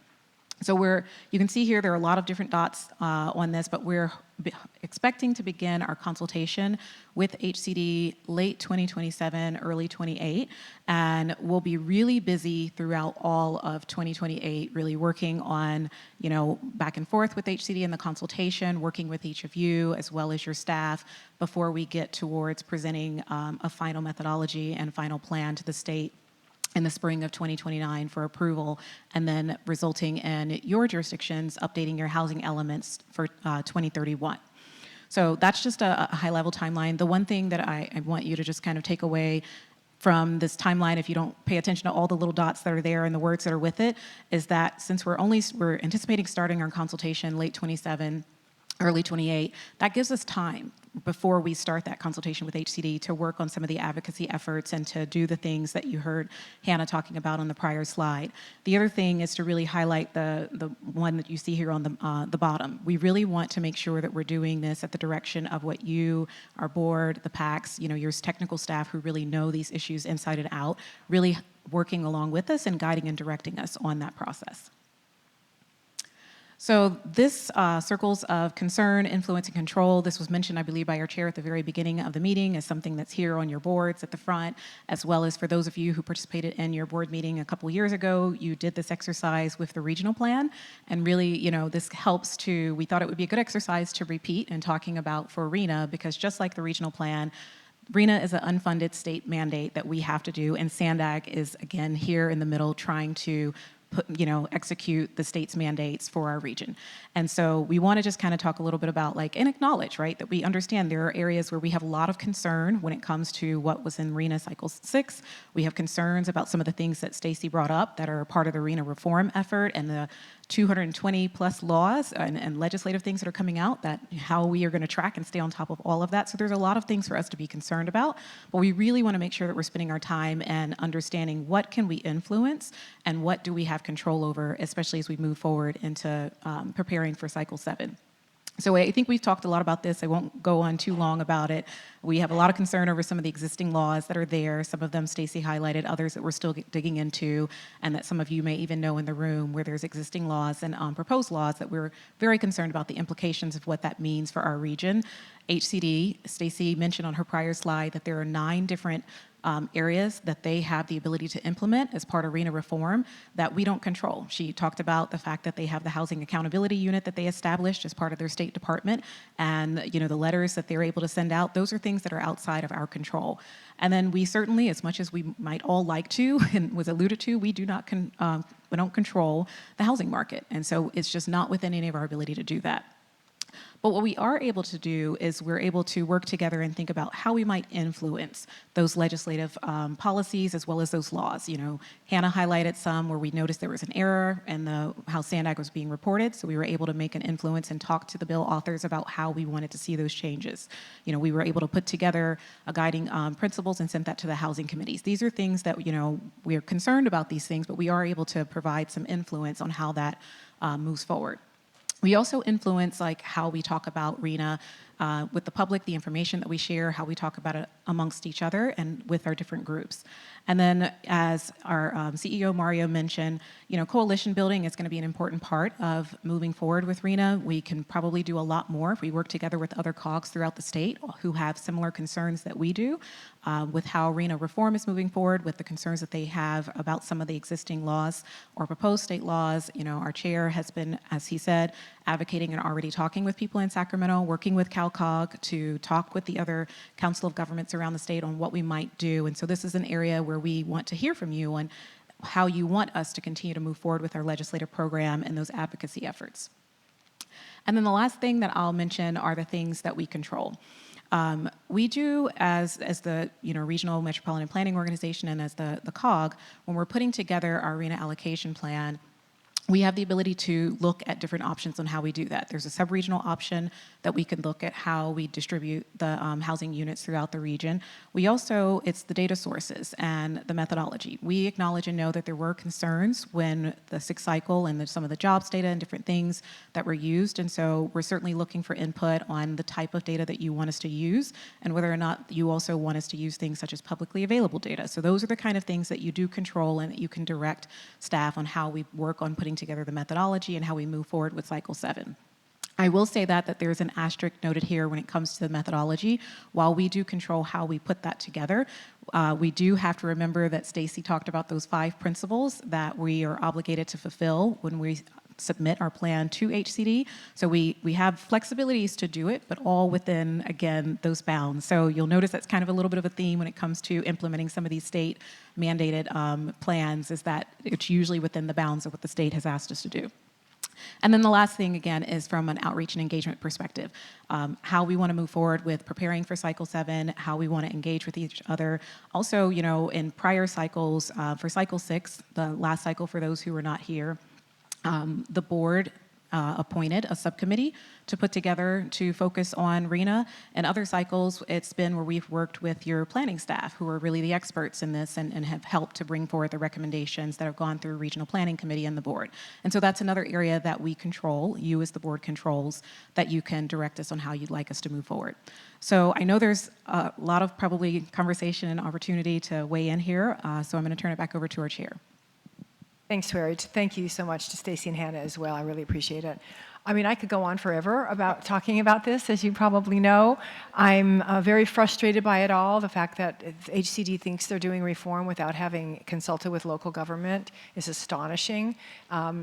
So you can see here there are a lot of different dots on this, but we're expecting to begin our consultation with HCD late 2027, early 28, and we'll be really busy throughout all of 2028, really working on, back and forth with HCD in the consultation, working with each of you as well as your staff before we get towards presenting a final methodology and final plan to the state in the spring of 2029 for approval, and then resulting in your jurisdictions updating your housing elements for 2031. So that's just a high-level timeline. The one thing that I want you to just kind of take away from this timeline, if you don't pay attention to all the little dots that are there and the words that are with it, is that since we're anticipating starting our consultation late 27, early 28, that gives us time before we start that consultation with HCD to work on some of the advocacy efforts and to do the things that you heard Hannah talking about on the prior slide. The other thing is to really highlight the one that you see here on the bottom. We really want to make sure that we're doing this at the direction of what you, our board, the PACs, your technical staff who really know these issues inside and out, really working along with us and guiding and directing us on that process. So this circles of concern, influence, and control, this was mentioned, I believe, by our chair at the very beginning of the meeting as something that's here on your boards at the front, as well as for those of you who participated in your board meeting a couple years ago, you did this exercise with the regional plan. And really, this helps we thought it would be a good exercise to repeat in talking about for RENA, because just like the regional plan, RENA is an unfunded state mandate that we have to do, and SANDAG is, again, here in the middle trying to execute the state's mandates for our region. And so we want to just kind of talk a little bit about and acknowledge, right, that we understand there are areas where we have a lot of concern when it comes to what was in RENA Cycle 6. We have concerns about some of the things that Stacy brought up that are part of the RENA reform effort and the 220 plus laws and legislative things that are coming out, that how we are going to track and stay on top of all of that. So there's a lot of things for us to be concerned about, but we really want to make sure that we're spending our time and understanding what can we influence and what do we have control over, especially as we move forward into preparing for Cycle 7. So I think we've talked a lot about this. I won't go on too long about it. We have a lot of concern over some of the existing laws that are there. Some of them Stacy highlighted, others that we're still digging into, and that some of you may even know in the room where there's existing laws and proposed laws that we're very concerned about the implications of what that means for our region. HCD, Stacy mentioned on her prior slide that there are 9 different areas that they have the ability to implement as part of RENA reform that we don't control. She talked about the fact that they have the Housing Accountability Unit that they established as part of their State Department, and the letters that they're able to send out. Those are things that are outside of our control. And then we certainly, as much as we might all like to, and was alluded to, we don't control the housing market, and so it's just not within any of our ability to do that. But what we are able to do is we're able to work together and think about how we might influence those legislative policies as well as those laws. Hannah highlighted some where we noticed there was an error in how SANDAG was being reported, so we were able to make an influence and talk to the bill authors about how we wanted to see those changes. We were able to put together a guiding principles and sent that to the housing committees. These are things that, we are concerned about these things, but we are able to provide some influence on how that moves forward. We also influence how we talk about RENA with the public, the information that we share, how we talk about it amongst each other and with our different groups. And then as our CEO Mario mentioned, coalition building is going to be an important part of moving forward with RENA. We can probably do a lot more if we work together with other COGs throughout the state who have similar concerns that we do with how RENA reform is moving forward, with the concerns that they have about some of the existing laws or proposed state laws. Our chair has been, as he said, advocating and already talking with people in Sacramento, working with CalCog to talk with the other council of governments around the state on what we might do. And so this is an area where we want to hear from you on how you want us to continue to move forward with our legislative program and those advocacy efforts. And then the last thing that I'll mention are the things that we control. We do, as the Regional Metropolitan Planning Organization and as the COG, when we're putting together our RENA allocation plan, we have the ability to look at different options on how we do that. There's a sub-regional option that we can look at how we distribute the housing units throughout the region. We also, it's the data sources and the methodology. We acknowledge and know that there were concerns when the 6th cycle and some of the jobs data and different things that were used. And so we're certainly looking for input on the type of data that you want us to use and whether or not you also want us to use things such as publicly available data. So those are the kind of things that you do control and that you can direct staff on how we work on putting together the methodology and how we move forward with Cycle 7. I will say that there's an asterisk noted here when it comes to the methodology. While we do control how we put that together, we do have to remember that Stacy talked about those 5 principles that we are obligated to fulfill when we submit our plan to HCD. So we have flexibilities to do it, but all within, again, those bounds. So you'll notice that's kind of a little bit of a theme when it comes to implementing some of these state mandated plans, is that it's usually within the bounds of what the state has asked us to do. And then the last thing, again, is from an outreach and engagement perspective, how we want to move forward with preparing for Cycle 7, how we want to engage with each other. Also, in prior cycles, for Cycle 6, the last cycle for those who were not here, the board appointed a subcommittee to put together to focus on RENA. And other cycles, it's been where we've worked with your planning staff, who are really the experts in this and have helped to bring forward the recommendations that have gone through Regional Planning Committee and the board. And so that's another area that we control, you as the board controls, that you can direct us on how you'd like us to move forward. So I know there's a lot of probably conversation and opportunity to weigh in here, so I'm going to turn it back over to our chair. Thanks, Swery. Thank you so much to Stacy and Hannah as well. I really appreciate it. I mean, I could go on forever about talking about this, as you probably know. I'm very frustrated by it all. The fact that HCD thinks they're doing reform without having consulted with local government is astonishing.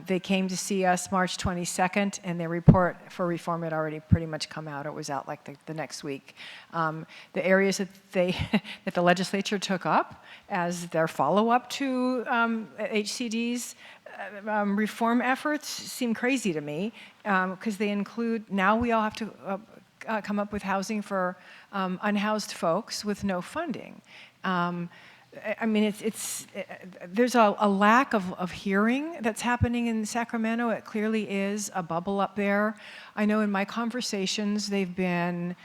They came to see us March 22nd, and their report for reform had already pretty much come out. It was out like the next week. The areas that that the legislature took up as their follow-up to HCD's reform efforts seem crazy to me because they include, now we all have to come up with housing for unhoused folks with no funding. I mean, there's a lack of hearing that's happening in Sacramento. It clearly is a bubble up there. I know in my conversations, they've been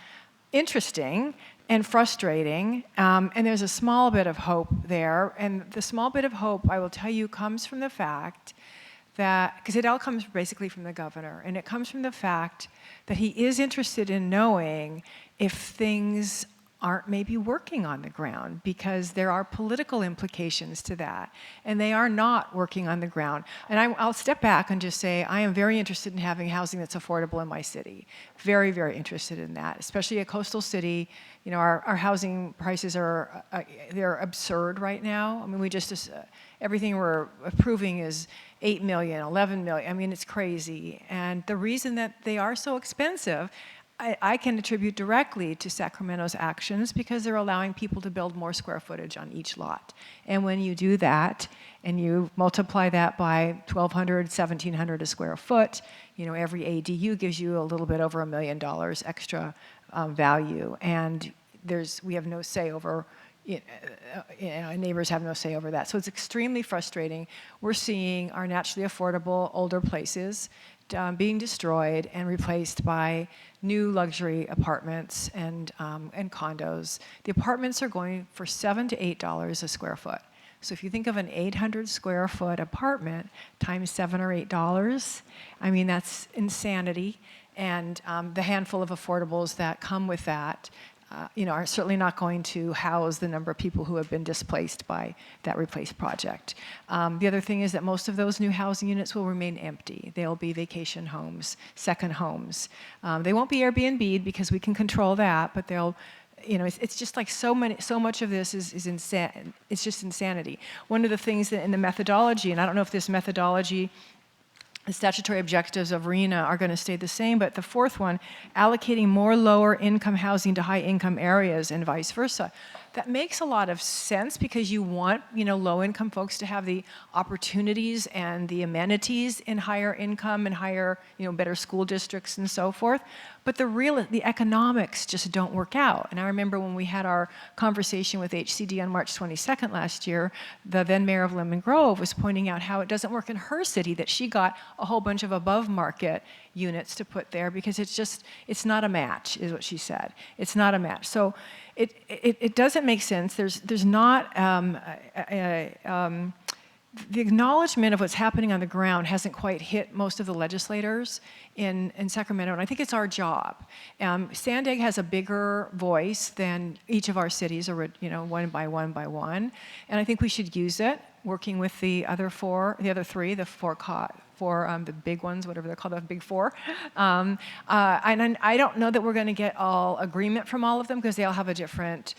interesting and frustrating, and there's a small bit of hope there. And the small bit of hope, I will tell you, comes from the fact that, because it all comes basically from the governor, and it comes from the fact that he is interested in knowing if things aren't maybe working on the ground, because there are political implications to that, and they are not working on the ground. And I'll step back and just say I am very interested in having housing that's affordable in my city. Very, very interested in that, especially a coastal city. You know, our housing prices are, they're absurd right now. I mean, we just, everything we're approving is 8 million, 11 million. I mean, it's crazy. And the reason that they are so expensive, I can attribute directly to Sacramento's actions, because they're allowing people to build more square footage on each lot. And when you do that, and you multiply that by $1,200, $1,700 a square foot, you know, every ADU gives you a little bit over $1 million extra value. And we have no say over, neighbors have no say over that. So it's extremely frustrating. We're seeing our naturally affordable older places being destroyed and replaced by new luxury apartments and condos. The apartments are going for $7 to $8 a square foot. So if you think of an 800 square foot apartment times $7 or $8, I mean, that's insanity. And the handful of affordables that come with that, are certainly not going to house the number of people who have been displaced by that Replace project. The other thing is that most of those new housing units will remain empty. They'll be vacation homes, second homes. They won't be Airbnb'd because we can control that, but they'll, it's just like so much of this is insane. It's just insanity. One of the things that in the methodology, and I don't know if this methodology, the statutory objectives of RENA are going to stay the same, but the fourth one, allocating more lower income housing to high income areas and vice versa. That makes a lot of sense because you want, low income folks to have the opportunities and the amenities in higher income and higher, better school districts and so forth. But the economics just don't work out. And I remember when we had our conversation with HCD on March 22nd last year, the then mayor of Lemon Grove was pointing out how it doesn't work in her city, that she got a whole bunch of above market units to put there because it's not a match, is what she said. It's not a match. So it doesn't make sense. There's not the acknowledgement of what's happening on the ground hasn't quite hit most of the legislators in Sacramento, and I think it's our job. SANDAG has a bigger voice than each of our cities, or one by one, and I think we should use it, working with the other four, the big ones, whatever they're called, the big four. And I don't know that we're going to get all agreement from all of them because they all have a different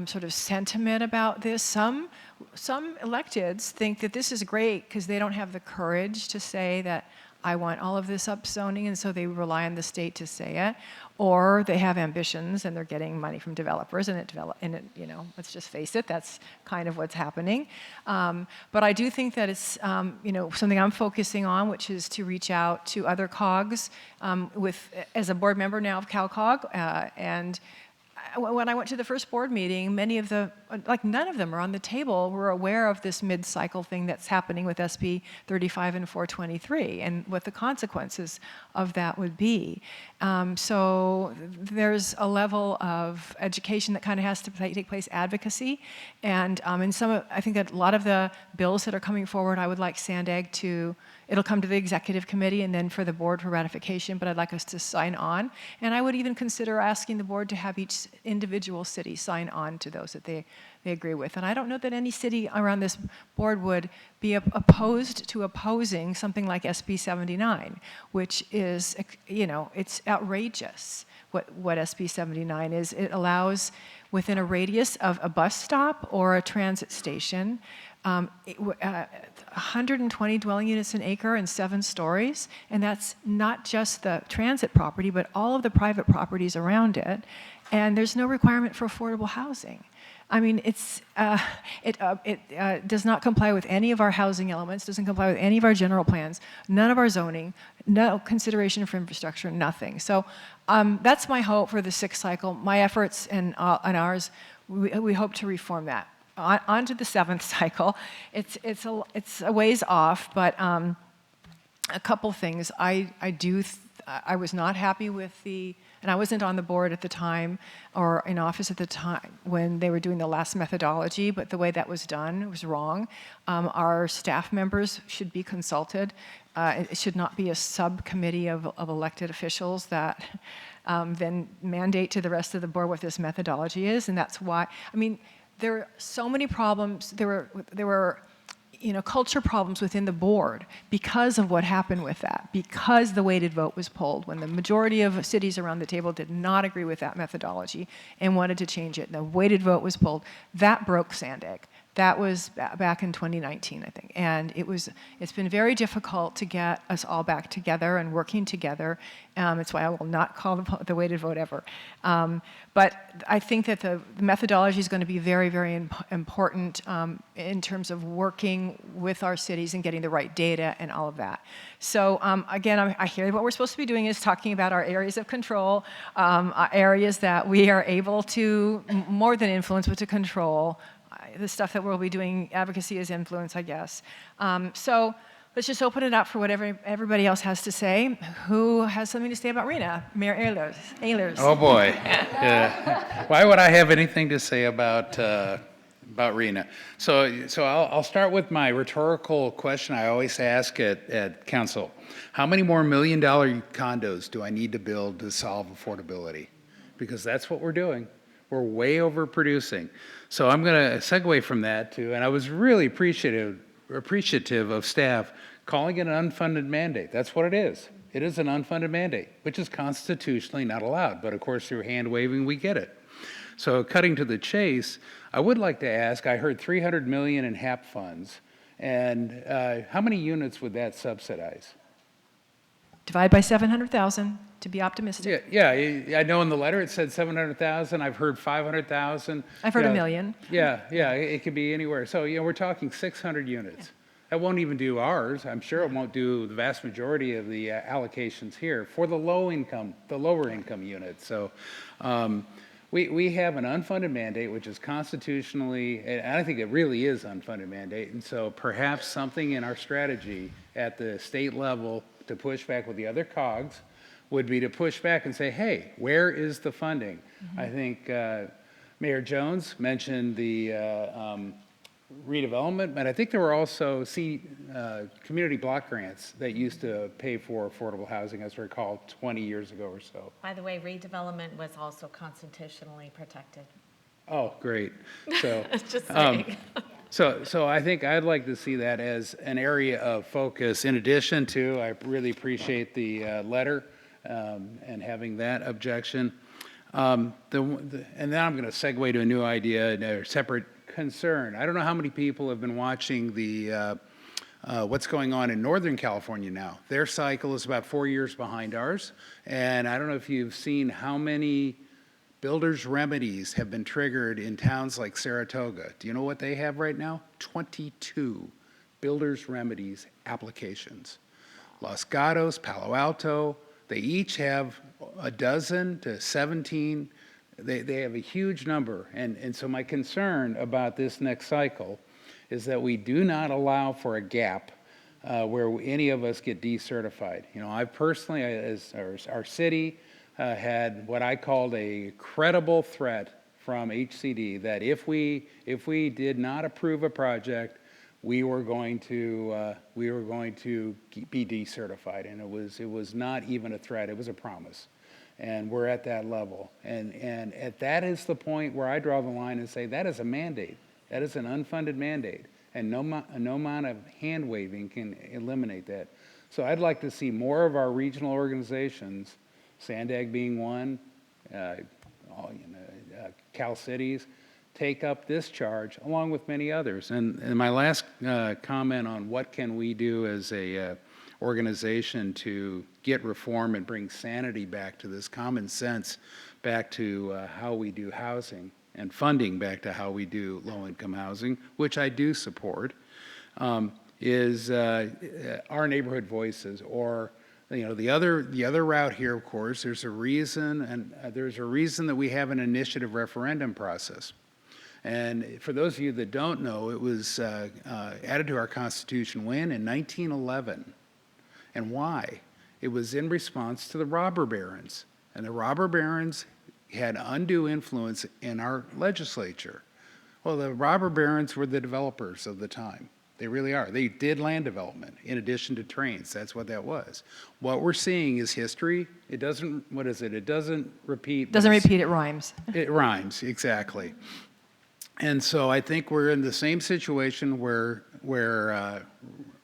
sort of sentiment about this. Some electeds think that this is great because they don't have the courage to say that I want all of this upzoning, and so they rely on the state to say it. Or they have ambitions and they're getting money from developers, and let's just face it, that's kind of what's happening. But I do think that it's something I'm focusing on, which is to reach out to other COGs as a board member now of CalCog, and when I went to the first board meeting, none of them are on the table. We're aware of this mid-cycle thing that's happening with SB 35 and 423 and what the consequences of that would be. So there's a level of education that kind of has to take place, advocacy. And I think that a lot of the bills that are coming forward, I would like SANDAG it'll come to the executive committee and then for the board for ratification, but I'd like us to sign on. And I would even consider asking the board to have each individual city sign on to those that they agree with. And I don't know that any city around this board would be opposed to opposing something like SB 79, which is, it's outrageous what SB 79 is. It allows, within a radius of a bus stop or a transit station, 120 dwelling units an acre and 7 stories, and that's not just the transit property, but all of the private properties around it, and there's no requirement for affordable housing. I mean, it does not comply with any of our housing elements, doesn't comply with any of our general plans, none of our zoning, no consideration for infrastructure, nothing. So that's my hope for the 6th cycle. My efforts and ours, we hope to reform that. On to the 7th cycle. It's a ways off, but a couple things. I was not happy with and I wasn't on the board at the time or in office at the time when they were doing the last methodology, but the way that was done was wrong. Our staff members should be consulted. It should not be a subcommittee of elected officials that then mandate to the rest of the board what this methodology is, and that's why, I mean, there are so many problems. There were culture problems within the board because of what happened with that, because the weighted vote was pulled when the majority of cities around the table did not agree with that methodology and wanted to change it. The weighted vote was pulled. That broke SANDAG. That was back in 2019, I think. And it's been very difficult to get us all back together and working together. It's why I will not call the weighted vote ever. But I think that the methodology is going to be very, very important in terms of working with our cities and getting the right data and all of that. So again, I hear what we're supposed to be doing is talking about our areas of control, areas that we are able to more than influence, but to control. The stuff that we'll be doing advocacy is influence, I guess. So let's just open it up for whatever everybody else has to say. Who has something to say about RENA? Mayor Ehlers. Oh boy. Why would I have anything to say about RENA? So I'll start with my rhetorical question I always ask at council. How many more $1 million condos do I need to build to solve affordability? Because that's what we're doing. We're way overproducing. So I'm going to segue from that to, and I was really appreciative of staff calling it an unfunded mandate. That's what it is. It is an unfunded mandate, which is constitutionally not allowed. But of course, through hand waving, we get it. So cutting to the chase, I would like to ask, I heard $300 million in HAP funds, and how many units would that subsidize? Divide by 700,000 to be optimistic. Yeah, I know in the letter it said 700,000. I've heard 500,000. I've heard 1 million. Yeah, it could be anywhere. So we're talking 600 units. That won't even do ours. I'm sure it won't do the vast majority of the allocations here for the lower income units. So we have an unfunded mandate, which is constitutionally, and I think it really is unfunded mandate. And so perhaps something in our strategy at the state level to push back with the other cogs would be to push back and say, hey, where is the funding? Mm-hmm. I think Mayor Jones mentioned the redevelopment, but I think there were also community block grants that used to pay for affordable housing, as I recall, 20 years ago or so. By the way, redevelopment was also constitutionally protected. Oh, great. So, just saying. So I think I'd like to see that as an area of focus. In addition to, I really appreciate the letter and having that objection. And then I'm going to segue to a new idea, a separate concern. I don't know how many people have been watching the what's going on in Northern California now. Their cycle is about 4 years behind ours, and I don't know if you've seen how many builders' remedies have been triggered in towns like Saratoga. Do you know what they have right now? 22 builders' remedies applications. Los Gatos, Palo Alto, they each have a dozen to 17. They have a huge number. And so my concern about this next cycle is that we do not allow for a gap where any of us get decertified. You know, I personally, as our city, had what I called a credible threat from HCD that if we did not approve a project, we were going to be decertified, and it was not even a threat; it was a promise, and we're at that level, and that is the point where I draw the line and say that is a mandate, that is an unfunded mandate, and no amount of hand waving can eliminate that. So I'd like to see more of our regional organizations, SANDAG being one, Cal Cities, take up this charge along with many others. And my last comment on what can we do as a organization to get reform and bring sanity back to this, common sense back to how we do housing, and funding back to how we do low-income housing, which I do support, is our neighborhood voices, or the other route here. Of course, there's a reason, and there's a reason that we have an initiative referendum process. And for those of you that don't know, it was added to our Constitution when? In 1911. And why? It was in response to the robber barons. And the robber barons had undue influence in our legislature. Well, the robber barons were the developers of the time. They really are. They did land development in addition to trains. That's what that was. What we're seeing is history. It doesn't, what is it? It doesn't repeat. Doesn't repeat, it rhymes. It rhymes, exactly. And so I think we're in the same situation where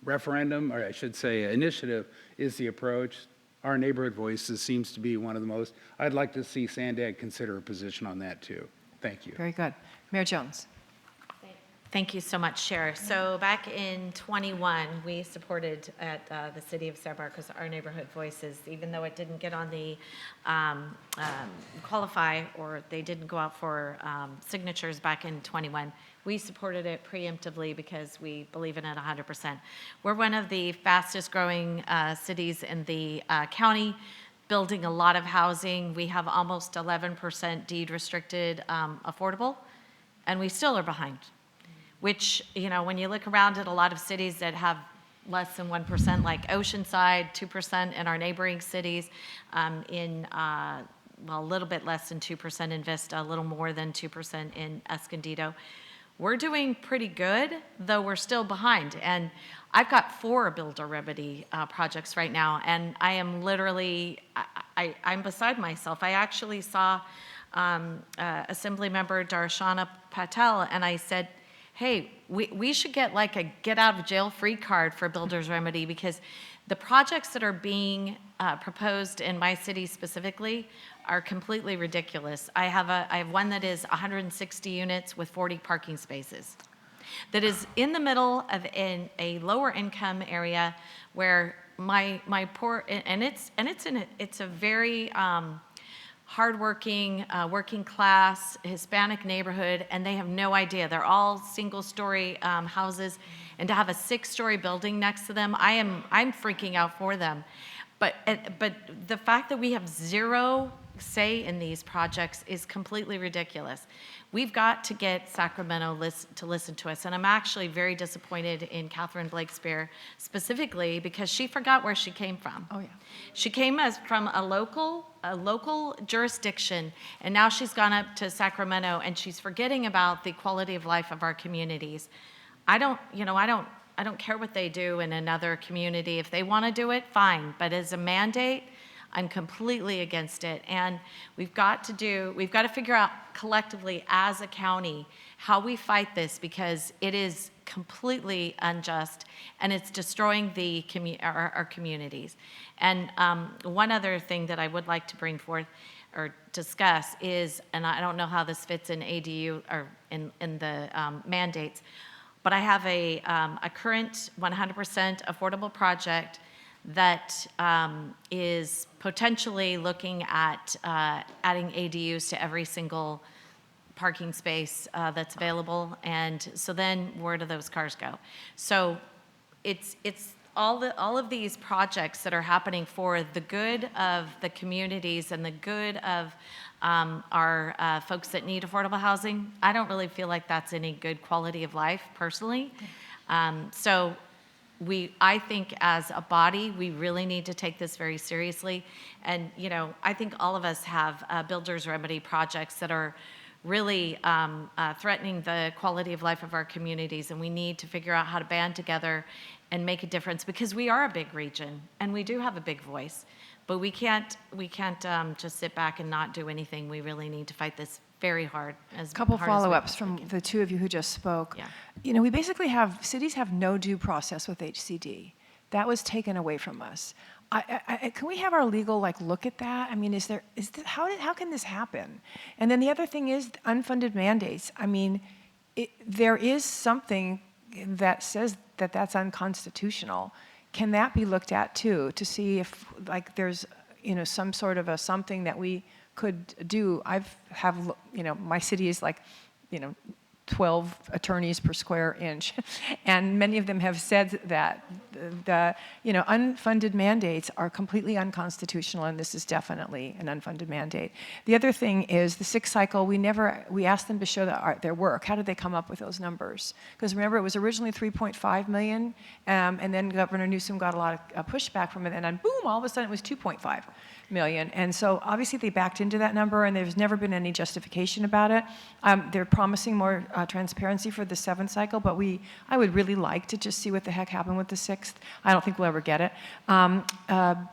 referendum, or I should say initiative, is the approach. Our neighborhood voices seems to be one of the most. I'd like to see SANDAG consider a position on that too. Thank you. Very good. Mayor Jones. Thank you so much, Chair. So back in 21, we supported at the City of San Marcos our neighborhood voices, even though it didn't get on the qualify, or they didn't go out for signatures back in 21. We supported it preemptively because we believe in it 100%. We're one of the fastest growing cities in the county, building a lot of housing. We have almost 11% deed restricted affordable, and we still are behind. Which, when you look around at a lot of cities that have less than 1%, like Oceanside, 2% in our neighboring cities, a little bit less than 2% in Vista, a little more than 2% in Escondido. We're doing pretty good, though we're still behind. And I've got 4 builder remedy projects right now, and I am literally, I'm beside myself. I actually saw Assemblymember Darshana Patel, and I said, hey, we should get like a get out of jail free card for builder's remedy, because the projects that are being proposed in my city specifically are completely ridiculous. I have one that is 160 units with 40 parking spaces, that is in the middle of a lower income area where my poor, and it's a very hardworking, working class, Hispanic neighborhood, and they have no idea. They're all single-story houses, and to have a 6-story building next to them, I'm freaking out for them. But the fact that we have zero say in these projects is completely ridiculous. We've got to get Sacramento to listen to us, and I'm actually very disappointed in Catherine Blakespeare specifically because she forgot where she came from. Oh, yeah. She came from a local jurisdiction, and now she's gone up to Sacramento, and she's forgetting about the quality of life of our communities. I don't care what they do in another community. If they want to do it, fine. But as a mandate, I'm completely against it. And we've got to figure out collectively as a county how we fight this, because it is completely unjust and it's destroying our communities. And one other thing that I would like to bring forth or discuss is, and I don't know how this fits in ADU or in the mandates, but I have a current 100% affordable project that is potentially looking at adding ADUs to every single parking space that's available. And so then where do those cars go? So it's all of these projects that are happening for the good of the communities and the good of our folks that need affordable housing. I don't really feel like that's any good quality of life personally. So I think as a body, we really need to take this very seriously. And, I think all of us have builder's remedy projects that are really threatening the quality of life of our communities. And we need to figure out how to band together and make a difference, because we are a big region and we do have a big voice. But we can't just sit back and not do anything. We really need to fight this very hard. A couple follow-ups from the two of you who just spoke. Yeah. We basically cities have no due process with HCD. That was taken away from us. Can we have our legal look at that? I mean, how can this happen? And then the other thing is unfunded mandates. I mean, there is something that says that that's unconstitutional. Can that be looked at too, to see if there's some sort of something that we could do? My city is 12 attorneys per square inch, and many of them have said that the unfunded mandates are completely unconstitutional, and this is definitely an unfunded mandate. The other thing is the sixth cycle. We asked them to show their work. How did they come up with those numbers? Because remember, it was originally 3.5 million, and then Governor Newsom got a lot of pushback from it, and then boom, all of a sudden it was 2.5 million. And so obviously they backed into that number, and there's never been any justification about it. They're promising more transparency for the seventh cycle, but I would really like to just see what the heck happened with the sixth. I don't think we'll ever get it.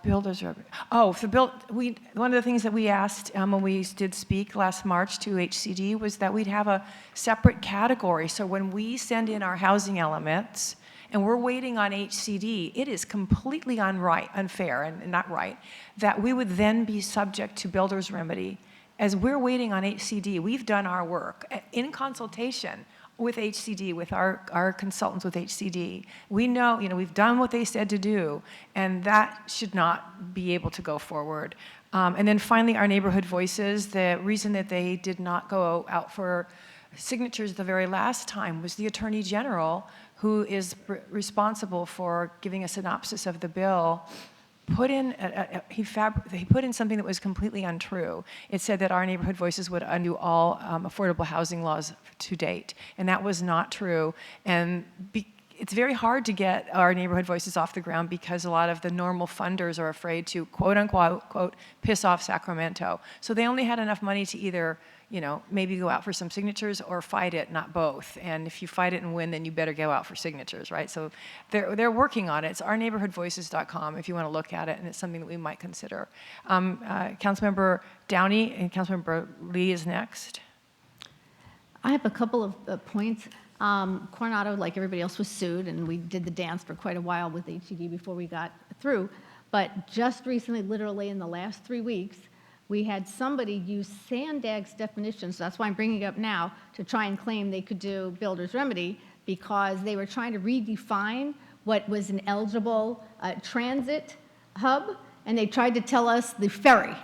Builders are, one of the things that we asked when we did speak last March to HCD was that we'd have a separate category. So when we send in our housing elements, and we're waiting on HCD, it is completely unfair and not right that we would then be subject to builder's remedy. As we're waiting on HCD, we've done our work in consultation with HCD, with our consultants with HCD. We know, we've done what they said to do, and that should not be able to go forward. And then finally, our neighborhood voices, the reason that they did not go out for signatures the very last time was the Attorney General, who is responsible for giving a synopsis of the bill, he put in something that was completely untrue. It said that our neighborhood voices would undo all affordable housing laws to date, and that was not true. And it's very hard to get our neighborhood voices off the ground because a lot of the normal funders are afraid to, quote unquote, quote, piss off Sacramento. So they only had enough money to either maybe go out for some signatures or fight it, not both. And if you fight it and win, then you better go out for signatures, right? So they're working on it. It's ourneighborhoodvoices.com if you want to look at it, and it's something that we might consider. Councilmember Downey and Councilmember Lee is next. I have a couple of points. Coronado, like everybody else, was sued, and we did the dance for quite a while with HCD before we got through. But just recently, literally in the last 3 weeks, we had somebody use SANDAG's definitions, that's why I'm bringing it up now, to try and claim they could do builder's remedy because they were trying to redefine what was an eligible transit hub, and they tried to tell us the ferry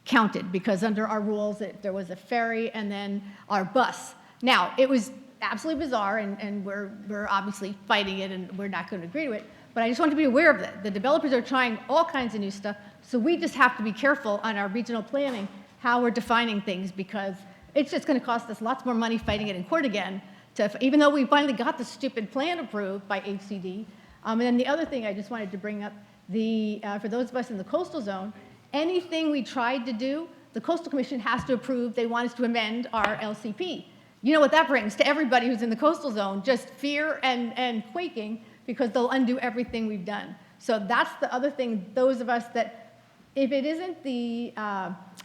counted because under our rules there was a ferry and then our bus. Now, it was absolutely bizarre, and we're obviously fighting it, and we're not going to agree to it, but I just want to be aware of that. The developers are trying all kinds of new stuff, so we just have to be careful on our regional planning how we're defining things because it's just going to cost us lots more money fighting it in court again, even though we finally got the stupid plan approved by HCD. And then the other thing I just wanted to bring up, for those of us in the coastal zone, anything we tried to do, the Coastal Commission has to approve. They want us to amend our LCP. You know what that brings to everybody who's in the coastal zone, just fear and quaking because they'll undo everything we've done. So that's the other thing, those of us that, if it isn't the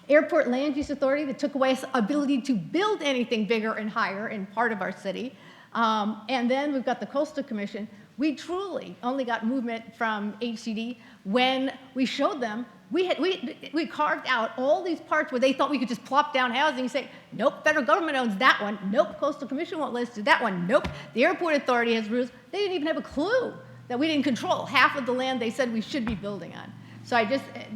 Airport Land Use Authority that took away our ability to build anything bigger and higher in part of our city, and then we've got the Coastal Commission, we truly only got movement from HCD when we showed them we carved out all these parts where they thought we could just plop down housing and say, nope, federal government owns that one. Nope, Coastal Commission won't let us do that one. Nope, the Airport Authority has rules. They didn't even have a clue that we didn't control half of the land they said we should be building on. So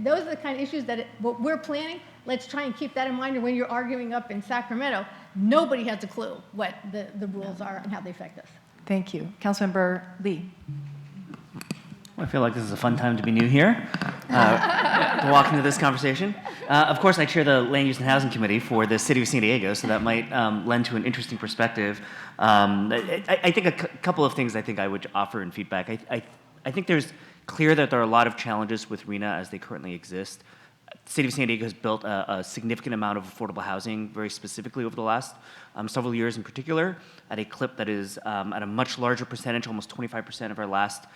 those are the kind of issues that what we're planning. Let's try and keep that in mind. And when you're arguing up in Sacramento, nobody has a clue what the rules are and how they affect us. Thank you. Councilmember Lee. I feel like this is a fun time to be new here, to walk into this conversation. Of course, I chair the Land Use and Housing Committee for the City of San Diego, so that might lend to an interesting perspective. I think a couple of things I think I would offer in feedback. I think there's clear that there are a lot of challenges with RHNA as they currently exist. The City of San Diego has built a significant amount of affordable housing, very specifically over the last several years in particular, at a clip that is at a much larger percentage, almost 25% of our last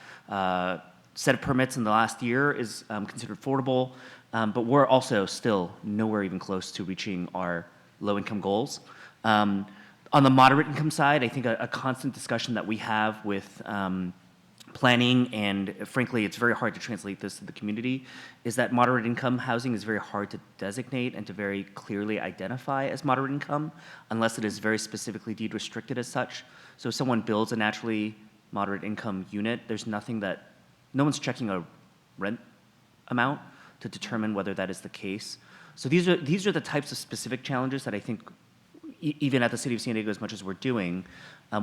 set of permits in the last year is considered affordable, but we're also still nowhere even close to reaching our low-income goals. On the moderate income side, I think a constant discussion that we have with planning, and frankly, it's very hard to translate this to the community, is that moderate income housing is very hard to designate and to very clearly identify as moderate income unless it is very specifically deed restricted as such. So if someone builds a naturally moderate income unit, there's nothing that, no one's checking a rent amount to determine whether that is the case. So these are the types of specific challenges that I think even at the City of San Diego, as much as we're doing,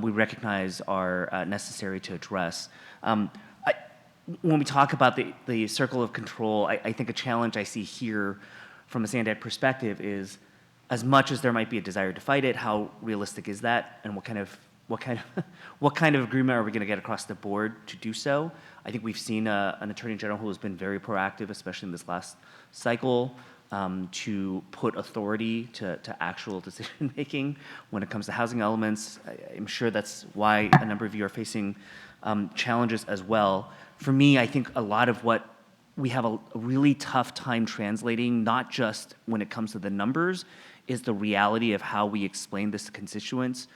we recognize are necessary to address. When we talk about the circle of control, I think a challenge I see here from a SANDAG perspective is, as much as there might be a desire to fight it, how realistic is that, and what kind of agreement are we going to get across the board to do so? I think we've seen an Attorney General who has been very proactive, especially in this last cycle, to put authority to actual decision making when it comes to housing elements. I'm sure that's why a number of you are facing challenges as well. For me, I think a lot of what we have a really tough time translating, not just when it comes to the numbers, is the reality of how we explain this to constituents.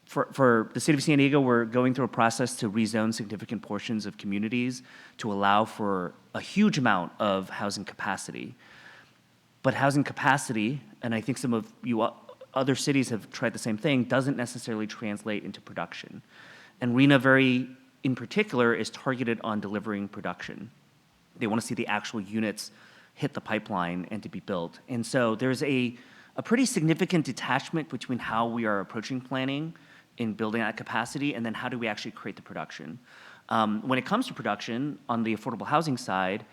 For the City of San Diego, we're going through a process to rezone significant portions of communities to allow for a huge amount of housing capacity. But housing capacity, and I think some of you other cities have tried the same thing, doesn't necessarily translate into production. And RENA in particular is targeted on delivering production. They want to see the actual units hit the pipeline and to be built. And so there's a pretty significant detachment between how we are approaching planning in building that capacity and then how do we actually create the production. When it comes to production, on the affordable housing side,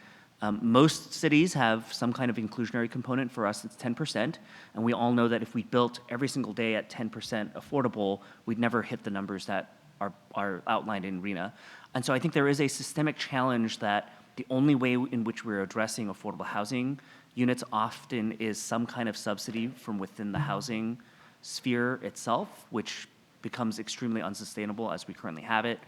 most cities have some kind of inclusionary component. For us, it's 10%, and we all know that if we built every single day at 10% affordable, we'd never hit the numbers that are outlined in RENA. And so I think there is a systemic challenge that the only way in which we're addressing affordable housing units often is some kind of subsidy from within the housing sphere itself, which becomes extremely unsustainable as we currently have it.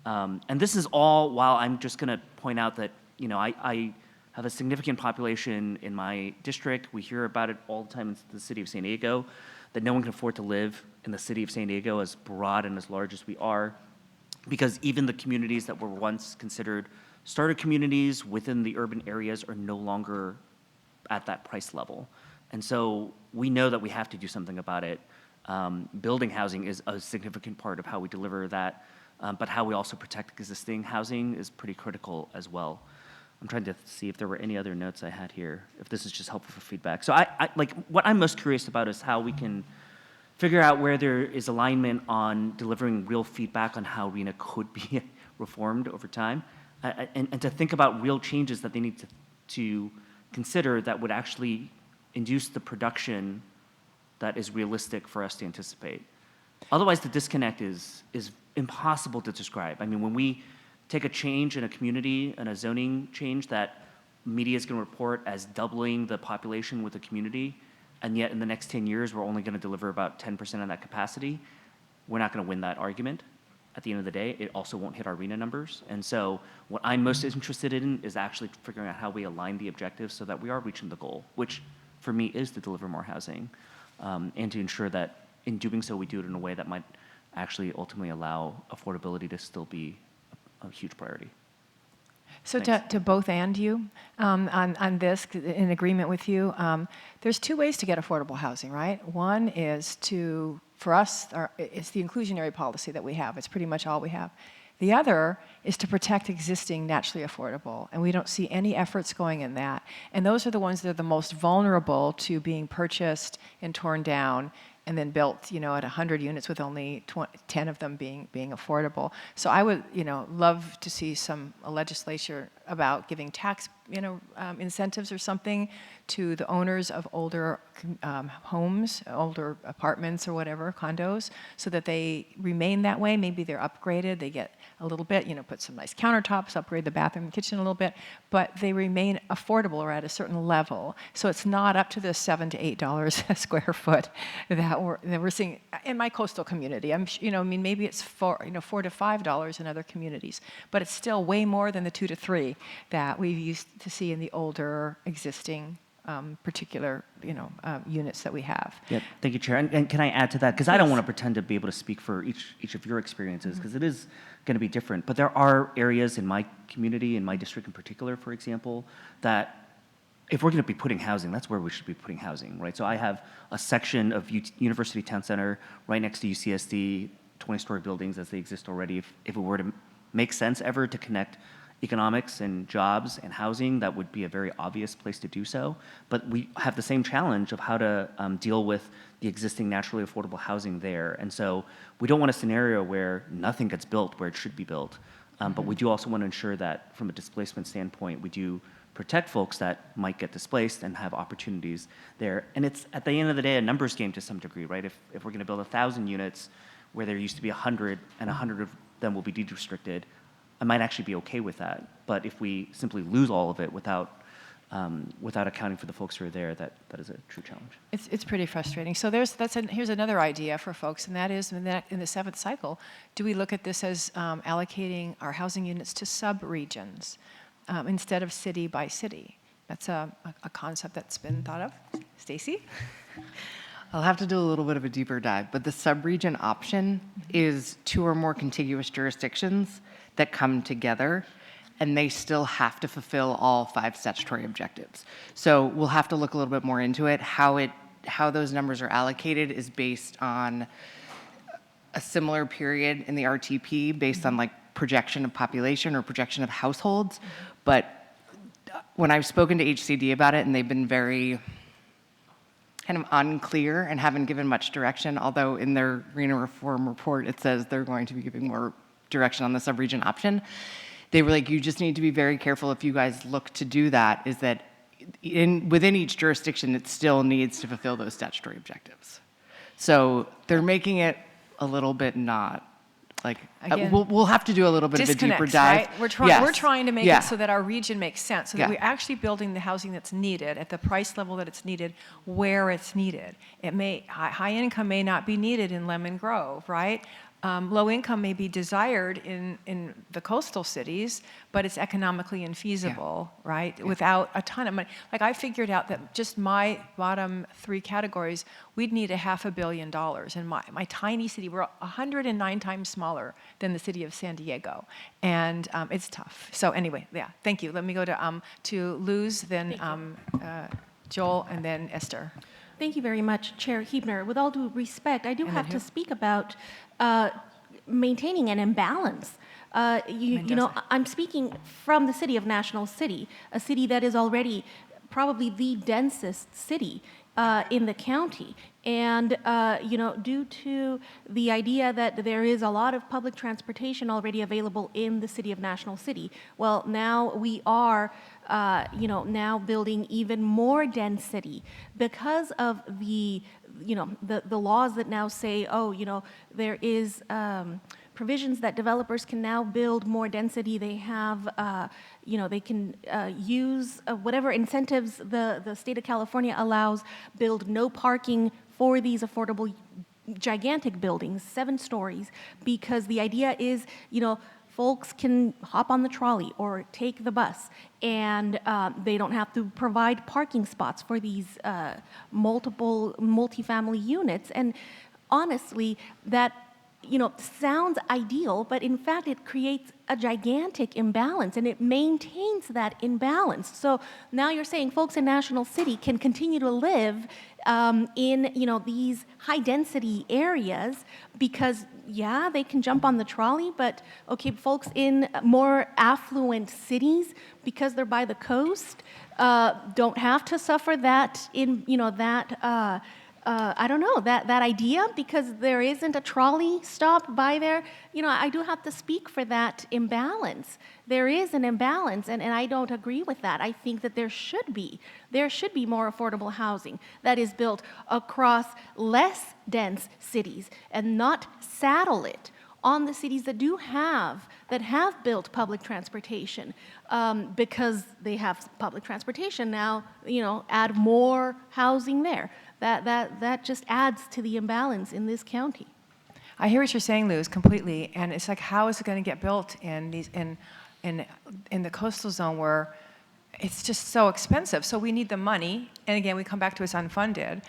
And this is all while I'm just going to point out that I have a significant population in my district. We hear about it all the time in the City of San Diego, that no one can afford to live in the City of San Diego as broad and as large as we are, because even the communities that were once considered starter communities within the urban areas are no longer at that price level. And so we know that we have to do something about it. Building housing is a significant part of how we deliver that, but how we also protect existing housing is pretty critical as well. I'm trying to see if there were any other notes I had here, if this is just helpful for feedback. So what I'm most curious about is how we can figure out where there is alignment on delivering real feedback on how RENA could be reformed over time, and to think about real changes that they need to consider that would actually induce the production that is realistic for us to anticipate. Otherwise, the disconnect is impossible to describe. I mean, when we take a change in a community and a zoning change that media is going to report as doubling the population with the community, and yet in the next 10 years, we're only going to deliver about 10% of that capacity, we're not going to win that argument. At the end of the day, it also won't hit our RENA numbers. And so what I'm most interested in is actually figuring out how we align the objectives so that we are reaching the goal, which for me is to deliver more housing, and to ensure that in doing so, we do it in a way that might actually ultimately allow affordability to still be a huge priority. So to both and you on this, in agreement with you, there's two ways to get affordable housing, right? One is for us, it's the inclusionary policy that we have. It's pretty much all we have. The other is to protect existing naturally affordable, and we don't see any efforts going in that. And those are the ones that are the most vulnerable to being purchased and torn down and then built, at 100 units with only 10 of them being affordable. So I would, love to see a legislature about giving tax, incentives or something to the owners of older homes, older apartments or whatever, condos, so that they remain that way. Maybe they're upgraded, they get a little bit, put some nice countertops, upgrade the bathroom and kitchen a little bit, but they remain affordable or at a certain level. So it's not up to the $7 to $8 a square foot that we're seeing in my coastal community. Maybe it's $4 to $5 in other communities, but it's still way more than the $2 to $3 that we used to see in the older existing particular, units that we have. Yeah, thank you, Chair. And can I add to that? Because I don't want to pretend to be able to speak for each of your experiences, because it is going to be different. But there are areas in my community, in my district in particular, for example, that if we're going to be putting housing, that's where we should be putting housing, right? So I have a section of University Town Center right next to UCSD, 20-story buildings as they exist already. If it were to make sense ever to connect economics and jobs and housing, that would be a very obvious place to do so. But we have the same challenge of how to deal with the existing naturally affordable housing there. And so we don't want a scenario where nothing gets built where it should be built. But we do also want to ensure that from a displacement standpoint, we do protect folks that might get displaced and have opportunities there. And it's, at the end of the day, a numbers game to some degree, right? If we're going to build 1,000 units where there used to be 100 and 100 of them will be deed-restricted, I might actually be okay with that. But if we simply lose all of it without accounting for the folks who are there, that is a true challenge. It's pretty frustrating. So here's another idea for folks, and that is in the seventh cycle, do we look at this as allocating our housing units to sub-regions instead of city by city? That's a concept that's been thought of. Stacy? I'll have to do a little bit of a deeper dive, but the sub-region option is 2 or more contiguous jurisdictions that come together, and they still have to fulfill all 5 statutory objectives. So we'll have to look a little bit more into it. How those numbers are allocated is based on a similar period in the RTP, based on like projection of population or projection of households. But when I've spoken to HCD about it, and they've been very kind of unclear and haven't given much direction, although in their RENA reform report it says they're going to be giving more direction on the sub-region option. They were like, you just need to be very careful if you guys look to do that, is that within each jurisdiction it still needs to fulfill those statutory objectives. So they're making it a little bit not like, Again, we'll have to do a little bit of a deeper disconnects, dive. Right? We're trying to make Yeah. it so that our region makes sense, so that Yeah. we're actually building the housing that's needed at the price level that it's needed, where it's needed. High income may not be needed in Lemon Grove, right? Low income may be desired in the coastal cities, but it's economically infeasible, right? Without a ton of money. Like, I figured out that just my bottom 3 categories, we'd need $500 million. In my tiny city, we're 109 times smaller than the city of San Diego. And it's tough. So anyway, yeah, thank you. Let me go to Luz, then Joel, and then Esther. Thank you very much, Chair Huebner. With all due respect, I do have to speak about maintaining an imbalance. I'm speaking from the city of National City, a city that is already probably the densest city in the county. And, due to the idea that there is a lot of public transportation already available in the city of National City, well, now we are, now building even more density because of the laws that now say, there is provisions that developers can now build more density. They have, they can use whatever incentives the state of California allows, build no parking for these affordable gigantic buildings, 7 stories, because the idea is, folks can hop on the trolley or take the bus, and they don't have to provide parking spots for these multifamily units. And honestly, that sounds ideal, but in fact it creates a gigantic imbalance, and it maintains that imbalance. So now you're saying folks in National City can continue to live in these high density areas because they can jump on the trolley, but okay, folks in more affluent cities, because they're by the coast, don't have to suffer that I don't know, that idea, because there isn't a trolley stop by there. I do have to speak for that imbalance. There is an imbalance, and I don't agree with that. I think that there should be more affordable housing that is built across less dense cities and not saddle it on the cities that have built public transportation, because they have public transportation now, add more housing there. That just adds to the imbalance in this county. I hear what you're saying, Luz, completely. And it's like, how is it going to get built in the coastal zone where it's just so expensive. So we need the money. And again, we come back to it's unfunded.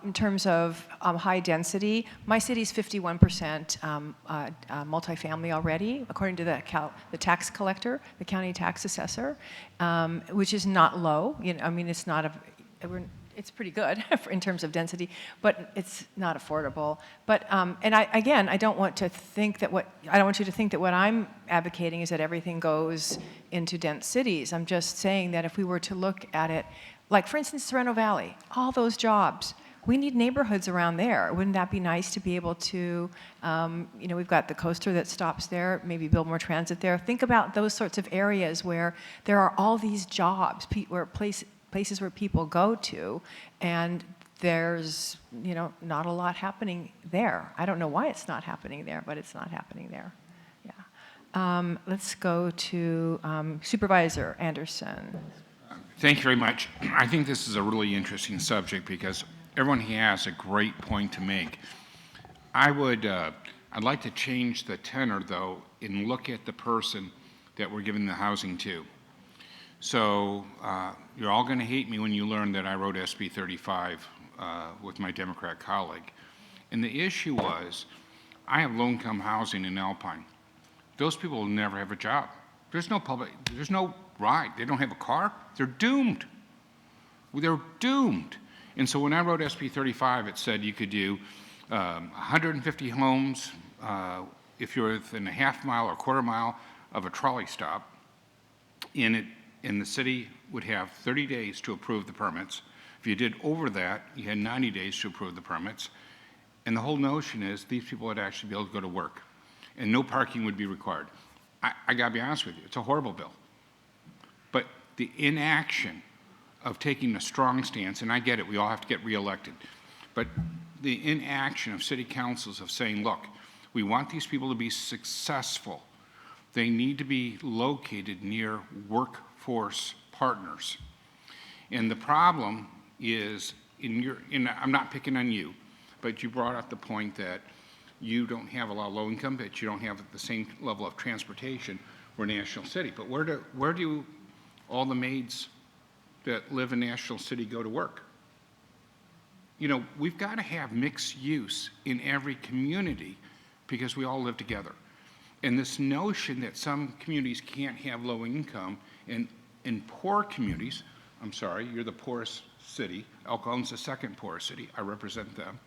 In terms of high density, my city's 51% multifamily already, according to the tax collector, the county tax assessor, which is not low. You know, I mean, it's not it's pretty good in terms of density, but it's not affordable. But and I don't want you to think that what I'm advocating is that everything goes into dense cities. I'm just saying that if we were to look at it, like for instance, Sorrento Valley, all those jobs, we need neighborhoods around there. Wouldn't that be nice to be able to, you know, we've got the coaster that stops there, maybe build more transit there. Think about those sorts of areas where there are all these jobs, places where people go to, and there's, you know, not a lot happening there. I don't know why it's not happening there, but it's not happening there. Yeah. Let's go to Supervisor Anderson. Thank you very much. I think this is a really interesting subject because everyone here has a great point to make. I'd like to change the tenor though and look at the person that we're giving the housing to. So you're all going to hate me when you learn that I wrote SB 35 with my Democrat colleague. And the issue was, I have low-income housing in Alpine. Those people will never have a job. There's no ride. They don't have a car. They're doomed. They're doomed. And so when I wrote SB 35, it said you could do 150 homes if you're within a half mile or quarter mile of a trolley stop. And the city would have 30 days to approve the permits. If you did over that, you had 90 days to approve the permits. And the whole notion is these people would actually be able to go to work. And no parking would be required. I got to be honest with you, it's a horrible bill. But the inaction of taking a strong stance, and I get it, we all have to get reelected, but the inaction of city councils of saying, look, we want these people to be successful. They need to be located near workforce partners. And the problem is, I'm not picking on you, but you brought up the point that you don't have a lot of low income, but you don't have the same level of transportation. We're a national city. But where do all the maids that live in National City go to work? You know, we've got to have mixed use in every community because we all live together. And this notion that some communities can't have low income and in poor communities, I'm sorry, you're the poorest city, Elk Island's the second poorest city, I represent them,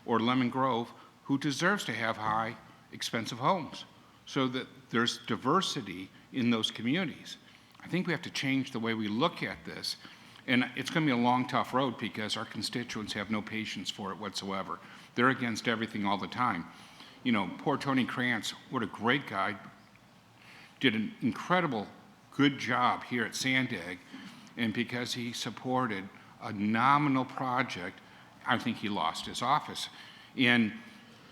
or Lemon Grove, who deserves to have high, expensive homes so that there's diversity in those communities. I think we have to change the way we look at this. And it's going to be a long, tough road because our constituents have no patience for it whatsoever. They're against everything all the time. You know, poor Tony Krantz, what a great guy, did an incredible, good job here at SANDAG. And because he supported a nominal project, I think he lost his office. And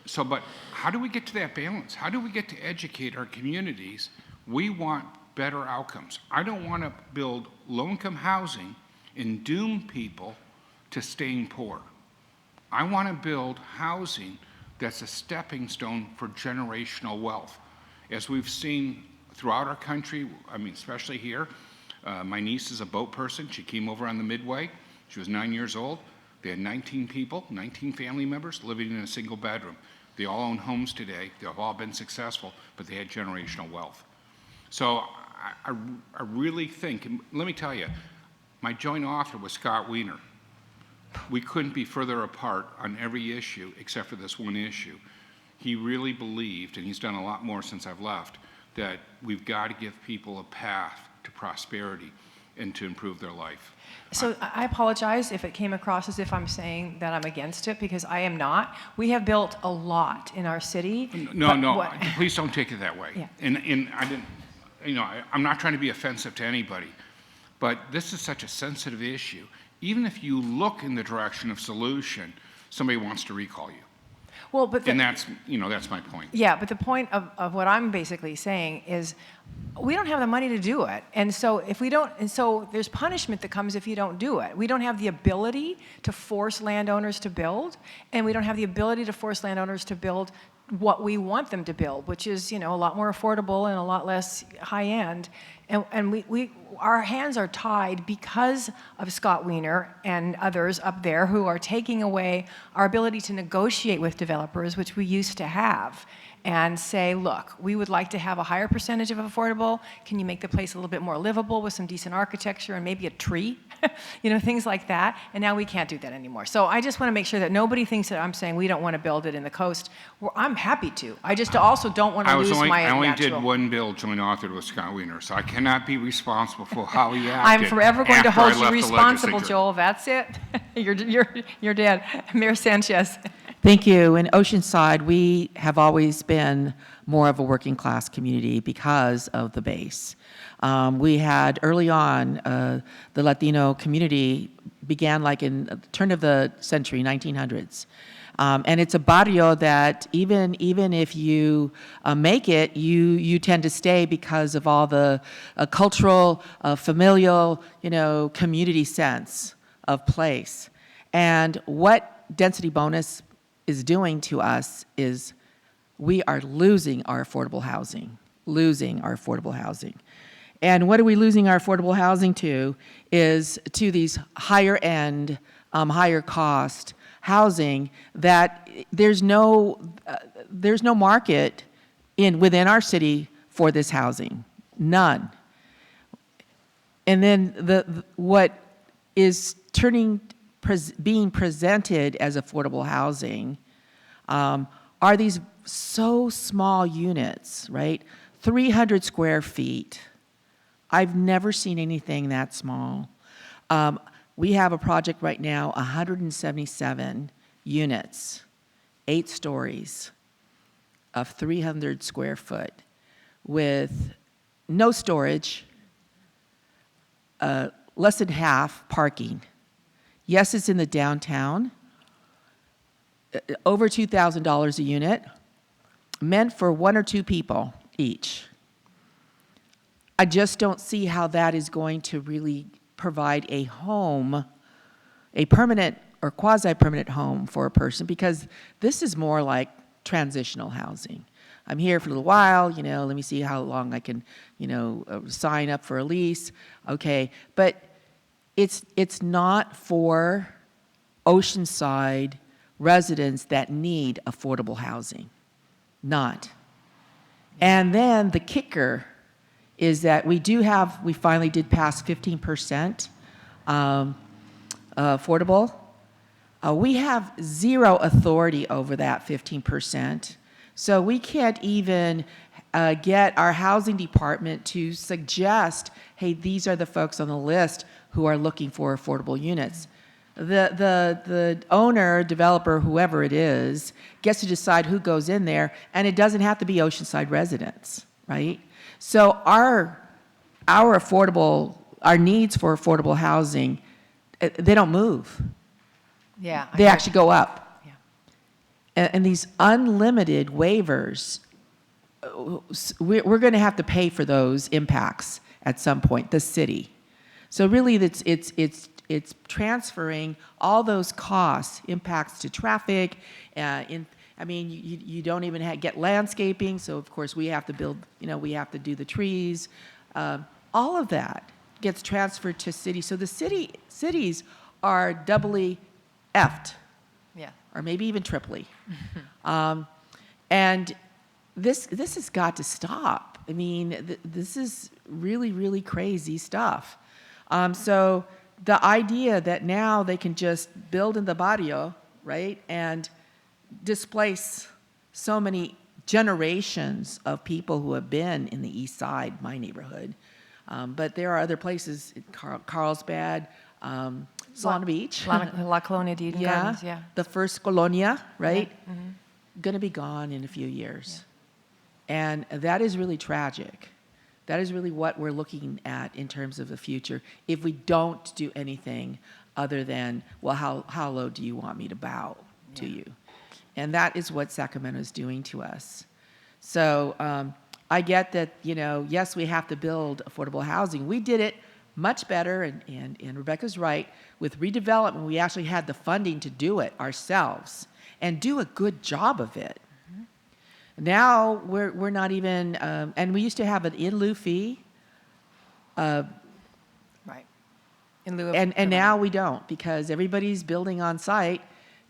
so, but how do we get to that balance? How do we get to educate our communities? We want better outcomes. I don't want to build low-income housing and doom people to staying poor. I want to build housing that's a stepping stone for generational wealth. As we've seen throughout our country, I mean, especially here, my niece is a boat person. She came over on the Midway. She was 9 years old. They had 19 people, 19 family members living in a single bedroom. They all own homes today. They've all been successful, but they had generational wealth. So I really think, and let me tell you, my joint author was Scott Wiener. We couldn't be further apart on every issue except for this one issue. He really believed, and he's done a lot more since I've left, that we've got to give people a path to prosperity and to improve their life. So I apologize if it came across as if I'm saying that I'm against it, because I am not. We have built a lot in our city. No, please don't take it that way. Yeah. And I didn't, you know, I'm not trying to be offensive to anybody, but this is such a sensitive issue. Even if you look in the direction of solution, somebody wants to recall you. Well, but and that's, you know, that's my point. Yeah, but the point of what I'm basically saying is we don't have the money to do it. And so if we don't, and so there's punishment that comes if you don't do it. We don't have the ability to force landowners to build, and we don't have the ability to force landowners to build what we want them to build, which is, you know, a lot more affordable and a lot less high end. And our hands are tied because of Scott Wiener and others up there who are taking away our ability to negotiate with developers, which we used to have, and say, look, we would like to have a higher percentage of affordable. Can you make the place a little bit more livable with some decent architecture and maybe a tree? Things like that. And now we can't do that anymore. So I just want to make sure that nobody thinks that I'm saying we don't want to build it in the coast. Well, I'm happy to. I just also don't want to lose my I only natural. did one bill joint authored with Scott Wiener, so I cannot be responsible for how he acted. I'm forever going to after I hold you left the responsible, legislature. Joel. That's it. You're dead. Mayor Sanchez. Thank you. In Oceanside, we have always been more of a working class community because of the base. We had early on, the Latino community began like in the turn of the century, 1900s. And it's a barrio that even if you make it, you tend to stay because of all the cultural, familial, community sense of place. And what density bonus is doing to us is we are losing our affordable housing, And what are we losing our affordable housing to is to these higher end, higher cost housing that there's no market within our city for this housing, none. And then what is being presented as affordable housing are these so small units, right? 300 square feet. I've never seen anything that small. We have a project right now, 177 units, 8 stories of 300 square foot with no storage, less than half parking. Yes, it's in the downtown, over $2,000 a unit, meant for 1 or 2 people each. I just don't see how that is going to really provide a home, a permanent or quasi-permanent home for a person, because this is more like transitional housing. I'm here for a little while, let me see how long I can, sign up for a lease. Okay, but it's not for Oceanside residents that need affordable housing, not. And then the kicker is that we finally did pass 15% affordable. We have zero authority over that 15%. So we can't even get our housing department to suggest, hey, these are the folks on the list who are looking for affordable units. The owner, developer, whoever it is, gets to decide who goes in there, and it doesn't have to be Oceanside residents, right? So our needs for affordable housing, they don't move. Yeah. They actually go up. Yeah. And these unlimited waivers, we're going to have to pay for those impacts at some point, the city. So really, it's transferring all those costs, impacts to traffic. You don't even get landscaping, so of course we have to build, we have to do the trees. All of that gets transferred to cities. So the cities are doubly effed, or maybe even triply. And this has got to stop. This is really, really crazy stuff. So the idea that now they can just build in the barrio, right, and displace so many generations of people who have been in the east side, my neighborhood. But there are other places, Carlsbad, Solana Beach. La Colonia de Eden Gardens, yeah. The first colonia, right? Yeah. Mm-hmm. Going to be gone in a few years. Yeah. And that is really tragic. That is really what we're looking at in terms of the future if we don't do anything other than, well, how low do you want me to bow to you? And that is what Sacramento is doing to us. So I get that, yes, we have to build affordable housing. We did it much better, and Rebecca's right, with redevelopment, we actually had the funding to do it ourselves and do a good job of it. Now we're not even, and we used to have an in lieu fee. Right. In lieu of And now we don't, because everybody's building on site.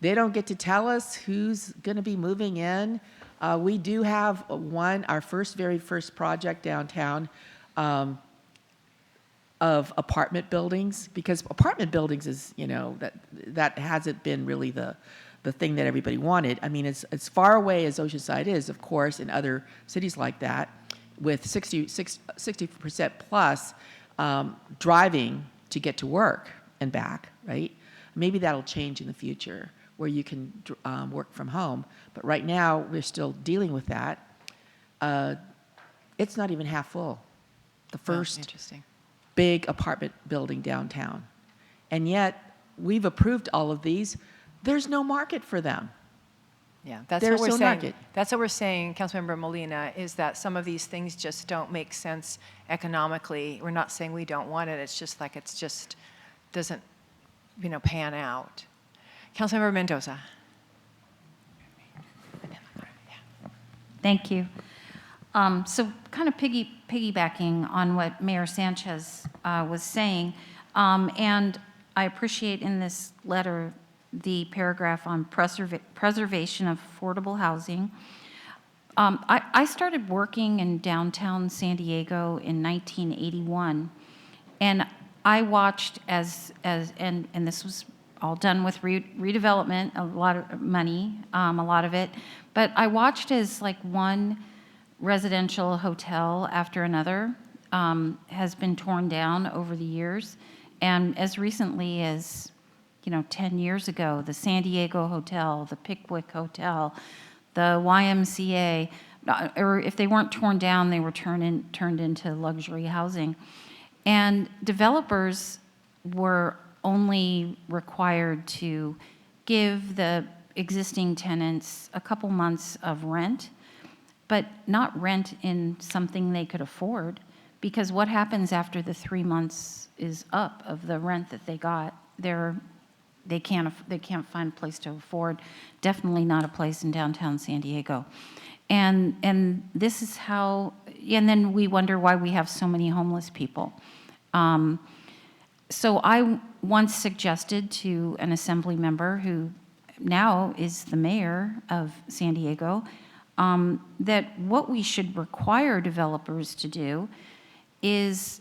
They don't get to tell us who's going to be moving in. We do have our very first project downtown of apartment buildings, because apartment buildings is, that hasn't been really the thing that everybody wanted. I mean, as far away as Oceanside is, of course, in other cities like that, with 60% plus driving to get to work and back, right? Maybe that'll change in the future, where you can work from home. But right now, we're still dealing with that. It's not even half full. The first big apartment building downtown. And yet, we've approved all of these. There's no market for them. Yeah, that's There's what we're no saying. market. That's what we're saying, Councilmember Molina, is that some of these things just don't make sense economically. We're not saying we don't want it. It's just like it just doesn't, pan out. Councilmember Mendoza. Thank you. So kind of piggybacking on what Mayor Sanchez was saying, and I appreciate in this letter the paragraph on preservation of affordable housing. I started working in downtown San Diego in 1981, and I watched and this was all done with redevelopment, a lot of money, a lot of it, but I watched as like one residential hotel after another has been torn down over the years, and as recently as 10 years ago, the San Diego Hotel, the Pickwick Hotel, the YMCA, or if they weren't torn down, they were turned into luxury housing. And developers were only required to give the existing tenants a couple months of rent, but not rent in something they could afford, because what happens after the 3 months is up of the rent that they got? They can't find a place to afford. Definitely not a place in downtown San Diego. And this is how, and then we wonder why we have so many homeless people. So I once suggested to an assembly member who now is the mayor of San Diego, that what we should require developers to do is,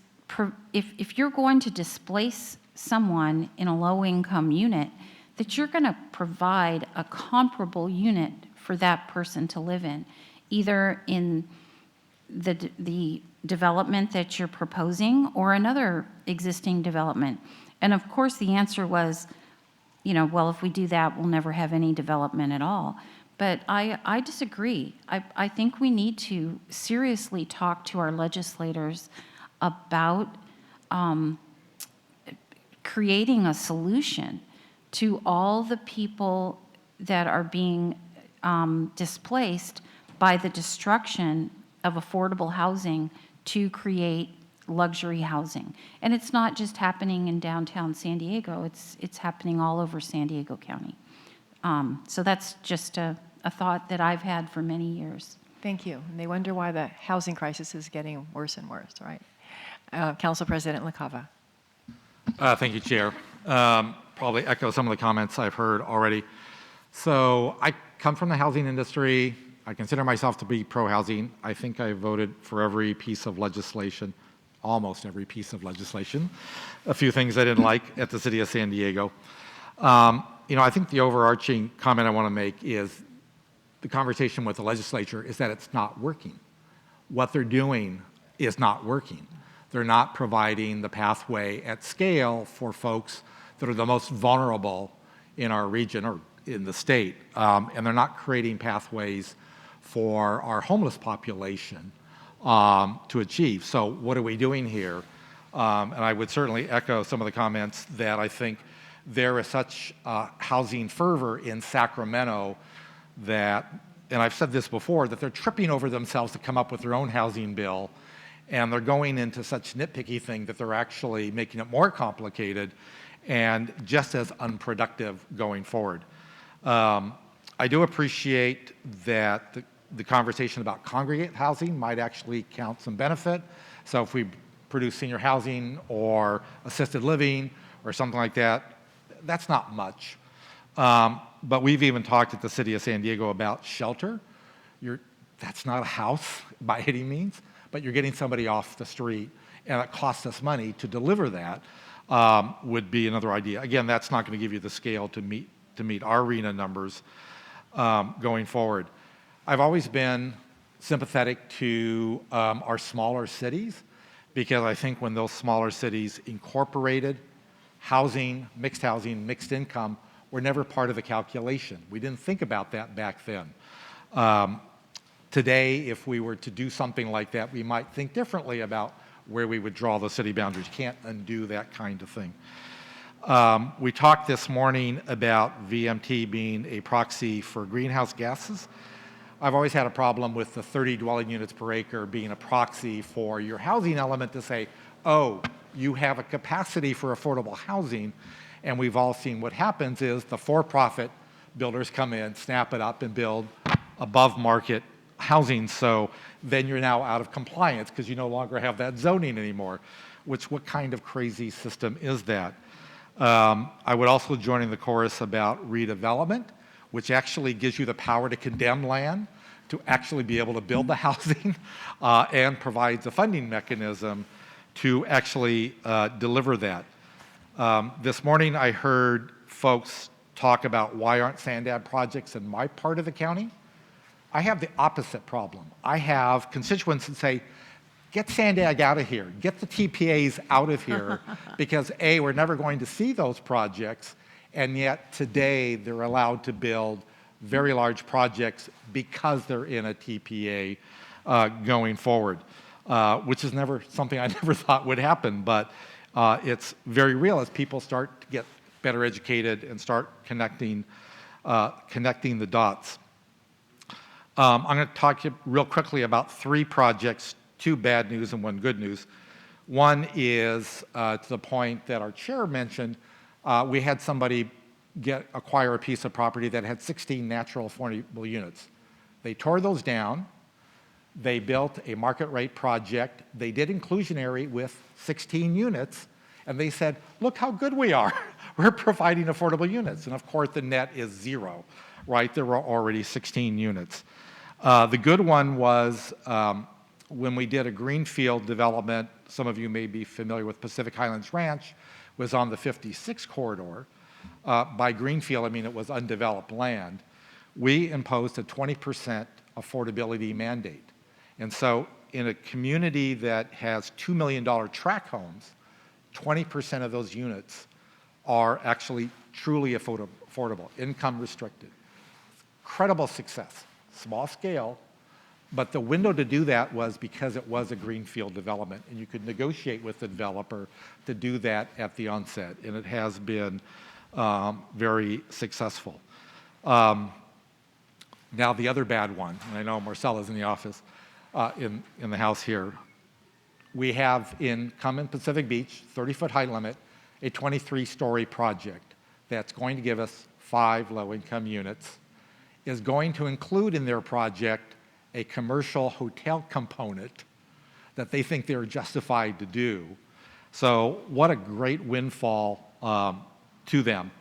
if you're going to displace someone in a low-income unit, that you're going to provide a comparable unit for that person to live in, either in the development that you're proposing or another existing development. And of course, the answer was, well, if we do that, we'll never have any development at all. But I disagree. I think we need to seriously talk to our legislators about creating a solution to all the people that are being displaced by the destruction of affordable housing to create luxury housing. And it's not just happening in downtown San Diego, it's happening all over San Diego County. So that's just a thought that I've had for many years. Thank you. And they wonder why the housing crisis is getting worse and worse, right? Council President LaCava. Thank you, Chair. Probably echo some of the comments I've heard already. So I come from the housing industry. I consider myself to be pro-housing. I think I voted for every piece of legislation, almost every piece of legislation. A few things I didn't like at the City of San Diego. I think the overarching comment I want to make is the conversation with the legislature is that it's not working. What they're doing is not working. They're not providing the pathway at scale for folks that are the most vulnerable in our region or in the state. And they're not creating pathways for our homeless population to achieve. So what are we doing here? And I would certainly echo some of the comments that I think there is such housing fervor in Sacramento that, and I've said this before, that they're tripping over themselves to come up with their own housing bill. And they're going into such nitpicky thing that they're actually making it more complicated and just as unproductive going forward. I do appreciate that the conversation about congregate housing might actually count some benefit. So if we produce senior housing or assisted living or something like that, that's not much. But we've even talked at the city of San Diego about shelter. That's not a house by any means, but you're getting somebody off the street, and it costs us money to deliver that, would be another idea. Again, that's not going to give you the scale to meet our RENA numbers going forward. I've always been sympathetic to our smaller cities, because I think when those smaller cities incorporated housing, mixed income, were never part of the calculation. We didn't think about that back then. Today, if we were to do something like that, we might think differently about where we would draw the city boundaries. You can't undo that kind of thing. We talked this morning about VMT being a proxy for greenhouse gases. I've always had a problem with the 30 dwelling units per acre being a proxy for your housing element to say, oh, you have a capacity for affordable housing. And we've all seen what happens is the for-profit builders come in, snap it up, and build above market housing. So then you're now out of compliance because you no longer have that zoning anymore. What kind of crazy system is that? I would also join in the chorus about redevelopment, which actually gives you the power to condemn land to actually be able to build the housing and provides a funding mechanism to actually deliver that. This morning I heard folks talk about why aren't SANDAG projects in my part of the county. I have the opposite problem. I have constituents that say, get SANDAG out of here, get the TPAs out of here, because A, we're never going to see those projects, and yet today they're allowed to build very large projects because they're in a TPA going forward, which is never something I never thought would happen, but it's very real as people start to get better educated and start connecting the dots. I'm going to talk to you real quickly about 3 projects, 2 bad news and 1 good news. One is to the point that our chair mentioned, we had somebody acquire a piece of property that had 16 natural affordable units. They tore those down. They built a market rate project. They did inclusionary with 16 units, and they said, look how good we are. We're providing affordable units. And of course, the net is 0, right? There were already 16 units. The good one was when we did a greenfield development, some of you may be familiar with Pacific Highlands Ranch, was on the 56 corridor. By greenfield, I mean it was undeveloped land. We imposed a 20% affordability mandate. And so in a community that has $2 million tract homes, 20% of those units are actually truly affordable, income restricted. Incredible success, small scale, but the window to do that was because it was a greenfield development, and you could negotiate with the developer to do that at the onset, and it has been very successful. Now the other bad one, and I know Marcella's in the office, in the house here. We have in Pacific Beach, 30-foot height limit, a 23-story project that's going to give us 5 low-income units, is going to include in their project a commercial hotel component that they think they're justified to do. So what a great windfall to them.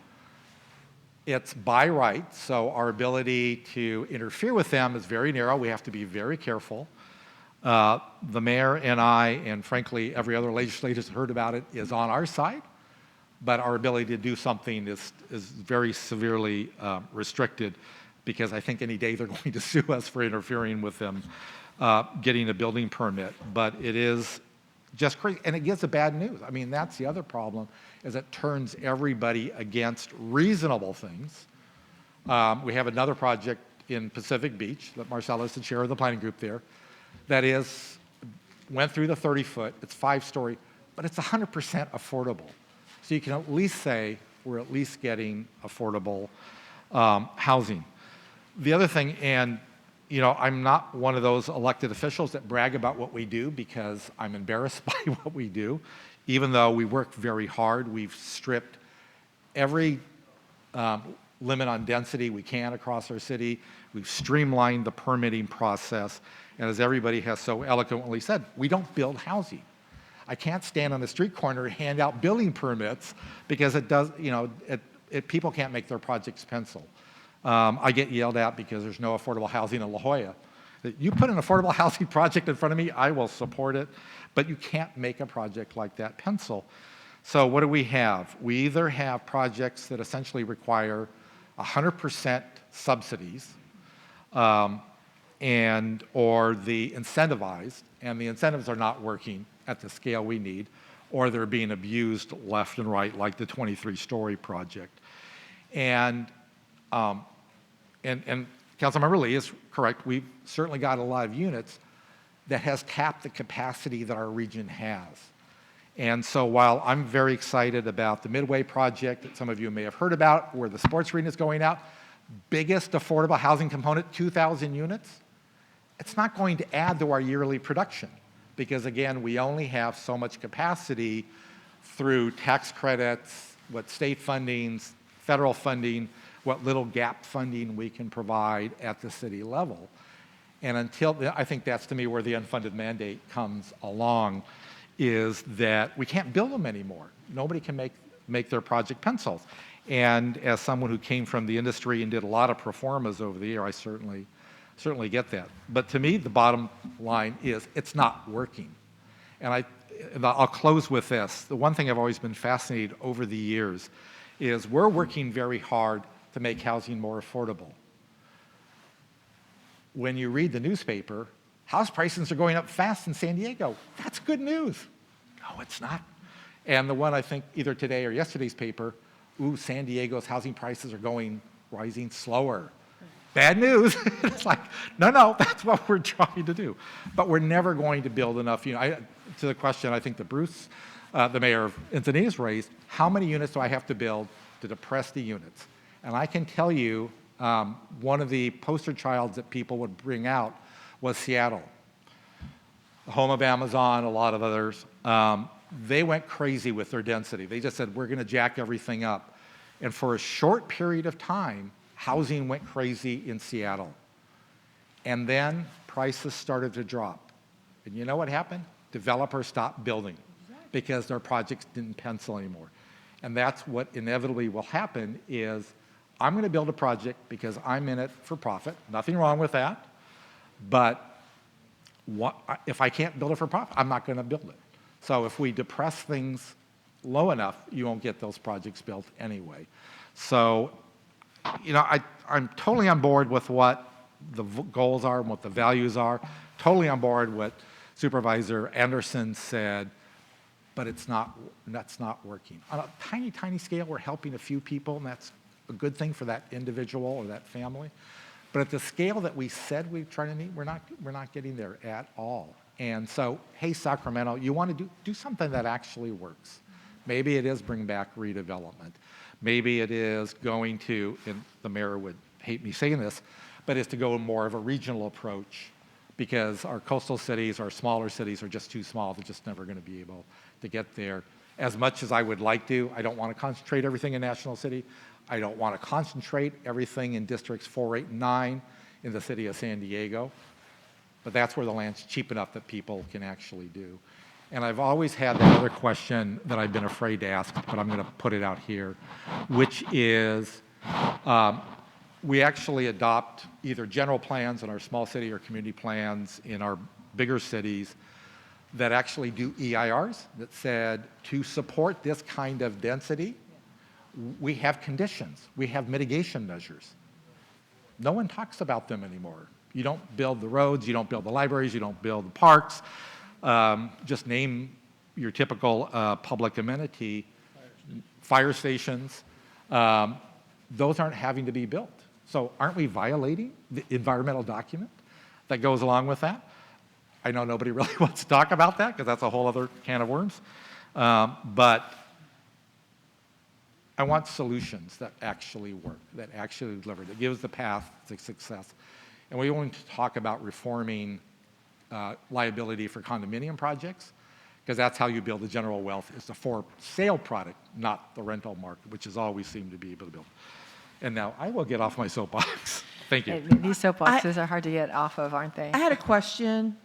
It's by right, so our ability to interfere with them is very narrow. We have to be very careful. The mayor and I, and frankly every other legislator who's heard about it, is on our side, but our ability to do something is very severely restricted, because I think any day they're going to sue us for interfering with them getting a building permit. But it is just crazy, and it gives the bad news. I mean, that's the other problem, is it turns everybody against reasonable things. We have another project in Pacific Beach that Marcella is the chair of the planning group there, that went through the 30-foot, it's 5-story, but it's 100% affordable. So you can at least say we're at least getting affordable housing. The other thing, and I'm not one of those elected officials that brag about what we do, because I'm embarrassed by what we do. Even though we work very hard, we've stripped every limit on density we can across our city. We've streamlined the permitting process. And as everybody has so eloquently said, we don't build housing. I can't stand on the street corner and hand out building permits because it does, you know, people can't make their projects pencil. I get yelled at because there's no affordable housing in La Jolla. You put an affordable housing project in front of me, I will support it, but you can't make a project like that pencil. So what do we have? We either have projects that essentially require 100% subsidies, or the incentivized, and the incentives are not working at the scale we need, or they're being abused left and right, like the 23-story project. And Councilmember Lee is correct. We've certainly got a lot of units that has tapped the capacity that our region has. And so while I'm very excited about the Midway project that some of you may have heard about, where the sports arena is going out, biggest affordable housing component, 2,000 units, it's not going to add to our yearly production because, again, we only have so much capacity through tax credits, what state fundings, federal funding, what little gap funding we can provide at the city level. And until, I think that's to me where the unfunded mandate comes along, is that we can't build them anymore. Nobody can make their project pencils. And as someone who came from the industry and did a lot of pro formas over the year, I certainly get that. But to me, the bottom line is it's not working. And I'll close with this. The one thing I've always been fascinated over the years is we're working very hard to make housing more affordable. When you read the newspaper, house prices are going up fast in San Diego. That's good news. No, it's not. And the one I think either today or yesterday's paper, San Diego's housing prices are rising slower. Bad news. It's like, no, that's what we're trying to do. But we're never going to build enough. You know, to the question I think that Bruce, the mayor of Encinitas raised, how many units do I have to build to depress the units? And I can tell you, one of the poster childs that people would bring out was Seattle, the home of Amazon, a lot of others. They went crazy with their density. They just said, we're going to jack everything up. And for a short period of time, housing went crazy in Seattle. And then prices started to drop. And you know what happened? Developers stopped building because their projects didn't pencil anymore. And that's what inevitably will happen is I'm going to build a project because I'm in it for profit. Nothing wrong with that. But if I can't build it for profit, I'm not going to build it. So if we depress things low enough, you won't get those projects built anyway. So, you know, I'm totally on board with what the goals are and what the values are. Totally on board what Supervisor Anderson said, but that's not working. On a tiny, tiny scale, we're helping a few people, and that's a good thing for that individual or that family. But at the scale that we said we're trying to meet, we're not getting there at all. And so, hey, Sacramento, you want to do something that actually works. Maybe it is bring back redevelopment. Maybe it is going to, and the mayor would hate me saying this, but it's to go more of a regional approach because our coastal cities, our smaller cities are just too small. They're just never going to be able to get there. As much as I would like to, I don't want to concentrate everything in National City. I don't want to concentrate everything in districts 4, 8, and 9 in the city of San Diego. But that's where the land's cheap enough that people can actually do. And I've always had that other question that I've been afraid to ask, but I'm going to put it out here, which is we actually adopt either general plans in our small city or community plans in our bigger cities that actually do EIRs that said to support this kind of density, we have conditions, we have mitigation measures. No one talks about them anymore. You don't build the roads, you don't build the libraries, you don't build the parks. Just name your typical public amenity, fire stations. Those aren't having to be built. So aren't we violating the environmental document that goes along with that? I know nobody really wants to talk about that because that's a whole other can of worms. But I want solutions that actually work, that actually deliver, that gives the path to success. And we want to talk about reforming liability for condominium projects, because that's how you build the general wealth, is the for sale product, not the rental market, which is all we seem to be able to build. And now I will get off my soapbox. Thank you. These soapboxes are hard to get off of, aren't they? I had a question.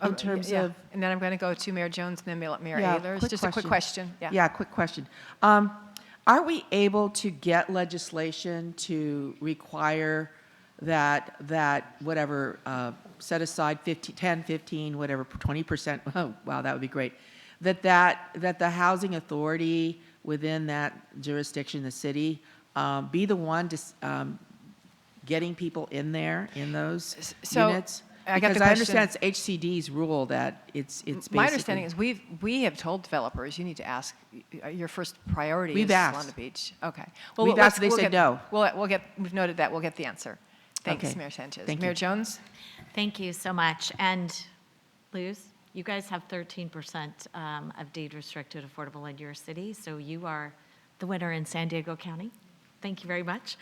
Oh, in terms yeah. of? And then I'm going to go to Mayor Jones and then Mayor Yeah, Ehlers. Just a quick question. Yeah. Yeah, quick question. Are we able to get legislation to require that whatever, set aside 10, 15, whatever, 20%, oh, wow, that would be great, that the housing authority within that jurisdiction, the city, be the one to, getting people in there, in those So, units? I got the Because I understand question. it's HCD's rule that it's basically. My understanding is we have told developers, you need to ask, your first priority We've is asked. Solana Beach. Okay. We've asked, they said no. We've noted that, we'll get the answer. Thanks, Okay. Mayor Sanchez. Thank Mayor you. Jones? Thank you so much. And Luz, you guys have 13% of deed restricted affordable in your city, so you are the winner in San Diego County. Thank you very much.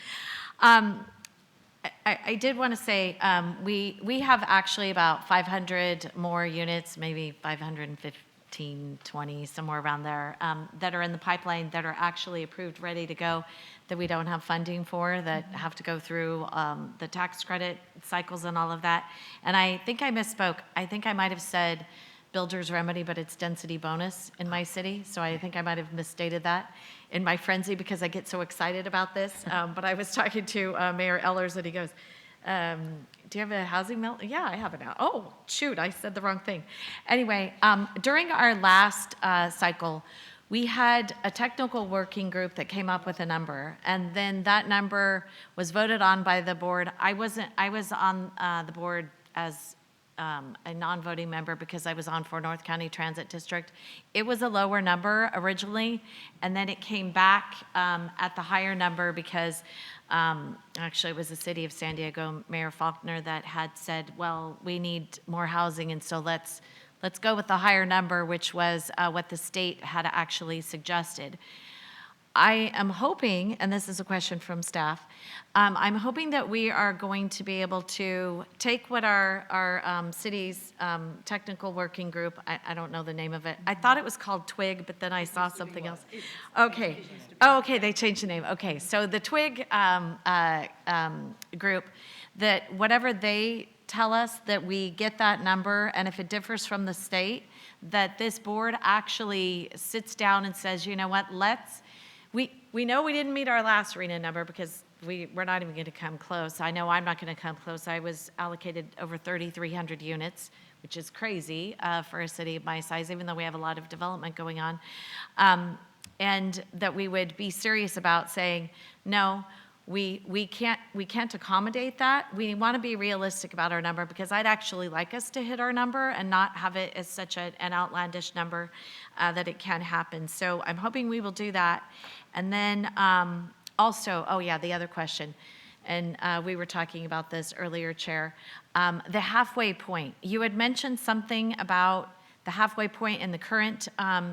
I did want to say we have actually about 500 more units, maybe 515, 20, somewhere around there, that are in the pipeline that are actually approved, ready to go, that we don't have funding for, that have to go through the tax credit cycles and all of that. And I think I misspoke. I think I might have said builder's remedy, but it's density bonus in my city. So I think I might have misstated that in my frenzy because I get so excited about this. But I was talking to Mayor Ehlers and he goes, do you have a housing melt? Yeah, I have it now. Oh, shoot, I said the wrong thing. Anyway, during our last cycle, we had a technical working group that came up with a number, and then that number was voted on by the board. I was on the board as a non-voting member because I was on for North County Transit District. It was a lower number originally, and then it came back at the higher number because actually it was the city of San Diego, Mayor Faulkner, that had said, well, we need more housing, and so let's go with the higher number, which was what the state had actually suggested. I am hoping, and this is a question from staff, I'm hoping that we are going to be able to take what our city's technical working group, I don't know the name of it. I thought it was called TWIG, but then I saw something else. Okay. Oh, okay, they changed the name. Okay, so the TWIG group, that whatever they tell us, that we get that number, and if it differs from the state, that this board actually sits down and says, you know what, we know we didn't meet our last arena number because we're not even going to come close. I know I'm not going to come close. I was allocated over 3,300 units, which is crazy for a city of my size, even though we have a lot of development going on. And that we would be serious about saying, no, we can't accommodate that. We want to be realistic about our number because I'd actually like us to hit our number and not have it as such an outlandish number that it can happen. So I'm hoping we will do that. And then also, oh yeah, the other question, and we were talking about this earlier, Chair, the halfway point. You had mentioned something about the halfway point in the current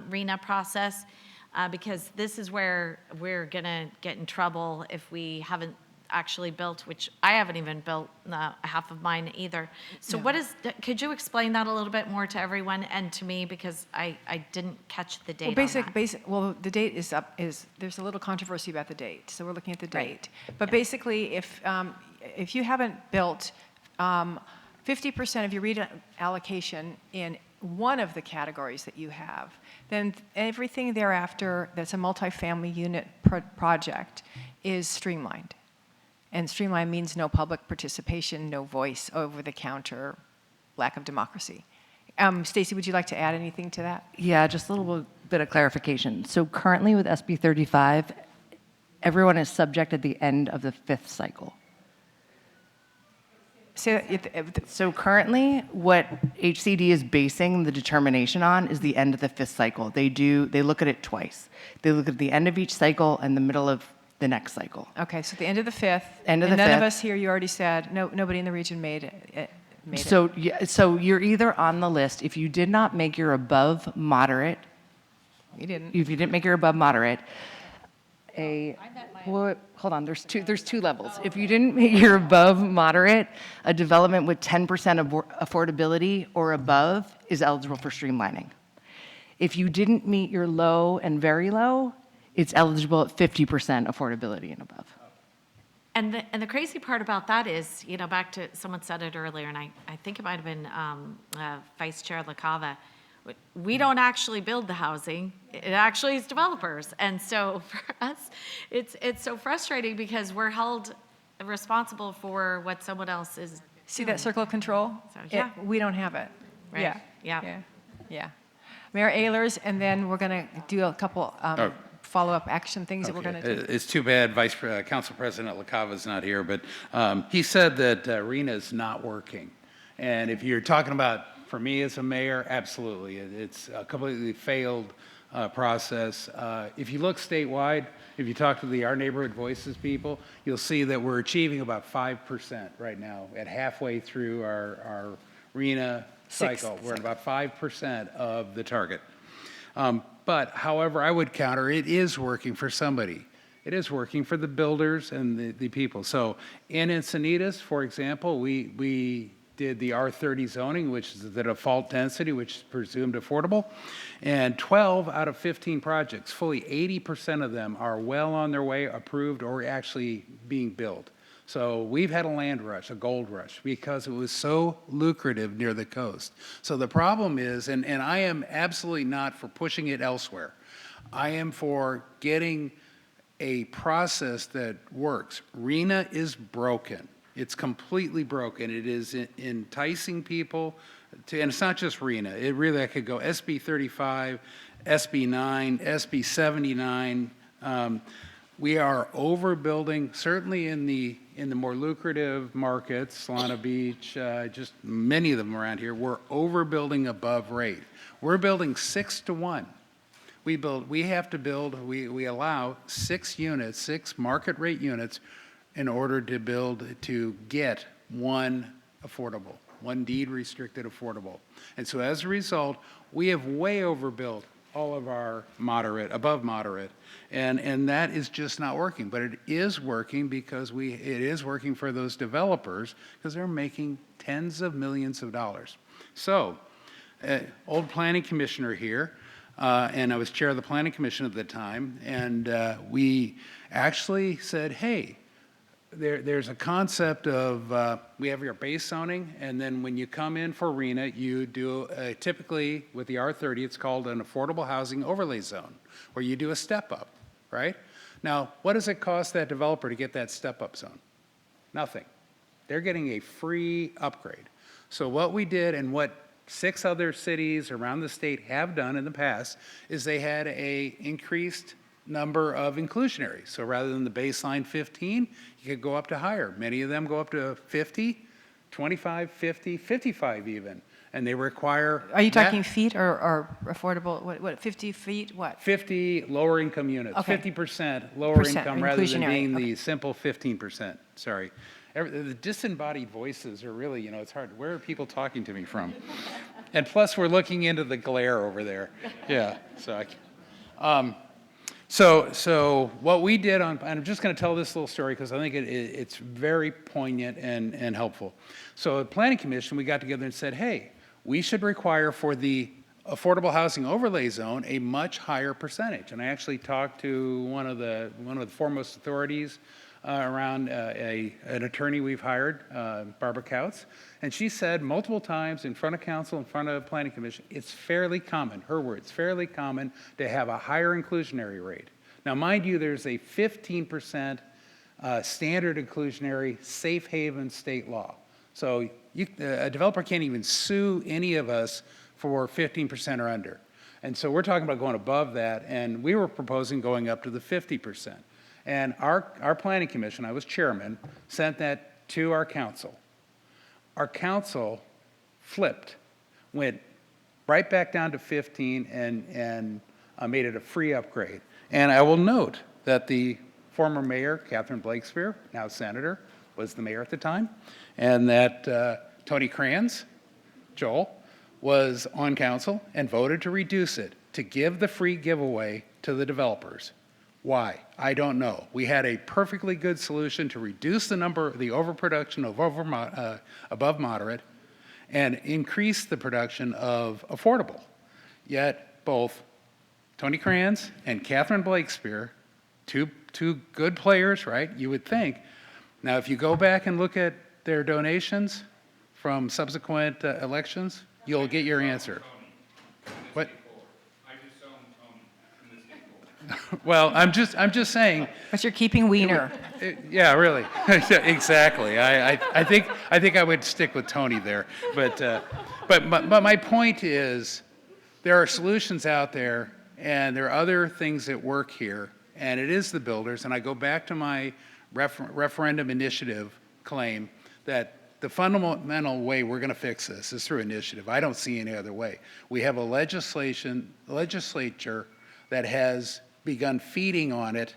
RENA process. Because this is where we're going to get in trouble if we haven't actually built, which I haven't even built half of mine either. So could you explain that a little bit more to everyone and to me, because I didn't catch the date on that. Well, the date is up, there's a little controversy about the date, so we're looking at the date. Right. But basically, if you haven't built 50% of your reallocation in one of the categories that you have, then everything thereafter that's a multifamily unit project is streamlined. And streamlined means no public participation, no voice over the counter, lack of democracy. Stacy, would you like to add anything to that? Yeah, just a little bit of clarification. So currently with SB 35, everyone is subject at the end of the fifth cycle. So currently, what HCD is basing the determination on is the end of the fifth cycle. They look at it twice. They look at the end of each cycle and the middle of the next cycle. Okay, so the end of the fifth. End of the and none fifth. of us here, you already said, nobody in the region made it. So you're either on the list, if you did not make your above moderate. You didn't. If you didn't make your above moderate, hold on, there's two levels. If you didn't make your above moderate, a development with 10% affordability or above is eligible for streamlining. If you didn't meet your low and very low, it's eligible at 50% affordability and above. And the crazy part about that is, you know, back to, someone said it earlier, and I think it might have been Vice Chair Luqadda, we don't actually build the housing, it actually is developers. And so for us, it's so frustrating because we're held responsible for what someone else is See doing. that circle of control? So, yeah. We don't have it. Right. Yeah. Mayor Ehlers, and then we're going to do a couple follow-up action things that we're going to do. It's too bad Council President Luqadda is not here, but he said that RENA is not working. And if you're talking about, for me as a mayor, absolutely. It's a completely failed process. If you look statewide, if you talk to the Our Neighborhood Voices people, you'll see that we're achieving about 5% right now at halfway through our RENA cycle. We're at about 5% of the target. But however, I would counter, it is working for somebody. It is working for the builders and the people. So in Encinitas, for example, we did the R30 zoning, which is the default density, which is presumed affordable. And 12 out of 15 projects, fully 80% of them are well on their way, approved, or actually being built. So we've had a land rush, a gold rush, because it was so lucrative near the coast. So the problem is, and I am absolutely not for pushing it elsewhere. I am for getting a process that works. RENA is broken. It's completely broken. It is enticing people to, and it's not just RENA. It really, I could go SB 35, SB 9, SB 79. We are overbuilding, certainly in the more lucrative markets, Solana Beach, just many of them around here. We're overbuilding above rate. We're building 6 to 1. We allow 6 units, 6 market rate units, in order to get one affordable, one deed restricted affordable. And so as a result, we have way overbuilt all of our above moderate, and that is just not working. But it is working because it is working for those developers because they're making tens of millions of dollars. So, old planning commissioner here, and I was chair of the planning commission at the time, and we actually said, hey, there's a concept of, we have your base zoning, and then when you come in for RENA, you do, typically with the R30, it's called an affordable housing overlay zone, where you do a step up, right? Now, what does it cost that developer to get that step up zone? Nothing. They're getting a free upgrade. So what we did, and what 6 other cities around the state have done in the past, is they had a increased number of inclusionaries. So rather than the baseline 15, you could go up to higher. Many of them go up to 50, 25, 50, 55 even. And they require... Are you talking feet or affordable, what 50 feet, what? 50 lower income units, Okay. 50% lower income rather than inclusionary, being okay. the simple 15%. Sorry. The disembodied voices are really, it's hard. Where are people talking to me from? And plus, we're looking into the glare over there. Yeah. So what we did and I'm just going to tell this little story because I think it's very poignant and helpful. So at Planning Commission, we got together and said, hey, we should require for the affordable housing overlay zone a much higher percentage. And I actually talked to one of the foremost authorities around an attorney we've hired, Barbara Kautz, and she said multiple times in front of council, in front of Planning Commission, it's fairly common, her words, fairly common to have a higher inclusionary rate. Now, mind you, there's a 15% standard inclusionary safe haven state law. So a developer can't even sue any of us for 15% or under. And so we're talking about going above that, and we were proposing going up to the 50%. And our planning commission, I was chairman, sent that to our council. Our council flipped, went right back down to 15 and made it a free upgrade. And I will note that the former mayor, Catherine Blakespear, now senator, was the mayor at the time, and that Tony Kranz, Joel, was on council and voted to reduce it, to give the free giveaway to the developers. Why? I don't know. We had a perfectly good solution to reduce the overproduction of above moderate and increase the production of affordable. Yet both Tony Kranz and Catherine Blakespear, two good players, right? You would think, Now, if you go back and look at their donations from subsequent elections, you'll get your answer. What? Well, I'm just saying. But you're keeping Wiener. Yeah, really. Exactly. I think I would stick with Tony there. But my point is, there are solutions out there, and there are other things that work here, and it is the builders. And I go back to my referendum initiative claim that the fundamental way we're going to fix this is through initiative. I don't see any other way. We have a legislature that has begun feeding on it,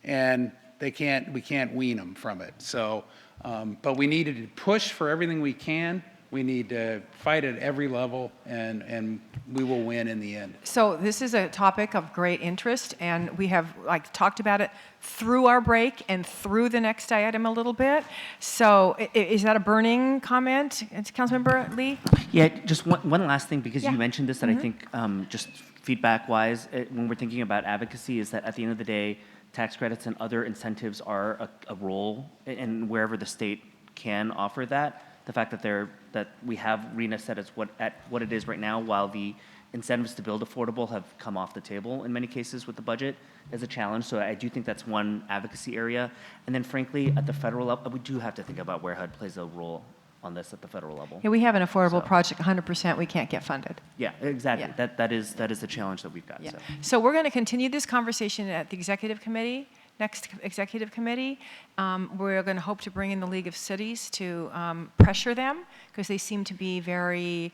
and we can't wean them from it. So, but we need to push for everything we can. We need to fight at every level, and we will win in the end. So this is a topic of great interest, and we have talked about it through our break and through the next item a little bit. So is that a burning comment, Councilmember Lee? Yeah, just one last thing, because Yeah. you mentioned this that I think just feedback-wise, when we're thinking about advocacy, is that at the end of the day, tax credits and other incentives are a role in wherever the state can offer that. The fact that we have RENA set as what it is right now, while the incentives to build affordable have come off the table in many cases with the budget, is a challenge. So I do think that's one advocacy area. And then frankly, at the federal level, we do have to think about where HUD plays a role on this at the federal level. Yeah, we have an affordable project, 100% we can't get funded. Yeah, exactly. Yeah. That is the challenge that we've got. Yeah. So. So we're going to continue this conversation at the executive committee, next executive committee. We're going to hope to bring in the League of Cities to pressure them, because they seem to be very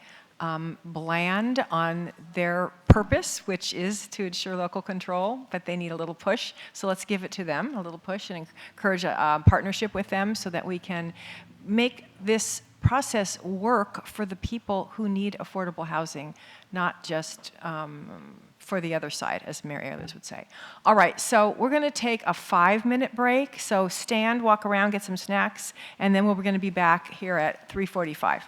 bland on their purpose, which is to ensure local control, but they need a little push. So let's give it to them, a little push, and encourage a partnership with them so that we can make this process work for the people who need affordable housing, not just for the other side, as Mary Ehlers would say. All right, so we're going to take a 5-minute break. So stand, walk around, get some snacks, and then we're going to be back here at 3:45.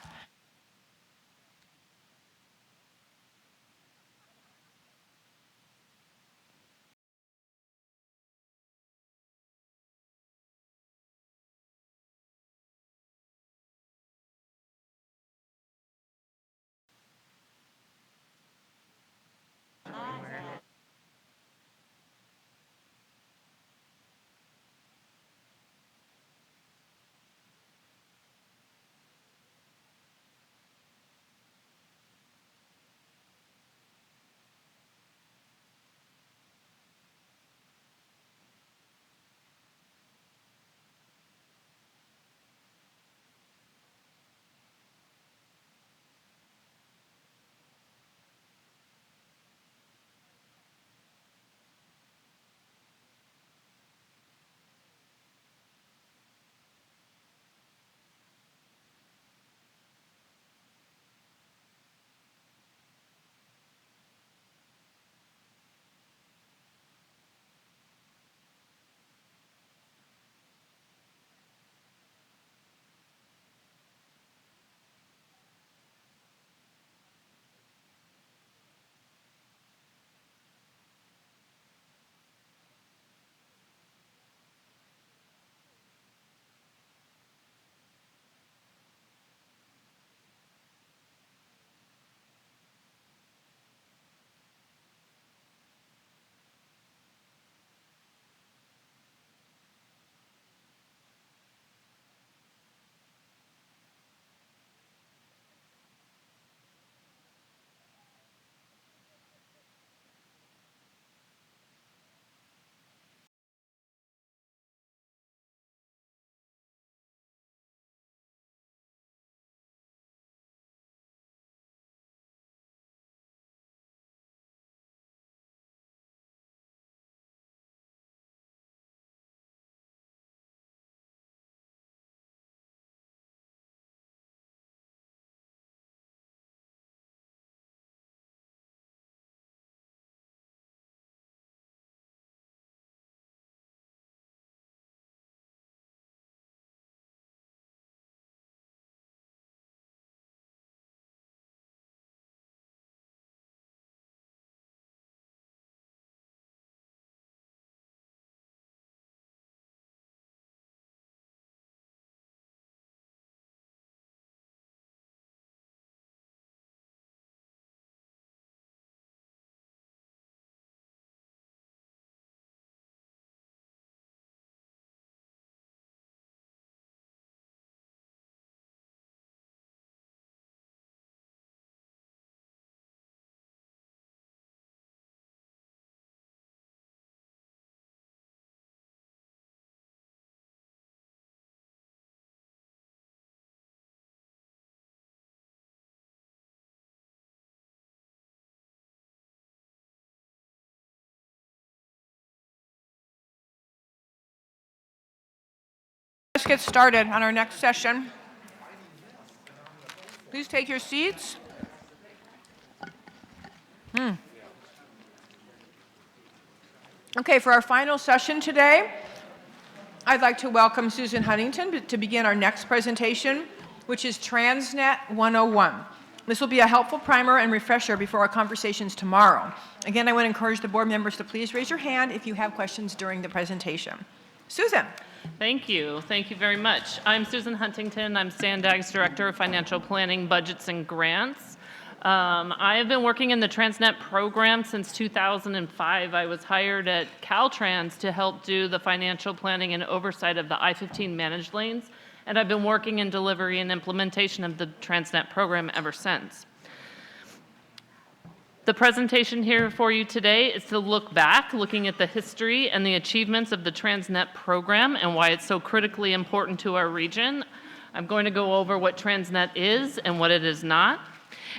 get started on our next session. Please take your seats. Okay, for our final session today, I'd like to welcome Susan Huntington to begin our next presentation, which is Transnet 101. This will be a helpful primer and refresher before our conversations tomorrow. Again, I want to encourage the board members to please raise your hand if you have questions during the presentation. Susan. Thank you. Thank you very much. I'm Susan Huntington. I'm SANDAG's Director of Financial Planning, Budgets, and Grants. I have been working in the Transnet program since 2005. I was hired at Caltrans to help do the financial planning and oversight of the I-15 managed lanes, and I've been working in delivery and implementation of the Transnet program ever since. The presentation here for you today is to look back, looking at the history and the achievements of the Transnet program and why it's so critically important to our region. I'm going to go over what Transnet is and what it is not.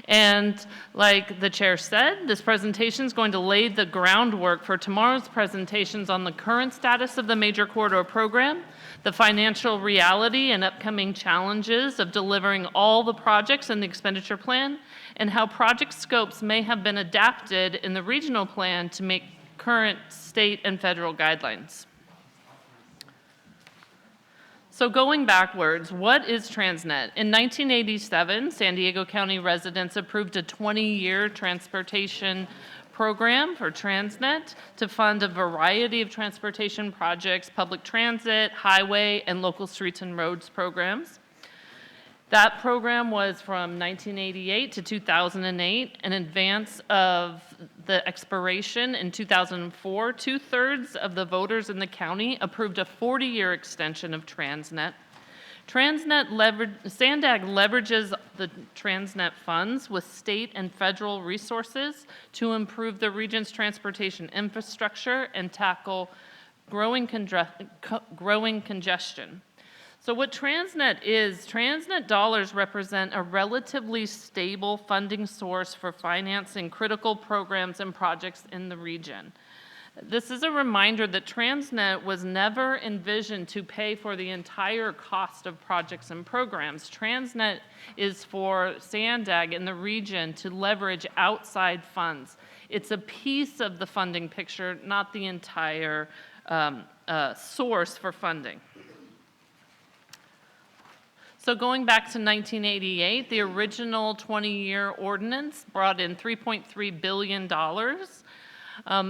And like the chair said, this presentation is going to lay the groundwork for tomorrow's presentations on the current status of the Major Corridor Program, the financial reality and upcoming challenges of delivering all the projects in the expenditure plan, and how project scopes may have been adapted in the regional plan to make current state and federal guidelines. So going backwards, what is Transnet? In 1987, San Diego County residents approved a 20-year transportation program for Transnet to fund a variety of transportation projects, public transit, highway, and local streets and roads programs. That program was from 1988 to 2008. In advance of the expiration in 2004, 2/3 of the voters in the county approved a 40-year extension of Transnet. SANDAG leverages the Transnet funds with state and federal resources to improve the region's transportation infrastructure and tackle growing congestion. So what Transnet is, Transnet dollars represent a relatively stable funding source for financing critical programs and projects in the region. This is a reminder that Transnet was never envisioned to pay for the entire cost of projects and programs. Transnet is for SANDAG in the region to leverage outside funds. It's a piece of the funding picture, not the entire source for funding. So going back to 1988, the original 20-year ordinance brought in $3.3 billion.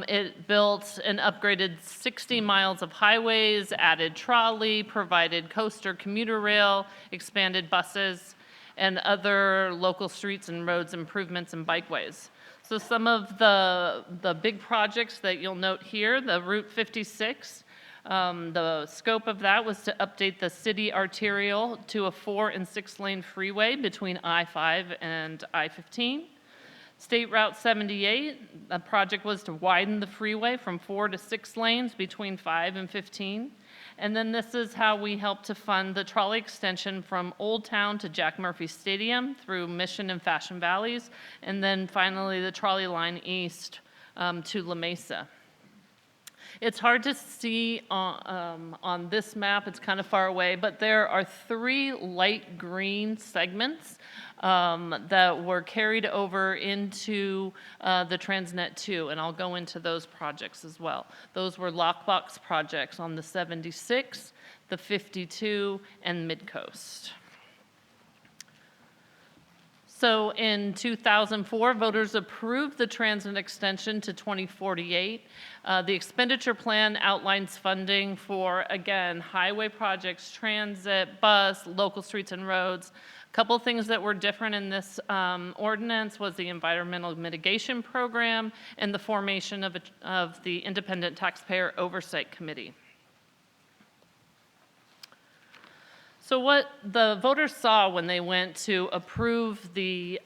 It built and upgraded 60 miles of highways, added trolley, provided coaster commuter rail, expanded buses, and other local streets and roads improvements and bikeways. So some of the big projects that you'll note here, the Route 56, the scope of that was to update the city arterial to a 4- and 6-lane freeway between I-5 and I-15. State Route 78, the project was to widen the freeway from 4 to 6 lanes between 5 and 15. And then this is how we help to fund the trolley extension from Old Town to Jack Murphy Stadium through Mission and Fashion Valleys, and then finally the trolley line east to La Mesa. It's hard to see on this map, it's kind of far away, but there are 3 light green segments that were carried over into the Transnet 2, and I'll go into those projects as well. Those were lockbox projects on the 76, the 52, and Midcoast. So in 2004, voters approved the Transnet extension to 2048. The expenditure plan outlines funding for, again, highway projects, transit, bus, local streets and roads. A couple things that were different in this ordinance was the environmental mitigation program and the formation of the Independent Taxpayer Oversight Committee. So what the voters saw when they went to approve the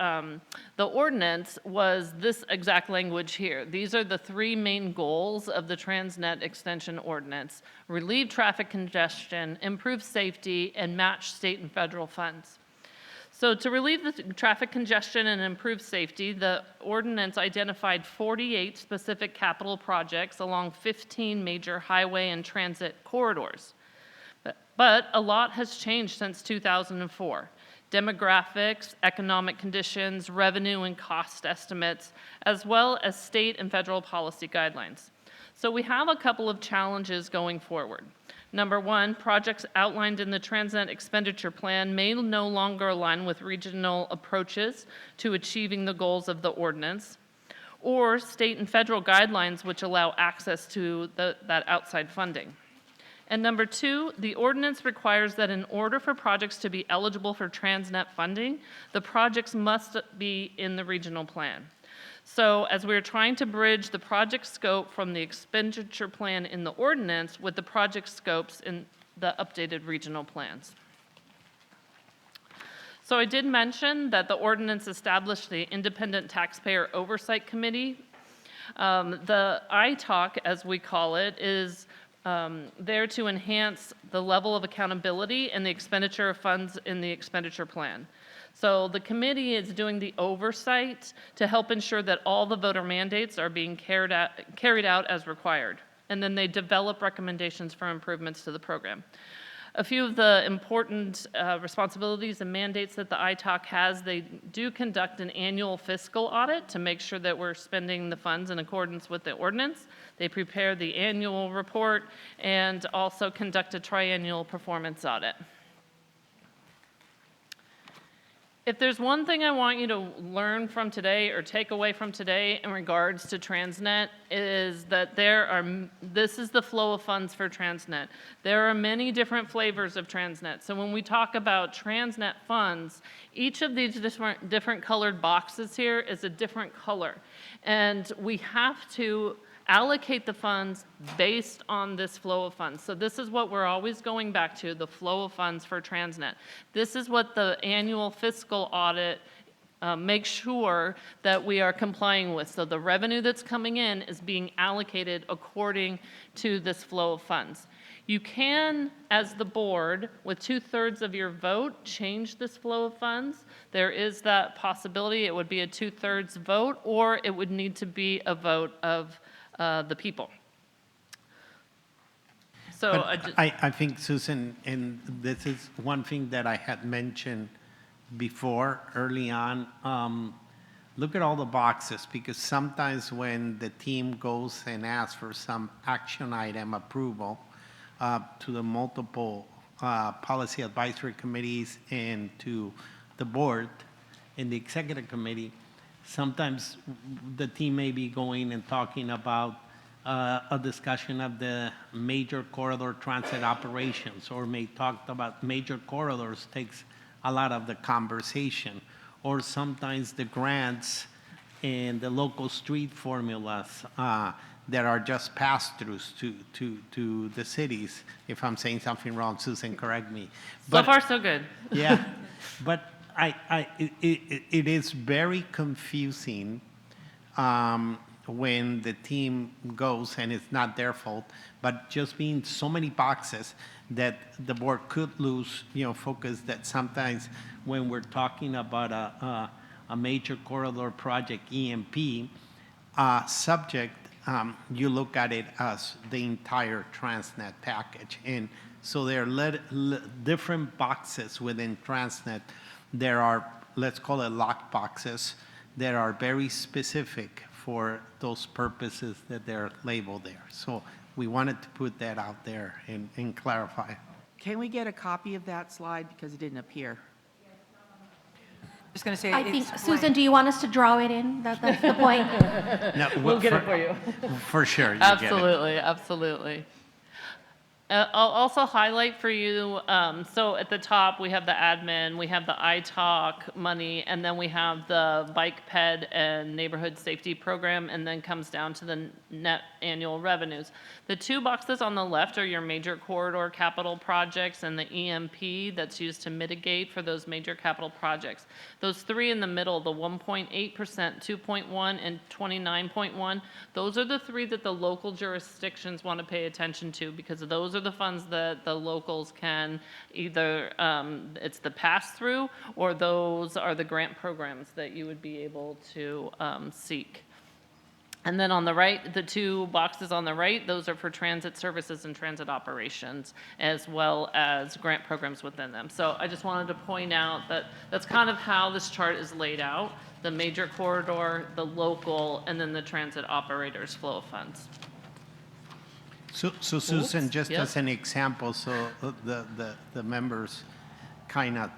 ordinance was this exact language here. These are the 3 main goals of the Transnet extension ordinance: relieve traffic congestion, improve safety, and match state and federal funds. So to relieve the traffic congestion and improve safety, the ordinance identified 48 specific capital projects along 15 major highway and transit corridors. But a lot has changed since 2004. Demographics, economic conditions, revenue and cost estimates, as well as state and federal policy guidelines. So we have a couple of challenges going forward. Number one, projects outlined in the Transnet expenditure plan may no longer align with regional approaches to achieving the goals of the ordinance, or state and federal guidelines which allow access to that outside funding. And number two, the ordinance requires that in order for projects to be eligible for Transnet funding, the projects must be in the regional plan. So as we're trying to bridge the project scope from the expenditure plan in the ordinance with the project scopes in the updated regional plans. So I did mention that the ordinance established the Independent Taxpayer Oversight Committee. The ITAC, as we call it, is there to enhance the level of accountability and the expenditure of funds in the expenditure plan. So the committee is doing the oversight to help ensure that all the voter mandates are being carried out as required. And then they develop recommendations for improvements to the program. A few of the important responsibilities and mandates that the ITAC has, they do conduct an annual fiscal audit to make sure that we're spending the funds in accordance with the ordinance. They prepare the annual report and also conduct a triennial performance audit. If there's one thing I want you to learn from today or take away from today in regards to Transnet is that this is the flow of funds for Transnet. There are many different flavors of Transnet. So when we talk about Transnet funds, each of these different colored boxes here is a different color. And we have to allocate the funds based on this flow of funds. So this is what we're always going back to, the flow of funds for Transnet. This is what the annual fiscal audit makes sure that we are complying with. So the revenue that's coming in is being allocated according to this flow of funds. You can, as the board, with 2/3 of your vote, change this flow of funds. There is that possibility. It would be a 2/3 vote, or it would need to be a vote of the people. So I think, Susan, and this is one thing that I had mentioned before, early on, look at all the boxes, because sometimes when the team goes and asks for some action item approval to the multiple policy advisory committees and to the board and the executive committee, sometimes the team may be going and talking about a discussion of the major corridor transit operations, or may talk about major corridors takes a lot of the conversation, or sometimes the grants and the local street formulas that are just pass-throughs to the cities. If I'm saying something wrong, Susan, correct me. So far, so good. Yeah, but it is very confusing when the team goes, and it's not their fault, but just being so many boxes that the board could lose, focus, that sometimes when we're talking about a major corridor project, EMP, subject, you look at it as the entire Transnet package. And so there are different boxes within Transnet. There are, let's call it locked boxes, that are very specific for those purposes that they're labeled there. So we wanted to put that out there and clarify. Can we get a copy of that slide, because it didn't appear? Just going to say, I think, Susan, do you want us to draw it in? That's the point. No, we'll get it for you. For sure. Absolutely, absolutely. I'll also highlight for you, so at the top we have the admin, we have the ITAC money, and then we have the bike ped and neighborhood safety program, and then comes down to the net annual revenues. The two boxes on the left are your major corridor capital projects and the EMP that's used to mitigate for those major capital projects. Those three in the middle, the 1.8%, 2.1, and 29.1, those are the three that the local jurisdictions want to pay attention to, because those are the funds that the locals can either, it's the pass-through, or those are the grant programs that you would be able to seek. And then on the right, the two boxes on the right, those are for transit services and transit operations, as well as grant programs within them. So I just wanted to point out that that's kind of how this chart is laid out: the major corridor, the local, and then the transit operators flow of funds. So Susan, just Yep. as an example, so the members kind of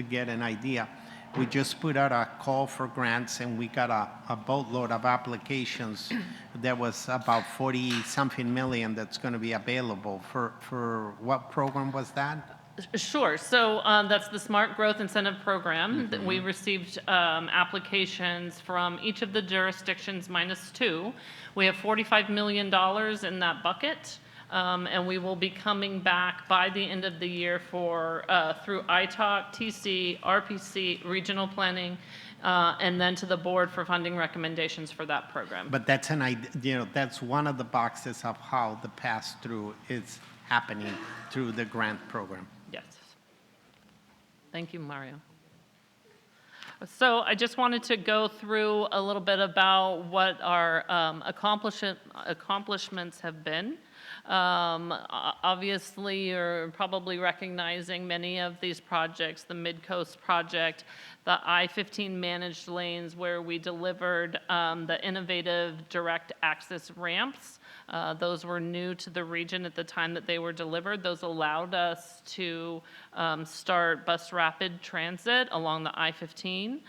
get an idea. We just put out a call for grants, and we got a boatload of applications. There was about 40-something million that's going to be available. For what program was that? Sure. So that's the Smart Growth Incentive Program. That we received applications from each of the jurisdictions minus two. We have $45 million in that bucket. And we will be coming back by the end of the year for through ITALK, TC, RPC, regional planning, and then to the board for funding recommendations for that program. But that's that's one of the boxes of how the pass-through is happening through the grant program. Yes. Thank you, Mario. So I just wanted to go through a little bit about what our accomplishments have been. Obviously, you're probably recognizing many of these projects: the Mid-Coast project, the I-15 managed lanes, where we delivered the innovative direct access ramps. Those were new to the region at the time that they were delivered. Those allowed us to start bus rapid transit along the I-15.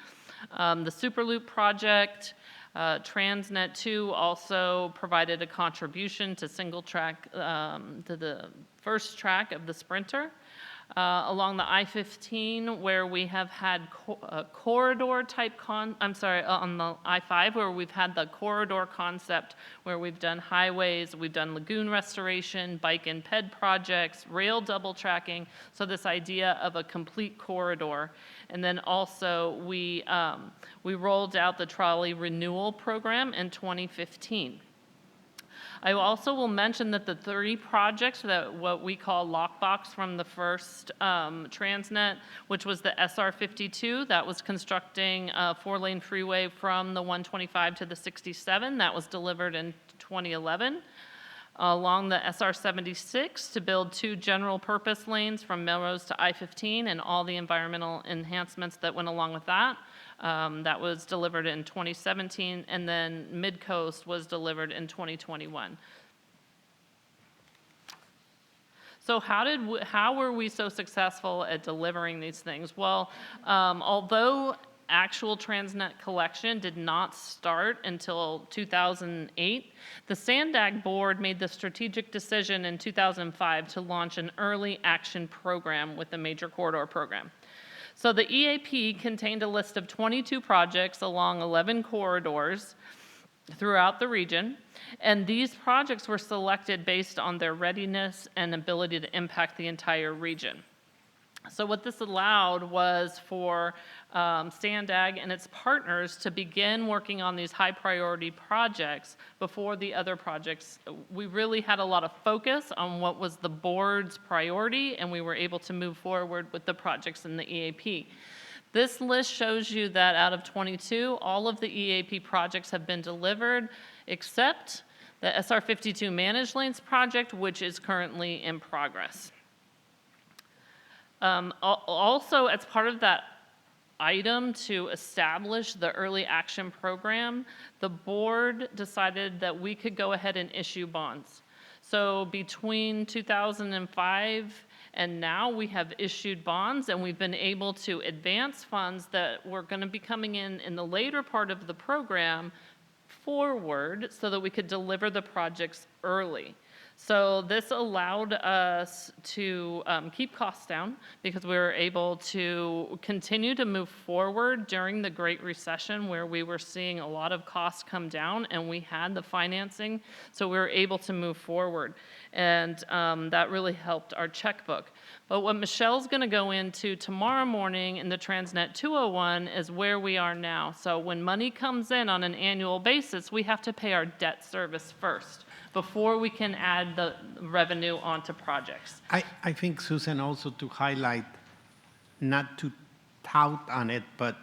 The Superloop project, Transnet 2 also provided a contribution to single track, to the first track of the Sprinter. Along the I-15, where we have had corridor type on the I-5, where we've had the corridor concept, where we've done highways, we've done lagoon restoration, bike and ped projects, rail double tracking, so this idea of a complete corridor. And then also we rolled out the trolley renewal program in 2015. I also will mention that the 3 projects that what we call lockbox from the first Transnet, which was the SR52, that was constructing a 4-lane freeway from the 125 to the 67, that was delivered in 2011. Along the SR76 to build 2 general purpose lanes from Melrose to I-15 and all the environmental enhancements that went along with that. That was delivered in 2017, and then Mid-Coast was delivered in 2021. So how were we so successful at delivering these things? Well, although actual Transnet collection did not start until 2008, the SANDAG board made the strategic decision in 2005 to launch an early action program with the Major Corridor Program. So the EAP contained a list of 22 projects along 11 corridors throughout the region, and these projects were selected based on their readiness and ability to impact the entire region. So what this allowed was for SANDAG and its partners to begin working on these high priority projects before the other projects. We really had a lot of focus on what was the board's priority, and we were able to move forward with the projects in the EAP. This list shows you that out of 22, all of the EAP projects have been delivered, except the SR52 Managed Lanes project, which is currently in progress. Also, as part of that item to establish the early action program, the board decided that we could go ahead and issue bonds. So between 2005 and now, we have issued bonds, and we've been able to advance funds that were going to be coming in the later part of the program forward so that we could deliver the projects early. So this allowed us to keep costs down because we were able to continue to move forward during the Great Recession, where we were seeing a lot of costs come down, and we had the financing, so we were able to move forward. And that really helped our checkbook. But what Michelle's going to go into tomorrow morning in the Transnet 201 is where we are now. So when money comes in on an annual basis, we have to pay our debt service first before we can add the revenue onto projects. I think, Susan, also to highlight, not to tout on it, but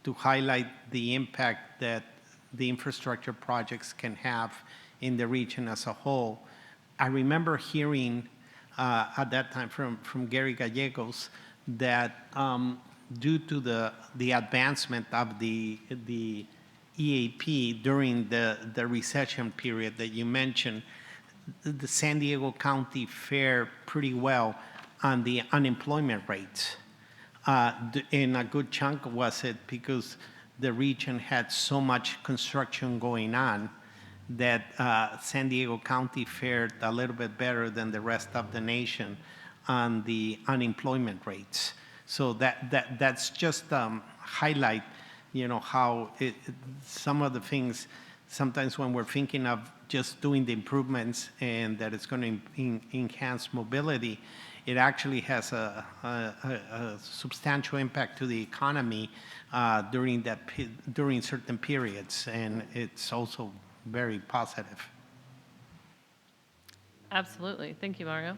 to highlight the impact that the infrastructure projects can have in the region as a whole. I remember hearing at that time from Gary Gallegos that due to the advancement of the EAP during the recession period that you mentioned, the San Diego County fared pretty well on the unemployment rates. And a good chunk was it because the region had so much construction going on that San Diego County fared a little bit better than the rest of the nation on the unemployment rates. So that's just highlight, how some of the things, sometimes when we're thinking of just doing the improvements and that it's going to enhance mobility, it actually has a substantial impact to the economy during certain periods, and it's also very positive. Absolutely. Thank you, Mario.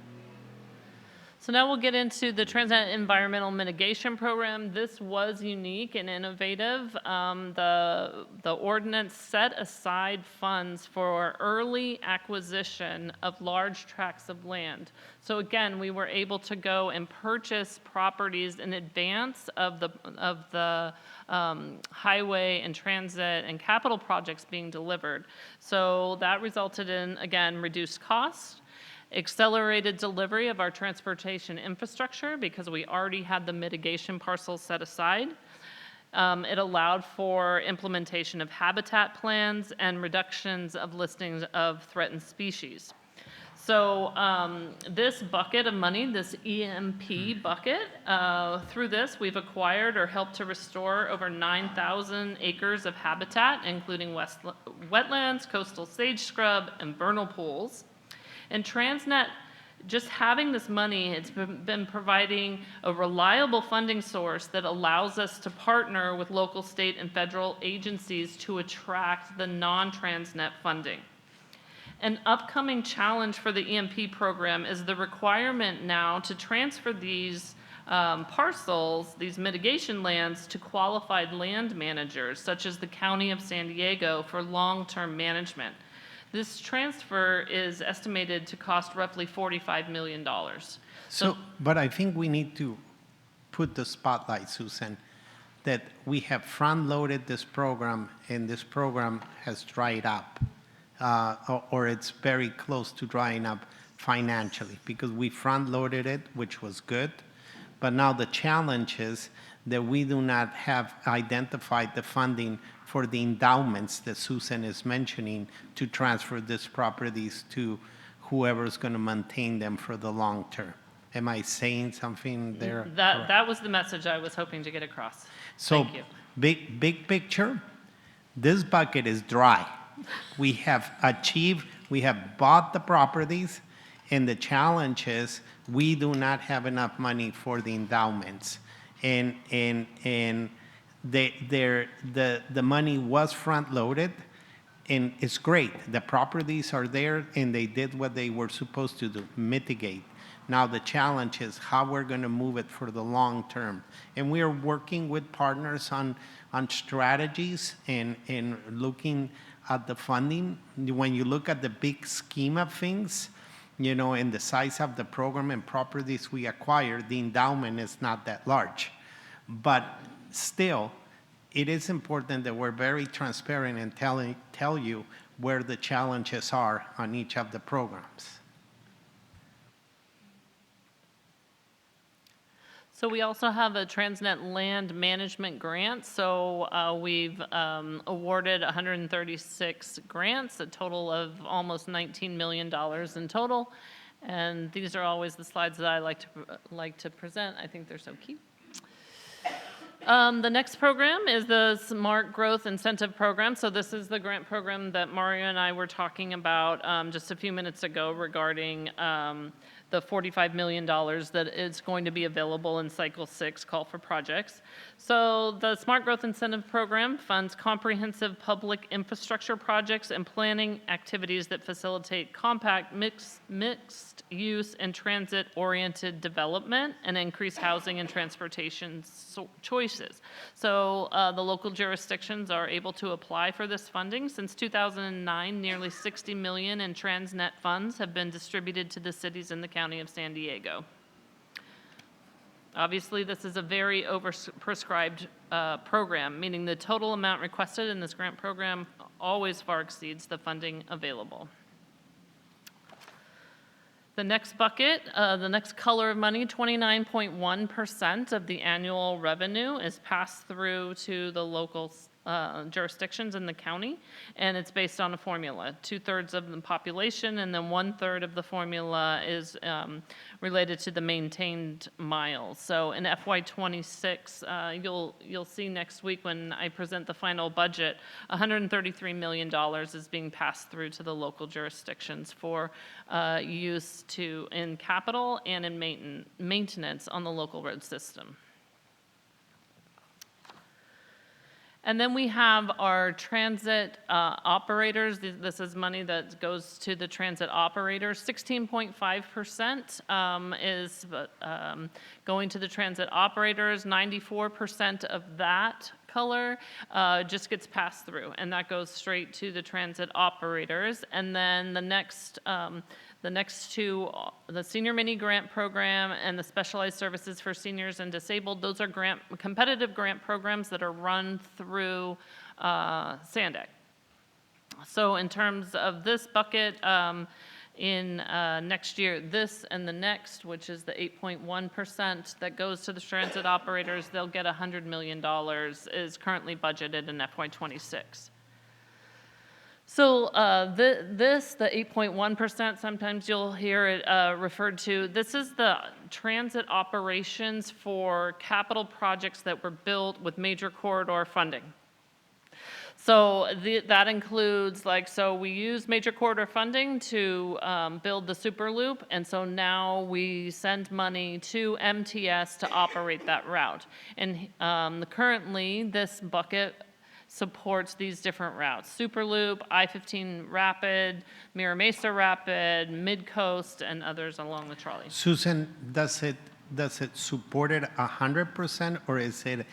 So now we'll get into the Transnet Environmental Mitigation Program. This was unique and innovative. The ordinance set aside funds for early acquisition of large tracts of land. So again, we were able to go and purchase properties in advance of the highway and transit and capital projects being delivered. So that resulted in, again, reduced costs, accelerated delivery of our transportation infrastructure because we already had the mitigation parcels set aside. It allowed for implementation of habitat plans and reductions of listings of threatened species. So this bucket of money, this EMP bucket, through this we've acquired or helped to restore over 9,000 acres of habitat, including wetlands, coastal sage scrub, and vernal pools. And Transnet, just having this money, it's been providing a reliable funding source that allows us to partner with local, state, and federal agencies to attract the non-Transnet funding. An upcoming challenge for the EMP program is the requirement now to transfer these parcels, these mitigation lands, to qualified land managers, such as the County of San Diego, for long-term management. This transfer is estimated to cost roughly $45 million. But I think we need to put the spotlight, Susan, that we have front-loaded this program, and this program has dried up, or it's very close to drying up financially, because we front-loaded it, which was good, but now the challenge is that we do not have identified the funding for the endowments that Susan is mentioning to transfer these properties to whoever's going to maintain them for the long term. Am I saying something there? That was the message I was hoping to get across. So, Thank you. big picture, this bucket is dry. We have achieved, we have bought the properties, and the challenge is we do not have enough money for the endowments. And the money was front-loaded, and it's great. The properties are there, and they did what they were supposed to do, mitigate. Now the challenge is how we're going to move it for the long term. And we are working with partners on strategies and looking at the funding. When you look at the big scheme of things, and the size of the program and properties we acquired, the endowment is not that large. But still, it is important that we're very transparent and tell you where the challenges are on each of the programs. So we also have a Transnet land management grant. So we've awarded 136 grants, a total of almost $19 million in total. And these are always the slides that I like to present. I think they're so cute. The next program is the Smart Growth Incentive Program. So this is the grant program that Mario and I were talking about just a few minutes ago regarding the $45 million that is going to be available in Cycle 6 Call for Projects. So the Smart Growth Incentive Program funds comprehensive public infrastructure projects and planning activities that facilitate compact, mixed use and transit-oriented development and increase housing and transportation choices. So the local jurisdictions are able to apply for this funding. Since 2009, nearly $60 million in Transnet funds have been distributed to the cities in the County of San Diego. Obviously, this is a very overprescribed program, meaning the total amount requested in this grant program always far exceeds the funding available. The next bucket, the next color of money, 29.1% of the annual revenue is passed through to the local jurisdictions in the county, and it's based on a formula. 2/3 of the population, and then 1/3 of the formula is related to the maintained miles. So in FY26, you'll see next week when I present the final budget, $133 million is being passed through to the local jurisdictions for use in capital and in maintenance on the local road system. And then we have our transit operators. This is money that goes to the transit operators. 16.5% is going to the transit operators. 94% of that color just gets passed through, and that goes straight to the transit operators. And then the next two, the Senior Mini Grant Program and the Specialized Services for Seniors and Disabled, those are competitive grant programs that are run through SANDAG. So in terms of this bucket, in next year, this and the next, which is the 8.1% that goes to the transit operators, they'll get $100 million, is currently budgeted in FY26. So the 8.1%, sometimes you'll hear it referred to, this is the transit operations for capital projects that were built with major corridor funding. So that includes, so we use major corridor funding to build the super loop, and so now we send money to MTS to operate that route. And currently, this bucket supports these different routes: Superloop, I-15 Rapid, Mira Mesa Rapid, Mid-Coast, and others along the trolley. Susan, does it support it 100%, or is it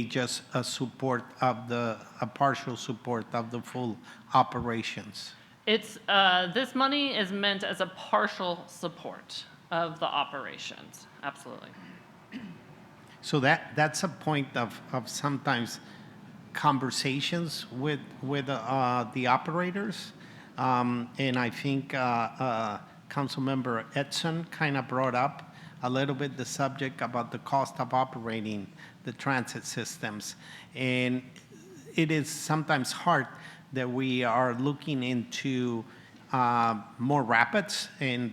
just a support of a partial support of the full operations? It's this money is meant as a partial support of the operations. Absolutely. So that's a point of sometimes conversations with the operators, and I think Councilmember Edson kind of brought up a little bit the subject about the cost of operating the transit systems, and it is sometimes hard that we are looking into more rapids, and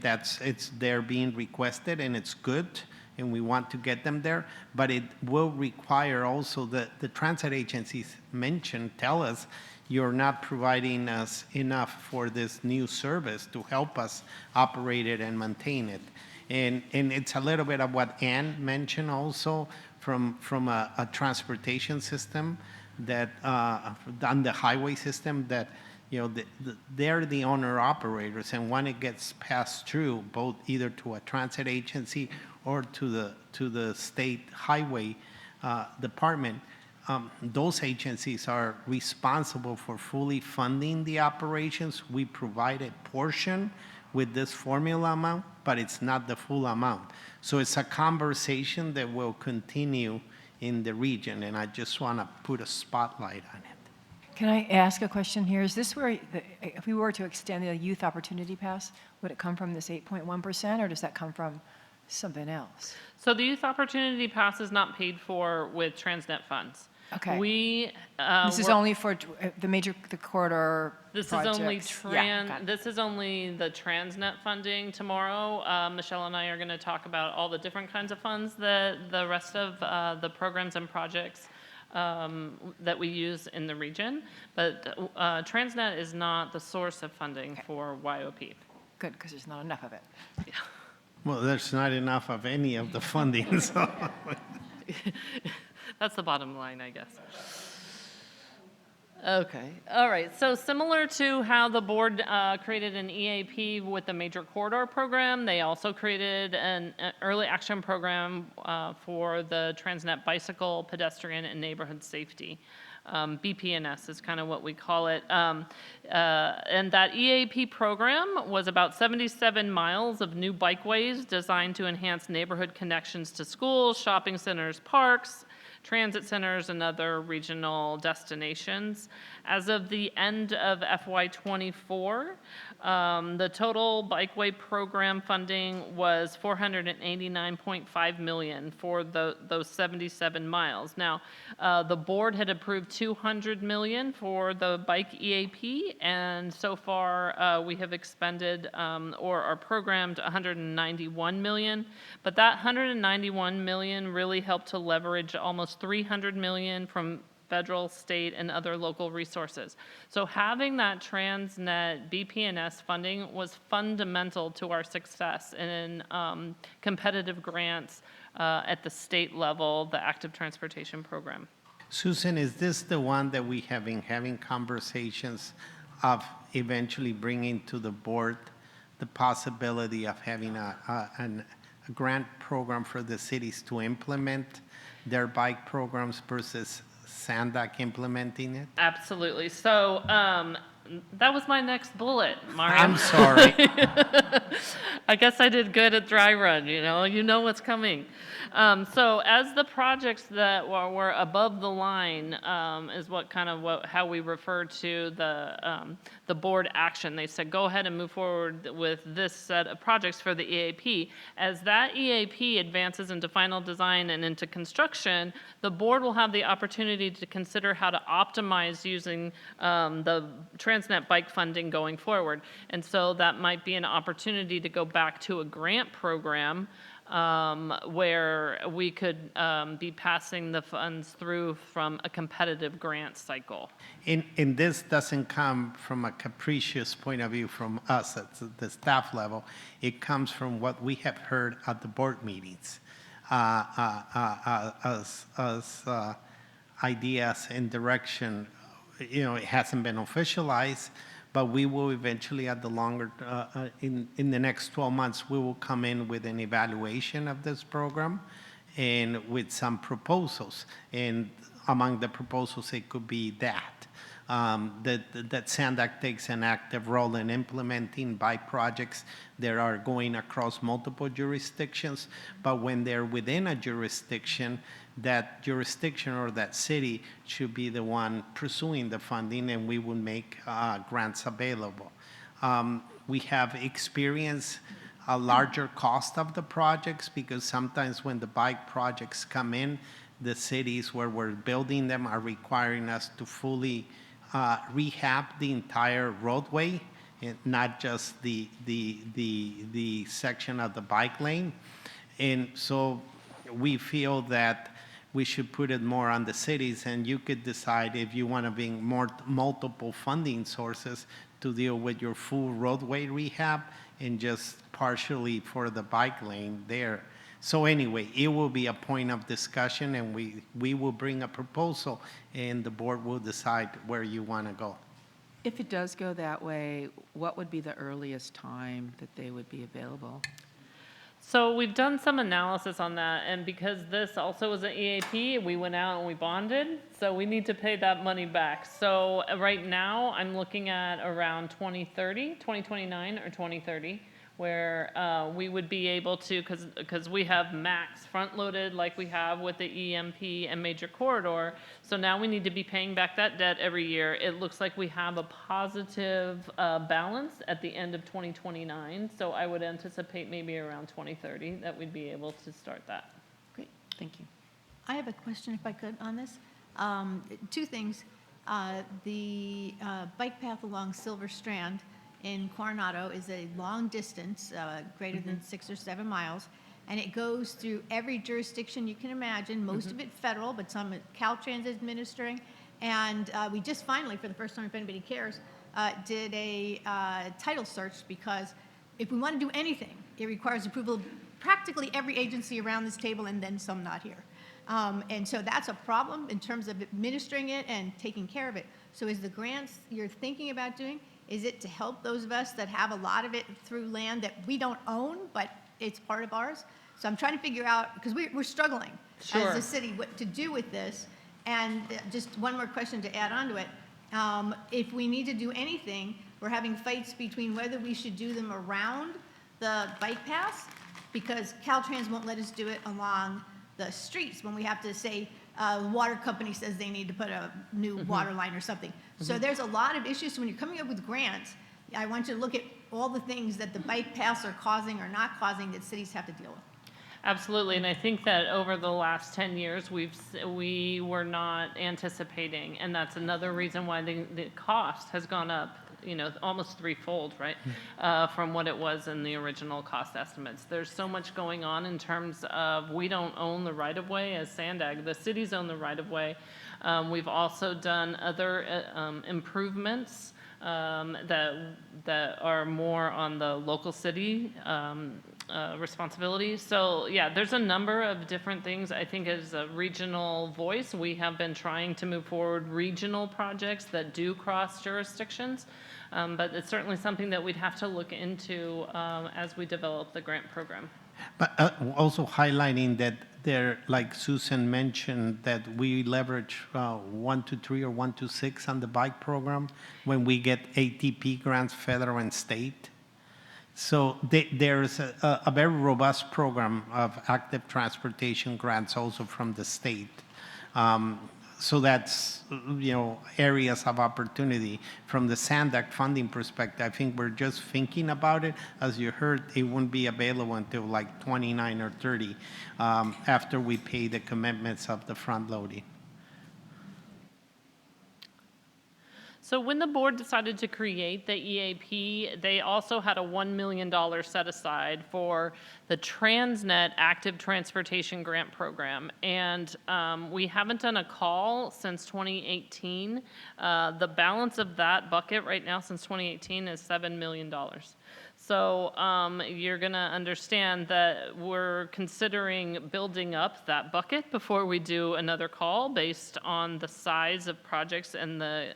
they're being requested, and it's good, and we want to get them there, but it will require also the transit agencies tell us you're not providing us enough for this new service to help us operate it and maintain it. And it's a little bit of what Ann mentioned also from a transportation system that on the highway system that they're the owner operators, and when it gets passed through both either to a transit agency or to the state highway department, those agencies are responsible for fully funding the operations. We provide a portion with this formula amount, but it's not the full amount. So it's a conversation that will continue in the region, and I just want to put a spotlight on it. Can I ask a question here? Is this where, if we were to extend the Youth Opportunity Pass, would it come from this 8.1%, or does that come from something else? So the Youth Opportunity Pass is not paid for with Transnet funds. Okay. This is only for the corridor projects. This is only the Transnet funding. Tomorrow, Michelle and I are going to talk about all the different kinds of funds that the rest of the programs and projects that we use in the region. But Transnet is not the source of funding for YOP. Good, because there's not enough of it. Yeah. Well, there's not enough of any of the funding, so. That's the bottom line, I guess. Okay, all right. So similar to how the board created an EAP with the Major Corridor Program, they also created an early action program for the Transnet Bicycle, Pedestrian, and Neighborhood Safety. BPNS is kind of what we call it. And that EAP program was about 77 miles of new bikeways designed to enhance neighborhood connections to schools, shopping centers, parks, transit centers, and other regional destinations. As of the end of FY24, the total bikeway program funding was $489.5 million for those 77 miles. Now, the board had approved $200 million for the bike EAP, and so far we have expended or are programmed $191 million. But that $191 million really helped to leverage almost $300 million from federal, state, and other local resources. So having that Transnet BPNS funding was fundamental to our success in competitive grants at the state level, the Active Transportation Program. Susan, is this the one that we have been having conversations of eventually bringing to the board the possibility of having a grant program for the cities to implement their bike programs versus SANDAG implementing it? Absolutely. So that was my next bullet, Mario. I'm sorry. I guess I did good at dry run, you know what's coming. So as the projects that were above the line is how we refer to the board action. They said, go ahead and move forward with this set of projects for the EAP. As that EAP advances into final design and into construction, the board will have the opportunity to consider how to optimize using the Transnet bike funding going forward. And so that might be an opportunity to go back to a grant program where we could be passing the funds through from a competitive grant cycle. And this doesn't come from a capricious point of view from us at the staff level. It comes from what we have heard at the board meetings as ideas and direction. It hasn't been officialized, but we will eventually at the longer, in the next 12 months, we will come in with an evaluation of this program and with some proposals. And among the proposals, it could be that SANDAG takes an active role in implementing bike projects that are going across multiple jurisdictions, but when they're within a jurisdiction, that jurisdiction or that city should be the one pursuing the funding, and we will make grants available. We have experienced a larger cost of the projects because sometimes when the bike projects come in, the cities where we're building them are requiring us to fully rehab the entire roadway, and not just the section of the bike lane. And so we feel that we should put it more on the cities, and you could decide if you want to bring more multiple funding sources to deal with your full roadway rehab and just partially for the bike lane there. So anyway, it will be a point of discussion, and we will bring a proposal, and the board will decide where you want to go. If it does go that way, what would be the earliest time that they would be available? So we've done some analysis on that, and because this also was an EAP, we went out and we bonded, so we need to pay that money back. So right now, I'm looking at around 2029 or 2030, where we would be able to, because we have max front-loaded like we have with the EMP and Major Corridor, so now we need to be paying back that debt every year. It looks like we have a positive balance at the end of 2029, so I would anticipate maybe around 2030 that we'd be able to start that. Great, thank you. I have a question, if I could, on this. Two things. The bike path along Silver Strand in Coronado is a long distance, greater than 6 or 7 miles, and it goes through every jurisdiction you can imagine, most of it federal, but some Caltrans administering. And we just finally, for the first time, if anybody cares, did a title search, because if we want to do anything, it requires approval of practically every agency around this table and then some not here. And so that's a problem in terms of administering it and taking care of it. So is the grants you're thinking about doing, is it to help those of us that have a lot of it through land that we don't own, but it's part of ours? So I'm trying to figure out, because we're struggling as a city what to do with this. And just one more question to add on to it. If we need to do anything, we're having fights between whether we should do them around the bike paths, because Caltrans won't let us do it along the streets when we have to say, the water company says they need to put a new water line or something. So there's a lot of issues. So when you're coming up with grants, I want you to look at all the things that the bike paths are causing or not causing that cities have to deal with. Absolutely, and I think that over the last 10 years, we were not anticipating, and that's another reason why the cost has gone up, you know, almost threefold, right, from what it was in the original cost estimates. There's so much going on in terms of we don't own the right-of-way as SANDAG. The cities own the right-of-way. We've also done other improvements that are more on the local city responsibility. So yeah, there's a number of different things. I think as a regional voice, we have been trying to move forward regional projects that do cross jurisdictions, but it's certainly something that we'd have to look into as we develop the grant program. But also highlighting that there, like Susan mentioned, that we leverage 1 to 3 or 1 to 6 on the bike program when we get ATP grants, federal and state. So there's a very robust program of active transportation grants also from the state. So that's, you know, areas of opportunity. From the SANDAG funding perspective, I think we're just thinking about it. As you heard, it won't be available until like 29 or 30 after we pay the commitments of the front loading. So when the board decided to create the EAP, they also had a $1 million set aside for the Transnet Active Transportation Grant Program. And we haven't done a call since 2018. The balance of that bucket right now since 2018 is $7 million. So you're going to understand that we're considering building up that bucket before we do another call based on the size of projects and the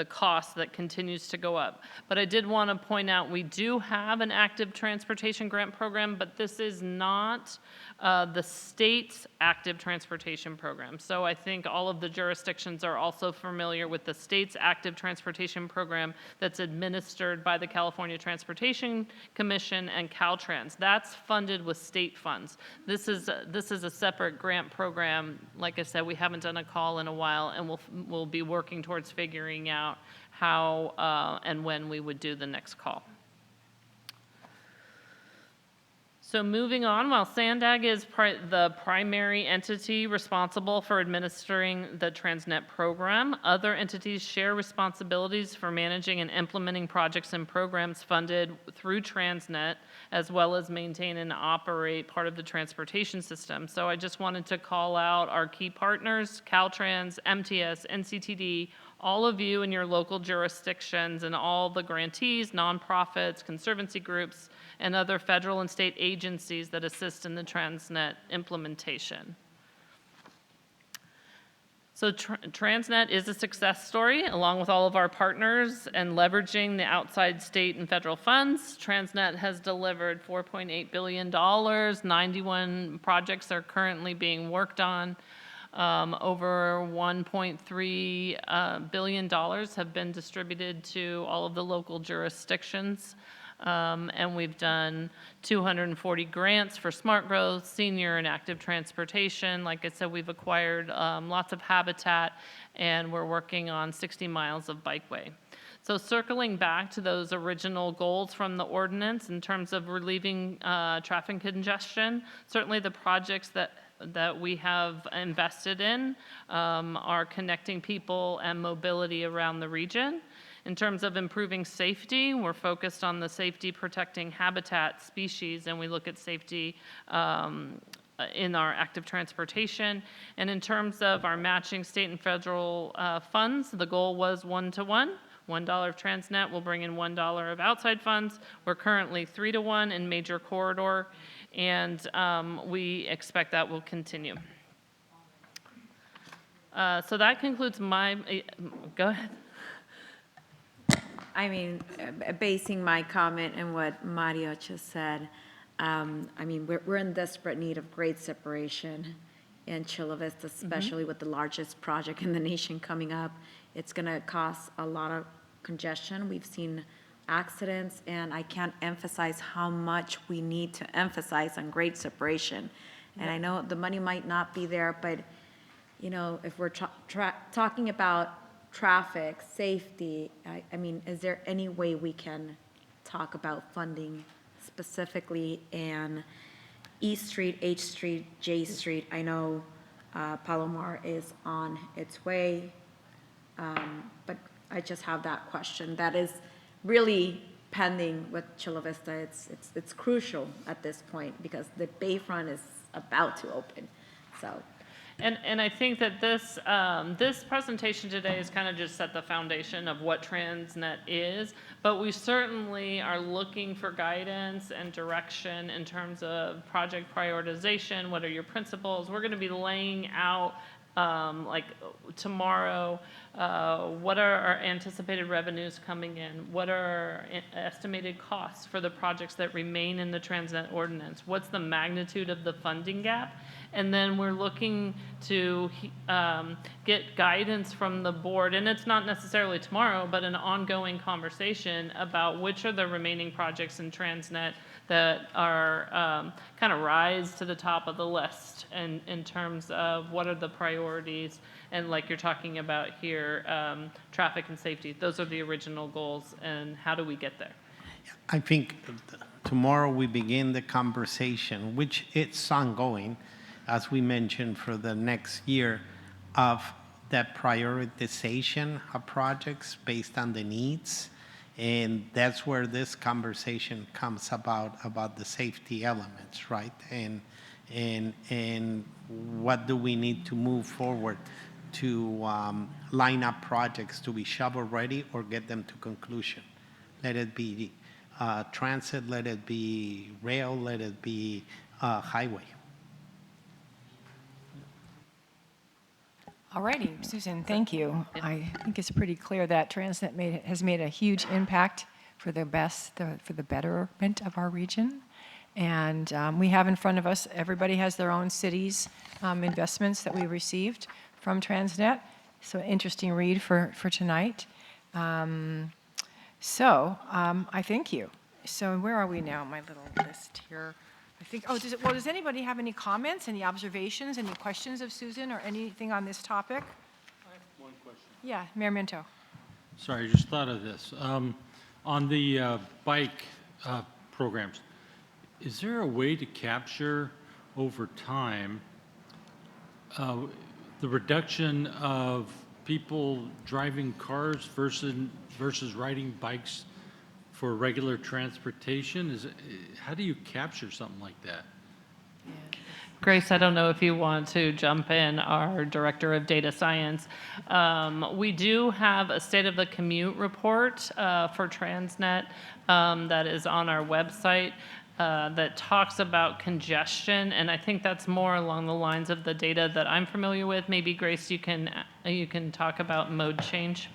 cost that continues to go up. But I did want to point out we do have an active transportation grant program, but this is not the state's active transportation program. So I think all of the jurisdictions are also familiar with the state's active transportation program that's administered by the California Transportation Commission and Caltrans. That's funded with state funds. This is a separate grant program. Like I said, we haven't done a call in a while, and we'll be working towards figuring out how and when we would do the next call. So moving on, while SANDAG is the primary entity responsible for administering the Transnet program, other entities share responsibilities for managing and implementing projects and programs funded through Transnet, as well as maintain and operate part of the transportation system. So I just wanted to call out our key partners, Caltrans, MTS, NCTD, all of you in your local jurisdictions and all the grantees, nonprofits, conservancy groups, and other federal and state agencies that assist in the Transnet implementation. So Transnet is a success story, along with all of our partners, and leveraging the outside state and federal funds. Transnet has delivered $4.8 billion. 91 projects are currently being worked on. Over $1.3 billion have been distributed to all of the local jurisdictions. And we've done 240 grants for smart growth, senior and active transportation. Like I said, we've acquired lots of habitat, and we're working on 60 miles of bikeway. So circling back to those original goals from the ordinance in terms of relieving traffic congestion, certainly the projects that we have invested in are connecting people and mobility around the region. In terms of improving safety, we're focused on the safety protecting habitat species, and we look at safety in our active transportation. And in terms of our matching state and federal funds, the goal was 1-to-1. $1 of Transnet will bring in $1 of outside funds. We're currently 3-to-1 in major corridor, and we expect that will continue. So that concludes my, go ahead. I mean, basing my comment on what Mario just said, I mean, we're in desperate need of grade separation in Chula Vista, especially with the largest project in the nation coming up. It's going to cause a lot of congestion. We've seen accidents, and I can't emphasize how much we need to emphasize on grade separation. And I know the money might not be there, but you know, if we're talking about traffic, safety, I mean, is there any way we can talk about funding specifically in E Street, H Street, J Street? I know Palomar is on its way, but I just have that question. That is really pending with Chula Vista. It's crucial at this point because the Bayfront is about to open, so. And I think that this this presentation today has kind of just set the foundation of what Transnet is, but we certainly are looking for guidance and direction in terms of project prioritization. What are your principles? We're going to be laying out like tomorrow, what are our anticipated revenues coming in? What are estimated costs for the projects that remain in the Transnet ordinance? What's the magnitude of the funding gap? And then we're looking to get guidance from the board, and it's not necessarily tomorrow, but an ongoing conversation about which are the remaining projects in Transnet that are kind of rise to the top of the list in terms of what are the priorities, and like you're talking about here, traffic and safety. Those are the original goals, and how do we get there? I think tomorrow we begin the conversation, which it's ongoing, as we mentioned, for the next year, of that prioritization of projects based on the needs. And that's where this conversation comes about the safety elements, right? And what do we need to move forward to line up projects to be shovel-ready or get them to conclusion. Let it be transit, let it be rail, let it be highway. All righty, Susan, thank you. I think it's pretty clear that Transnet has made a huge impact for the betterment of our region. And we have in front of us, everybody has their own cities' investments that we received from Transnet. So interesting read for tonight. I thank you. So where are we now, my little list here? I think, does anybody have any comments, any observations, any questions of Susan or anything on this topic? I have one question. Yeah, Mayor Minto. Sorry, I just thought of this. On the bike programs, is there a way to capture over time the reduction of people driving cars versus riding bikes for regular transportation? How do you capture something like that? Grace, I don't know if you want to jump in, our Director of Data Science. We do have a State of the Commute report for Transnet that is on our website that talks about congestion, and I think that's more along the lines of the data that I'm familiar with. Maybe, Grace, you can talk about mode change.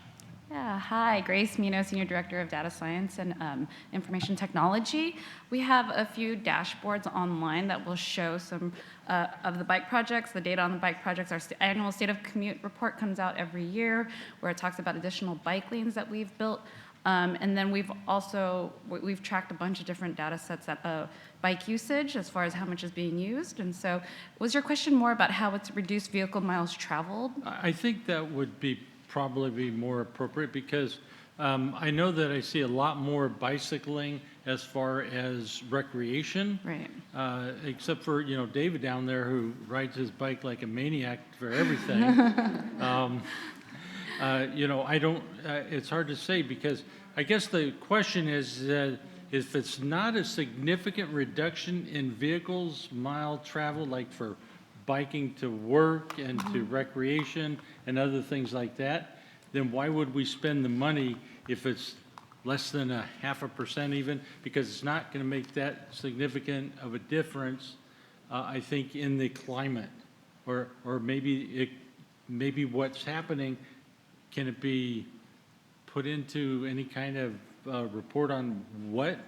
Yeah, hi, Grace Mino, Senior Director of Data Science and Information Technology. We have a few dashboards online that will show some of the bike projects, the data on the bike projects. Our annual State of Commute report comes out every year where it talks about additional bike lanes that we've built. And then we've tracked a bunch of different data sets of bike usage as far as how much is being used. And so was your question more about how it's reduced vehicle miles traveled? I think that would probably be more appropriate because I know that I see a lot more bicycling as far as recreation. Right. Except for, David down there who rides his bike like a maniac for everything. It's hard to say because I guess the question is if it's not a significant reduction in vehicles mile travel, like for biking to work and to recreation and other things like that, then why would we spend the money if it's less than 0.5% even? Because it's not going to make that significant of a difference, I think, in the climate. Or maybe what's happening, can it be put into any kind of report on what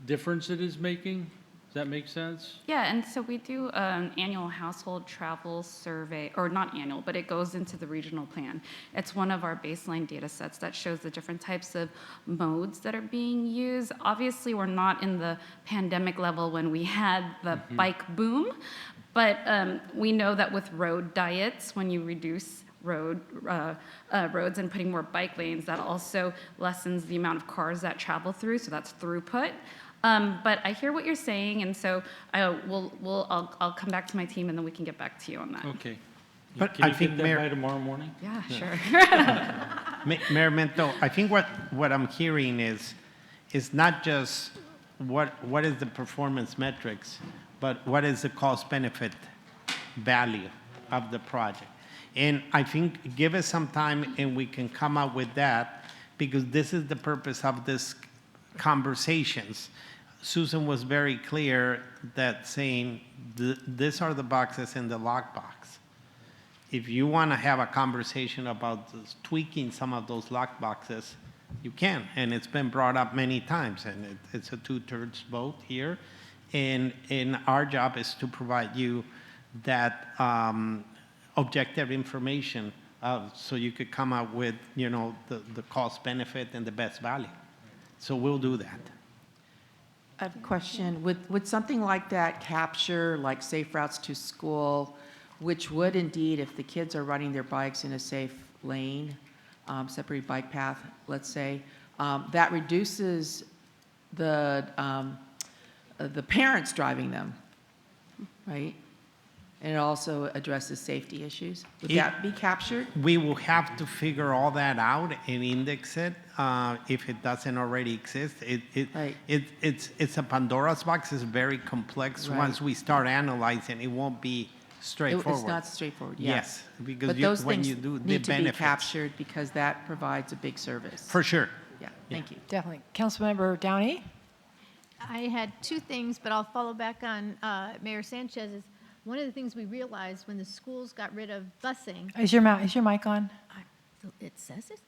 difference it is making? Does that make sense? Yeah, and so we do an annual household travel survey, or not annual, but it goes into the regional plan. It's one of our baseline data sets that shows the different types of modes that are being used. Obviously, we're not in the pandemic level when we had the bike boom, but we know that with road diets, when you reduce roads and putting more bike lanes, that also lessens the amount of cars that travel through, so that's throughput. But I hear what you're saying, and so I'll come back to my team, and then we can get back to you on that. Okay. But Can I you think get that Mayor- by tomorrow morning? Yeah, sure. Mayor Mento, I think what I'm hearing is not just what is the performance metrics, but what is the cost-benefit value of the project. And I think give us some time and we can come up with that, because this is the purpose of this conversations. Susan was very clear that saying these are the boxes in the lockbox. If you want to have a conversation about tweaking some of those lockboxes, you can, and it's been brought up many times, and it's a 2/3 vote here, and our job is to provide you that objective information so you could come up with, you know, the cost benefit and the best value. So we'll do that. I have a question. Would something like that capture like safe routes to school, which would indeed, if the kids are riding their bikes in a safe lane, separated bike path, let's say, that reduces the parents driving them, right? And it also addresses safety issues. Would that be captured? We will have to figure all that out and index it if it doesn't already exist. It's a Pandora's box. It's very complex. Right. Once we start analyzing, it won't be straightforward. It's not straightforward, yeah. Yes, because But those when things you do the need to be benefits. captured because that provides a big service. For sure. Yeah, thank you. Definitely. Councilmember Downey? I had two things, but I'll follow back on Mayor Sanchez's. One of the things we realized when the schools got rid of busing. Is your mic on? It says it?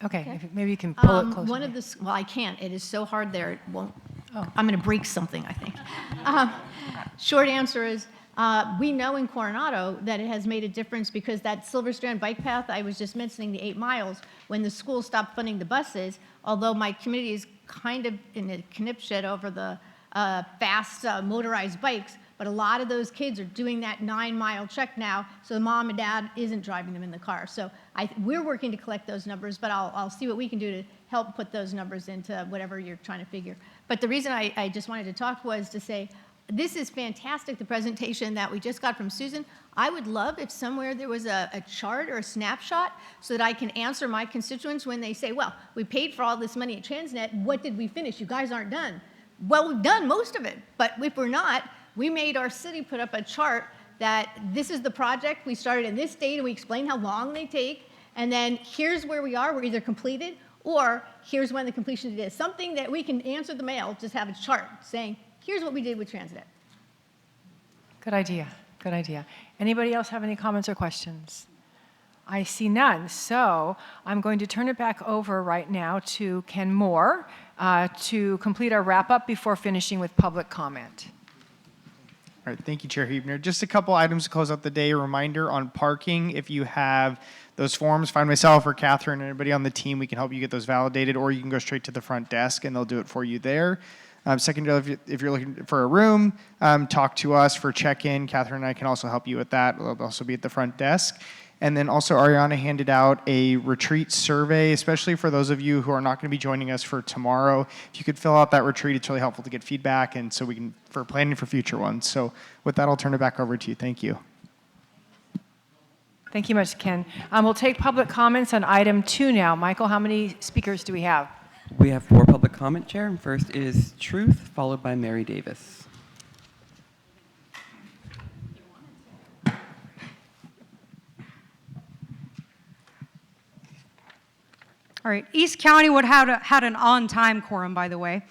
Okay, maybe you can pull it closer. One of the, well, I can't. It is so hard there. It won't. Oh, I'm going to break something, I think. Short answer is, we know in Coronado that it has made a difference because that Silver Strand bike path, I was just mentioning the 8 miles, when the school stopped funding the buses, although my community is kind of in a knipshed over the fast motorized bikes, but a lot of those kids are doing that 9-mile trek now, so the mom and dad isn't driving them in the car. So we're working to collect those numbers, but I'll see what we can do to help put those numbers into whatever you're trying to figure. But the reason I just wanted to talk was to say, this is fantastic, the presentation that we just got from Susan. I would love if somewhere there was a chart or a snapshot so that I can answer my constituents when they say, well, we paid for all this money at Transnet, what did we finish? You guys aren't done. Well, we've done most of it, but if we're not, we made our city put up a chart that this is the project, we started in this date, and we explain how long they take, and then here's where we are, we're either completed, or here's when the completion date is. Something that we can answer the mail, just have a chart saying, here's what we did with Transnet. Good idea, good idea. Anybody else have any comments or questions? I see none, so I'm going to turn it back over right now to Ken Moore to complete our wrap-up before finishing with public comment. All right, thank you, Chair Huebner. Just a couple items to close out the day. A reminder on parking. If you have those forms, find myself or Catherine or anybody on the team. We can help you get those validated, or you can go straight to the front desk and they'll do it for you there. Secondarily, if you're looking for a room, talk to us for check-in. Catherine and I can also help you with that. We'll also be at the front desk. And then also Ariana handed out a retreat survey, especially for those of you who are not going to be joining us for tomorrow. If you could fill out that retreat, it's really helpful to get feedback and so we can, for planning for future ones. So with that, I'll turn it back over to you. Thank you. Thank you much, Ken. We'll take public comments on item 2 now. Michael, how many speakers do we have? We have 4 public comment, Chair, and first is Truth, followed by Mary Davis. All right, East County would have had an on-time quorum, by the way.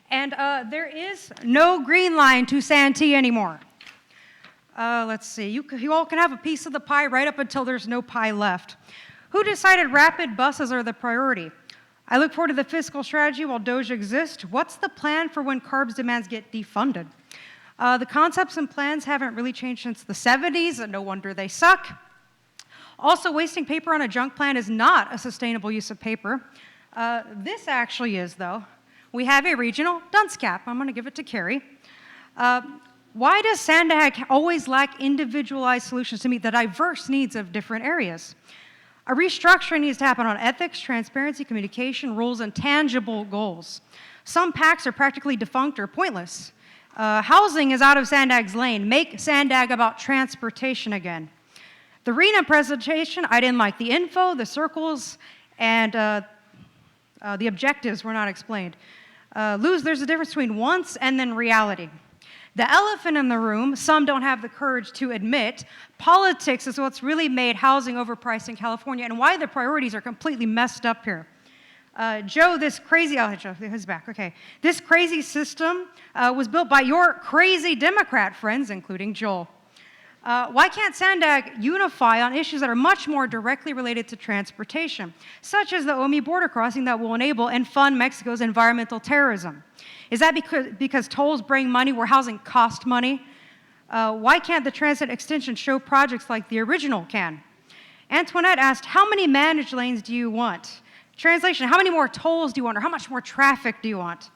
And there is no green line to Santee anymore. Let's see, you all can have a piece of the pie right up until there's no pie left. Who decided rapid buses are the priority? I look forward to the fiscal strategy while Doge exists. What's the plan for when carbs demands get defunded? The concepts and plans haven't really changed since the 70s, and no wonder they suck. Also, wasting paper on a junk plan is not a sustainable use of paper. This actually is, though. We have a regional dunce cap. I'm going to give it to Carrie. Why does SANDAG always lack individualized solutions to meet the diverse needs of different areas? A restructuring needs to happen on ethics, transparency, communication, rules, and tangible goals. Some pacts are practically defunct or pointless. Housing is out of SANDAG's lane. Make SANDAG about transportation again. The RENA presentation, I didn't like the info, the circles, and the objectives were not explained. There's a difference between wants and then reality. The elephant in the room, some don't have the courage to admit, politics is what's really made housing overpriced in California and why the priorities are completely messed up here. Joe, this crazy, oh, Joe, his back, okay. This crazy system was built by your crazy Democrat friends, including Joel. Why can't SANDAG unify on issues that are much more directly related to transportation, such as the OMI border crossing that will enable and fund Mexico's environmental terrorism? Is that because tolls bring money where housing cost money? Why can't the transit extension show projects like the original can? Antoinette asked, how many managed lanes do you want? Translation, how many more tolls do you want, or how much more traffic do you want?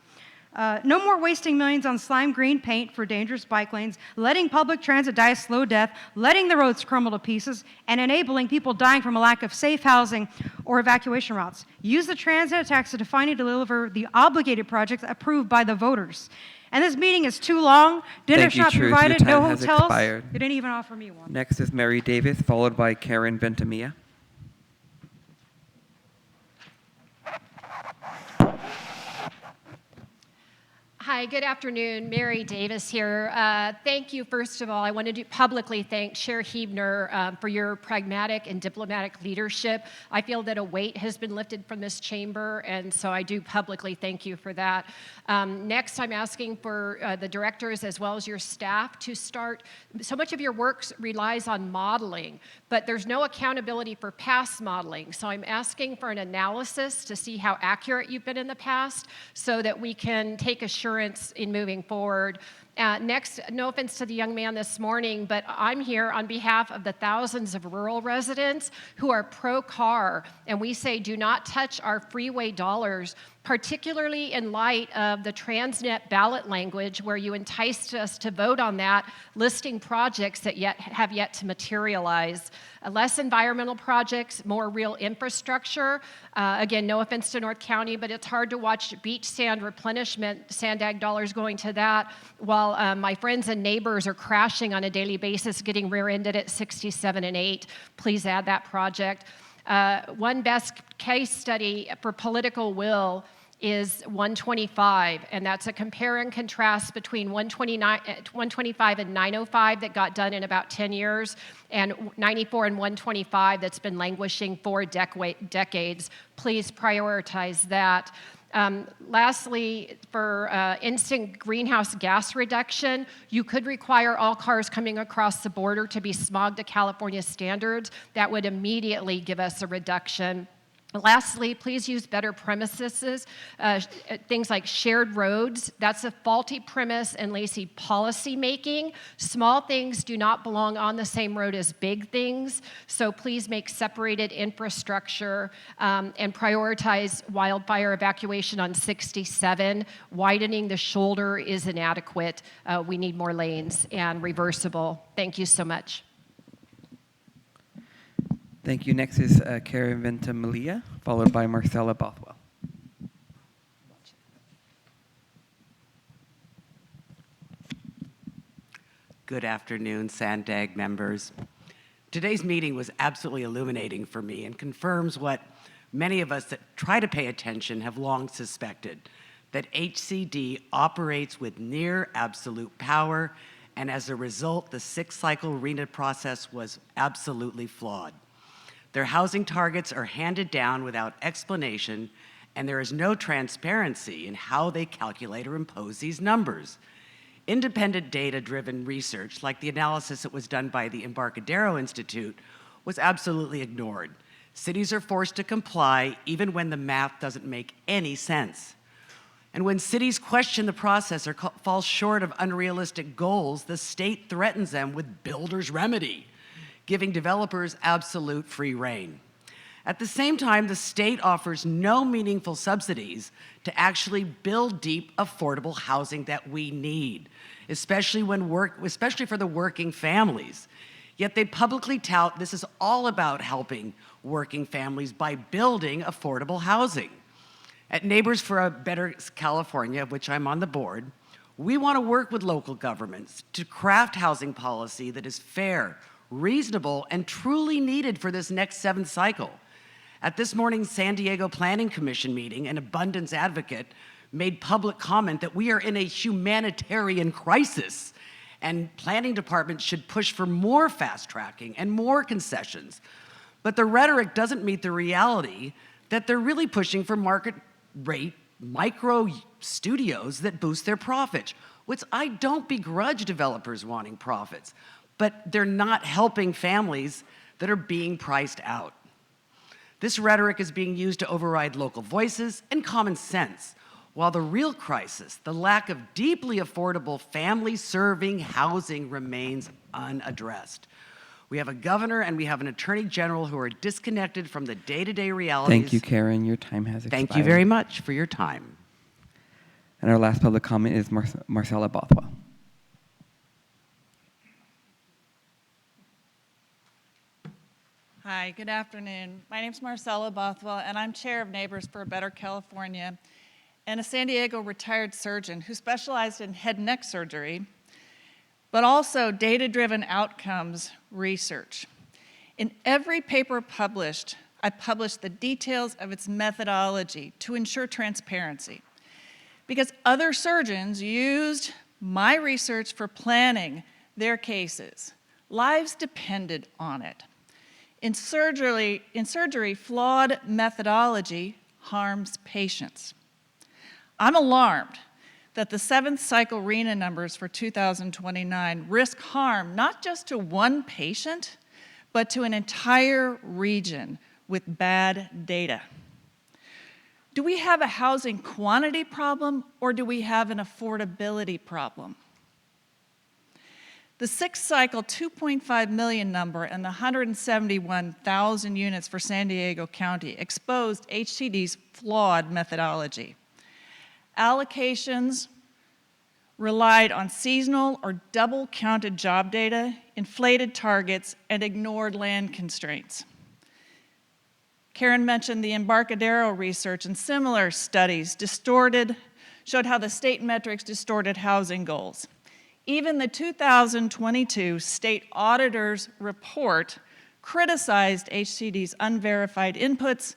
No more wasting millions on slime green paint for dangerous bike lanes, letting public transit die a slow death, letting the roads crumble to pieces, and enabling people dying from a lack of safe housing or evacuation routes. Use the transit tax to define and deliver the obligated projects approved by the voters. And this meeting is too long. Dinner shop provided, no hotels. Expired. You didn't even offer me one. Next is Mary Davis, followed by Karen Ventimilla. Hi, good afternoon. Mary Davis here. Thank you, first of all. I want to publicly thank Chair Huebner for your pragmatic and diplomatic leadership. I feel that a weight has been lifted from this chamber, and so I do publicly thank you for that. Next, I'm asking for the directors as well as your staff to start. So much of your work relies on modeling, but there's no accountability for past modeling. So I'm asking for an analysis to see how accurate you've been in the past so that we can take assurance in moving forward. Next, no offense to the young man this morning, but I'm here on behalf of the thousands of rural residents who are pro-car, and we say do not touch our freeway dollars, particularly in light of the Transnet ballot language where you enticed us to vote on that, listing projects that have yet to materialize. Less environmental projects, more real infrastructure. Again, no offense to North County, but it's hard to watch beach sand replenishment, SANDAG dollars going to that, while my friends and neighbors are crashing on a daily basis, getting rear-ended at 67 and 8. Please add that project. One best case study for political will is 125, and that's a compare and contrast between 125 and 905 that got done in about 10 years, and 94 and 125 that's been languishing for decades. Please prioritize that. Lastly, for instant greenhouse gas reduction, you could require all cars coming across the border to be smogged to California standards. That would immediately give us a reduction. Lastly, please use better premises, things like shared roads. That's a faulty premise and lazy policy making. Small things do not belong on the same road as big things, so please make separated infrastructure and prioritize wildfire evacuation on 67. Widening the shoulder is inadequate. We need more lanes and reversible. Thank you so much. Thank you. Next is Karen Ventimiglia, followed by Marcella Bothwell. Good afternoon, SANDAG members. Today's meeting was absolutely illuminating for me and confirms what many of us that try to pay attention have long suspected, that HCD operates with near absolute power, and as a result, the six-cycle RENA process was absolutely flawed. Their housing targets are handed down without explanation, and there is no transparency in how they calculate or impose these numbers. Independent data-driven research, like the analysis that was done by the Embarcadero Institute, was absolutely ignored. Cities are forced to comply even when the math doesn't make any sense. And when cities question the process or fall short of unrealistic goals, the state threatens them with builder's remedy, giving developers absolute free rein. At the same time, the state offers no meaningful subsidies to actually build deep, affordable housing that we need, especially for the working families. Yet they publicly tout this is all about helping working families by building affordable housing. At Neighbors for a Better California, of which I'm on the board, we want to work with local governments to craft housing policy that is fair, reasonable, and truly needed for this next 7th cycle. At this morning's San Diego Planning Commission meeting, an abundance advocate made public comment that we are in a humanitarian crisis and planning departments should push for more fast tracking and more concessions. But the rhetoric doesn't meet the reality that they're really pushing for market rate micro studios that boost their profits, which I don't begrudge developers wanting profits, but they're not helping families that are being priced out. This rhetoric is being used to override local voices and common sense, while the real crisis, the lack of deeply affordable family-serving housing, remains unaddressed. We have a governor and we have an attorney general who are disconnected from the day-to-day realities. Thank you, Karen. Your time has expired. Thank you very much for your time. And our last public comment is Marcella Bothwell. Hi, good afternoon. My name is Marcella Bothwell, and I'm chair of Neighbors for a Better California, and a San Diego retired surgeon who specialized in head and neck surgery, but also data-driven outcomes research. In every paper published, I published the details of its methodology to ensure transparency, because other surgeons used my research for planning their cases. Lives depended on it. In surgery, flawed methodology harms patients. I'm alarmed that the 7th cycle RENA numbers for 2029 risk harm not just to one patient, but to an entire region with bad data. Do we have a housing quantity problem, or do we have an affordability problem? The 6th cycle 2.5 million number and the 171,000 units for San Diego County exposed HCD's flawed methodology. Allocations relied on seasonal or double-counted job data, inflated targets, and ignored land constraints. Karen mentioned the Embarcadero research, and similar studies showed how the state metrics distorted housing goals. Even the 2022 state auditor's report criticized HCD's unverified inputs,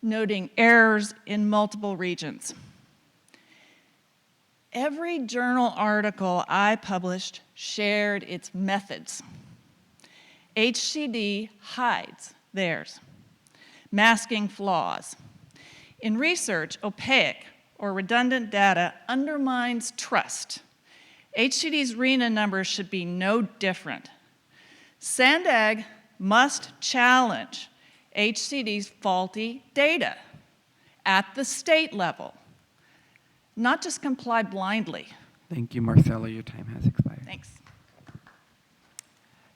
noting errors in multiple regions. Every journal article I published shared its methods. HCD hides theirs, masking flaws. In research, opaque or redundant data undermines trust. HCD's RENA numbers should be no different. SANDAG must challenge HCD's faulty data at the state level, not just comply blindly. Thank you, Marcella. Your time has expired. Thanks.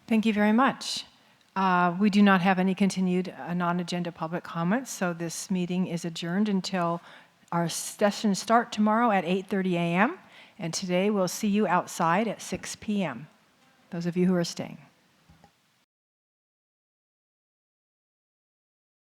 Thank you very much. We do not have any continued non-agenda public comments, so this meeting is adjourned until our sessions start tomorrow at 8:30 a.m. And today we'll see you outside at 6 p.m., those of you who are staying.